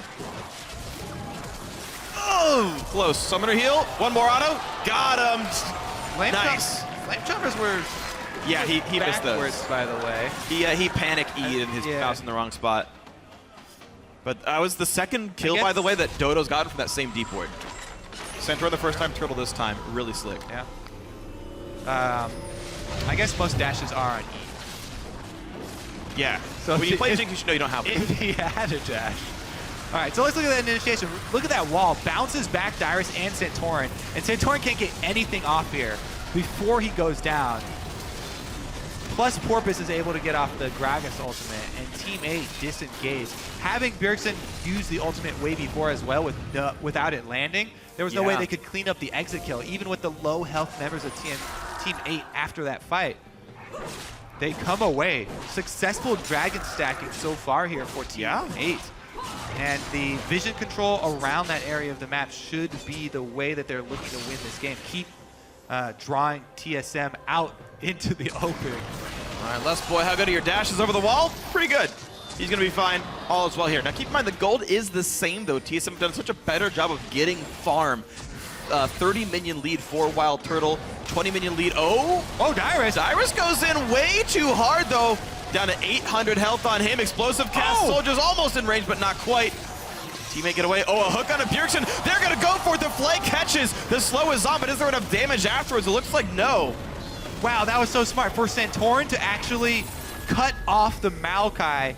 Speaker 15: Oh, close. Summoner heal. One more auto. Got him. Nice.
Speaker 19: Flame jumpers were
Speaker 15: he missed those.
Speaker 19: By the way.
Speaker 15: He panic-E'd in his mouse in the wrong spot. But that was the second kill, by the way, that Dodo's gotten from that same deep ward. Santorin the first time, Turtle this time. Really slick.
Speaker 19: Yeah. I guess most dashes are on E.
Speaker 15: Yeah. So when you play Jinx, you should know you don't have it.
Speaker 19: If he had a dash. All right, so let's look at that initiation. Look at that wall. Bounces back Dyrus and Santorin. And Santorin can't get anything off here before he goes down. Plus Porpoise is able to get off the Gragas ultimate, and Team 8 disengaged. Having Bjergsen use the ultimate way before as well without it landing, there was no way they could clean up the exit kill, even with the low health members of Team 8 after that fight. They come away. Successful dragon stacking so far here for Team 8. And the vision control around that area of the map should be the way that they're looking to win this game. Keep drawing TSM out into the open.
Speaker 15: All right, Les Boy, how good are your dashes over the wall? Pretty good. He's going to be fine. All is well here. Now, keep in mind, the gold is the same, though. TSM have done such a better job of getting farm. 30 minion lead for Wild Turtle, 20 minion lead. Oh,
Speaker 19: Dyrus.
Speaker 15: Dyrus goes in way too hard, though. Down to 800 health on him. Explosive cast. Soldier's almost in range, but not quite. Teammate get away. Oh, a hook on a Bjergsen. They're going to go for it. The flank catches. The slow is on, but is there enough damage afterwards? It looks like no.
Speaker 19: Wow, that was so smart. For Santorin to actually cut off the Maokai,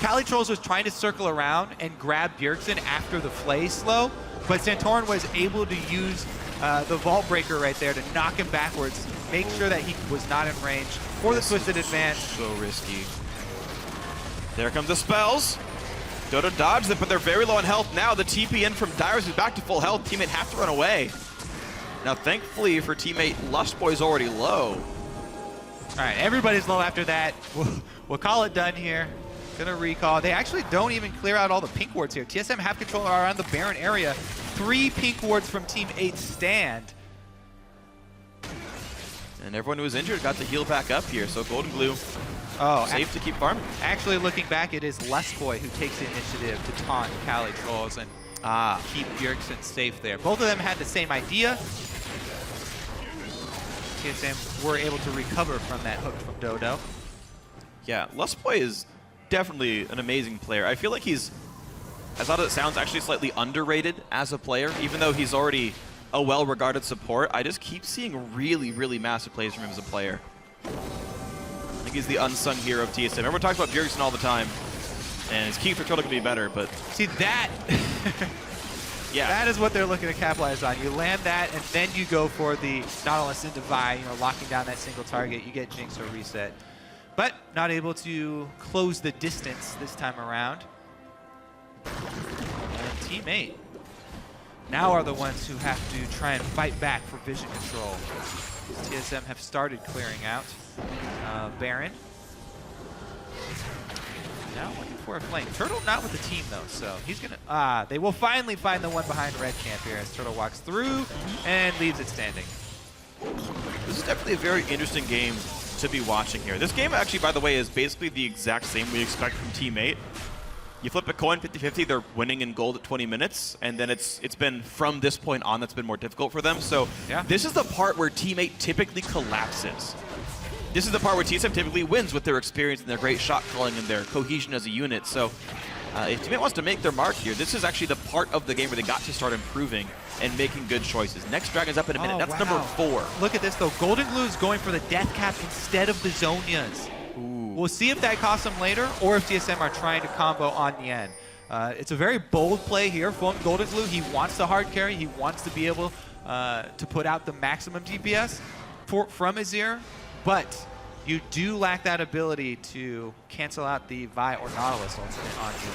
Speaker 19: Calitrolls was trying to circle around and grab Bjergsen after the Flay slow, but Santorin was able to use the Vault Breaker right there to knock him backwards, make sure that he was not in range for the Twisted Advance.
Speaker 15: So risky. There comes the spells. Dodo dodged it, but they're very low on health now. The TP in from Dyrus is back to full health. Teammate have to run away. Now, thankfully for teammate, Lustboy's already low.
Speaker 19: All right, everybody's low after that. We'll call it done here. Gonna recall. They actually don't even clear out all the pink wards here. TSM have control around the Baron area. 3 pink wards from Team 8 stand.
Speaker 15: And everyone who was injured got to heal back up here, so Golden Glue safe to keep farming.
Speaker 19: Actually, looking back, it is Lustboy who takes the initiative to taunt Calitrolls and keep Bjergsen safe there. Both of them had the same idea. TSM were able to recover from that hook from Dodo.
Speaker 15: Yeah, Lustboy is definitely an amazing player. I feel like he's, as odd as it sounds, actually slightly underrated as a player, even though he's already a well-regarded support. I just keep seeing really, really massive plays from him as a player. I think he's the unsung hero of TSM. Everyone talks about Bjergsen all the time, and his key for Turtle could be better, but...
Speaker 19: See, that...
Speaker 15: yeah.
Speaker 19: That is what they're looking to capitalize on. You land that, and then you go for the Nautilus and Divide, locking down that single target. You get Jinx or Reset. But not able to close the distance this time around. And Team 8 now are the ones who have to try and fight back for vision control. TSM have started clearing out Baron. Now looking for a flank. Turtle not with the team though, so he's gonna, they will finally find the one behind Red Camp here as Turtle walks through and leaves it standing.
Speaker 15: This is definitely a very interesting game to be watching here. This game actually, by the way, is basically the exact same we expect from Team 8. You flip a coin 50-50, they're winning in gold at 20 minutes, and then it's been from this point on that's been more difficult for them. So this is the part where Team 8 typically collapses. This is the part where TSM typically wins with their experience and their great shot calling and their cohesion as a unit. So if Team 8 wants to make their mark here, this is actually the part of the game where they got to start improving and making good choices. Next Dragon's up in a minute. That's number 4.
Speaker 19: Look at this, though. Golden Glue is going for the Death Cap instead of the Zonias. We'll see if that costs them later or if TSM are trying to combo on the end. It's a very bold play here from Golden Glue. He wants the hard carry. He wants to be able to put out the maximum DPS from Azir, but you do lack that ability to cancel out the Vi or Nautilus ultimate on you.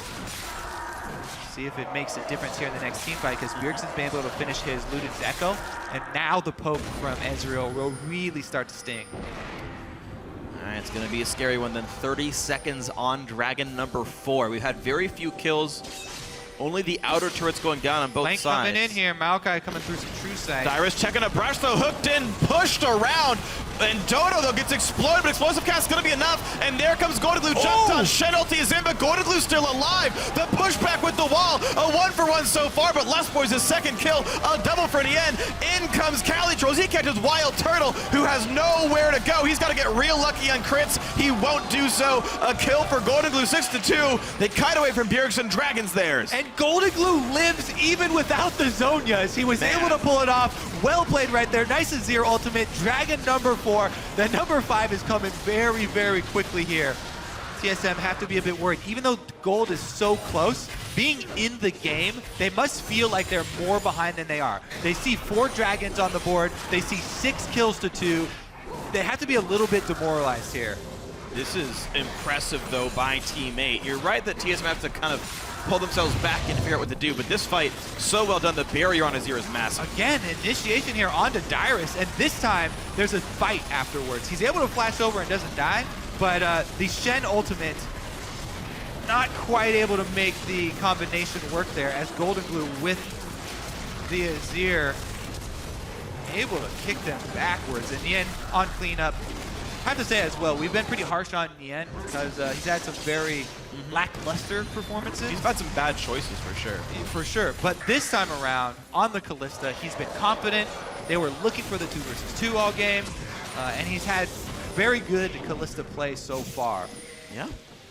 Speaker 19: See if it makes a difference here in the next team fight, because Bjergsen's been able to finish his Luden's Echo, and now the poke from Ezreal will really start to sting.
Speaker 15: All right, it's going to be a scary one then. 30 seconds on Dragon number 4. We've had very few kills. Only the outer turrets going down on both
Speaker 19: Flank
Speaker 15: sides.
Speaker 19: coming in here. Maokai coming through some true sight.
Speaker 15: Dyrus checking a brush, though. Hooked in, pushed around. And Dodo, though, gets exploded, but Explosive Cast is going to be enough. And there comes Golden Glue. Jump on. Shen ulti is in, but Golden Glue's still alive. The pushback with the wall. A 1-for-1 so far, but Lustboy's his second kill. A double for the end. In comes Calitrolls. He catches Wild Turtle, who has nowhere to go. He's got to get real lucky on crits. He won't do so. A kill for Golden Glue, 6-2. They kite away from Bjergsen. Dragon's theirs.
Speaker 19: And Golden Glue lives even without the Zonias. He was able to pull it off. Well played right there. Nice Azir ultimate. Dragon number 4. The number 5 is coming very, very quickly here. TSM have to be a bit worried. Even though gold is so close, being in the game, they must feel like they're more behind than they are. They see 4 dragons on the board. They see 6 kills to 2. they have to be a little bit demoralized here.
Speaker 15: This is impressive, though, by Team 8. You're right that TSM have to kind of pull themselves back and figure out what to do, but this fight, so well done. The barrier on Azir is massive.
Speaker 19: Again, initiation here onto Dyrus, and this time there's a fight afterwards. He's able to flash over and doesn't die, but the Shen ultimate not quite able to make the combination work there, as Golden Glue with the Azir able to kick them backwards. And Nien on cleanup. I have to say as well, we've been pretty harsh on Nien because he's had some very lackluster performances.
Speaker 15: He's had some bad choices for sure.
Speaker 19: For sure. But this time around, on the Kalista, he's been confident. They were looking for the 2 versus 2 all game, and he's had very good Kalista play so far.
Speaker 15: Yeah.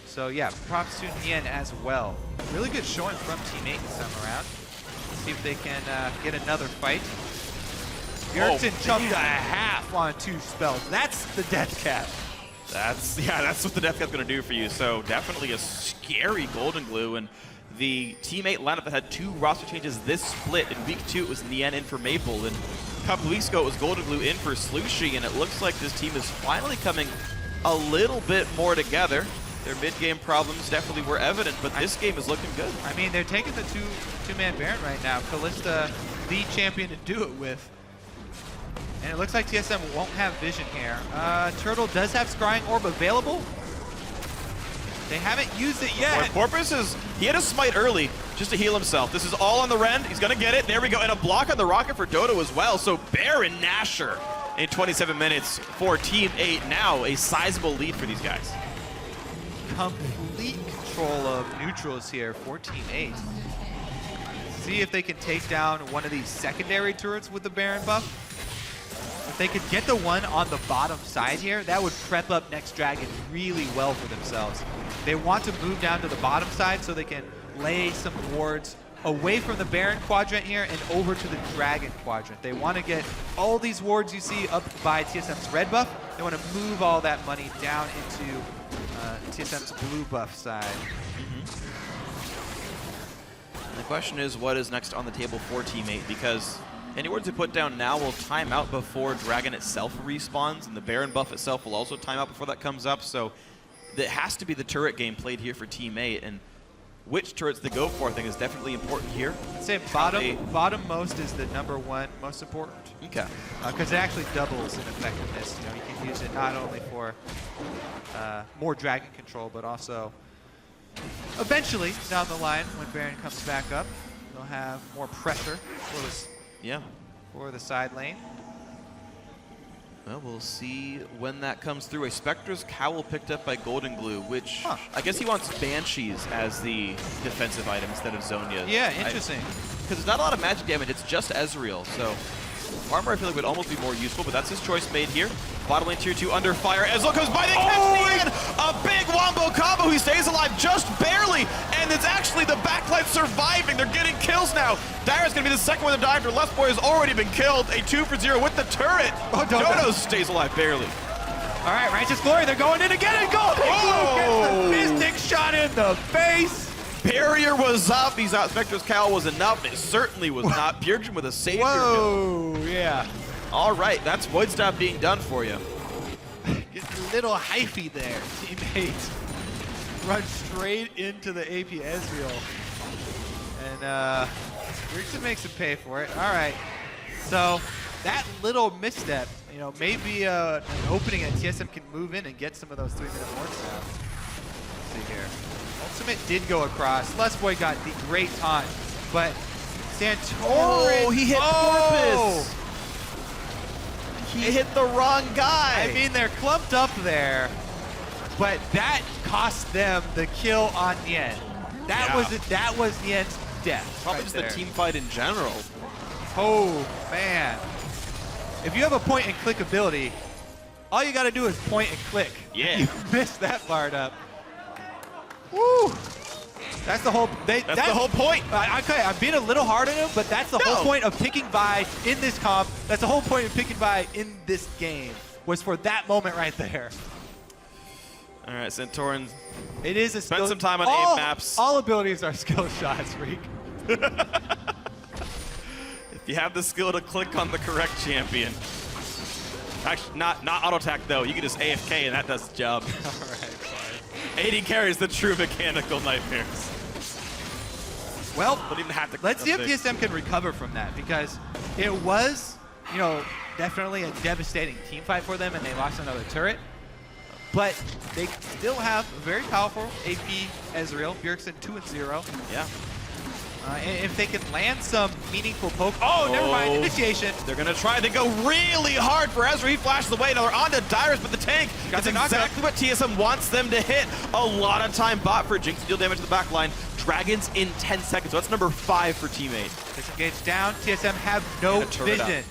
Speaker 19: So yeah, props to Nien as well. Really good showing from Team 8 this time around. Let's see if they can get another fight. Bjergsen jumped a half on 2 spells. That's the death cap.
Speaker 15: That's what the death cap's going to do for you. So definitely a scary Golden Glue. And the Team 8 lineup that had 2 roster changes this split. In week 2, it was Nien in for Maple. And a couple weeks ago, it was Golden Glue in for Slushie. And it looks like this team is finally coming a little bit more together. Their mid-game problems definitely were evident, but this game is looking good.
Speaker 19: I mean, they're taking the two-man Baron right now. Kalista, the champion to do it with. And it looks like TSM won't have vision here. Turtle does have Scrying Orb available. They haven't used it yet.
Speaker 15: Porpoise he had a smite early just to heal himself. This is all on the Rend. He's going to get it. There we go. And a block on the Rocket for Dodo as well. So Baron Nashor in 27 minutes for Team 8. Now a sizable lead for these guys.
Speaker 19: Complete control of neutrals here for Team 8. See if they can take down one of these secondary turrets with the Baron buff. If they could get the one on the bottom side here, that would prep up Next Dragon really well for themselves. They want to move down to the bottom side so they can lay some wards away from the Baron quadrant here and over to the Dragon quadrant. They want to get all these wards you see up by TSM's red buff. They want to move all that money down into TSM's blue buff side.
Speaker 15: And the question is, what is next on the table for Team 8? Because any wards they put down now will time out before Dragon itself respawns, and the Baron buff itself will also time out before that comes up. So it has to be the turret game played here for Team 8, and which turrets they go for I think is definitely important here.
Speaker 19: I'd say bottom most is the #1 most important.
Speaker 15: Okay.
Speaker 19: Because it actually doubles in effectiveness. You know, you can use it not only for more Dragon control, but also eventually down the line when Baron comes back up, they'll have more pressure for this.
Speaker 15: Yeah.
Speaker 19: For the side lane.
Speaker 15: Well, we'll see when that comes through. A Spectre's Cowl picked up by Golden Glue, which I guess he wants Banshees as the defensive item instead of Zhonya's.
Speaker 19: Yeah, interesting.
Speaker 15: Because there's not a lot of magic damage, it's just Ezreal. So armor I feel like would almost be more useful, but that's his choice made here. Bottom lane tier 2 under fire. Ezreal comes by, they catch Nien! A big wombo combo, he stays alive just barely, and it's actually the backline surviving. They're getting kills now. Dyra's gonna be the second one to die after Left Boy has already been killed. A 2 for 0 with the turret. Dodo stays alive barely.
Speaker 19: All right, Righteous Glory, they're going in again, and Golden Glue gets the Mystic shot in the face.
Speaker 15: Barrier was up. He thought Spectre's Cowl was enough. It certainly was not. Bjergsen with a savior.
Speaker 19: Whoa, yeah.
Speaker 15: All right, that's Void Stop being done for you.
Speaker 19: Gets a little hyphy there. Teammates run straight into the AP Ezreal. And Bjergsen makes him pay for it. All right. So that little misstep, you know, maybe an opening that TSM can move in and get some of those 3-minute wards now. Let's see here. Ultimate did go across. Lustboy got the great taunt, but Santorin.
Speaker 15: He hit Porpoise. He hit the wrong guy.
Speaker 19: I mean, they're clumped up there, but that cost them the kill on Nien. That was Nien's death.
Speaker 15: Probably just the team fight in general.
Speaker 19: Oh man! If you have a point and click ability, all you got to do is point and click.
Speaker 15: Yeah.
Speaker 19: You missed that part up. Woo! That's the whole. That's
Speaker 15: the whole point.
Speaker 19: Okay, I'm being a little hard on him, but that's the whole point of picking Vi in this comp. That's the whole point of picking Vi in this game. Was for that moment right there.
Speaker 15: All right, Santorin.
Speaker 19: It is a
Speaker 15: spend some time on aim maps.
Speaker 19: All abilities are skill shots, Reek.
Speaker 15: If you have the skill to click on the correct champion. Actually, not auto attack though. You can just AFK and that does the job.
Speaker 19: All right, fine.
Speaker 15: AD carries the true mechanical nightmares.
Speaker 19: Well,
Speaker 15: don't even have to.
Speaker 19: let's see if TSM can recover from that, because it was, you know, definitely a devastating team fight for them, and they lost another turret. But they still have a very powerful AP Ezreal, Bjergsen 2-0.
Speaker 15: Yeah.
Speaker 19: And if they can land some meaningful poke. Oh, never mind. Initiation.
Speaker 15: They're going to try. They go really hard for Ezreal. He flashes away. Now they're on to Dyrus, but the tank. That's exactly what TSM wants them to hit. A lot of time bot for Jinx to deal damage to the back line. Dragons in 10 seconds. So that's number 5 for teammate.
Speaker 19: Disengage down. TSM have no vision.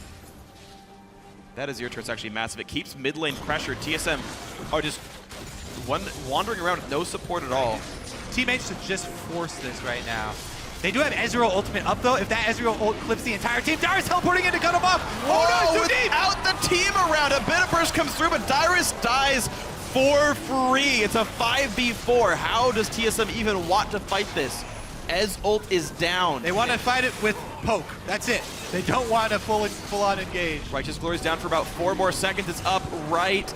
Speaker 15: That is your turret's actually massive. It keeps mid lane pressure. TSM are just wandering around with no support at all.
Speaker 19: Teammates should just force this right now. They do have Ezreal ultimate up though. If that Ezreal ult clips the entire team, Dyrus teleporting in to cut him off. Oh no, it's too deep!
Speaker 15: Without the team around, a bit of burst comes through, but Dyrus dies for free. It's a 5v4. How does TSM even want to fight this? Ez ult is down.
Speaker 19: They want to fight it with poke. That's it. They don't want to full-on engage.
Speaker 15: Righteous Glory's down for about 4 more seconds. It's up right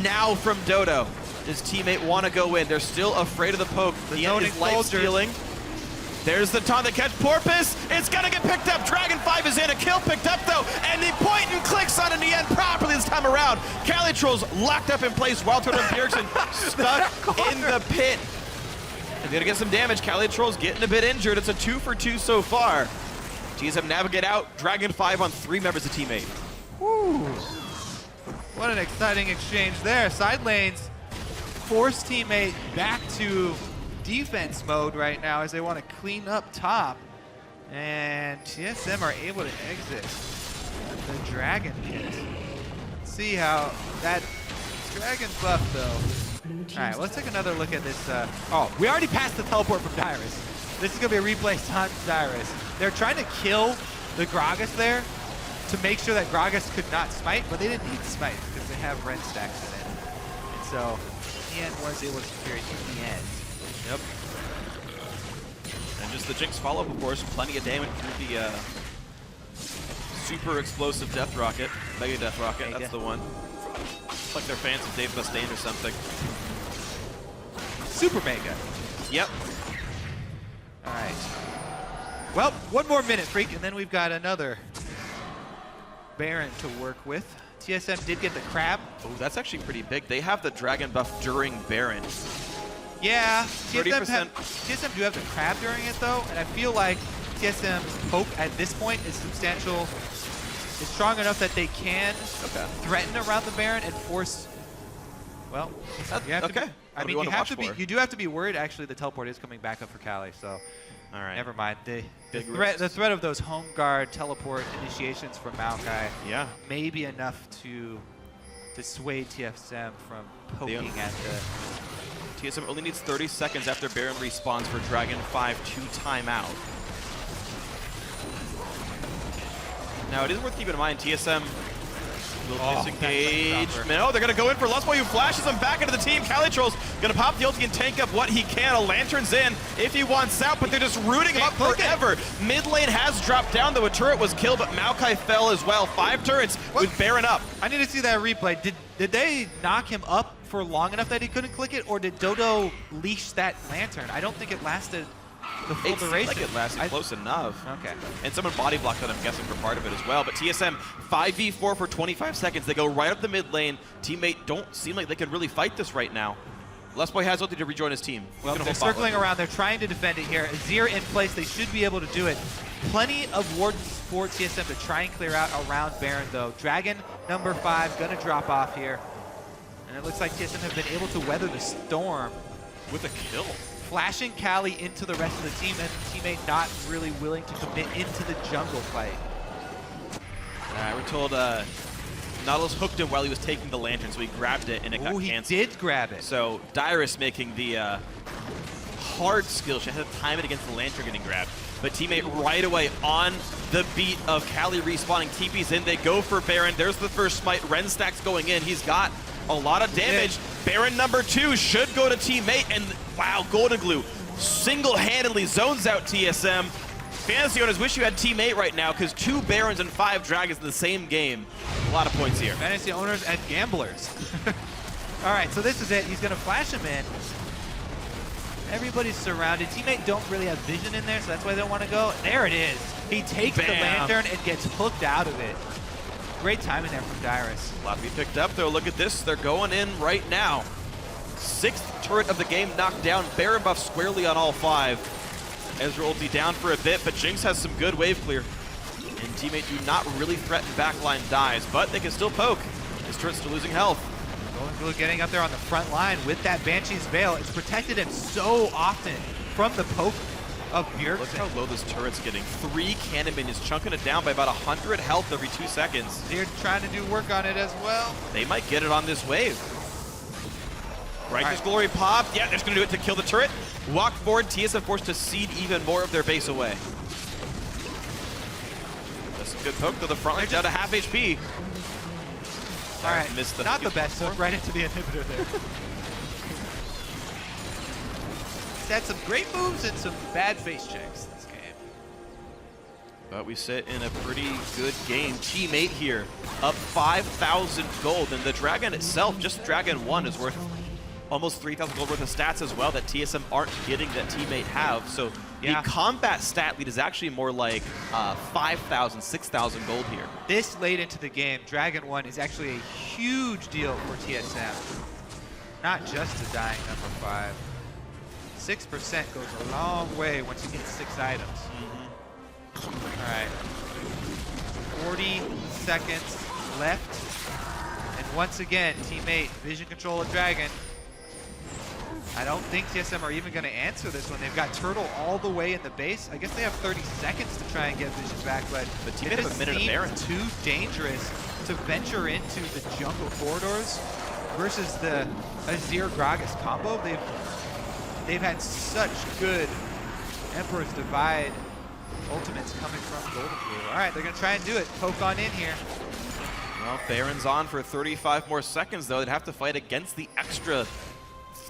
Speaker 15: now from Dodo. His teammate want to go in. They're still afraid of the poke. The is life stealing. There's the taunt that catch Porpoise. It's gonna get picked up. Dragon 5 is in. A kill picked up though, and the point and clicks on in the end properly this time around. Cali Trolls locked up in place. Wild Turtle and Bjergsen stuck in the pit. They're gonna get some damage. Cali Trolls getting a bit injured. It's a 2 for 2 so far. TSM navigate out. Dragon 5 on 3 members of teammate.
Speaker 19: Woo. What an exciting exchange there. Side lanes force teammate back to defense mode right now as they want to clean up top. And TSM are able to exit the Dragon pit. Let's see how that Dragon buff though. All right, let's take another look at this. Oh, we already passed the teleport from Dyrus. This is going to be a replay on Dyrus. They're trying to kill the Gragas there to make sure that Gragas could not smite, but they didn't need smite because they have Ren stacks in it. And so Ian was able to secure it in the end.
Speaker 15: Yep. And just the Jinx follow-up, of course, plenty of damage through the super explosive Death Rocket, Mega Death Rocket, that's the one. It's like they're fans of Dave Mustaine or something.
Speaker 19: Super Mega.
Speaker 15: Yep.
Speaker 19: All right. Well, 1 more minute, Freak, and then we've got another Baron to work with. TSM did get the crab.
Speaker 15: Oh, that's actually pretty big. They have the Dragon buff during Baron.
Speaker 19: Yeah,
Speaker 15: 30%.
Speaker 19: TSM do have the crab during it though, and I feel like TSM's poke at this point is substantial, is strong enough that they can threaten around the Baron and force. Well, you have to be, I mean, you do have to be worried. Actually, the teleport is coming back up for Cali, so
Speaker 15: all right,
Speaker 19: never mind. The threat of those home guard teleport initiations from Maokai, may be enough to dissuade TSM from poking at the.
Speaker 15: TSM only needs 30 seconds after Baron respawns for Dragon 5 to time out. Now, it is worth keeping in mind, TSM will disengage. No, they're going to go in for Lustboy, who flashes them back into the team. Cali Trolls going to pop the ulti and tank up what he can. A Lantern's in if he wants out, but they're just rooting him up forever. Mid lane has dropped down, though a turret was killed, but Maokai fell as well. 5 turrets with Baron up.
Speaker 19: I need to see that replay. Did they knock him up for long enough that he couldn't click it, or did Dodo leash that Lantern? I don't think it lasted the full duration.
Speaker 15: It seemed like it lasted close enough.
Speaker 19: Okay.
Speaker 15: And someone body blocked that, I'm guessing, for part of it as well. But TSM 5v4 for 25 seconds. They go right up the mid lane. Teammate don't seem like they can really fight this right now. Lustboy has ulti to rejoin his team.
Speaker 19: Well, they're circling around. They're trying to defend it here. Azir in place. They should be able to do it. Plenty of wardens for TSM to try and clear out around Baron, though. Dragon number 5 going to drop off here. And it looks like TSM have been able to weather the storm
Speaker 15: with a kill.
Speaker 19: Flashing Cali into the rest of the team, and the teammate not really willing to commit into the jungle fight.
Speaker 15: We're told Nautilus hooked him while he was taking the Lantern, so he grabbed it and it got canceled.
Speaker 19: He did grab it.
Speaker 15: So Dyrus making the hard skill. She had to time it against the Lantern getting grabbed. But teammate right away on the beat of Cali respawning. TP's in, they go for Baron. There's the first smite. Ren stacks going in. He's got a lot of damage. Baron number 2 should go to teammate, and wow, Golden Glue single-handedly zones out TSM.
Speaker 5: Fantasy owners wish you had teammate right now, because 2 Barons and 5 Dragons in the same game. A lot of points here.
Speaker 19: Fantasy owners and gamblers. All right, so this is it. He's going to flash him in. Everybody's surrounded. Teammate don't really have vision in there, so that's why they don't want to go. There it is. He takes the lantern and gets hooked out of it. Great timing there from Dyrus.
Speaker 5: A lot to be picked up, though. Look at this. They're going in right now. 6th turret of the game knocked down. Baron buff squarely on all 5. Ezra ulti down for a bit, but Jinx has some good wave clear. And teammate do not really threaten backline dives, but they can still poke. His turret's still losing health.
Speaker 19: Golden Glue getting up there on the front line with that Banshee's Veil. It's protected him so often from the poke of Bjergsen.
Speaker 5: Look how low this turret's getting. 3 cannon minions chunking it down by about 100 health every 2 seconds.
Speaker 19: They're trying to do work on it as well.
Speaker 5: They might get it on this wave. Righteous Glory pop. Yeah, they're just going to do it to kill the turret. Walk forward. TSM forced to cede even more of their base away. That's a good poke, though. The front line's down to half HP.
Speaker 19: All right, missed not the best hook, right into the inhibitor there. He's had some great moves and some bad face checks this game.
Speaker 5: But we sit in a pretty good game. Teammate here, up 5,000 gold. And the Dragon itself, just Dragon 1, is worth almost 3,000 gold worth of stats as well that TSM aren't getting that Teammate have. So the combat stat lead is actually more like 5,000, 6,000 gold here.
Speaker 19: This late into the game, Dragon 1 is actually a huge deal for TSM. Not just a dying number 5. 6% goes a long way once you get 6 items. All right. 40 seconds left. And once again, Teammate, vision control of Dragon. I don't think TSM are even going to answer this one. They've got Turtle all the way in the base. I guess they have 30 seconds to try and get vision back, but
Speaker 5: Teammate have a minute of Baron.
Speaker 19: Too dangerous to venture into the jungle corridors versus the Azir Gragas combo. They've had such good Emperor's Divide ultimates coming from Golden Glue. All right, they're going to try and do it. Poke on in here.
Speaker 5: Well, Baron's on for 35 more seconds, though. They'd have to fight against the extra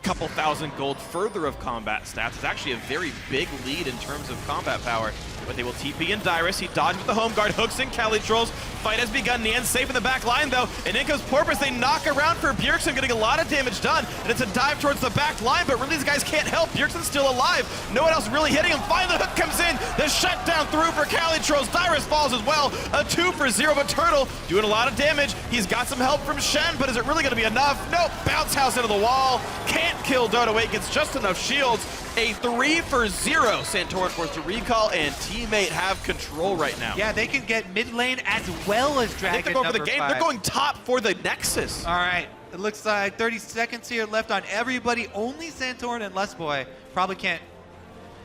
Speaker 5: couple thousand gold further of combat stats. It's actually a very big lead in terms of combat power. But they will TP in Dyrus. He dodged with the home guard, hooks in Cali Trolls. Fight has begun. Nian's safe in the back line, though. And in comes Porpoise. They knock around for Bjergsen, getting a lot of damage done. And it's a dive towards the back line, but really these guys can't help. Bjergsen's still alive. No one else really hitting him. Finally, the hook comes in. The shutdown through for Cali Trolls. Dyrus falls as well. A 2 for 0, but Turtle doing a lot of damage. He's got some help from Shen, but is it really going to be enough? Nope. Bounce house into the wall. Can't kill Dota Wake. Gets just enough shields. A 3 for 0. Santorin forced to recall, and Teammate have control right now.
Speaker 19: Yeah, they can get mid lane as well as Dragon.
Speaker 5: They're going for the game.
Speaker 19: 5.
Speaker 5: They're going top for the Nexus.
Speaker 19: All right, it looks like 30 seconds here left on everybody. Only Santorin and Lustboy probably can't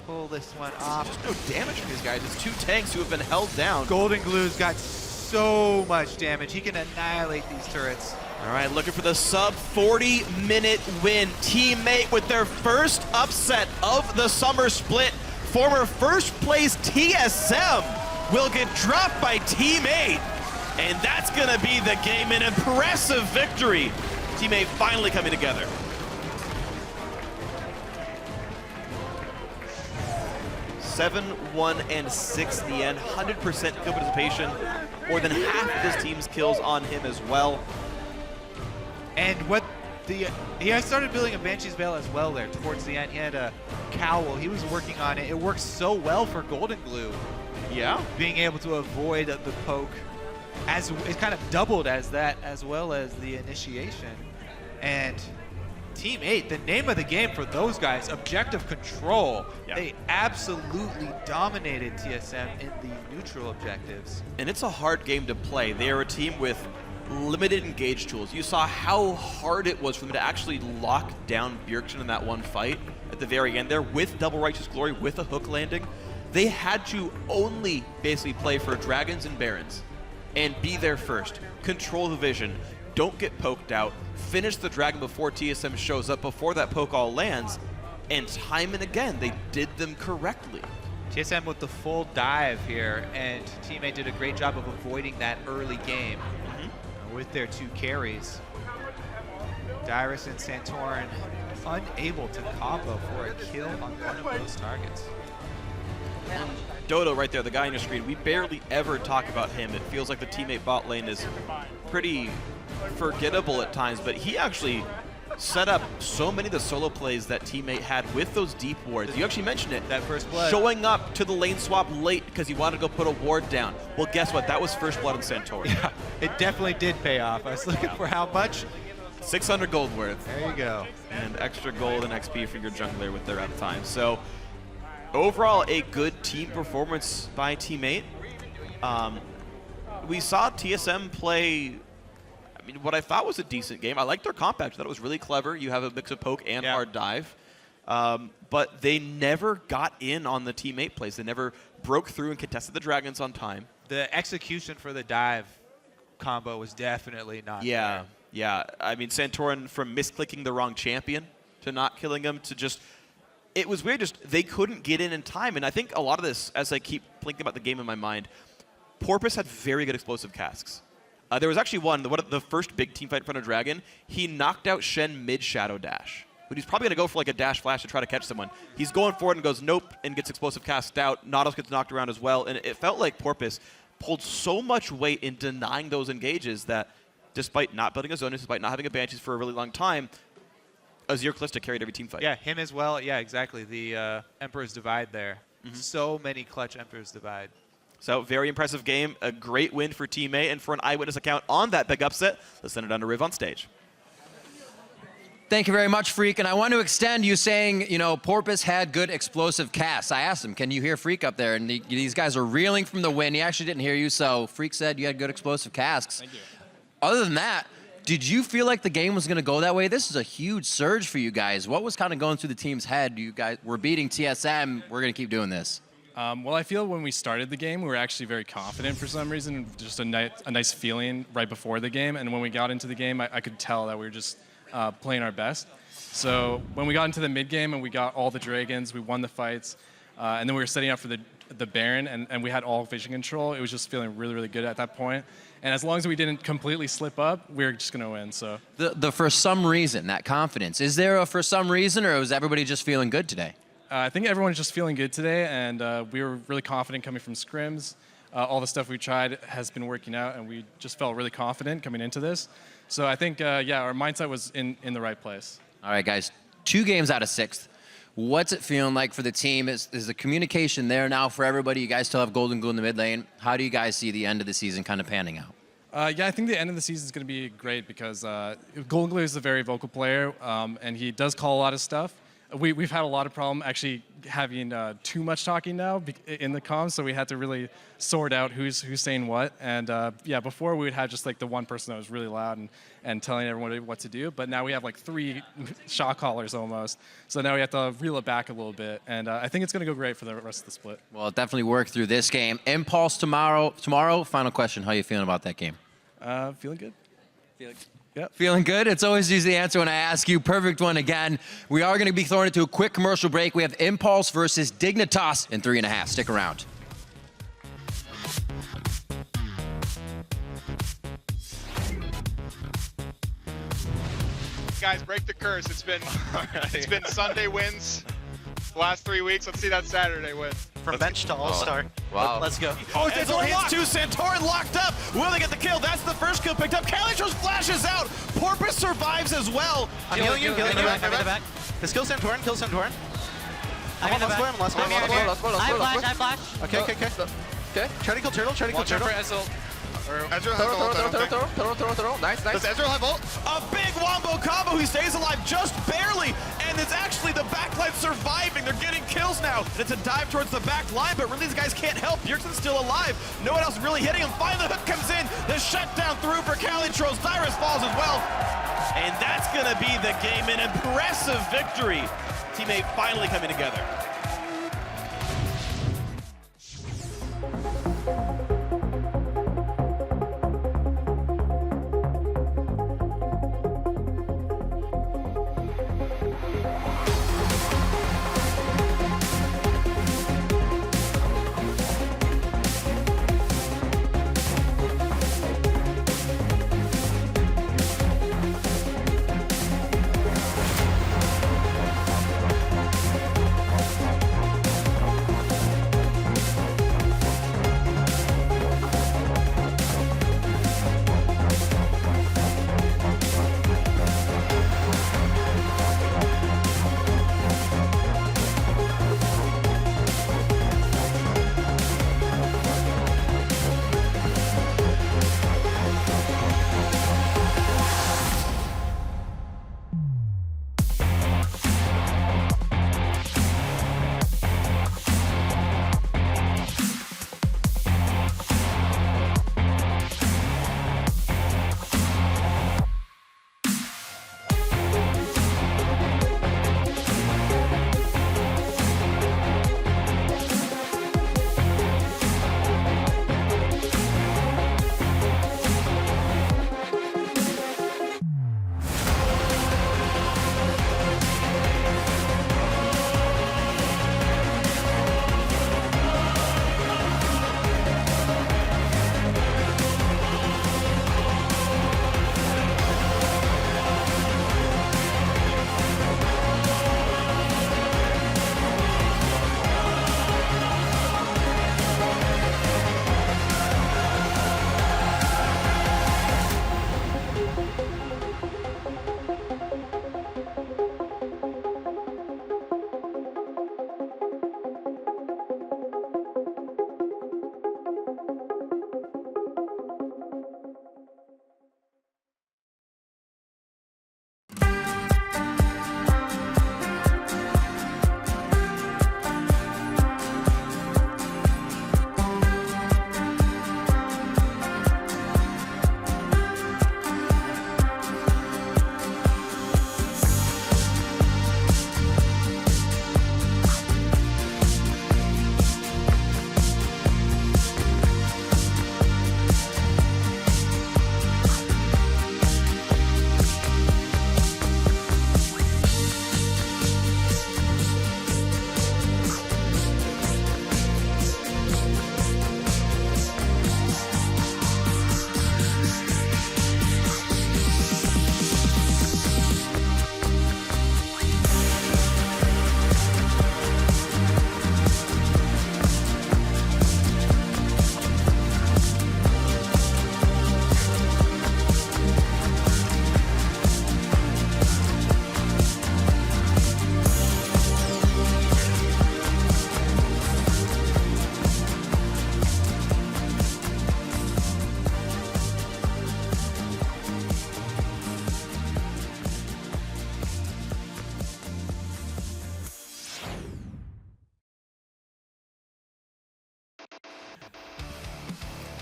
Speaker 19: pull this one off.
Speaker 5: Just no damage from these guys. It's 2 tanks who have been held down.
Speaker 19: Golden Glue's got so much damage. He can annihilate these turrets.
Speaker 5: All right, looking for the sub 40-minute win. Teammate with their first upset of the summer split. Former first place TSM will get dropped by Teammate. And that's gonna be the game. An impressive victory. Teammate finally coming together. Seven, 1, and 6 in the end. 100% kill participation. More than half of his team's kills on him as well.
Speaker 19: And what he started building a Banshee's Veil as well there towards the end. He had a cowl. He was working on it. It worked so well for Golden Glue.
Speaker 5: Yeah.
Speaker 19: Being able to avoid the poke. As it kind of doubled as that, as well as the initiation. And Team 8, the name of the game for those guys, objective control. Yeah. They absolutely dominated TSM in the neutral objectives.
Speaker 5: And it's a hard game to play. They are a team with limited engage tools. You saw how hard it was for them to actually lock down Bjergsen in that one fight at the very end there with double Righteous Glory, with a hook landing. They had to only basically play for Dragons and Barons and be there first. Control the vision. Don't get poked out. Finish the Dragon before TSM shows up, before that poke all lands. And time and again, they did them correctly.
Speaker 19: TSM with the full dive here, and Teammate did a great job of avoiding that early game with their 2 carries. Dyrus and Santorin unable to combo for a kill on one of those targets.
Speaker 15: Dodo right there, the guy on your screen, we barely ever talk about him. It feels like the teammate bot lane is pretty forgettable at times, but he actually set up so many of the solo plays that teammate had with those deep wards. You actually mentioned it.
Speaker 19: That first blood.
Speaker 15: Showing up to the lane swap late because he wanted to go put a ward down. Well, guess what? That was first blood in Santorin.
Speaker 19: Yeah, it definitely did pay off. I was looking for how much.
Speaker 15: 600 gold worth.
Speaker 19: There you go.
Speaker 15: And extra gold and XP for your jungler with their uptime. So overall, a good team performance by teammate. We saw TSM play, I mean, what I thought was a decent game. I liked their comp, actually. I thought it was really clever. You have a mix of poke and hard dive. But they never got in on the teammate plays. They never broke through and contested the dragons on time.
Speaker 19: The execution for the dive combo was definitely not there.
Speaker 15: Yeah. I mean, Santorin, from misclicking the wrong champion to not killing him to just, it was weird. Just they couldn't get in time. And I think a lot of this, as I keep thinking about the game in my mind, Porpoise had very good explosive casks. There was actually one, the first big team fight in front of Dragon, he knocked out Shen mid-shadow dash. But he's probably going to go for like a dash flash to try to catch someone. He's going forward and goes nope and gets explosive cast out. Nautilus gets knocked around as well. And it felt like Porpoise pulled so much weight in denying those engages that despite not building a zone, despite not having a Banshees for a really long time, Azir Kalista carried every team fight.
Speaker 19: Yeah, him as well. Yeah, exactly. The Emperor's Divide there. So many clutch Emperor's Divide.
Speaker 15: So very impressive game, a great win for teammate, and for an eyewitness account on that big upset, let's send it on to Riv on stage.
Speaker 9: Thank you very much, Freak. And I want to extend you saying, you know, Porpoise had good explosive casts. I asked him, can you hear Freak up there? And these guys are reeling from the win. He actually didn't hear you, so Freak said you had good explosive casks. Thank you. Other than that, did you feel like the game was going to go that way? This is a huge surge for you guys. What was kind of going through the team's head? You guys were beating TSM. We're going to keep doing this.
Speaker 20: Well, I feel when we started the game, we were actually very confident for some reason, just a nice feeling right before the game. And when we got into the game, I could tell that we were just playing our best. So when we got into the mid game and we got all the dragons, we won the fights, and then we were setting up for the Baron, and we had all vision control. It was just feeling really, really good at that point. And as long as we didn't completely slip up, we were just going to win. So
Speaker 9: the for some reason, that confidence, is there a for some reason, or was everybody just feeling good today?
Speaker 20: I think everyone's just feeling good today, and we were really confident coming from scrims. All the stuff we tried has been working out, and we just felt really confident coming into this. So I think, yeah, our mindset was in the right place.
Speaker 9: All right, guys, 2 games out of 6th. What's it feeling like for the team? Is the communication there now for everybody? You guys still have Golden Glue in the mid lane. How do you guys see the end of the season kind of panning out?
Speaker 20: Yeah, I think the end of the season is going to be great because Golden Glue is a very vocal player, and he does call a lot of stuff. We've had a lot of problem actually having too much talking now in the comms, so we had to really sort out who's saying what. And yeah, before we would have just like the one person that was really loud and telling everyone what to do, but now we have like 3 shot callers almost. So now we have to reel it back a little bit, and I think it's going to go great for the rest of the split.
Speaker 9: Well, it definitely worked through this game. Impulse tomorrow. Final question, how are you feeling about that game?
Speaker 20: Feeling good.
Speaker 9: Yep. Feeling good? It's always usually the answer when I ask you. Perfect one again. We are going to be throwing it to a quick commercial break. We have Impulse versus Dignitas in 3.5. Stick around.
Speaker 21: Guys, break the curse. It's been Sunday wins the last 3 weeks. Let's see that Saturday win.
Speaker 12: From bench to all-star.
Speaker 9: Wow.
Speaker 12: Let's go.
Speaker 15: Oh, Santorin hits 2. Santorin locked up. Will they get the kill? That's the first kill picked up. Kalitros flashes out. Porpoise survives as well.
Speaker 12: I'm healing you. I'm in the back. Let's kill Santorin. Kill Santorin. I'm in the back. Let's go.
Speaker 22: I flash.
Speaker 12: Okay. Try to kill Turtle.
Speaker 21: Ezreal has ult. Throw. Nice. Does Ezreal have ult?
Speaker 15: A big wombo combo. He stays alive just barely. And it's actually the backline surviving. They're getting kills now. And it's a dive towards the back line, but really these guys can't help. Bjergsen's still alive. No one else really hitting him. Finally the hook comes in. The shutdown through for Kalitros. Dyrus falls as well. And that's going to be the game. An impressive victory. Teammate finally coming together.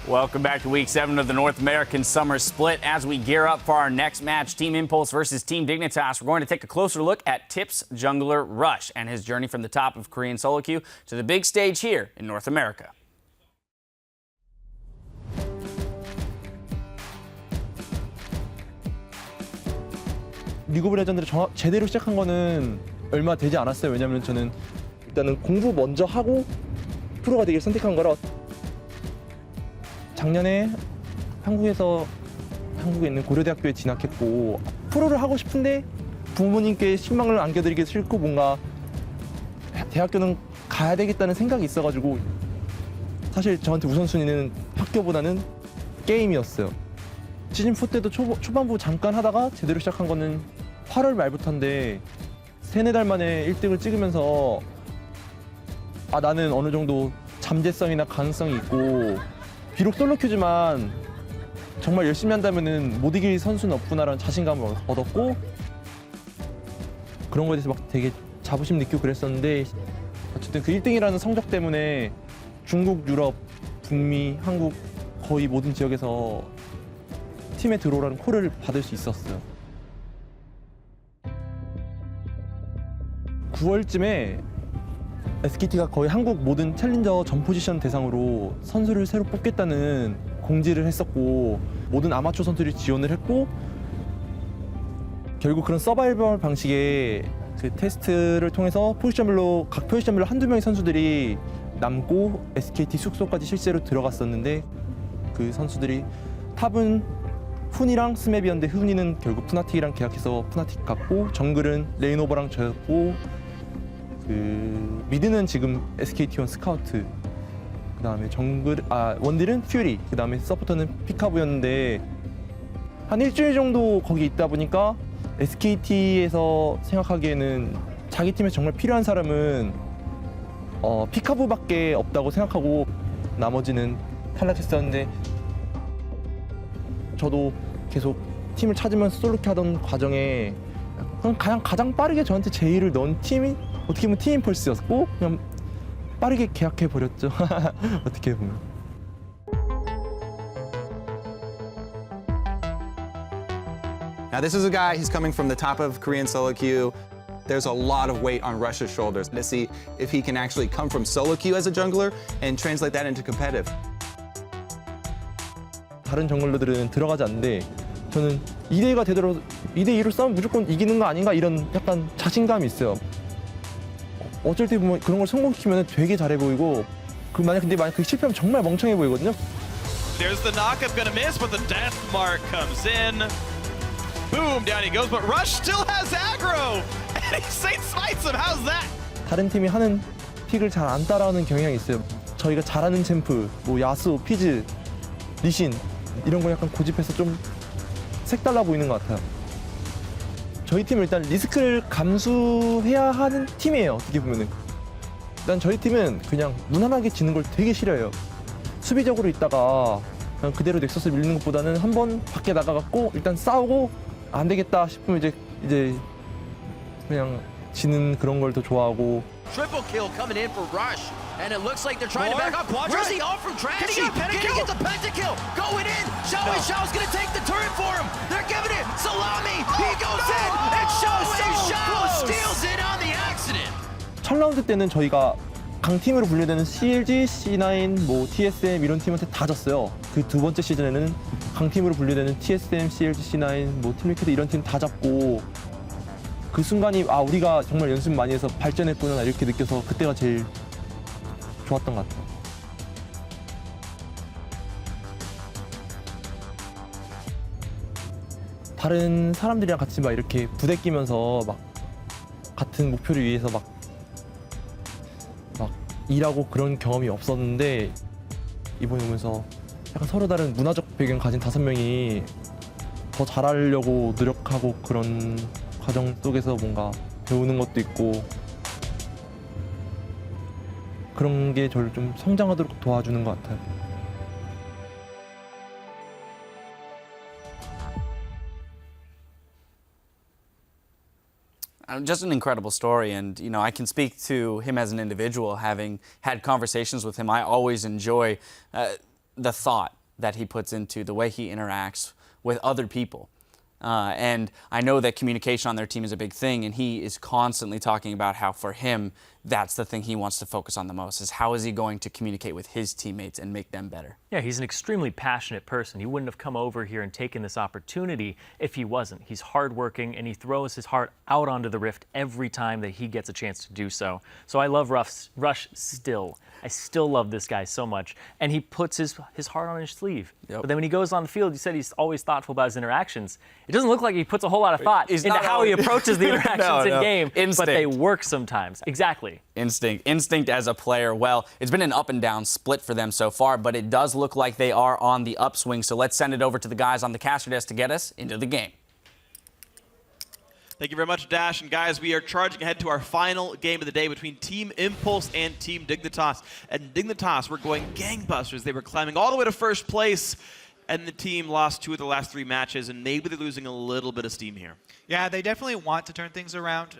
Speaker 3: Welcome back to Week 7 of the North American Summer Split. As we gear up for our next match, Team Impulse versus Team Dignitas, we're going to take a closer look at Tip's jungler Rush and his journey from the top of Korean solo queue to the big stage here in North America.
Speaker 1: 리그 오브 레전드를 제대로 시작한 거는 얼마 되지 않았어요. 왜냐면 저는 일단은 공부 먼저 하고 프로가 되길 선택한 거라. 작년에 한국에 있는 고려대학교에 진학했고 프로를 하고 싶은데 부모님께 신망을 안겨드리기 싫고 뭔가 대학교는 가야 되겠다는 생각이 있어가지고 사실 저한테 우선순위는 학교보다는 게임이었어요. 시즌4 때도 초반부 잠깐 하다가 제대로 시작한 거는 8월 말부터인데 3-4달 만에 1등을 찍으면서 아 나는 어느 정도 잠재성이나 가능성이 있고 비록 솔로큐지만 정말 열심히 한다면은 못 이길 선수는 없구나라는 자신감을 얻었고 그런 거에 대해서 막 되게 자부심 느끼고 그랬었는데 어쨌든 그 1등이라는 성적 때문에 중국, 유럽, 북미, 한국 거의 모든 지역에서 팀에 들어오라는 콜을 받을 수 있었어요. 9월쯤에 SKT가 거의 한국 모든 챌린저 전 포지션 대상으로 선수를 새로 뽑겠다는 공지를 했었고 모든 아마추어 선수들이 지원을 했고 결국 그런 서바이벌 방식의 그 테스트를 통해서 각 포지션별로 한두 명의 선수들이 남고 SKT 숙소까지 실제로 들어갔었는데 그 선수들이 탑은 훈이랑 스맵이었는데 훈이는 결국 푸나틱이랑 계약해서 푸나틱 갔고 정글은 레인오버랑 저였고 그 미드는 지금 SKT1 스카우트 그 다음에 원딜은 퓨리 그 다음에 서포터는 피카부였는데 한 일주일 정도 거기 있다 보니까 SKT에서 생각하기에는 자기 팀에 정말 필요한 사람은 피카부밖에 없다고 생각하고 나머지는 탈락했었는데 저도 계속 팀을 찾으면서 솔로큐 하던 과정에 가장 빠르게 저한테 제의를 넣은 팀이 어떻게 보면 팀 임펄스였고 그냥 빠르게 계약해 버렸죠. 어떻게 보면.
Speaker 4: Now this is a guy, he's coming from the top of Korean solo queue. There's a lot of weight on Rush's shoulders to see if he can actually come from solo queue as a jungler and translate that into competitive.
Speaker 1: 다른 정글러들은 들어가지 않는데 저는 2대2가 되더라도 2대2로 싸우면 무조건 이기는 거 아닌가 이런 약간 자신감이 있어요. 어쩔 때 보면 그런 걸 성공시키면 되게 잘해 보이고 만약 그 실패하면 정말 멍청해 보이거든요.
Speaker 22: There's the knockup gonna miss, but the death mark comes in. Boom, down he goes, but Rush still has aggro, and he Saint smites him. How's that?
Speaker 1: 다른 팀이 하는 픽을 잘 안 따라하는 경향이 있어요. 저희가 잘하는 챔프, 뭐 야수, 피즈, 리신 이런 거 약간 고집해서 좀 색달라 보이는 것 같아요. 저희 팀은 일단 리스크를 감수해야 하는 팀이에요. 어떻게 보면은 일단 저희 팀은 그냥 무난하게 지는 걸 되게 싫어해요. 수비적으로 있다가 그냥 그대로 넥서스 밀리는 것보다는 한번 밖에 나가갖고 일단 싸우고 안 되겠다 싶으면 이제 그냥 지는 그런 걸 더 좋아하고.
Speaker 2: Triple kill coming in for Rush, and it looks like they're trying to back up. Where's the ult from Trashy? Can he get the pentakill? Going in. Xiao's gonna take the turret for him. They're giving it. Salami. He goes in, and Xiao steals it on the accident.
Speaker 1: 첫 라운드 때는 저희가 강팀으로 분류되는 CLG, C9, 뭐 TSM 이런 팀한테 다 졌어요. 그 두 번째 시즌에는 강팀으로 분류되는 TSM, CLG, C9, 뭐 팀리퀴드 이런 팀 다 잡고 그 순간이 우리가 정말 연습 많이 해서 발전했구나 이렇게 느껴서 그때가 제일 좋았던 것 같아요. 다른 사람들이랑 같이 막 이렇게 부대 끼면서 막 같은 목표를 위해서 막 일하고 그런 경험이 없었는데 이번에 오면서 약간 서로 다른 문화적 배경 가진 5명이 더 잘하려고 노력하고 그런 과정 속에서 뭔가 배우는 것도 있고 그런 게 저를 좀 성장하도록 도와주는 것 같아요.
Speaker 3: Just an incredible story, and I can speak to him as an individual, having had conversations with him. I always enjoy the thought
Speaker 13: that he puts into the way he interacts with other people. And I know that communication on their team is a big thing, and he is constantly talking about how for him, that's the thing he wants to focus on the most, is how is he going to communicate with his teammates and make them better.
Speaker 14: Yeah, he's an extremely passionate person. He wouldn't have come over here and taken this opportunity if he wasn't. He's hardworking, and he throws his heart out onto the Rift every time that he gets a chance to do so. So I love Rush still. I still love this guy so much. And he puts his heart on his sleeve. But then when he goes on the field, you said he's always thoughtful about his interactions. It doesn't look like he puts a whole lot of thought into how he approaches the interactions in-game, but they work sometimes. Exactly.
Speaker 13: Instinct as a player. Well, it's been an up and down split for them so far, but it does look like they are on the upswing. So let's send it over to the guys on the caster desk to get us into the game.
Speaker 15: Thank you very much, Dash. And guys, we are charging ahead to our final game of the day between Team Impulse and Team Dignitas. And Dignitas were going gangbusters. They were climbing all the way to first place, and the team lost 2 of the last 3 matches, and maybe they're losing a little bit of steam here.
Speaker 19: Yeah, they definitely want to turn things around,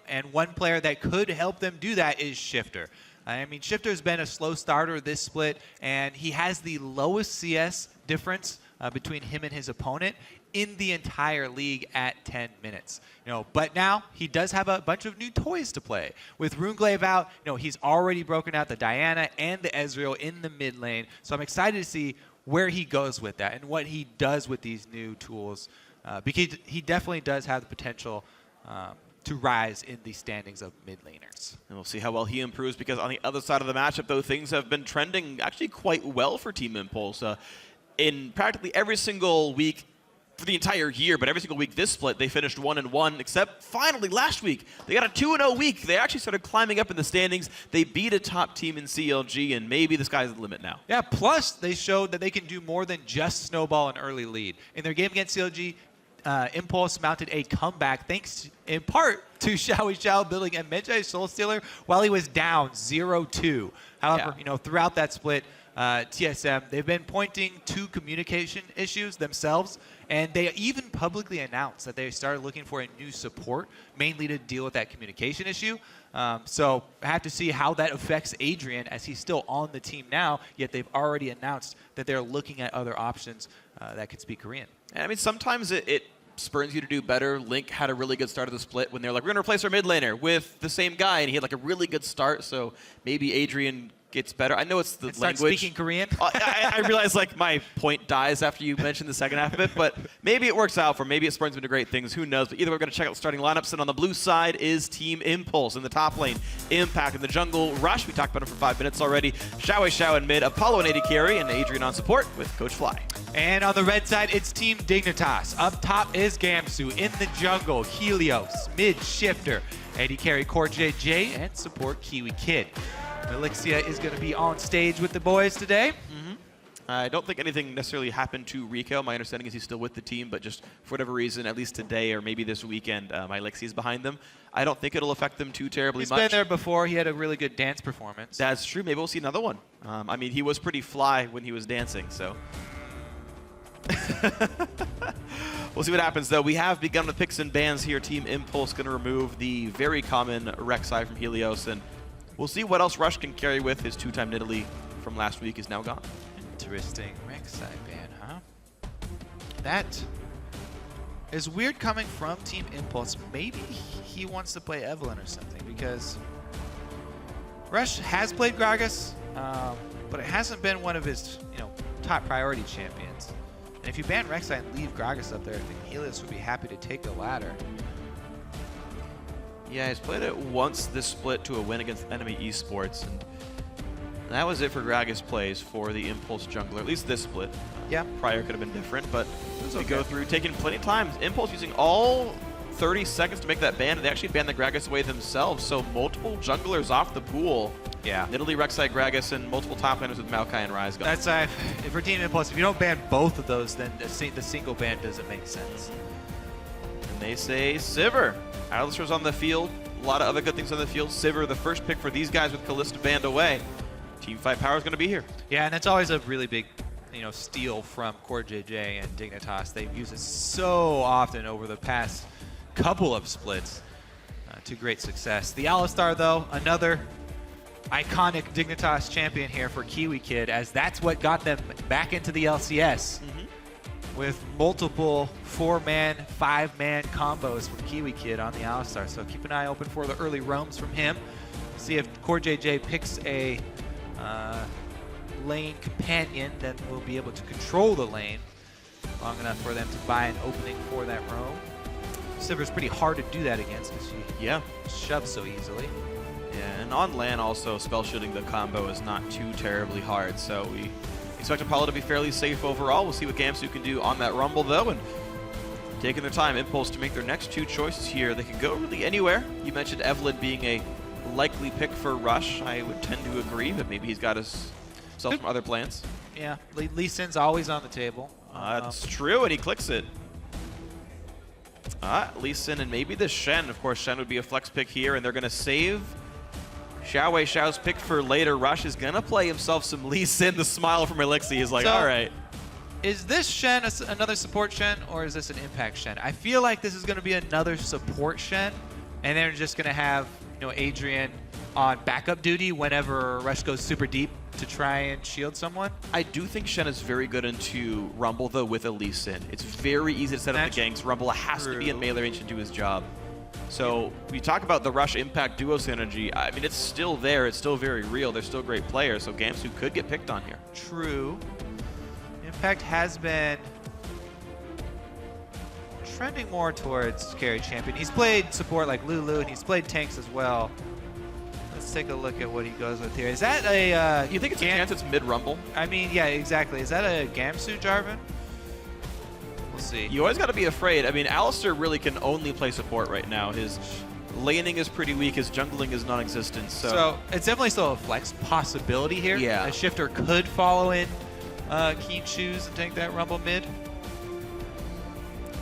Speaker 19: and one player that could help them do that is Shifter. I mean, Shifter's been a slow starter this split, and he has the lowest CS difference between him and his opponent in the entire league at 10 minutes. But now he does have a bunch of new toys to play. With Runeglaive out, he's already broken out the Diana and the Ezreal in the mid lane. So I'm excited to see where he goes with that and what he does with these new tools, because he definitely does have the potential to rise in the standings of mid laners.
Speaker 15: And we'll see how well he improves, because on the other side of the matchup, though, things have been trending actually quite well for Team Impulse. In practically every single week for the entire year, but every single week this split, they finished 1-1, except finally last week, they got a 2-0 week. They actually started climbing up in the standings. They beat a top team in CLG, and maybe the sky's the limit now.
Speaker 19: Yeah, plus they showed that they can do more than just snowball an early lead. In their game against CLG, Impulse mounted a comeback thanks in part to Xiao building a Medjay Soul Stealer while he was down 0-2. However, throughout that split, TSM, they've been pointing to communication issues themselves, and they even publicly announced that they started looking for a new support, mainly to deal with that communication issue. So I have to see how that affects Adrian, as he's still on the team now, yet they've already announced that they're looking at other options that could speak Korean.
Speaker 15: And I mean, sometimes it spurs you to do better. Link had a really good start of the split when they're like, we're going to replace our mid laner with the same guy, and he had like a really good start, so maybe Adrian gets better. I know it's the language.
Speaker 19: Start speaking Korean?
Speaker 15: I realize like my point dies after you mention the second half of it, but maybe it works out for him. Maybe it spurns him to great things. Who knows? But either way, we're going to check out the starting lineups. And on the blue side is Team Impulse. In the top lane, Impact. In the jungle, Rush. We talked about him for 5 minutes already. Xiao in mid, Apollo and AD carry, and Adrian on support with Coach Fly.
Speaker 19: And on the red side, it's Team Dignitas. Up top is Gamsu. In the jungle, Helios. Mid, Shifter. AD carry, Core JJ, and support Kiwi Kid. Elixia is going to be on stage with the boys today.
Speaker 15: I don't think anything necessarily happened to Rico. My understanding is he's still with the team, but just for whatever reason, at least today or maybe this weekend, Elixia is behind them. I don't think it'll affect them too terribly much.
Speaker 19: He's been there before. He had a really good dance performance.
Speaker 15: That's true. Maybe we'll see another one. I mean, he was pretty fly when he was dancing, so. We'll see what happens, though. We have begun with picks and bans here. Team Impulse going to remove the very common Rek'Sai from Helios, and we'll see what else Rush can carry with. His 2-time Nidalee from last week is now gone.
Speaker 19: Interesting. Rek'Sai ban, huh? That is weird coming from Team Impulse. Maybe he wants to play Evelynn or something, because Rush has played Gragas, but it hasn't been one of his top priority champions. And if you ban Rek'Sai and leave Gragas up there, I think Helios would be happy to take the ladder.
Speaker 15: Yeah, he's played it once this split to a win against enemy Esports, and that was it for Gragas plays for the Impulse jungler, at least this split.
Speaker 19: Yeah.
Speaker 15: Prior could have been different, but we go through, taking plenty of time. Impulse using all 30 seconds to make that ban, and they actually banned the Gragas away themselves, so multiple junglers off the pool.
Speaker 19: Yeah.
Speaker 15: Nidalee, Rek'Sai, Gragas, and multiple top laners with Maokai and Ryze gone.
Speaker 19: That's for Team Impulse, if you don't ban both of those, then the single ban doesn't make sense.
Speaker 15: And they say Sivir. Alistar's on the field. A lot of other good things on the field. Sivir, the first pick for these guys with Kalista banned away. Teamfight Power is going to be here.
Speaker 19: Yeah, and that's always a really big, steal from Core JJ and Dignitas. They've used it so often over the past couple of splits to great success. The Alistar, though, another iconic Dignitas champion here for Kiwi Kid, as that's what got them back into the LCS with multiple 4-man, 5-man combos from Kiwi Kid on the Alistar. So keep an eye open for the early roams from him. See if Core JJ picks a lane companion that will be able to control the lane long enough for them to buy an opening for that roam. Sivir's pretty hard to do that against because she shoves so easily.
Speaker 15: Yeah, and on LAN also, spell shooting the combo is not too terribly hard, so we expect Apollo to be fairly safe overall. We'll see what Gamsu can do on that Rumble, though, and taking their time, Impulse to make their next 2 choices here. They can go really anywhere. You mentioned Evelyn being a likely pick for Rush. I would tend to agree, but maybe he's got himself some other plans.
Speaker 19: Yeah, Lee Sin's always on the table.
Speaker 15: That's true, and he clicks it. Lee Sin and maybe the Shen. Of course, Shen would be a flex pick here, and they're going to save Xiao Wei Xiao's pick for later. Rush is going to play himself some Lee Sin. The smile from Elixir is like, all right.
Speaker 19: Is this Shen another support Shen, or is this an impact Shen? I feel like this is going to be another support Shen, and they're just going to have Adrian on backup duty whenever Rush goes super deep to try and shield someone.
Speaker 15: I do think Shen is very good into Rumble, though, with Elise Sin. It's very easy to set up the ganks. Rumble has to be in melee range to do his job. So we talk about the Rush Impact duo synergy. I mean, it's still there. It's still very real. They're still great players, so Gamsu could get picked on here.
Speaker 19: True. Impact has been trending more towards carry champion. He's played support like Lulu, and he's played tanks as well. Let's take a look at what he goes with here. Is that a...
Speaker 15: you think it's a chance it's mid-Rumble?
Speaker 19: I mean, yeah, exactly. Is that a Gamsu, Jarvan? We'll see.
Speaker 15: You always got to be afraid. I mean, Alistar really can only play support right now. His laning is pretty weak. His jungling is non-existent. So
Speaker 19: it's definitely still a flex possibility here.
Speaker 15: Yeah.
Speaker 19: A shifter could follow in Keen Shoes and take that Rumble mid.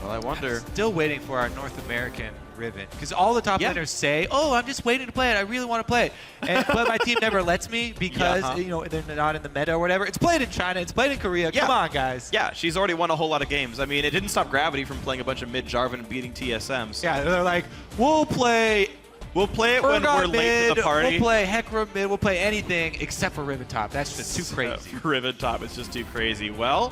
Speaker 15: Well, I wonder.
Speaker 19: I'm still waiting for our North American Riven, because all the top laners say, "Oh, I'm just waiting to play it. I really want to play it," but my team never lets me because they're not in the meta or whatever. It's played in China. It's played in Korea. Come on, guys.
Speaker 15: Yeah, she's already won a whole lot of games. I mean, it didn't stop Gravity from playing a bunch of mid Jarvan and beating TSMs.
Speaker 19: Yeah, they're like, we'll play it when we're late to the party. We'll play Hecarim mid. We'll play anything except for Riven top. That's just too crazy.
Speaker 15: Riven top is just too crazy. Well,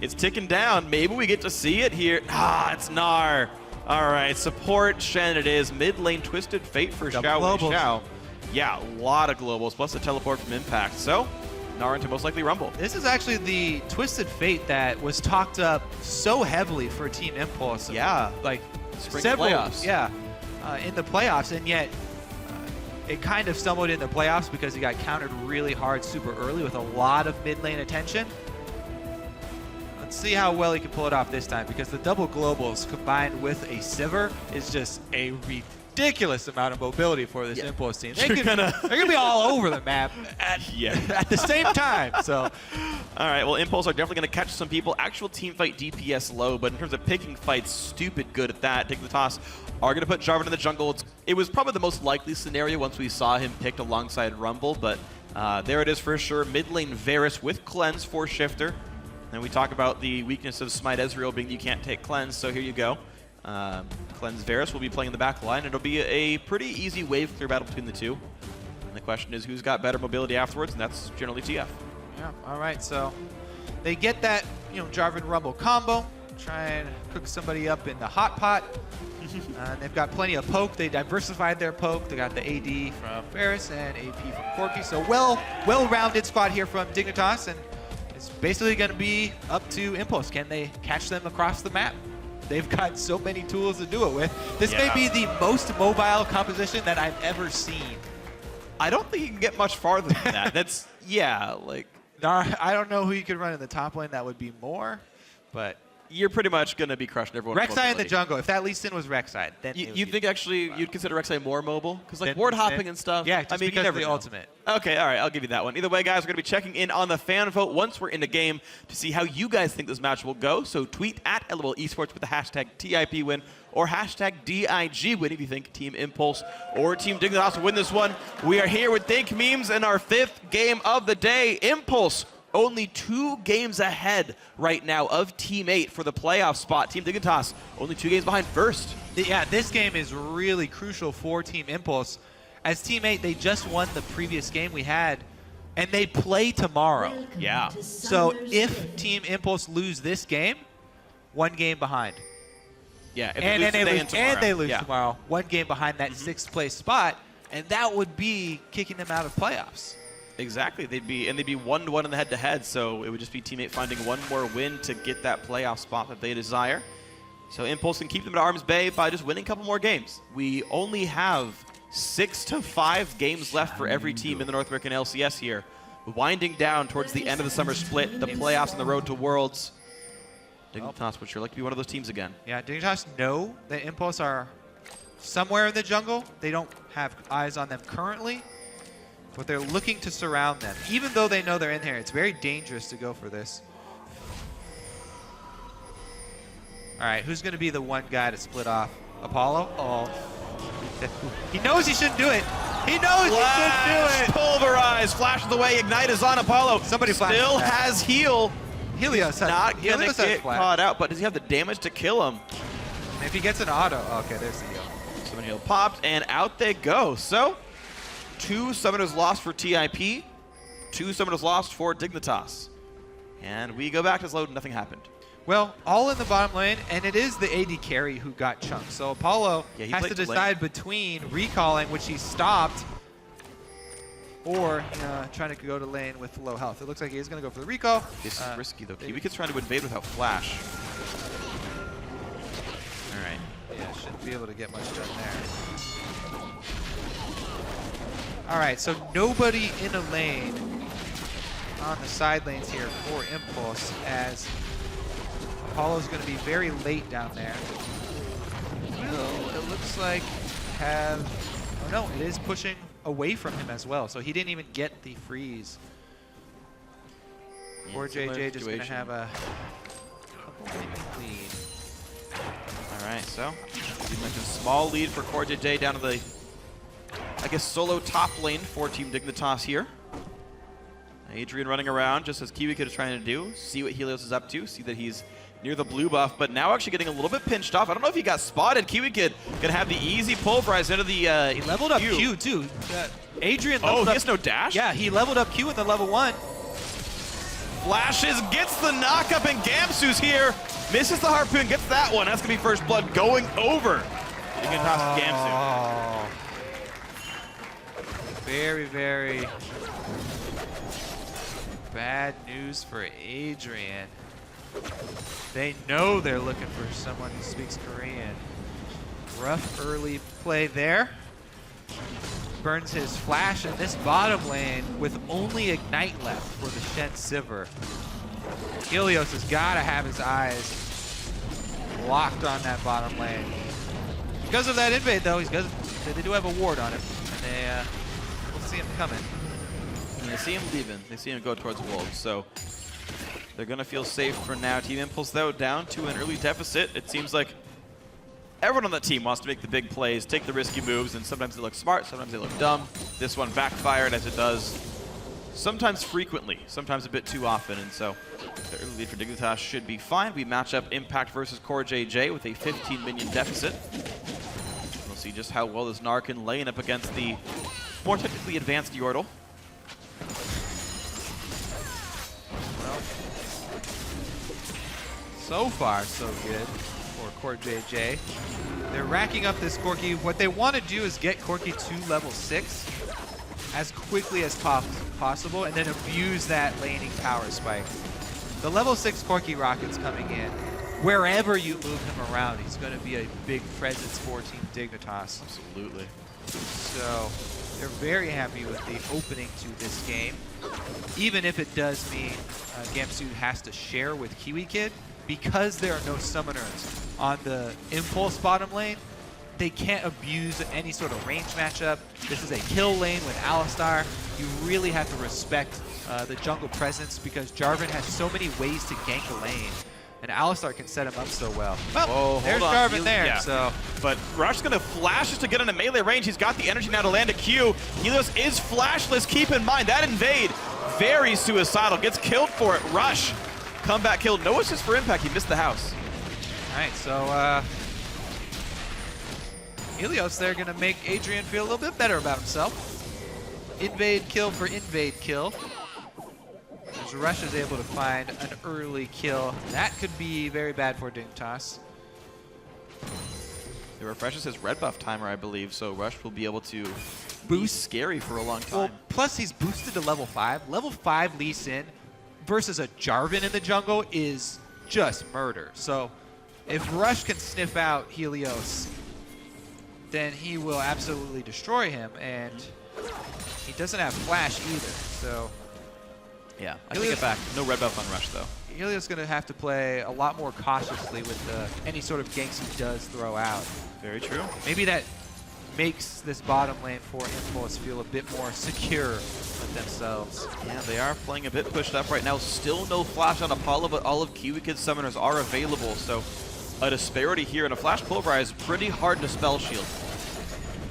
Speaker 15: it's ticking down. Maybe we get to see it here. It's Gnar. All right, support Shen it is. Mid lane Twisted Fate for Xiao Wei Xiao. Yeah, a lot of globals, plus the teleport from Impact. So, Gnar into most likely Rumble.
Speaker 19: This is actually the Twisted Fate that was talked up so heavily for Team Impulse.
Speaker 15: Yeah.
Speaker 19: Like
Speaker 15: Spring
Speaker 19: several,
Speaker 15: playoffs.
Speaker 19: Yeah, in the playoffs, and yet it kind of stumbled in the playoffs because he got countered really hard super early with a lot of mid lane attention. Let's see how well he can pull it off this time, because the double globals combined with a Sivir is just a ridiculous amount of mobility for this Impulse team. They're gonna be all over the map at the same time. So,
Speaker 15: all right. Well, Impulse are definitely gonna catch some people. Actual team fight DPS low, but in terms of picking fights, stupid good at that. Taking the toss, are gonna put Jarvan in the jungle. It was probably the most likely scenario once we saw him picked alongside Rumble, but there it is for sure. Mid lane Varus with Cleanse for Shifter. And we talk about the weakness of Smite Ezreal being you can't take Cleanse, so here you go. Cleanse Varus will be playing the back line. It'll be a pretty easy wave clear battle between the two. And the question is who's got better mobility afterwards, and that's generally TF.
Speaker 19: Yeah, all right, so they get that Jarvan Rumble combo, try and cook somebody up in the hot pot. And they've got plenty of poke. They diversified their poke. They got the AD from Varus and AP from Corki. So well-rounded squad here from Dignitas, and it's basically going to be up to Impulse. Can they catch them across the map? They've got so many tools to do it with. This may be the most mobile composition that I've ever seen.
Speaker 15: I don't think you can get much farther than that. That's, like...
Speaker 19: I don't know who you could run in the top lane that would be more, but...
Speaker 15: You're pretty much going to be crushing everyone.
Speaker 19: Rek'Sai in the jungle. If that Lee Sin was Rek'Sai, then
Speaker 15: you think actually you'd consider Rek'Sai more mobile? Because like ward hopping and stuff.
Speaker 19: Yeah, just because
Speaker 15: you
Speaker 19: of the ultimate.
Speaker 15: Okay, all right, I'll give you that one. Either way, guys, we're going to be checking in on the fan vote once we're in the game to see how you guys think this match will go. So tweet at LOL Esports with the hashtag TIPWin or hashtag DIGWin if you think Team Impulse or Team Dignitas will win this one. We are here with Think Memes in our 5th game of the day. Impulse only 2 games ahead right now of Team 8 for the playoff spot. Team Dignitas only 2 games behind first.
Speaker 19: Yeah, this game is really crucial for Team Impulse, as Team 8, they just won the previous game we had, and they play tomorrow.
Speaker 15: Yeah.
Speaker 19: So if Team Impulse lose this game, 1 game behind.
Speaker 15: Yeah, if
Speaker 19: And
Speaker 15: they
Speaker 19: then
Speaker 15: lose today and
Speaker 19: they lose
Speaker 15: yeah.
Speaker 19: tomorrow, 1 game behind that 6th place spot, and that would be kicking them out of playoffs.
Speaker 15: Exactly. They'd be 1-1 in the head-to-head, so it would just be Team 8 finding 1 more win to get that playoff spot that they desire. So Impulse can keep them at arm's bay by just winning a couple more games. We only have 6 to 5 games left for every team in the North American LCS here. Winding down towards the end of the summer split, the playoffs on the road to Worlds. Dignitas would sure like to be one of those teams again.
Speaker 19: Yeah, Dignitas know that Impulse are somewhere in the jungle. They don't have eyes on them currently, but they're looking to surround them. Even though they know they're in here, it's very dangerous to go for this. All right, who's going to be the one guy to split off? Apollo? Oh. He knows he shouldn't do it. He knows he shouldn't do it.
Speaker 15: Pulverize, flashes away, Ignite is on Apollo.
Speaker 19: Somebody
Speaker 15: still has heal.
Speaker 19: Helios
Speaker 15: not gonna
Speaker 19: Helios has
Speaker 15: get
Speaker 19: flash.
Speaker 15: caught out, but does he have the damage to kill him?
Speaker 19: If he gets an auto, okay, there's the heal.
Speaker 15: Summon heal popped, and out they go. So, 2 summoners lost for TIP, 2 summoners lost for Dignitas. And we go back to this load, nothing happened.
Speaker 19: Well, all in the bottom lane, and it is the AD carry who got chunked. So Apollo has to decide between recalling, which he stopped, or trying to go to lane with low health. It looks like he's going to go for the recall.
Speaker 15: This is risky, though. Kiwi's trying to invade without flash. All right.
Speaker 19: Yeah, shouldn't be able to get much done there. All right, so nobody in a lane on the side lanes here for Impulse, as Apollo's going to be very late down there. Will, it looks like, have... Oh, no, it is pushing away from him as well, so he didn't even get the freeze. Or JJ just going to have a lead.
Speaker 15: All right, so as you mentioned, small lead for Core JJ down to the, I guess, solo top lane for Team Dignitas here. Adrian running around just as Kiwi is trying to do, see what Helios is up to, see that he's near the blue buff, but now actually getting a little bit pinched off. I don't know if he got spotted. Kiwi Kid gonna have the easy pulverize into the
Speaker 19: he leveled up Q too. Adrian leveled
Speaker 15: he
Speaker 19: up.
Speaker 15: has no dash?
Speaker 19: Yeah, he leveled up Q in the level 1.
Speaker 15: Flashes, gets the knockup, and Gamsu's here. Misses the harpoon, gets that one. That's gonna be first blood going over. Dignitas Gamsu.
Speaker 19: Very, very bad news for Adrian. They know they're looking for someone who speaks Korean. Rough early play there. Burns his flash in this bottom lane with only Ignite left for the Shen Sivir. Helios has got to have his eyes locked on that bottom lane. Because of that invade, though, they do have a ward on him, and they will see him coming.
Speaker 15: And they see him leaving. They see him go towards Wolves, so they're going to feel safe for now. Team Impulse, though, down to an early deficit. It seems like everyone on that team wants to make the big plays, take the risky moves, and sometimes they look smart, sometimes they look dumb. This one backfired, as it does sometimes frequently, sometimes a bit too often, and so the early lead for Dignitas should be fine. We match up Impact versus Core JJ with a 15 minion deficit. We'll see just how well this Gnar can lane up against the more technically advanced Yordle.
Speaker 19: So far, so good for Core JJ. They're racking up this Corki. What they want to do is get Corki to level 6 as quickly as possible and then abuse that laning power spike. The level 6 Corki rocket's coming in. Wherever you move him around, he's going to be a big presence for Team Dignitas.
Speaker 15: Absolutely.
Speaker 19: So they're very happy with the opening to this game. Even if it does mean Gamsu has to share with Kiwi Kid, because there are no summoners on the Impulse bottom lane, they can't abuse any sort of range matchup. This is a kill lane with Alistar. You really have to respect the jungle presence because Jarvan has so many ways to gank a lane, and Alistar can set him up so well. Well, there's Jarvan there,
Speaker 15: yeah.
Speaker 19: so.
Speaker 15: But Rush's gonna flash just to get into melee range. He's got the energy now to land a Q. Helios is flashless, keep in mind, that invade, very suicidal, gets killed for it. Rush, comeback kill, no assist for Impact, he missed the house.
Speaker 19: All right, so Helios there gonna make Adrian feel a little bit better about himself. Invade kill for invade kill. As Rush is able to find an early kill. That could be very bad for Dignitas.
Speaker 22: It refreshes his red buff timer, I believe, so Rush will be able to boost scary for a long time.
Speaker 19: Well, plus he's boosted to level 5. Level 5 Lee Sin versus a Jarvan in the jungle is just murder. So if Rush can sniff out Helios, then he will absolutely destroy him, and he doesn't have flash either, so...
Speaker 22: Yeah, I take it back. No red buff on Rush, though.
Speaker 19: Helios is going to have to play a lot more cautiously with any sort of ganks he does throw out.
Speaker 22: Very true.
Speaker 19: Maybe that makes this bottom lane for Impulse feel a bit more secure with themselves.
Speaker 22: Yeah, they are playing a bit pushed up right now. Still no flash on Apollo, but all of Kiwi-Kid's summoners are available, so a disparity here, and a flash pulverize pretty hard to spell shield.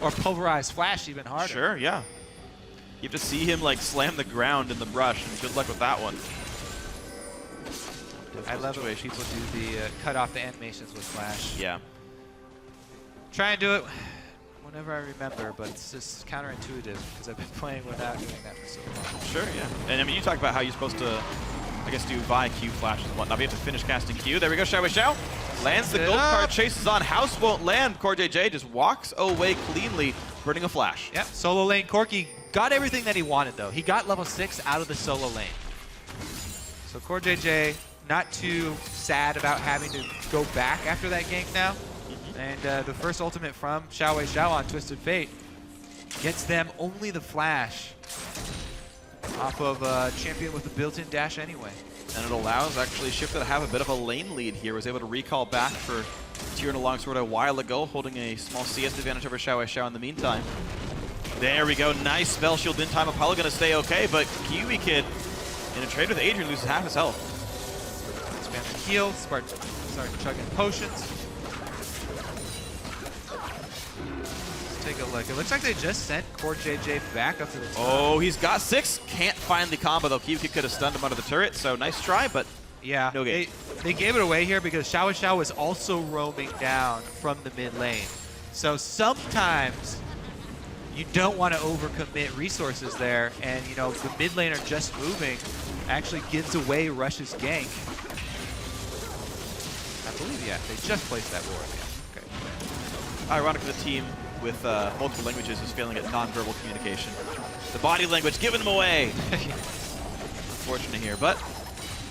Speaker 19: Or pulverize flash even harder.
Speaker 22: Sure, yeah. You have to see him like slam the ground in the brush, and good luck with that one.
Speaker 19: I love the way people do the cut off the animations with flash.
Speaker 22: Yeah.
Speaker 19: Try and do it whenever I remember, but it's just counterintuitive because I've been playing without doing that for so long.
Speaker 22: Sure, yeah. And I mean, you talk about how you're supposed to, I guess, do Vi Q flashes and whatnot. We have to finish casting Q. There we go, Xiao. Lands the gold card, chases on. House won't land. CoreJJ just walks away cleanly, burning a flash.
Speaker 19: Yep, solo lane. Corki got everything that he wanted, though. He got level 6 out of the solo lane. So CoreJJ not too sad about having to go back after that gank now. And the first ultimate from Xiao on Twisted Fate gets them only the flash off of champion with a built-in dash anyway.
Speaker 22: And it allows actually Shifter to have a bit of a lane lead here. Was able to recall back for Tyrion Longsword a while ago, holding a small CS advantage over Xiao in the meantime. There we go, nice spell shield in time. Apollo gonna stay okay, but Kiwi-Kid in a trade with Adrian loses half his health.
Speaker 19: Spam the heal, start chugging potions. Take a look. It looks like they just sent CoreJJ back up to the top.
Speaker 22: Oh, he's got 6. Can't find the combo, though. Kiwi could have stunned him under the turret, so nice try, but
Speaker 19: yeah,
Speaker 22: no game.
Speaker 19: They gave it away here because Xiao was also roaming down from the mid lane. So sometimes you don't want to overcommit resources there, and you know the mid laner just moving actually gives away Rush's gank. I believe, yeah, they just placed that ward. Yeah. Okay.
Speaker 22: Ironically, the team with multiple languages is failing at nonverbal communication. The body language giving them away. Unfortunate here, but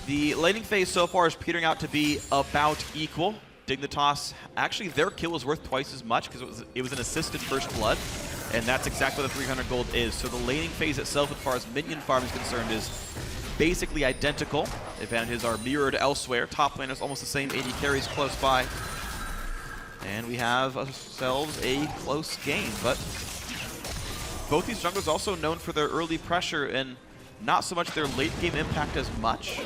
Speaker 22: the laning phase so far is petering out to be about equal. Dignitas, actually their kill was worth twice as much because it was an assisted first blood, and that's exactly what the 300 gold is. So the laning phase itself, as far as minion farm is concerned, is basically identical. Advantages are mirrored elsewhere. Top lane is almost the same, 80 carries close by. And we have ourselves a close game, but both these junglers also known for their early pressure and not so much their late game impact as much.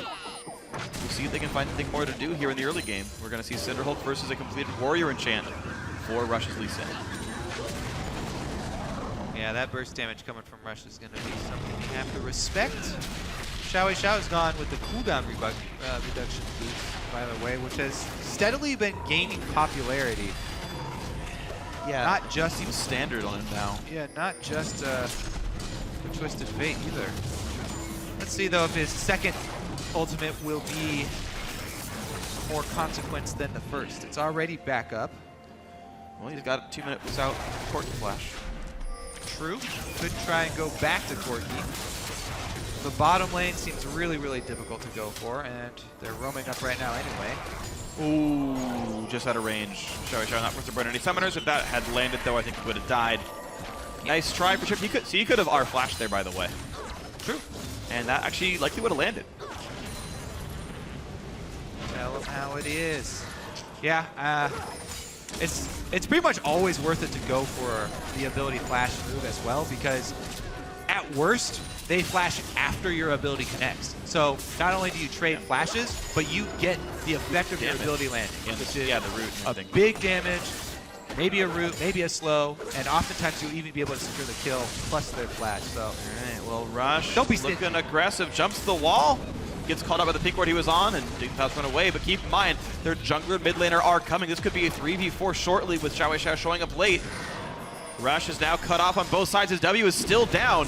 Speaker 22: We'll see if they can find anything more to do here in the early game. We're going to see Cinderhulk versus a completed Warrior Enchant for Rush's Lee Sin.
Speaker 19: Yeah, that burst damage coming from Rush is going to be something we have to respect. Xiao's gone with the cooldown reduction boost, by the way, which has steadily been gaining popularity.
Speaker 22: Yeah,
Speaker 19: not just
Speaker 22: seems standard on him now.
Speaker 19: Yeah, not just Twisted Fate either. Let's see though if his second ultimate will be more consequence than the first. It's already back up.
Speaker 22: Well, he's got 2 minutes without Corki flash.
Speaker 19: True. Could try and go back to Corki. The bottom lane seems really, really difficult to go for, and they're roaming up right now anyway.
Speaker 22: Ooh, just out of range. Xiao not forced to burn any summoners. If that had landed, though, I think he would have died. Nice try for Chip. He could have R-flashed there, by the way.
Speaker 19: True.
Speaker 22: And that actually likely would have landed.
Speaker 19: Tell him how it is. Yeah, it's pretty much always worth it to go for the ability flash move as well, because at worst, they flash after your ability connects. So not only do you trade flashes, but you get the effect of your ability landing, which is
Speaker 22: the root and
Speaker 19: a big damage, maybe a root, maybe a slow, and oftentimes you'll even be able to secure the kill plus their flash. So,
Speaker 22: all right, well, Rush
Speaker 19: don't be
Speaker 22: looking aggressive, jumps the wall. gets called out by the pink ward he was on, and Dignitas run away. But keep in mind, their jungler and mid laner are coming. This could be a 3v4 shortly with Xiao Xiao showing up late. Rush is now cut off on both sides. His W is still down.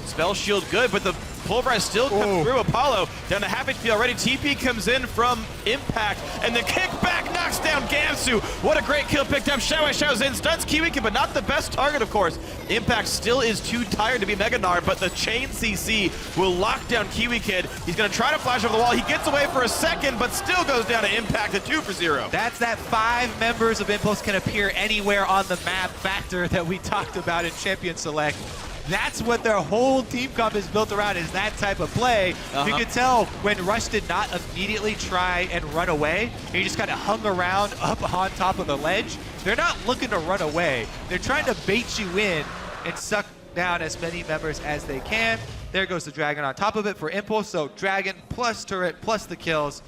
Speaker 22: Spell shield good, but the Pulverize still comes through. Apollo down to half HP already. TP comes in from Impact, and the kickback knocks down Gamsu. What a great kill picked up. Xiao Xiao's in, stuns Kiwi, but not the best target, of course. Impact still is too tired to be Mega Gnar, but the chain CC will lock down Kiwi Kid. He's going to try to flash over the wall. He gets away for a second, but still goes down to Impact at 2-0.
Speaker 19: That's that 5 members of Impulse can appear anywhere on the map factor that we talked about in Champion Select. That's what their whole team comp is built around, is that type of play. You could tell when Rush did not immediately try and run away. He just kind of hung around up on top of the ledge. They're not looking to run away. They're trying to bait you in and suck down as many members as they can. There goes the Dragon on top of it for Impulse. So Dragon plus turret plus the kills,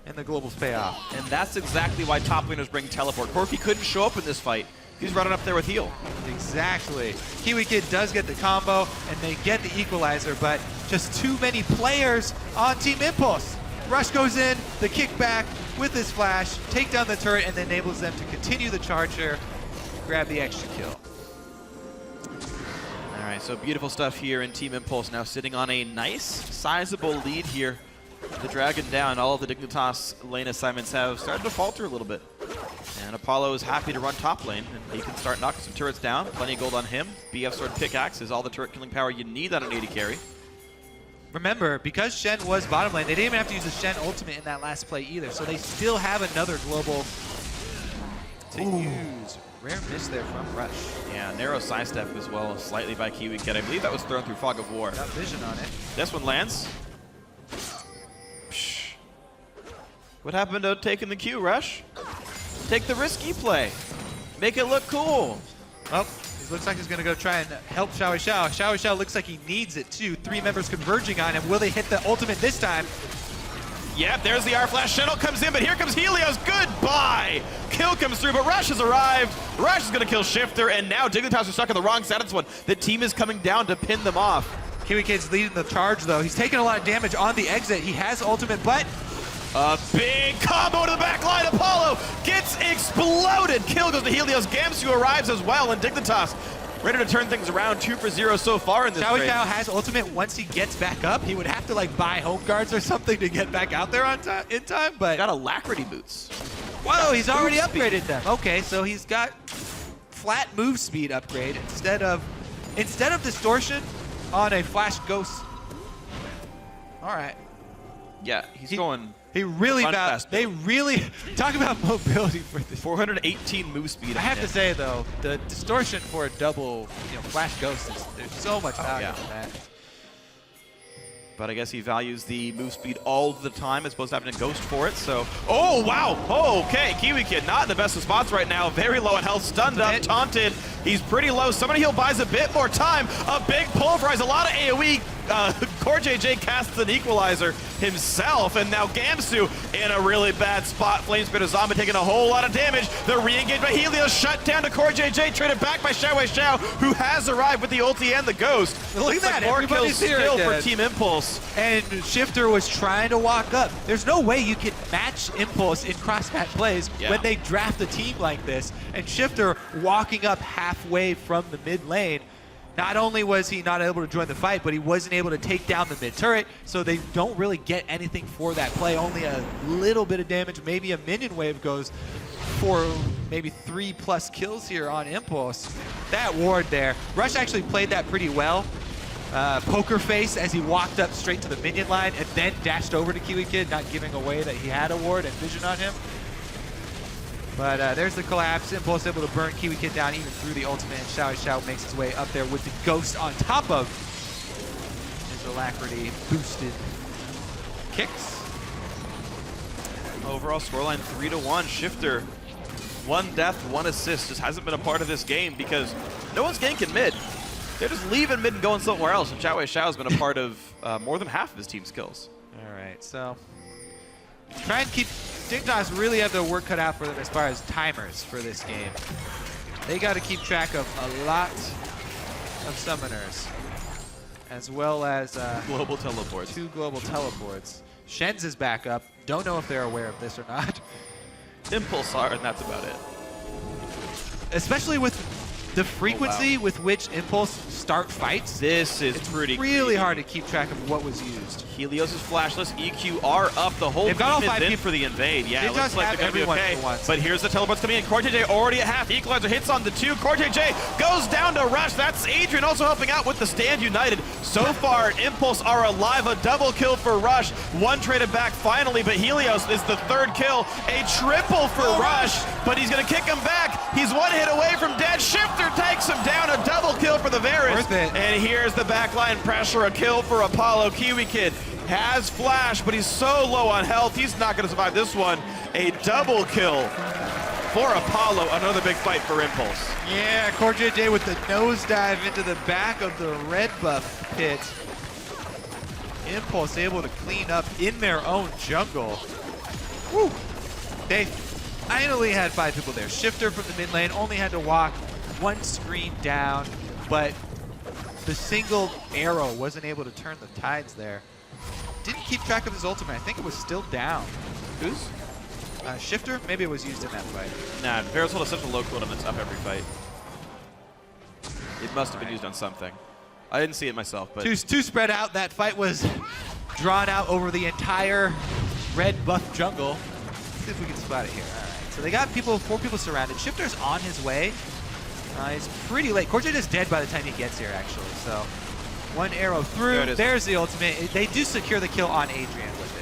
Speaker 19: and the globals pay off.
Speaker 22: And that's exactly why top laners bring teleport. Corky couldn't show up in this fight. He's running up there with heal.
Speaker 19: Exactly. Kiwi Kid does get the combo, and they get the equalizer, but just too many players on Team Impulse. Rush goes in, the kickback with his flash, take down the turret, and enables them to continue the charge here, grab the extra kill.
Speaker 22: All right, so beautiful stuff here in Team Impulse, now sitting on a nice, sizable lead here. The Dragon down, all of the Dignitas lane assignments have started to falter a little bit. And Apollo is happy to run top lane, and he can start knocking some turrets down. Plenty of gold on him. BF Sword Pickaxe is all the turret killing power you need on an AD carry.
Speaker 19: Remember, because Shen was bottom lane, they didn't even have to use the Shen ultimate in that last play either, so they still have another global to use. Rare miss there from Rush.
Speaker 22: Yeah, narrow sidestep as well, slightly by Kiwi Kid. I believe that was thrown through Fog of War.
Speaker 19: Got vision on it.
Speaker 22: This one lands. Psh. What happened to taking the Q, Rush? Take the risky play. Make it look cool.
Speaker 19: Well, he looks like he's going to go try and help Xiao Xiao. Xiao Xiao looks like he needs it too. 3 members converging on him. Will they hit the ultimate this time?
Speaker 22: Yep, there's the R-Flash. Shuttle comes in, but here comes Helios. Goodbye! Kill comes through, but Rush has arrived. Rush is going to kill Shifter, and now Dignitas are stuck on the wrong side of this one. The team is coming down to pin them off.
Speaker 19: Kiwi Kid's leading the charge, though. He's taking a lot of damage on the exit. He has ultimate, but
Speaker 22: a big combo to the back line. Apollo gets exploded. Kill goes to Helios. Gamsu arrives as well, and Dignitas ready to turn things around. 2-0 so far in this
Speaker 19: Xiao
Speaker 22: trade.
Speaker 19: Xiao has ultimate. Once he gets back up, he would have to like buy home guards or something to get back out there on in time. But
Speaker 22: got alacrity boots.
Speaker 19: Whoa, he's already upgraded them. Okay, so he's got flat move speed upgrade instead of distortion on a flash ghost. All right.
Speaker 22: Yeah, he's going.
Speaker 19: He really
Speaker 22: fast.
Speaker 19: They really talk about mobility for this.
Speaker 22: 418 move speed.
Speaker 19: I have to say though, the distortion for a double, flash ghost is there's so much value in that.
Speaker 22: But I guess he values the move speed all the time as opposed to having a ghost for it. So, oh wow, okay, Kiwi Kid not in the best of spots right now. Very low on health, stunned up, taunted. He's pretty low. Somebody heal buys a bit more time. A big pulverize, a lot of AoE. Core JJ casts an equalizer himself, and now Gamsu in a really bad spot. Flamespitter Zombie taking a whole lot of damage. The re-engage by Helios shut down to Core JJ, traded back by Xiao Xiao, who has arrived with the ulti and the ghost.
Speaker 19: Look at that,
Speaker 22: more kills
Speaker 19: everybody's here
Speaker 22: still
Speaker 19: again.
Speaker 22: for Team Impulse.
Speaker 19: And Shifter was trying to walk up. There's no way you can match Impulse in cross-match plays when they draft a team like this. And Shifter walking up halfway from the mid lane. Not only was he not able to join the fight, but he wasn't able to take down the mid turret, so they don't really get anything for that play. Only a little bit of damage. Maybe a minion wave goes for maybe 3+ kills here on Impulse. That ward there. Rush actually played that pretty well. Poker face as he walked up straight to the minion line and then dashed over to Kiwi Kid, not giving away that he had a ward and vision on him. But there's the collapse. Impulse able to burn Kiwi Kid down even through the ultimate, and Xiao Xiao makes his way up there with the ghost on top of his alacrity boosted kicks.
Speaker 22: Overall scoreline 3-1. Shifter, 1 death, 1 assist. Just hasn't been a part of this game because no one's ganking mid. They're just leaving mid and going somewhere else. And Xiao Xiao's been a part of more than half of his team's kills.
Speaker 19: All right, so try and keep. Dignitas really have their work cut out for them as far as timers for this game. They got to keep track of a lot of summoners, as well as
Speaker 22: global teleports.
Speaker 19: 2 global teleports. Shen's is back up. Don't know if they're aware of this or not.
Speaker 22: Impulse are, and that's about it.
Speaker 19: Especially with the frequency with which Impulse start fights.
Speaker 22: This is pretty
Speaker 19: really
Speaker 22: creepy.
Speaker 19: hard to keep track of what was used.
Speaker 22: Helios is flashless. EQ are up. The whole
Speaker 19: They've got all
Speaker 22: team
Speaker 19: 5
Speaker 22: is in
Speaker 19: people.
Speaker 22: for the invade. Yeah,
Speaker 19: They
Speaker 22: it looks
Speaker 19: just
Speaker 22: like
Speaker 19: have
Speaker 22: they're going to be
Speaker 19: everyone
Speaker 22: okay.
Speaker 19: for once.
Speaker 22: But here's the teleports coming in. Cortej already at half. Equalizer hits on the 2. Cortej goes down to Rush. That's Adrian also helping out with the Stand United. So far, Impulse are alive. A double kill for Rush. 1 traded back finally, but Helios is the 3rd kill. A triple for Rush, but he's going to kick him back. He's 1 hit away from dead. Shifter takes him down. A double kill for the Varus.
Speaker 19: Worth it.
Speaker 22: And here's the backline pressure. A kill for Apollo. Kiwi Kid has flash, but he's so low on health, he's not going to survive this one. A double kill for Apollo. Another big fight for Impulse.
Speaker 19: Yeah, CoreJJ with the nosedive into the back of the red buff pit. Impulse able to clean up in their own jungle. Woo! They finally had 5 people there. Shifter from the mid lane only had to walk 1 screen down, but the single arrow wasn't able to turn the tides there. Didn't keep track of his ultimate. I think it was still down.
Speaker 22: Who's?
Speaker 19: Shifter? Maybe it was used in that fight.
Speaker 22: Nah, Varus hold such a low cooldown that's up every fight. It must have been used on something. I didn't see it myself, but...
Speaker 19: Too spread out. That fight was drawn out over the entire red buff jungle. Let's see if we can spot it here. All right. So they got 4 people surrounded. Shifter's on his way. He's pretty late. Cortez is dead by the time he gets here, actually. So 1 arrow through. There's the ultimate. They do secure the kill on Adrian with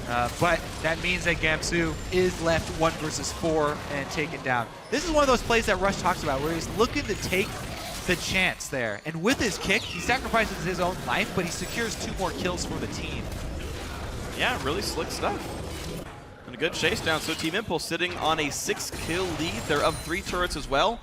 Speaker 19: it. But that means that Gamsu is left 1 versus 4 and taken down. This is one of those plays that Rush talks about where he's looking to take the chance there. And with his kick, he sacrifices his own life, but he secures 2 more kills for the team.
Speaker 22: Yeah, really slick stuff. And a good chase down. So Team Impulse sitting on a 6-kill lead. They're up 3 turrets as well.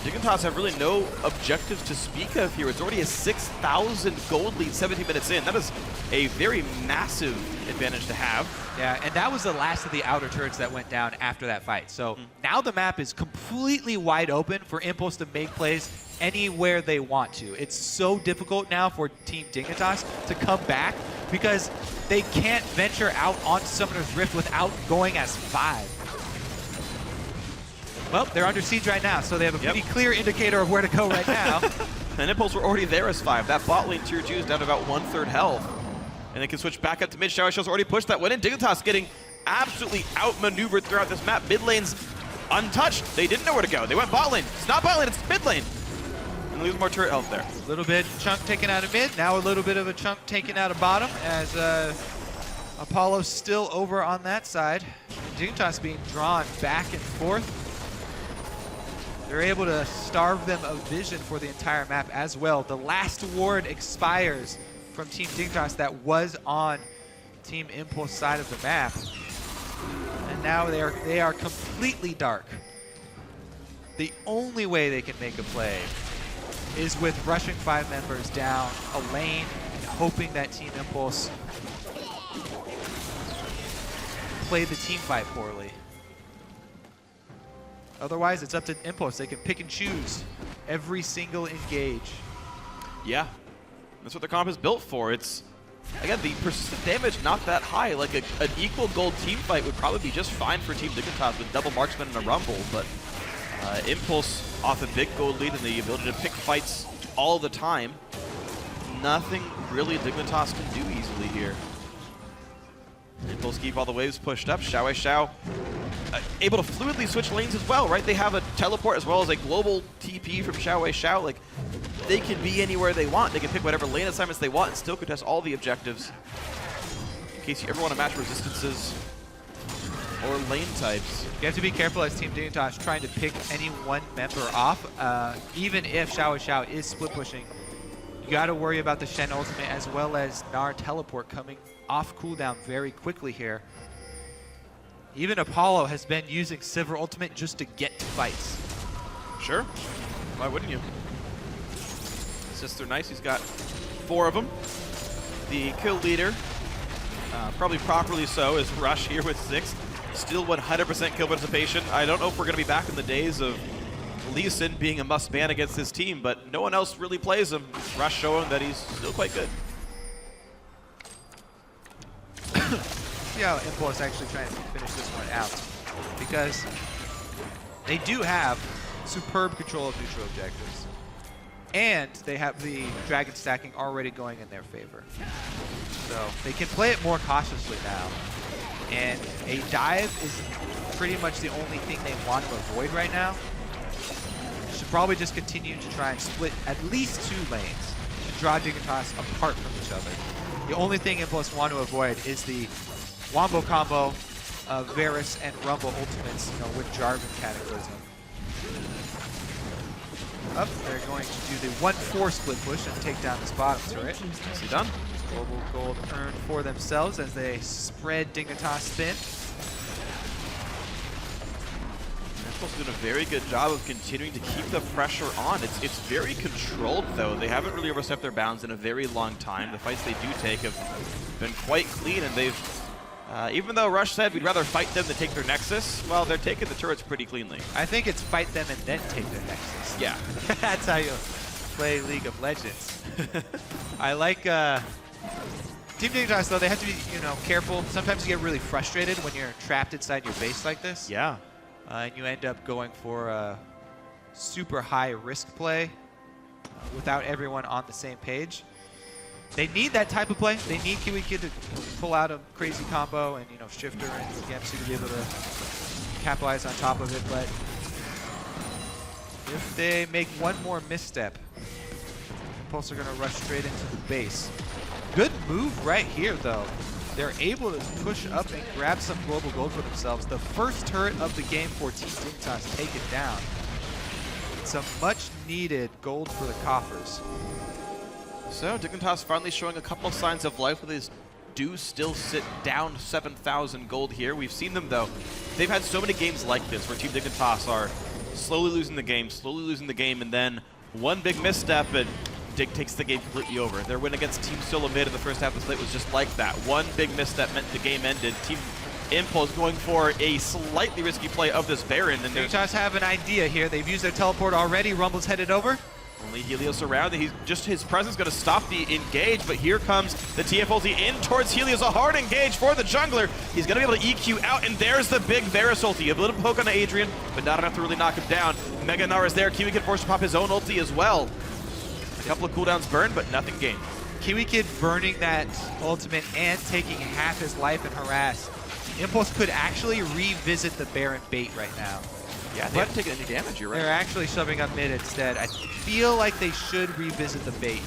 Speaker 22: Dignitas have really no objectives to speak of here. It's already a 6,000 gold lead 17 minutes in. That is a very massive advantage to have.
Speaker 19: Yeah, and that was the last of the outer turrets that went down after that fight. So now the map is completely wide open for Impulse to make plays anywhere they want to. It's so difficult now for Team Dignitas to come back because they can't venture out onto Summoner's Rift without going as 5. Well, they're under siege right now, so they have a pretty clear indicator of where to go right now.
Speaker 22: And Impulse were already there as 5. That bot lane tier 2 is down to about 1/3 health. And they can switch back up to mid. Shower Shell's already pushed that one in. Dignitas getting absolutely outmaneuvered throughout this map. Mid lane's untouched. They didn't know where to go. They went bot lane. It's not bot lane, it's mid lane. And lose more turret health there.
Speaker 19: A little bit chunk taken out of mid. Now a little bit of a chunk taken out of bottom as Apollo's still over on that side. Dignitas being drawn back and forth. They're able to starve them of vision for the entire map as well. The last ward expires from Team Dignitas that was on Team Impulse side of the map. And now they are completely dark. The only way they can make a play is with rushing 5 members down a lane and hoping that Team Impulse played the team fight poorly. Otherwise, it's up to Impulse. They can pick and choose every single engage.
Speaker 22: Yeah, that's what the comp is built for. It's, again, the persistent damage not that high. Like an equal gold team fight would probably be just fine for Team Dignitas with double marksman and a rumble, but Impulse off a big gold lead and the ability to pick fights all the time. Nothing really Dignitas can do easily here. Impulse keep all the waves pushed up. Xiao able to fluidly switch lanes as well, right? They have a teleport as well as a global TP from Xiao. Like, they can be anywhere they want. They can pick whatever lane assignments they want and still contest all the objectives. In case you ever want to match resistances or lane types.
Speaker 19: You have to be careful as Team Dignitas trying to pick any one member off. Even if Xiao is split pushing, you got to worry about the Shen ultimate as well as Gnar teleport coming off cooldown very quickly here. Even Apollo has been using Sivir ultimate just to get to fights.
Speaker 22: Sure. Why wouldn't you? It's just they're nice. He's got 4 of them. The kill leader, probably properly so, is Rush here with 6. Still 100% kill participation. I don't know if we're going to be back in the days of Lee Sin being a must ban against this team, but no one else really plays him. Rush showing that he's still quite good.
Speaker 19: see how Impulse actually try and finish this one out, because they do have superb control of neutral objectives, and they have the dragon stacking already going in their favor. So they can play it more cautiously now, and a dive is pretty much the only thing they want to avoid right now. Should probably just continue to try and split at least 2 lanes and draw Dignitas apart from each other. The only thing Impulse want to avoid is the Wombo combo of Varus and Rumble ultimates, you know, with Jarvan Cataclysm. Up, they're going to do the 1-4 split push and take down this bottom turret.
Speaker 22: Nicely done.
Speaker 19: Global gold earned for themselves as they spread Dignitas thin.
Speaker 22: Impulse doing a very good job of continuing to keep the pressure on. It's very controlled, though. They haven't really overstepped their bounds in a very long time. The fights they do take have been quite clean, and they've, even though Rush said we'd rather fight them than take their Nexus, well, they're taking the turrets pretty cleanly.
Speaker 19: I think it's fight them and then take their Nexus.
Speaker 22: Yeah.
Speaker 19: That's how you play League of Legends. I like Team Dignitas, though. They have to be, you know, careful. Sometimes you get really frustrated when you're trapped inside your base like this.
Speaker 22: Yeah.
Speaker 19: And you end up going for a super high risk play without everyone on the same page. They need that type of play. They need Kiwi Kid to pull out a crazy combo and, you know, Shifter and Gemsu to be able to capitalize on top of it. But if they make one more misstep, Impulse are going to rush straight into the base. Good move right here, though. They're able to push up and grab some global gold for themselves. The first turret of the game for Team Dignitas taken down. It's a much needed gold for the coffers.
Speaker 22: So Dignitas finally showing a couple signs of life, with his do still sit down 7,000 gold here. We've seen them, though. They've had so many games like this where Team Dignitas are slowly losing the game, and then one big misstep and Dig takes the game completely over. Their win against Team Solo Mid in the first half of the slate was just like that. One big misstep meant the game ended. Team Impulse going for a slightly risky play of this Baron. And
Speaker 19: Dignitas have an idea here. They've used their teleport already. Rumble's headed over.
Speaker 22: Only Helios around. His presence going to stop the engage, but here comes the TF ulti in towards Helios. A hard engage for the jungler. He's going to be able to EQ out, and there's the big Varus ulti. A little poke on Adrian, but not enough to really knock him down. Mega Gnar is there. Kiwi Kid forced to pop his own ulti as well. A couple of cooldowns burned, but nothing gained.
Speaker 19: Kiwi Kid burning that ultimate and taking half his life in harass. Impulse could actually revisit the Baron bait right now.
Speaker 22: Yeah, they haven't taken any damage, you're right.
Speaker 19: They're actually shoving up mid instead. I feel like they should revisit the bait.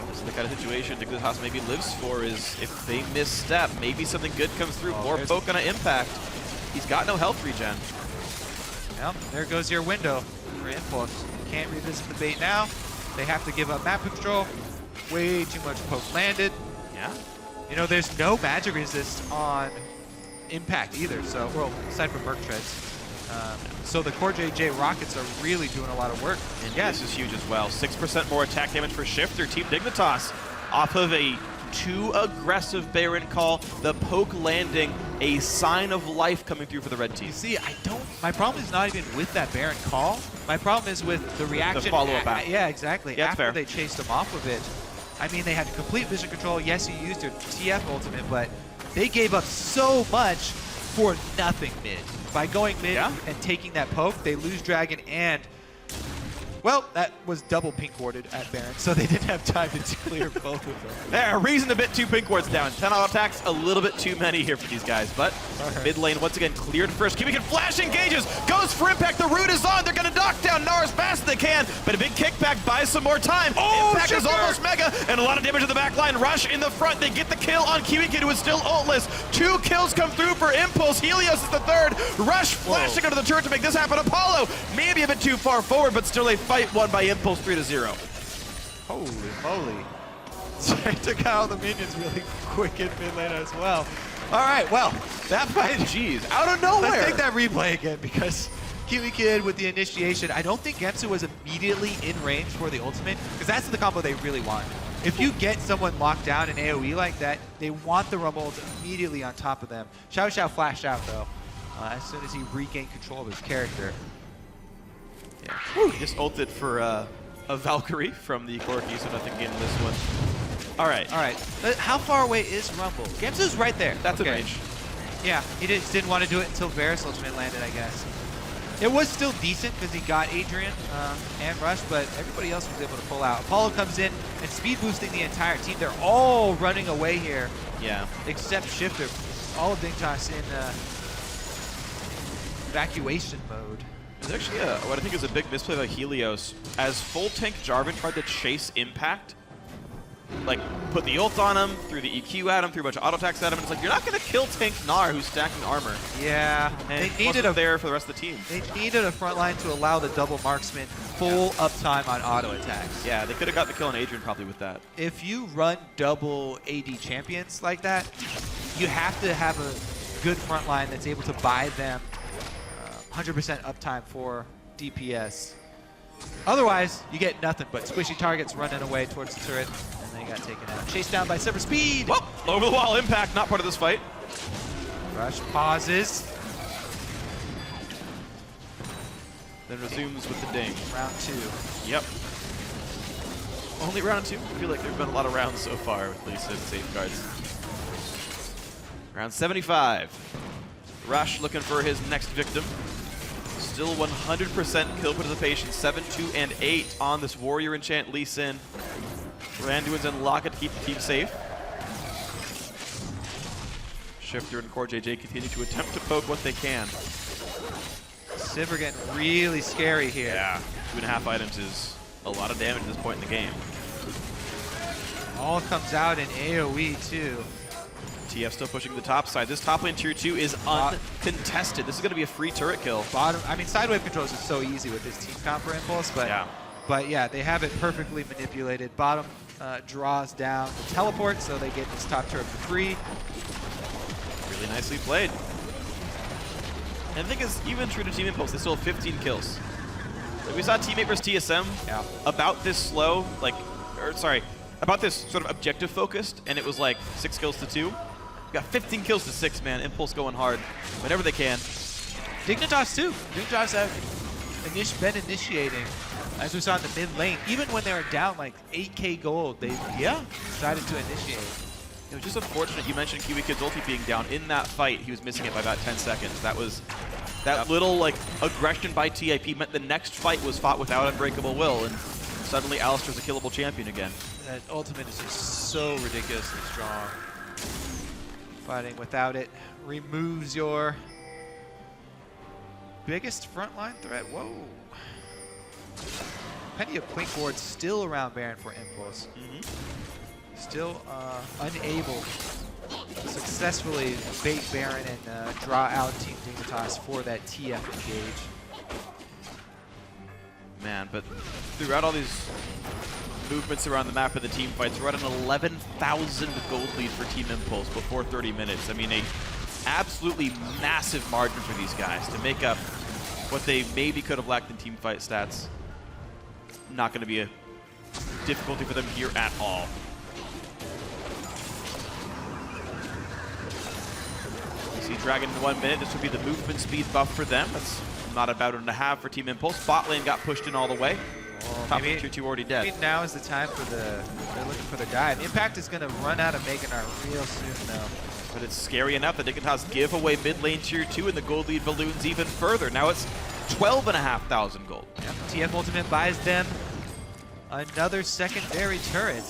Speaker 22: This is the kind of situation Dignitas maybe lives for, is if they misstep, maybe something good comes through. More poke on an impact. He's got no health regen.
Speaker 19: Well, there goes your window for Impulse. Can't revisit the bait now. They have to give up map control. Way too much poke landed.
Speaker 22: Yeah.
Speaker 19: You know, there's no magic resist on Impact either, so, well, aside from Merc Treads. So the Core JJ Rockets are really doing a lot of work.
Speaker 22: And yes, this is huge as well. 6% more attack damage for Shifter. Team Dignitas off of a too aggressive Baron call. The poke landing, a sign of life coming through for the red team.
Speaker 19: You see, my problem is not even with that Baron call. My problem is with the reaction.
Speaker 22: The follow-up back.
Speaker 19: Yeah, exactly.
Speaker 22: Yeah,
Speaker 19: after they chased him off of it. I mean, they had complete vision control. Yes, you used their TF ultimate, but they gave up so much for nothing mid. By going mid and taking that poke, they lose Dragon and, well, that was double pink warded at Baron, so they didn't have time to clear both of them.
Speaker 22: There, reason a bit two pink wards down. 10 auto attacks, a little bit too many here for these guys, but mid lane once again cleared first. Kiwi Kid flash engages, goes for impact, the root is on, they're gonna knock down Gnar as fast as they can, but a big kickback buys some more time. Impact is almost mega, and a lot of damage to the back line. Rush in the front, they get the kill on Kiwi Kid, who is still ultless. 2 kills come through for Impulse, Helios is the third. Rush flashing under the turret to make this happen. Apollo, maybe a bit too far forward, but still a fight won by Impulse 3-0.
Speaker 19: Holy moly. They took out all the minions really quick in mid lane as well. All right, well, that fight.
Speaker 22: Jeez, out of nowhere.
Speaker 19: Let's take that replay again, because Kiwi Kid with the initiation, I don't think Gemsu was immediately in range for the ultimate, because that's the combo they really want. If you get someone locked down in AoE like that, they want the Rumble immediately on top of them. Xiao Xiao flashed out, though, as soon as he regained control of his character.
Speaker 22: Yeah. He just ulted for a Valkyrie from the Corki, so nothing gained in this one. All right.
Speaker 19: All right. How far away is Rumble? Gamsu's right there.
Speaker 22: That's
Speaker 19: okay.
Speaker 22: a range.
Speaker 19: Yeah, he just didn't want to do it until Varus ultimate landed, I guess. It was still decent because he got Adrian and Rush, but everybody else was able to pull out. Apollo comes in and speed boosting the entire team. They're all running away here.
Speaker 22: Yeah.
Speaker 19: Except Shifter. All of Dignitas in evacuation mode.
Speaker 22: There's actually what I think is a big misplay by Helios. As full tank Jarvan tried to chase Impact, like put the ult on him, threw the EQ at him, threw a bunch of auto attacks at him. It's like, you're not going to kill tank Gnar who's stacking armor.
Speaker 19: Yeah,
Speaker 22: And
Speaker 19: they needed
Speaker 22: there for the rest of the team.
Speaker 19: They needed a front line to allow the double marksman full uptime on auto attacks.
Speaker 22: Yeah, they could have got the kill on Adrian probably with that.
Speaker 19: If you run double AD champions like that, you have to have a good front line that's able to buy them 100% uptime for DPS. Otherwise, you get nothing but squishy targets running away towards the turret, and they got taken out. Chased down by Silver Speed!
Speaker 22: Whoa, over the wall, Impact, not part of this fight.
Speaker 19: Rush pauses.
Speaker 22: Then resumes with the ding.
Speaker 19: Round 2.
Speaker 22: Yep. Only round 2? I feel like there have been a lot of rounds so far with Lisa and Safeguards. Round 75. Rush looking for his next victim. Still 100% kill participation, 7, 2, and 8 on this Warrior Enchant Lee Sin. Randuin's unlock it to keep the team safe. Shifter and Core JJ continue to attempt to poke what they can.
Speaker 19: Sivir getting really scary here.
Speaker 22: Yeah, 2.5 items is a lot of damage at this point in the game.
Speaker 19: All comes out in AoE too.
Speaker 22: TF still pushing the top side. This top lane tier 2 is uncontested. This is going to be a free turret kill.
Speaker 19: Bottom, I mean, side wave controls is so easy with this team comp for Impulse, but yeah, they have it perfectly manipulated. Bottom draws down the teleport, so they get this top turret for free.
Speaker 22: Really nicely played. And the thing is, even true to Team Impulse, they still have 15 kills. Like we saw Teammate versus TSM about this slow, about this sort of objective focused, and it was like 6 kills to 2. We got 15 kills to 6, man. Impulse going hard whenever they can.
Speaker 19: Dignitas too. Dignitas have been initiating, as we saw in the mid lane. Even when they were down like 8k gold, they decided to initiate.
Speaker 22: It was just unfortunate. You mentioned Kiwi Kid's ulti being down in that fight. He was missing it by about 10 seconds. That was that little like aggression by TIP meant the next fight was fought without Unbreakable Will, and suddenly Alistar's a killable champion again.
Speaker 19: That ultimate is just so ridiculously strong. Fighting without it removes your biggest frontline threat. Whoa. Plenty of Quink boards still around Baron for Impulse. Still unable to successfully bait Baron and draw out Team Dignitas for that TF engage.
Speaker 22: Man, but throughout all these movements around the map of the team fights, we're at an 11,000 gold lead for Team Impulse before 30 minutes. I mean, a absolutely massive margin for these guys to make up what they maybe could have lacked in team fight stats. Not going to be a difficulty for them here at all. You see Dragon in 1 minute. This would be the movement speed buff for them. That's not about it and a half for Team Impulse. Bot lane got pushed in all the way. Top lane tier 2 already dead.
Speaker 19: Maybe now is the time for they're looking for the dive. Impact is going to run out of Meganar real soon though.
Speaker 22: But it's scary enough that Dignitas give away mid lane tier 2 and the gold lead balloons even further. Now it's 12,500 gold.
Speaker 19: TF Ultimate buys them another secondary turret.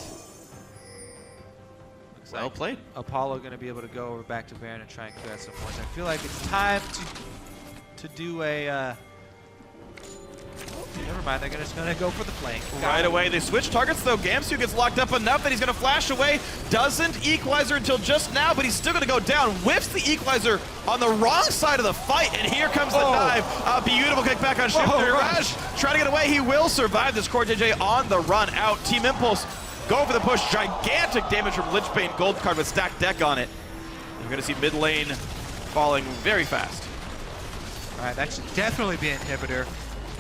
Speaker 19: Looks
Speaker 22: well played.
Speaker 19: Apollo going to be able to go over back to Baron and try and clear out some points. I feel like it's time to do a... never mind, they're just going to go for the flank.
Speaker 22: Right away, they switch targets though. Gamsu gets locked up enough that he's going to flash away. Doesn't equalizer until just now, but he's still going to go down. Whips the equalizer on the wrong side of the fight, and here comes the dive. A beautiful kickback on Shifter. Rush trying to get away. He will survive this Core JJ on the run out. Team Impulse go for the push. Gigantic damage from Lichbane Gold card with stacked deck on it. We're going to see mid lane falling very fast.
Speaker 19: All right, that should definitely be an inhibitor.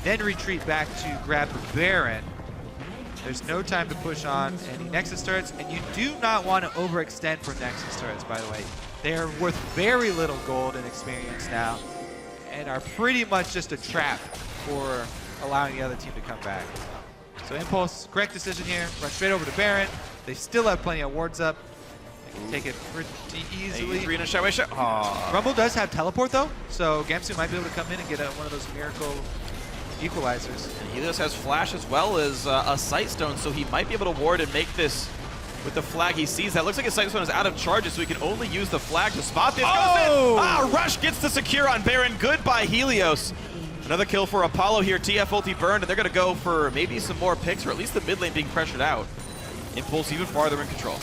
Speaker 19: Then retreat back to grab Baron. There's no time to push on any Nexus turrets, and you do not want to overextend for Nexus turrets, by the way. They are worth very little gold and experience now, and are pretty much just a trap for allowing the other team to come back. So Impulse, correct decision here. Run straight over to Baron, They still have plenty of wards up. They can take it pretty easily.
Speaker 22: 83 in a Shao shot. Aw.
Speaker 19: Rumble does have teleport though, so Gamsu might be able to come in and get one of those miracle equalizers.
Speaker 22: And Helios has flash as well as a sight stone, so he might be able to ward and make this with the flag he sees. That looks like his sight stone is out of charges, so he can only use the flag to spot this.
Speaker 19: Oh!
Speaker 22: Rush gets the secure on Baron. Good by Helios. Another kill for Apollo here. TF ulti burned, and they're going to go for maybe some more picks, or at least the mid lane being pressured out. Impulse even farther in control.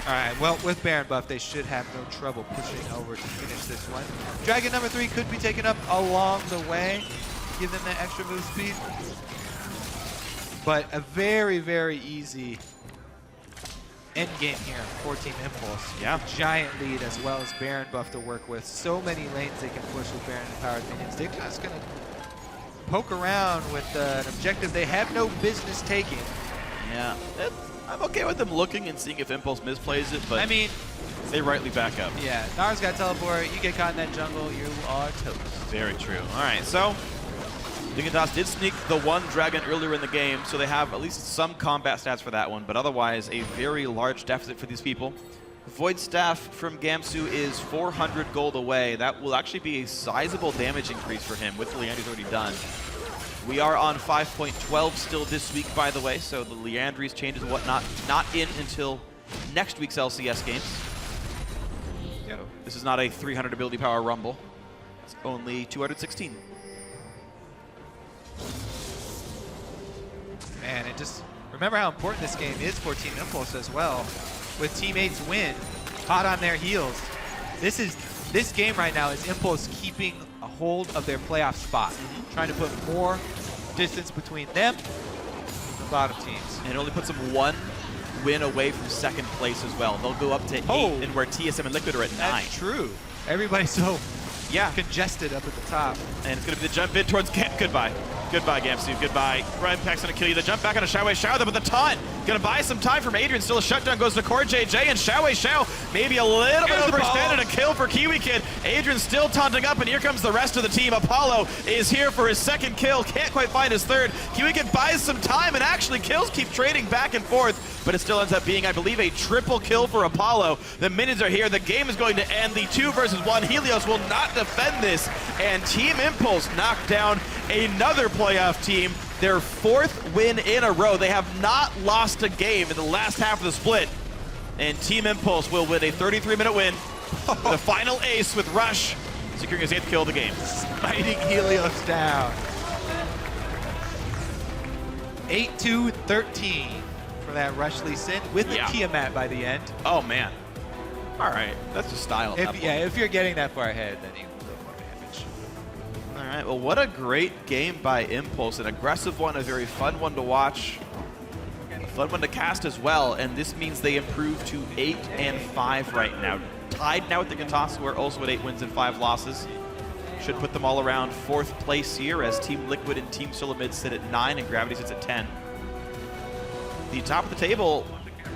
Speaker 19: All right, well, with Baron buff, they should have no trouble pushing over to finish this one. Dragon number 3 could be taken up along the way, give them that extra move speed. But a very, very easy end game here for Team Impulse.
Speaker 22: Yeah.
Speaker 19: Giant lead as well as Baron buff to work with. So many lanes they can push with Baron and powered minions. They're just going to poke around with an objective they have no business taking.
Speaker 22: Yeah, I'm okay with them looking and seeing if Impulse misplays it, but
Speaker 19: I mean,
Speaker 22: they rightly back up.
Speaker 19: Yeah, Nara's got teleport. You get caught in that jungle, you are toast.
Speaker 22: Very true. All right, so Dignitas did sneak the one dragon earlier in the game, so they have at least some combat stats for that one, but otherwise a very large deficit for these people. Void Staff from Gamsu is 400 gold away. That will actually be a sizable damage increase for him with Leandry's already done. We are on 5.12 still this week, by the way, so the Leandry's changes and whatnot not in until next week's LCS games. This is not a 300 ability power rumble. It's only 216.
Speaker 19: Man, and just remember how important this game is for Team Impulse as well. With teammates win, hot on their heels. This game right now is Impulse keeping a hold of their playoff spot, trying to put more distance between them and the bottom teams.
Speaker 22: And it only puts them one win away from second place as well. They'll go up to 8, and where TSM and Liquid are at 9.
Speaker 19: That's true. Everybody's so congested up at the top.
Speaker 22: And it's going to be the jump in towards Goodbye. Goodbye, Gamsu. Goodbye. Ryan Pack's going to kill you. The jump back on a Xiaowei Xiao there with the taunt. Going to buy some time from Adrian. Still a shutdown goes to Core JJ, and Xiaowei Xiao maybe a little bit overextended. A kill for Kiwi Kid. Adrian still taunting up, and here comes the rest of the team. Apollo is here for his second kill. Can't quite find his third. Kiwi Kid buys some time, and actually kills keep trading back and forth, but it still ends up being, I believe, a triple kill for Apollo. The minions are here. The game is going to end. The 2 versus 1. Helios will not defend this, and Team Impulse knocked down another playoff team, their 4th win in a row. They have not lost a game in the last half of the split, and Team Impulse will win a 33-minute win. The final ace with Rush securing his 8th kill of the game.
Speaker 19: Smiting Helios down. 8-2-13 for that Rush Lee Sin with the Tiamat by the end.
Speaker 22: Oh, man. All right, that's just style.
Speaker 19: If you're getting that far ahead, then you will go more damage.
Speaker 22: All right, well, what a great game by Impulse. An aggressive one, a very fun one to watch. A fun one to cast as well, and this means they improve to 8-5 right now. Tied now with the Dignitas, who are also at 8 wins and 5 losses. Should put them all around 4th place here, as Team Liquid and Team Solamid sit at 9 and Gravity sits at 10. The top of the table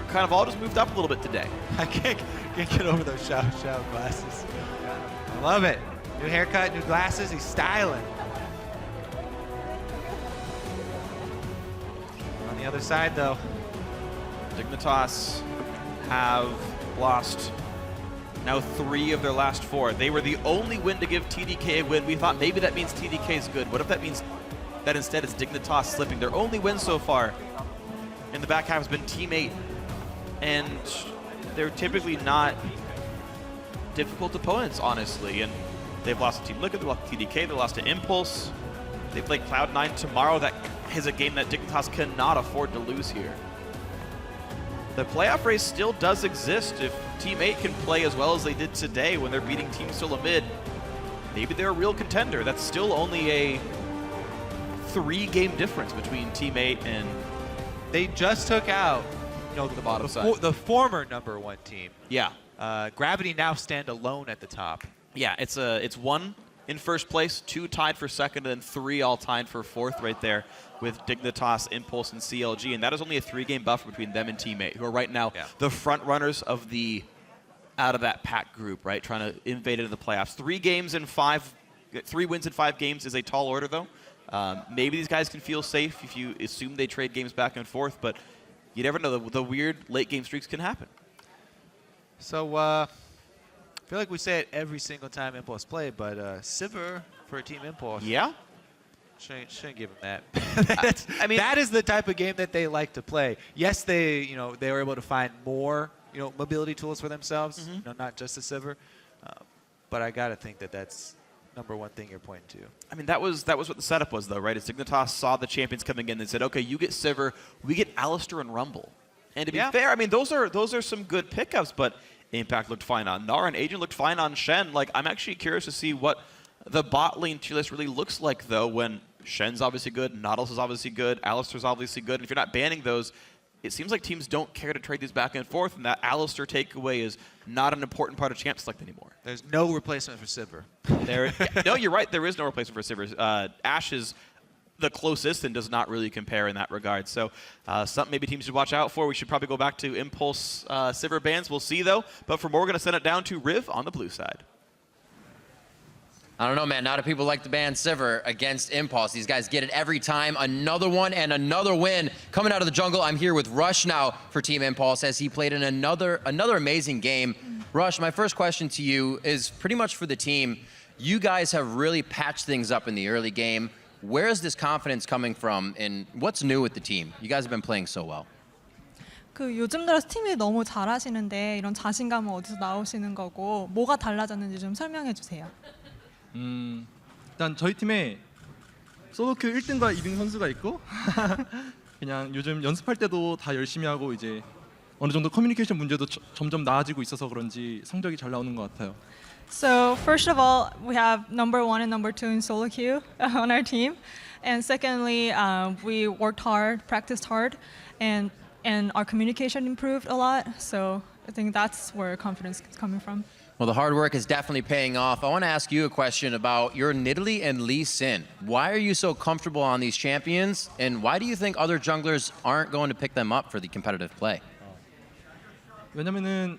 Speaker 22: kind of all just moved up a little bit today.
Speaker 19: I can't get over those Xiao glasses. I love it. New haircut, new glasses, he's styling. On the other side, though,
Speaker 22: Dignitas have lost now 3 of their last 4. They were the only win to give TDK a win. We thought maybe that means TDK is good. What if that means that instead it's Dignitas slipping? Their only win so far in the back half has been Team 8. And they're typically not difficult opponents, honestly. And they've lost to Team Liquid, they lost to TDK, they lost to Impulse. They play Cloud9 tomorrow. That is a game that Dignitas cannot afford to lose here. The playoff race still does exist. If Team 8 can play as well as they did today when they're beating Team Solamid, maybe they're a real contender. That's still only a 3-game difference between Team 8 and...
Speaker 19: They just took out
Speaker 22: the bottom side.
Speaker 19: The former #1 team.
Speaker 22: Yeah.
Speaker 19: Gravity now stand alone at the top.
Speaker 22: Yeah, it's 1 in first place, 2 tied for second, and then 3 all tied for 4th right there with Dignitas, Impulse, and CLG. And that is only a 3-game buffer between them and Team 8, who are right now the front runners of the out of that pack group, right? Trying to invade into the playoffs. 3 wins in 5 games is a tall order, though. Maybe these guys can feel safe if you assume they trade games back and forth, but you never know. The weird late game streaks can happen.
Speaker 19: So I feel like we say it every single time Impulse play, but Sivir for Team Impulse.
Speaker 22: Yeah.
Speaker 19: Shouldn't give him that. I mean, that is the type of game that they like to play. Yes, they were able to find more mobility tools for themselves, not just the Sivir. But I gotta think that that's number one thing you're pointing to.
Speaker 22: I mean, that was what the setup was, though, right? As Dignitas saw the champions coming in, they said, okay, you get Sivir, we get Alistair and Rumble. And to be fair, I mean, those are some good pickups, but Impact looked fine on Gnar, and Agent looked fine on Shen. Like, I'm actually curious to see what the bot lane tier list really looks like, though, when Shen's obviously good, Nautilus is obviously good, Alistair's obviously good. And if you're not banning those, it seems like teams don't care to trade these back and forth, and that Alistair takeaway is not an important part of champ select anymore.
Speaker 19: There's no replacement for Sivir.
Speaker 22: No, you're right. There is no replacement for Sivir. Ashe is the closest and does not really compare in that regard. So something maybe teams should watch out for. We should probably go back to Impulse Sivir bans. We'll see, though. But for more, we're going to send it down to Riv on the blue side.
Speaker 9: I don't know, man. Not if people like to ban Sivir against Impulse. These guys get it every time. Another one and another win coming out of the jungle. I'm here with Rush now for Team Impulse as he played in another amazing game. Rush, my first question to you is pretty much for the team. You guys have really patched things up in the early game. Where is this confidence coming from, and what's new with the team? You guys have been playing so well.
Speaker 11: 요즘 들어서 팀이 너무 잘하시는데 이런 자신감은 어디서 나오시는 거고 뭐가 달라졌는지 좀 설명해 주세요.
Speaker 16: 일단 저희 팀에 솔로큐 1등과 2등 선수가 있고 그냥 요즘 연습할 때도 다 열심히 하고 이제 어느 정도 커뮤니케이션 문제도 점점 나아지고 있어서 그런지 성적이 잘 나오는 것 같아요.
Speaker 11: So first of all, we have number 1 and number 2 in solo queue on our team, and secondly, we worked hard, practiced hard, and our communication improved a lot. So I think that's where confidence is coming from.
Speaker 9: Well, the hard work is definitely paying off. I want to ask you a question about your Nidalee and Lee Sin. Why are you so comfortable on these champions, and why do you think other junglers aren't going to pick them up for the competitive play?
Speaker 16: 왜냐면은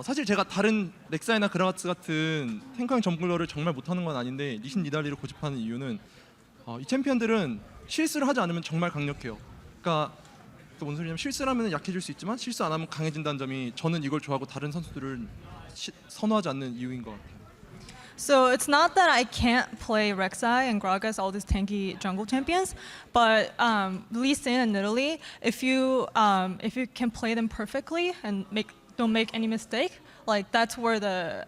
Speaker 16: 사실 제가 다른 렉사이나 그라가츠 같은 탱커형 정글러를 정말 못하는 건 아닌데 리신 니달리를 고집하는 이유는 이 챔피언들은 실수를 하지 않으면 정말 강력해요. 그러니까 뭔 소리냐면 실수를 하면 약해질 수 있지만 실수 안 하면 강해진다는 점이 저는 이걸 좋아하고 다른 선수들은 선호하지 않는 이유인 것 같아요.
Speaker 11: So it's not that I can't play Rek'Sai and Gragas, all these tanky jungle champions, but Lee Sin and Nidalee, if you can play them perfectly and don't make any mistake, like that's where the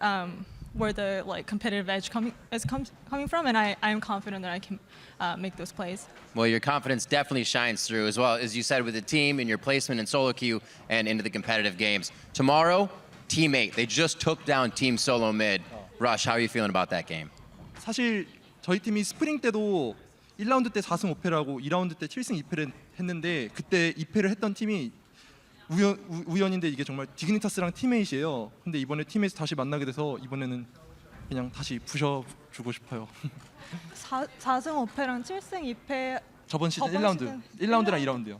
Speaker 11: like competitive edge coming from, and I am confident that I can make those plays.
Speaker 9: Well, your confidence definitely shines through, as well as you said, with the team and your placement in solo queue and into the competitive games. Tomorrow, Team 8, they just took down Team Solo Mid. Rush, how are you feeling about that game?
Speaker 16: 사실 저희 팀이 스프링 때도 1라운드 때 4승 5패라고 2라운드 때 7승 2패를 했는데 그때 2패를 했던 팀이 우연인데 이게 정말 디그니타스랑 팀메이트예요. 근데 이번에 팀에서 다시 만나게 돼서 이번에는 그냥 다시 부셔주고 싶어요.
Speaker 11: 4승 5패랑 7승 2패
Speaker 16: 저번 시즌 1라운드랑 2라운드요.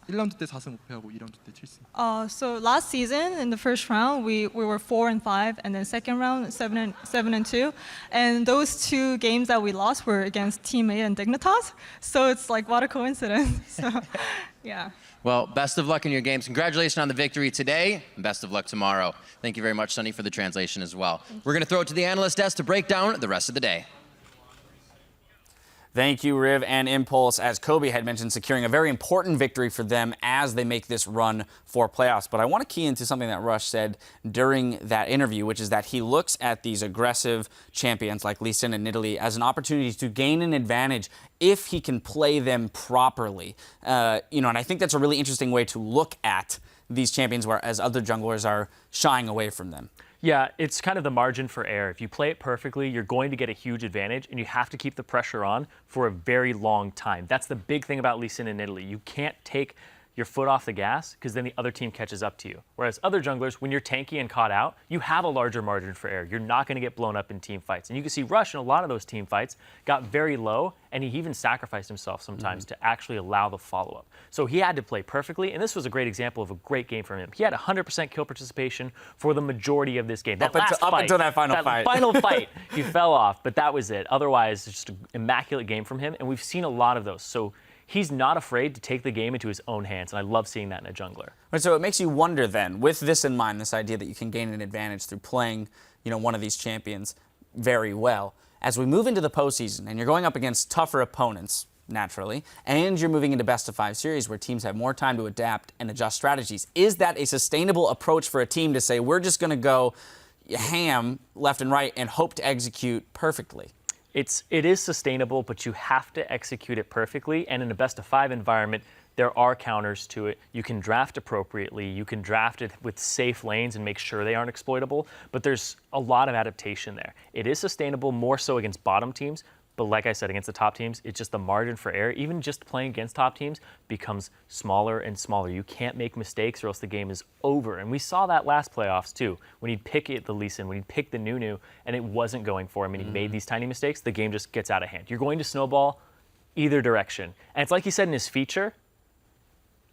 Speaker 16: 1라운드 때 4승 5패하고 2라운드 때 7승.
Speaker 11: So last season in the first round we were 4 and 5, and then second round 7 and 2, and those two games that we lost were against Team 8 and Dignitas. So it's like what a coincidence. So yeah.
Speaker 9: Well, best of luck in your games. Congratulations on the victory today, and best of luck tomorrow. Thank you very much, Sunny, for the translation as well. We're going to throw it to the analyst desk to break down the rest of the day.
Speaker 13: Thank you, Riv and Impulse, as Kobe had mentioned, securing a very important victory for them as they make this run for playoffs. But I want to key into something that Rush said during that interview, which is that he looks at these aggressive champions like Lee Sin and Nidalee as an opportunity to gain an advantage if he can play them properly. And I think that's a really interesting way to look at these champions, whereas other junglers are shying away from them.
Speaker 14: Yeah, it's kind of the margin for error. If you play it perfectly, you're going to get a huge advantage, and you have to keep the pressure on for a very long time. That's the big thing about Lee Sin in Italy. You can't take your foot off the gas because then the other team catches up to you. Whereas other junglers, when you're tanky and caught out, you have a larger margin for error. You're not going to get blown up in team fights. And you can see Rush in a lot of those team fights got very low, and he even sacrificed himself sometimes to actually allow the follow-up. So he had to play perfectly, and this was a great example of a great game from him. He had 100% kill participation for the majority of this game. Up
Speaker 13: until that final fight.
Speaker 14: He fell off, but that was it. Otherwise, it's just an immaculate game from him, and we've seen a lot of those. So he's not afraid to take the game into his own hands, and I love seeing that in a jungler.
Speaker 13: Right, so it makes you wonder then, with this in mind, this idea that you can gain an advantage through playing, one of these champions very well, as we move into the postseason and you're going up against tougher opponents, naturally, and you're moving into best-of-5 series where teams have more time to adapt and adjust strategies. Is that a sustainable approach for a team to say, we're just going to go ham left and right and hope to execute perfectly?
Speaker 14: It is sustainable, but you have to execute it perfectly, and in a best-of-5 environment, there are counters to it. You can draft appropriately. You can draft it with safe lanes and make sure they aren't exploitable, but there's a lot of adaptation there. It is sustainable more so against bottom teams, but like I said, against the top teams, it's just the margin for error. Even just playing against top teams becomes smaller and smaller. You can't make mistakes or else the game is over. And we saw that last playoffs too. When he'd pick the Lee Sin, when he'd pick the Nunu, and it wasn't going for him, and he made these tiny mistakes, the game just gets out of hand. You're going to snowball either direction. And it's like he said in his feature,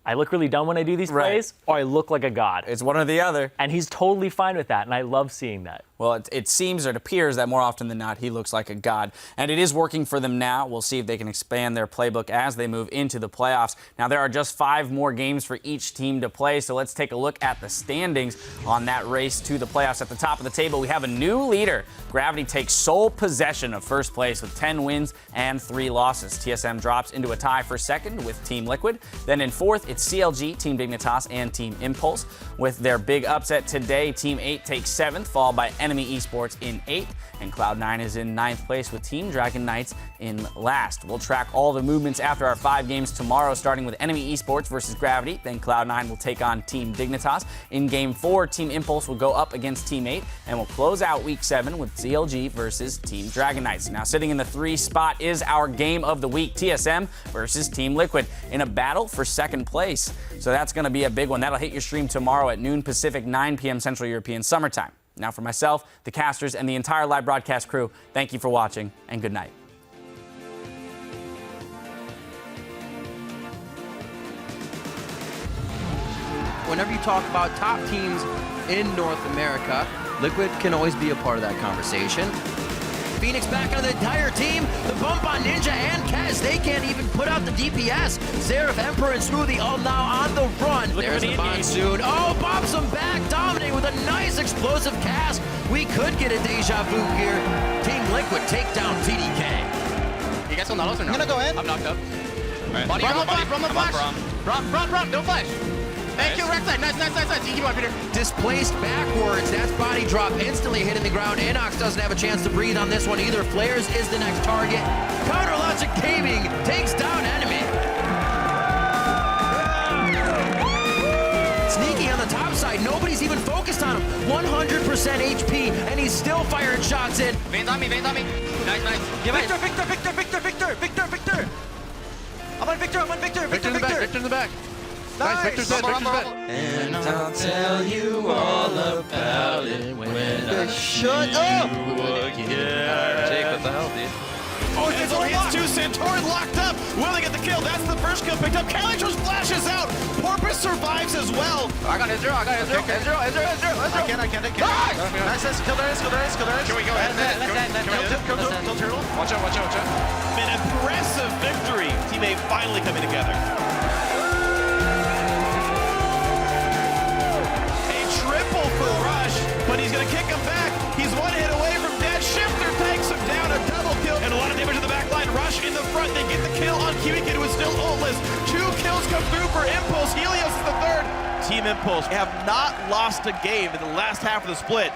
Speaker 14: I look really dumb when I do these plays, or I look like a god.
Speaker 13: It's one or the other.
Speaker 14: And he's totally fine with that, and I love seeing that.
Speaker 13: Well, it seems or it appears that more often than not, he looks like a god. And it is working for them now. We'll see if they can expand their playbook as they move into the playoffs. Now, there are just 5 more games for each team to play, so let's take a look at the standings on that race to the playoffs. At the top of the table, we have a new leader. Gravity takes sole possession of first place with 10 wins and 3 losses. TSM drops into a tie for second with Team Liquid. Then in fourth, it's CLG, Team Dignitas, and Team Impulse. With their big upset today, Team 8 takes 7th, followed by Enemy Esports in 8th, and Cloud9 is in 9th place with Team Dragon Knights in last. We'll track all the movements after our 5 games tomorrow, starting with Enemy Esports versus Gravity. Then Cloud9 will take on Team Dignitas. In Game 4, Team Impulse will go up against Team 8, and we'll close out Week 7 with CLG versus Team Dragon Knights. Now, sitting in the 3 spot is our game of the week, TSM versus Team Liquid, in a battle for second place. So that's going to be a big one. That'll hit your stream tomorrow at noon Pacific, 9 p.m. Central European Summertime. Now for myself, the casters, and the entire live broadcast crew, thank you for watching, and good night.
Speaker 9: Whenever you talk about top teams in North America, Liquid can always be a part of that conversation. Phoenix back on the entire team. The bump on Ninja and Kez. They can't even put out the DPS. Seraph, Emperor, and Smoothie all now on the run. There's the Monsoon. Oh, bobs him back. Dominating with a nice explosive cast. We could get a deja vu here. Team Liquid take down TDK.
Speaker 12: You guys will not or no?
Speaker 9: I'm gonna go in.
Speaker 12: I'm knocked up.
Speaker 9: Right.
Speaker 12: Body, from the flash. Run, don't flash. Thank you, Rek'Sai. Nice. You keep on, Peter.
Speaker 9: Displaced backwards. That's body drop instantly hitting the ground. Inox doesn't have a chance to breathe on this one either. Flares is the next target. Counter Logic Gaming takes down Enemy. Sneaky on the top side. Nobody's even focused on him. 100% HP, and he's still firing shots in.
Speaker 12: Veins on me. Nice. Victor. I'm on Victor. Victor in the back. Nice, Victor's dead.
Speaker 2: And I'll tell you all about it when I
Speaker 12: shut up!
Speaker 2: Jake, what the hell, dude?
Speaker 15: Oh, it's 2 Santorin locked up. Will they get the kill? That's the first kill picked up. Calytros flashes out. Porpoise survives as well.
Speaker 12: I got Ezreal. Ezreal. I can't. Nice. Kill there is. Can we go ahead? Kill turtle. Watch out.
Speaker 15: An impressive victory. Team A finally coming together. For Rush, but he's going to kick him back. He's 1 hit away from dead. Shifter takes him down, a double kill, and a lot of damage in the back line. Rush in the front. They get the kill on Kiwi Kid, who is still ultless. 2 kills come through for Impulse. Helios is the 3rd. Team Impulse have not lost a game in the last half of the split.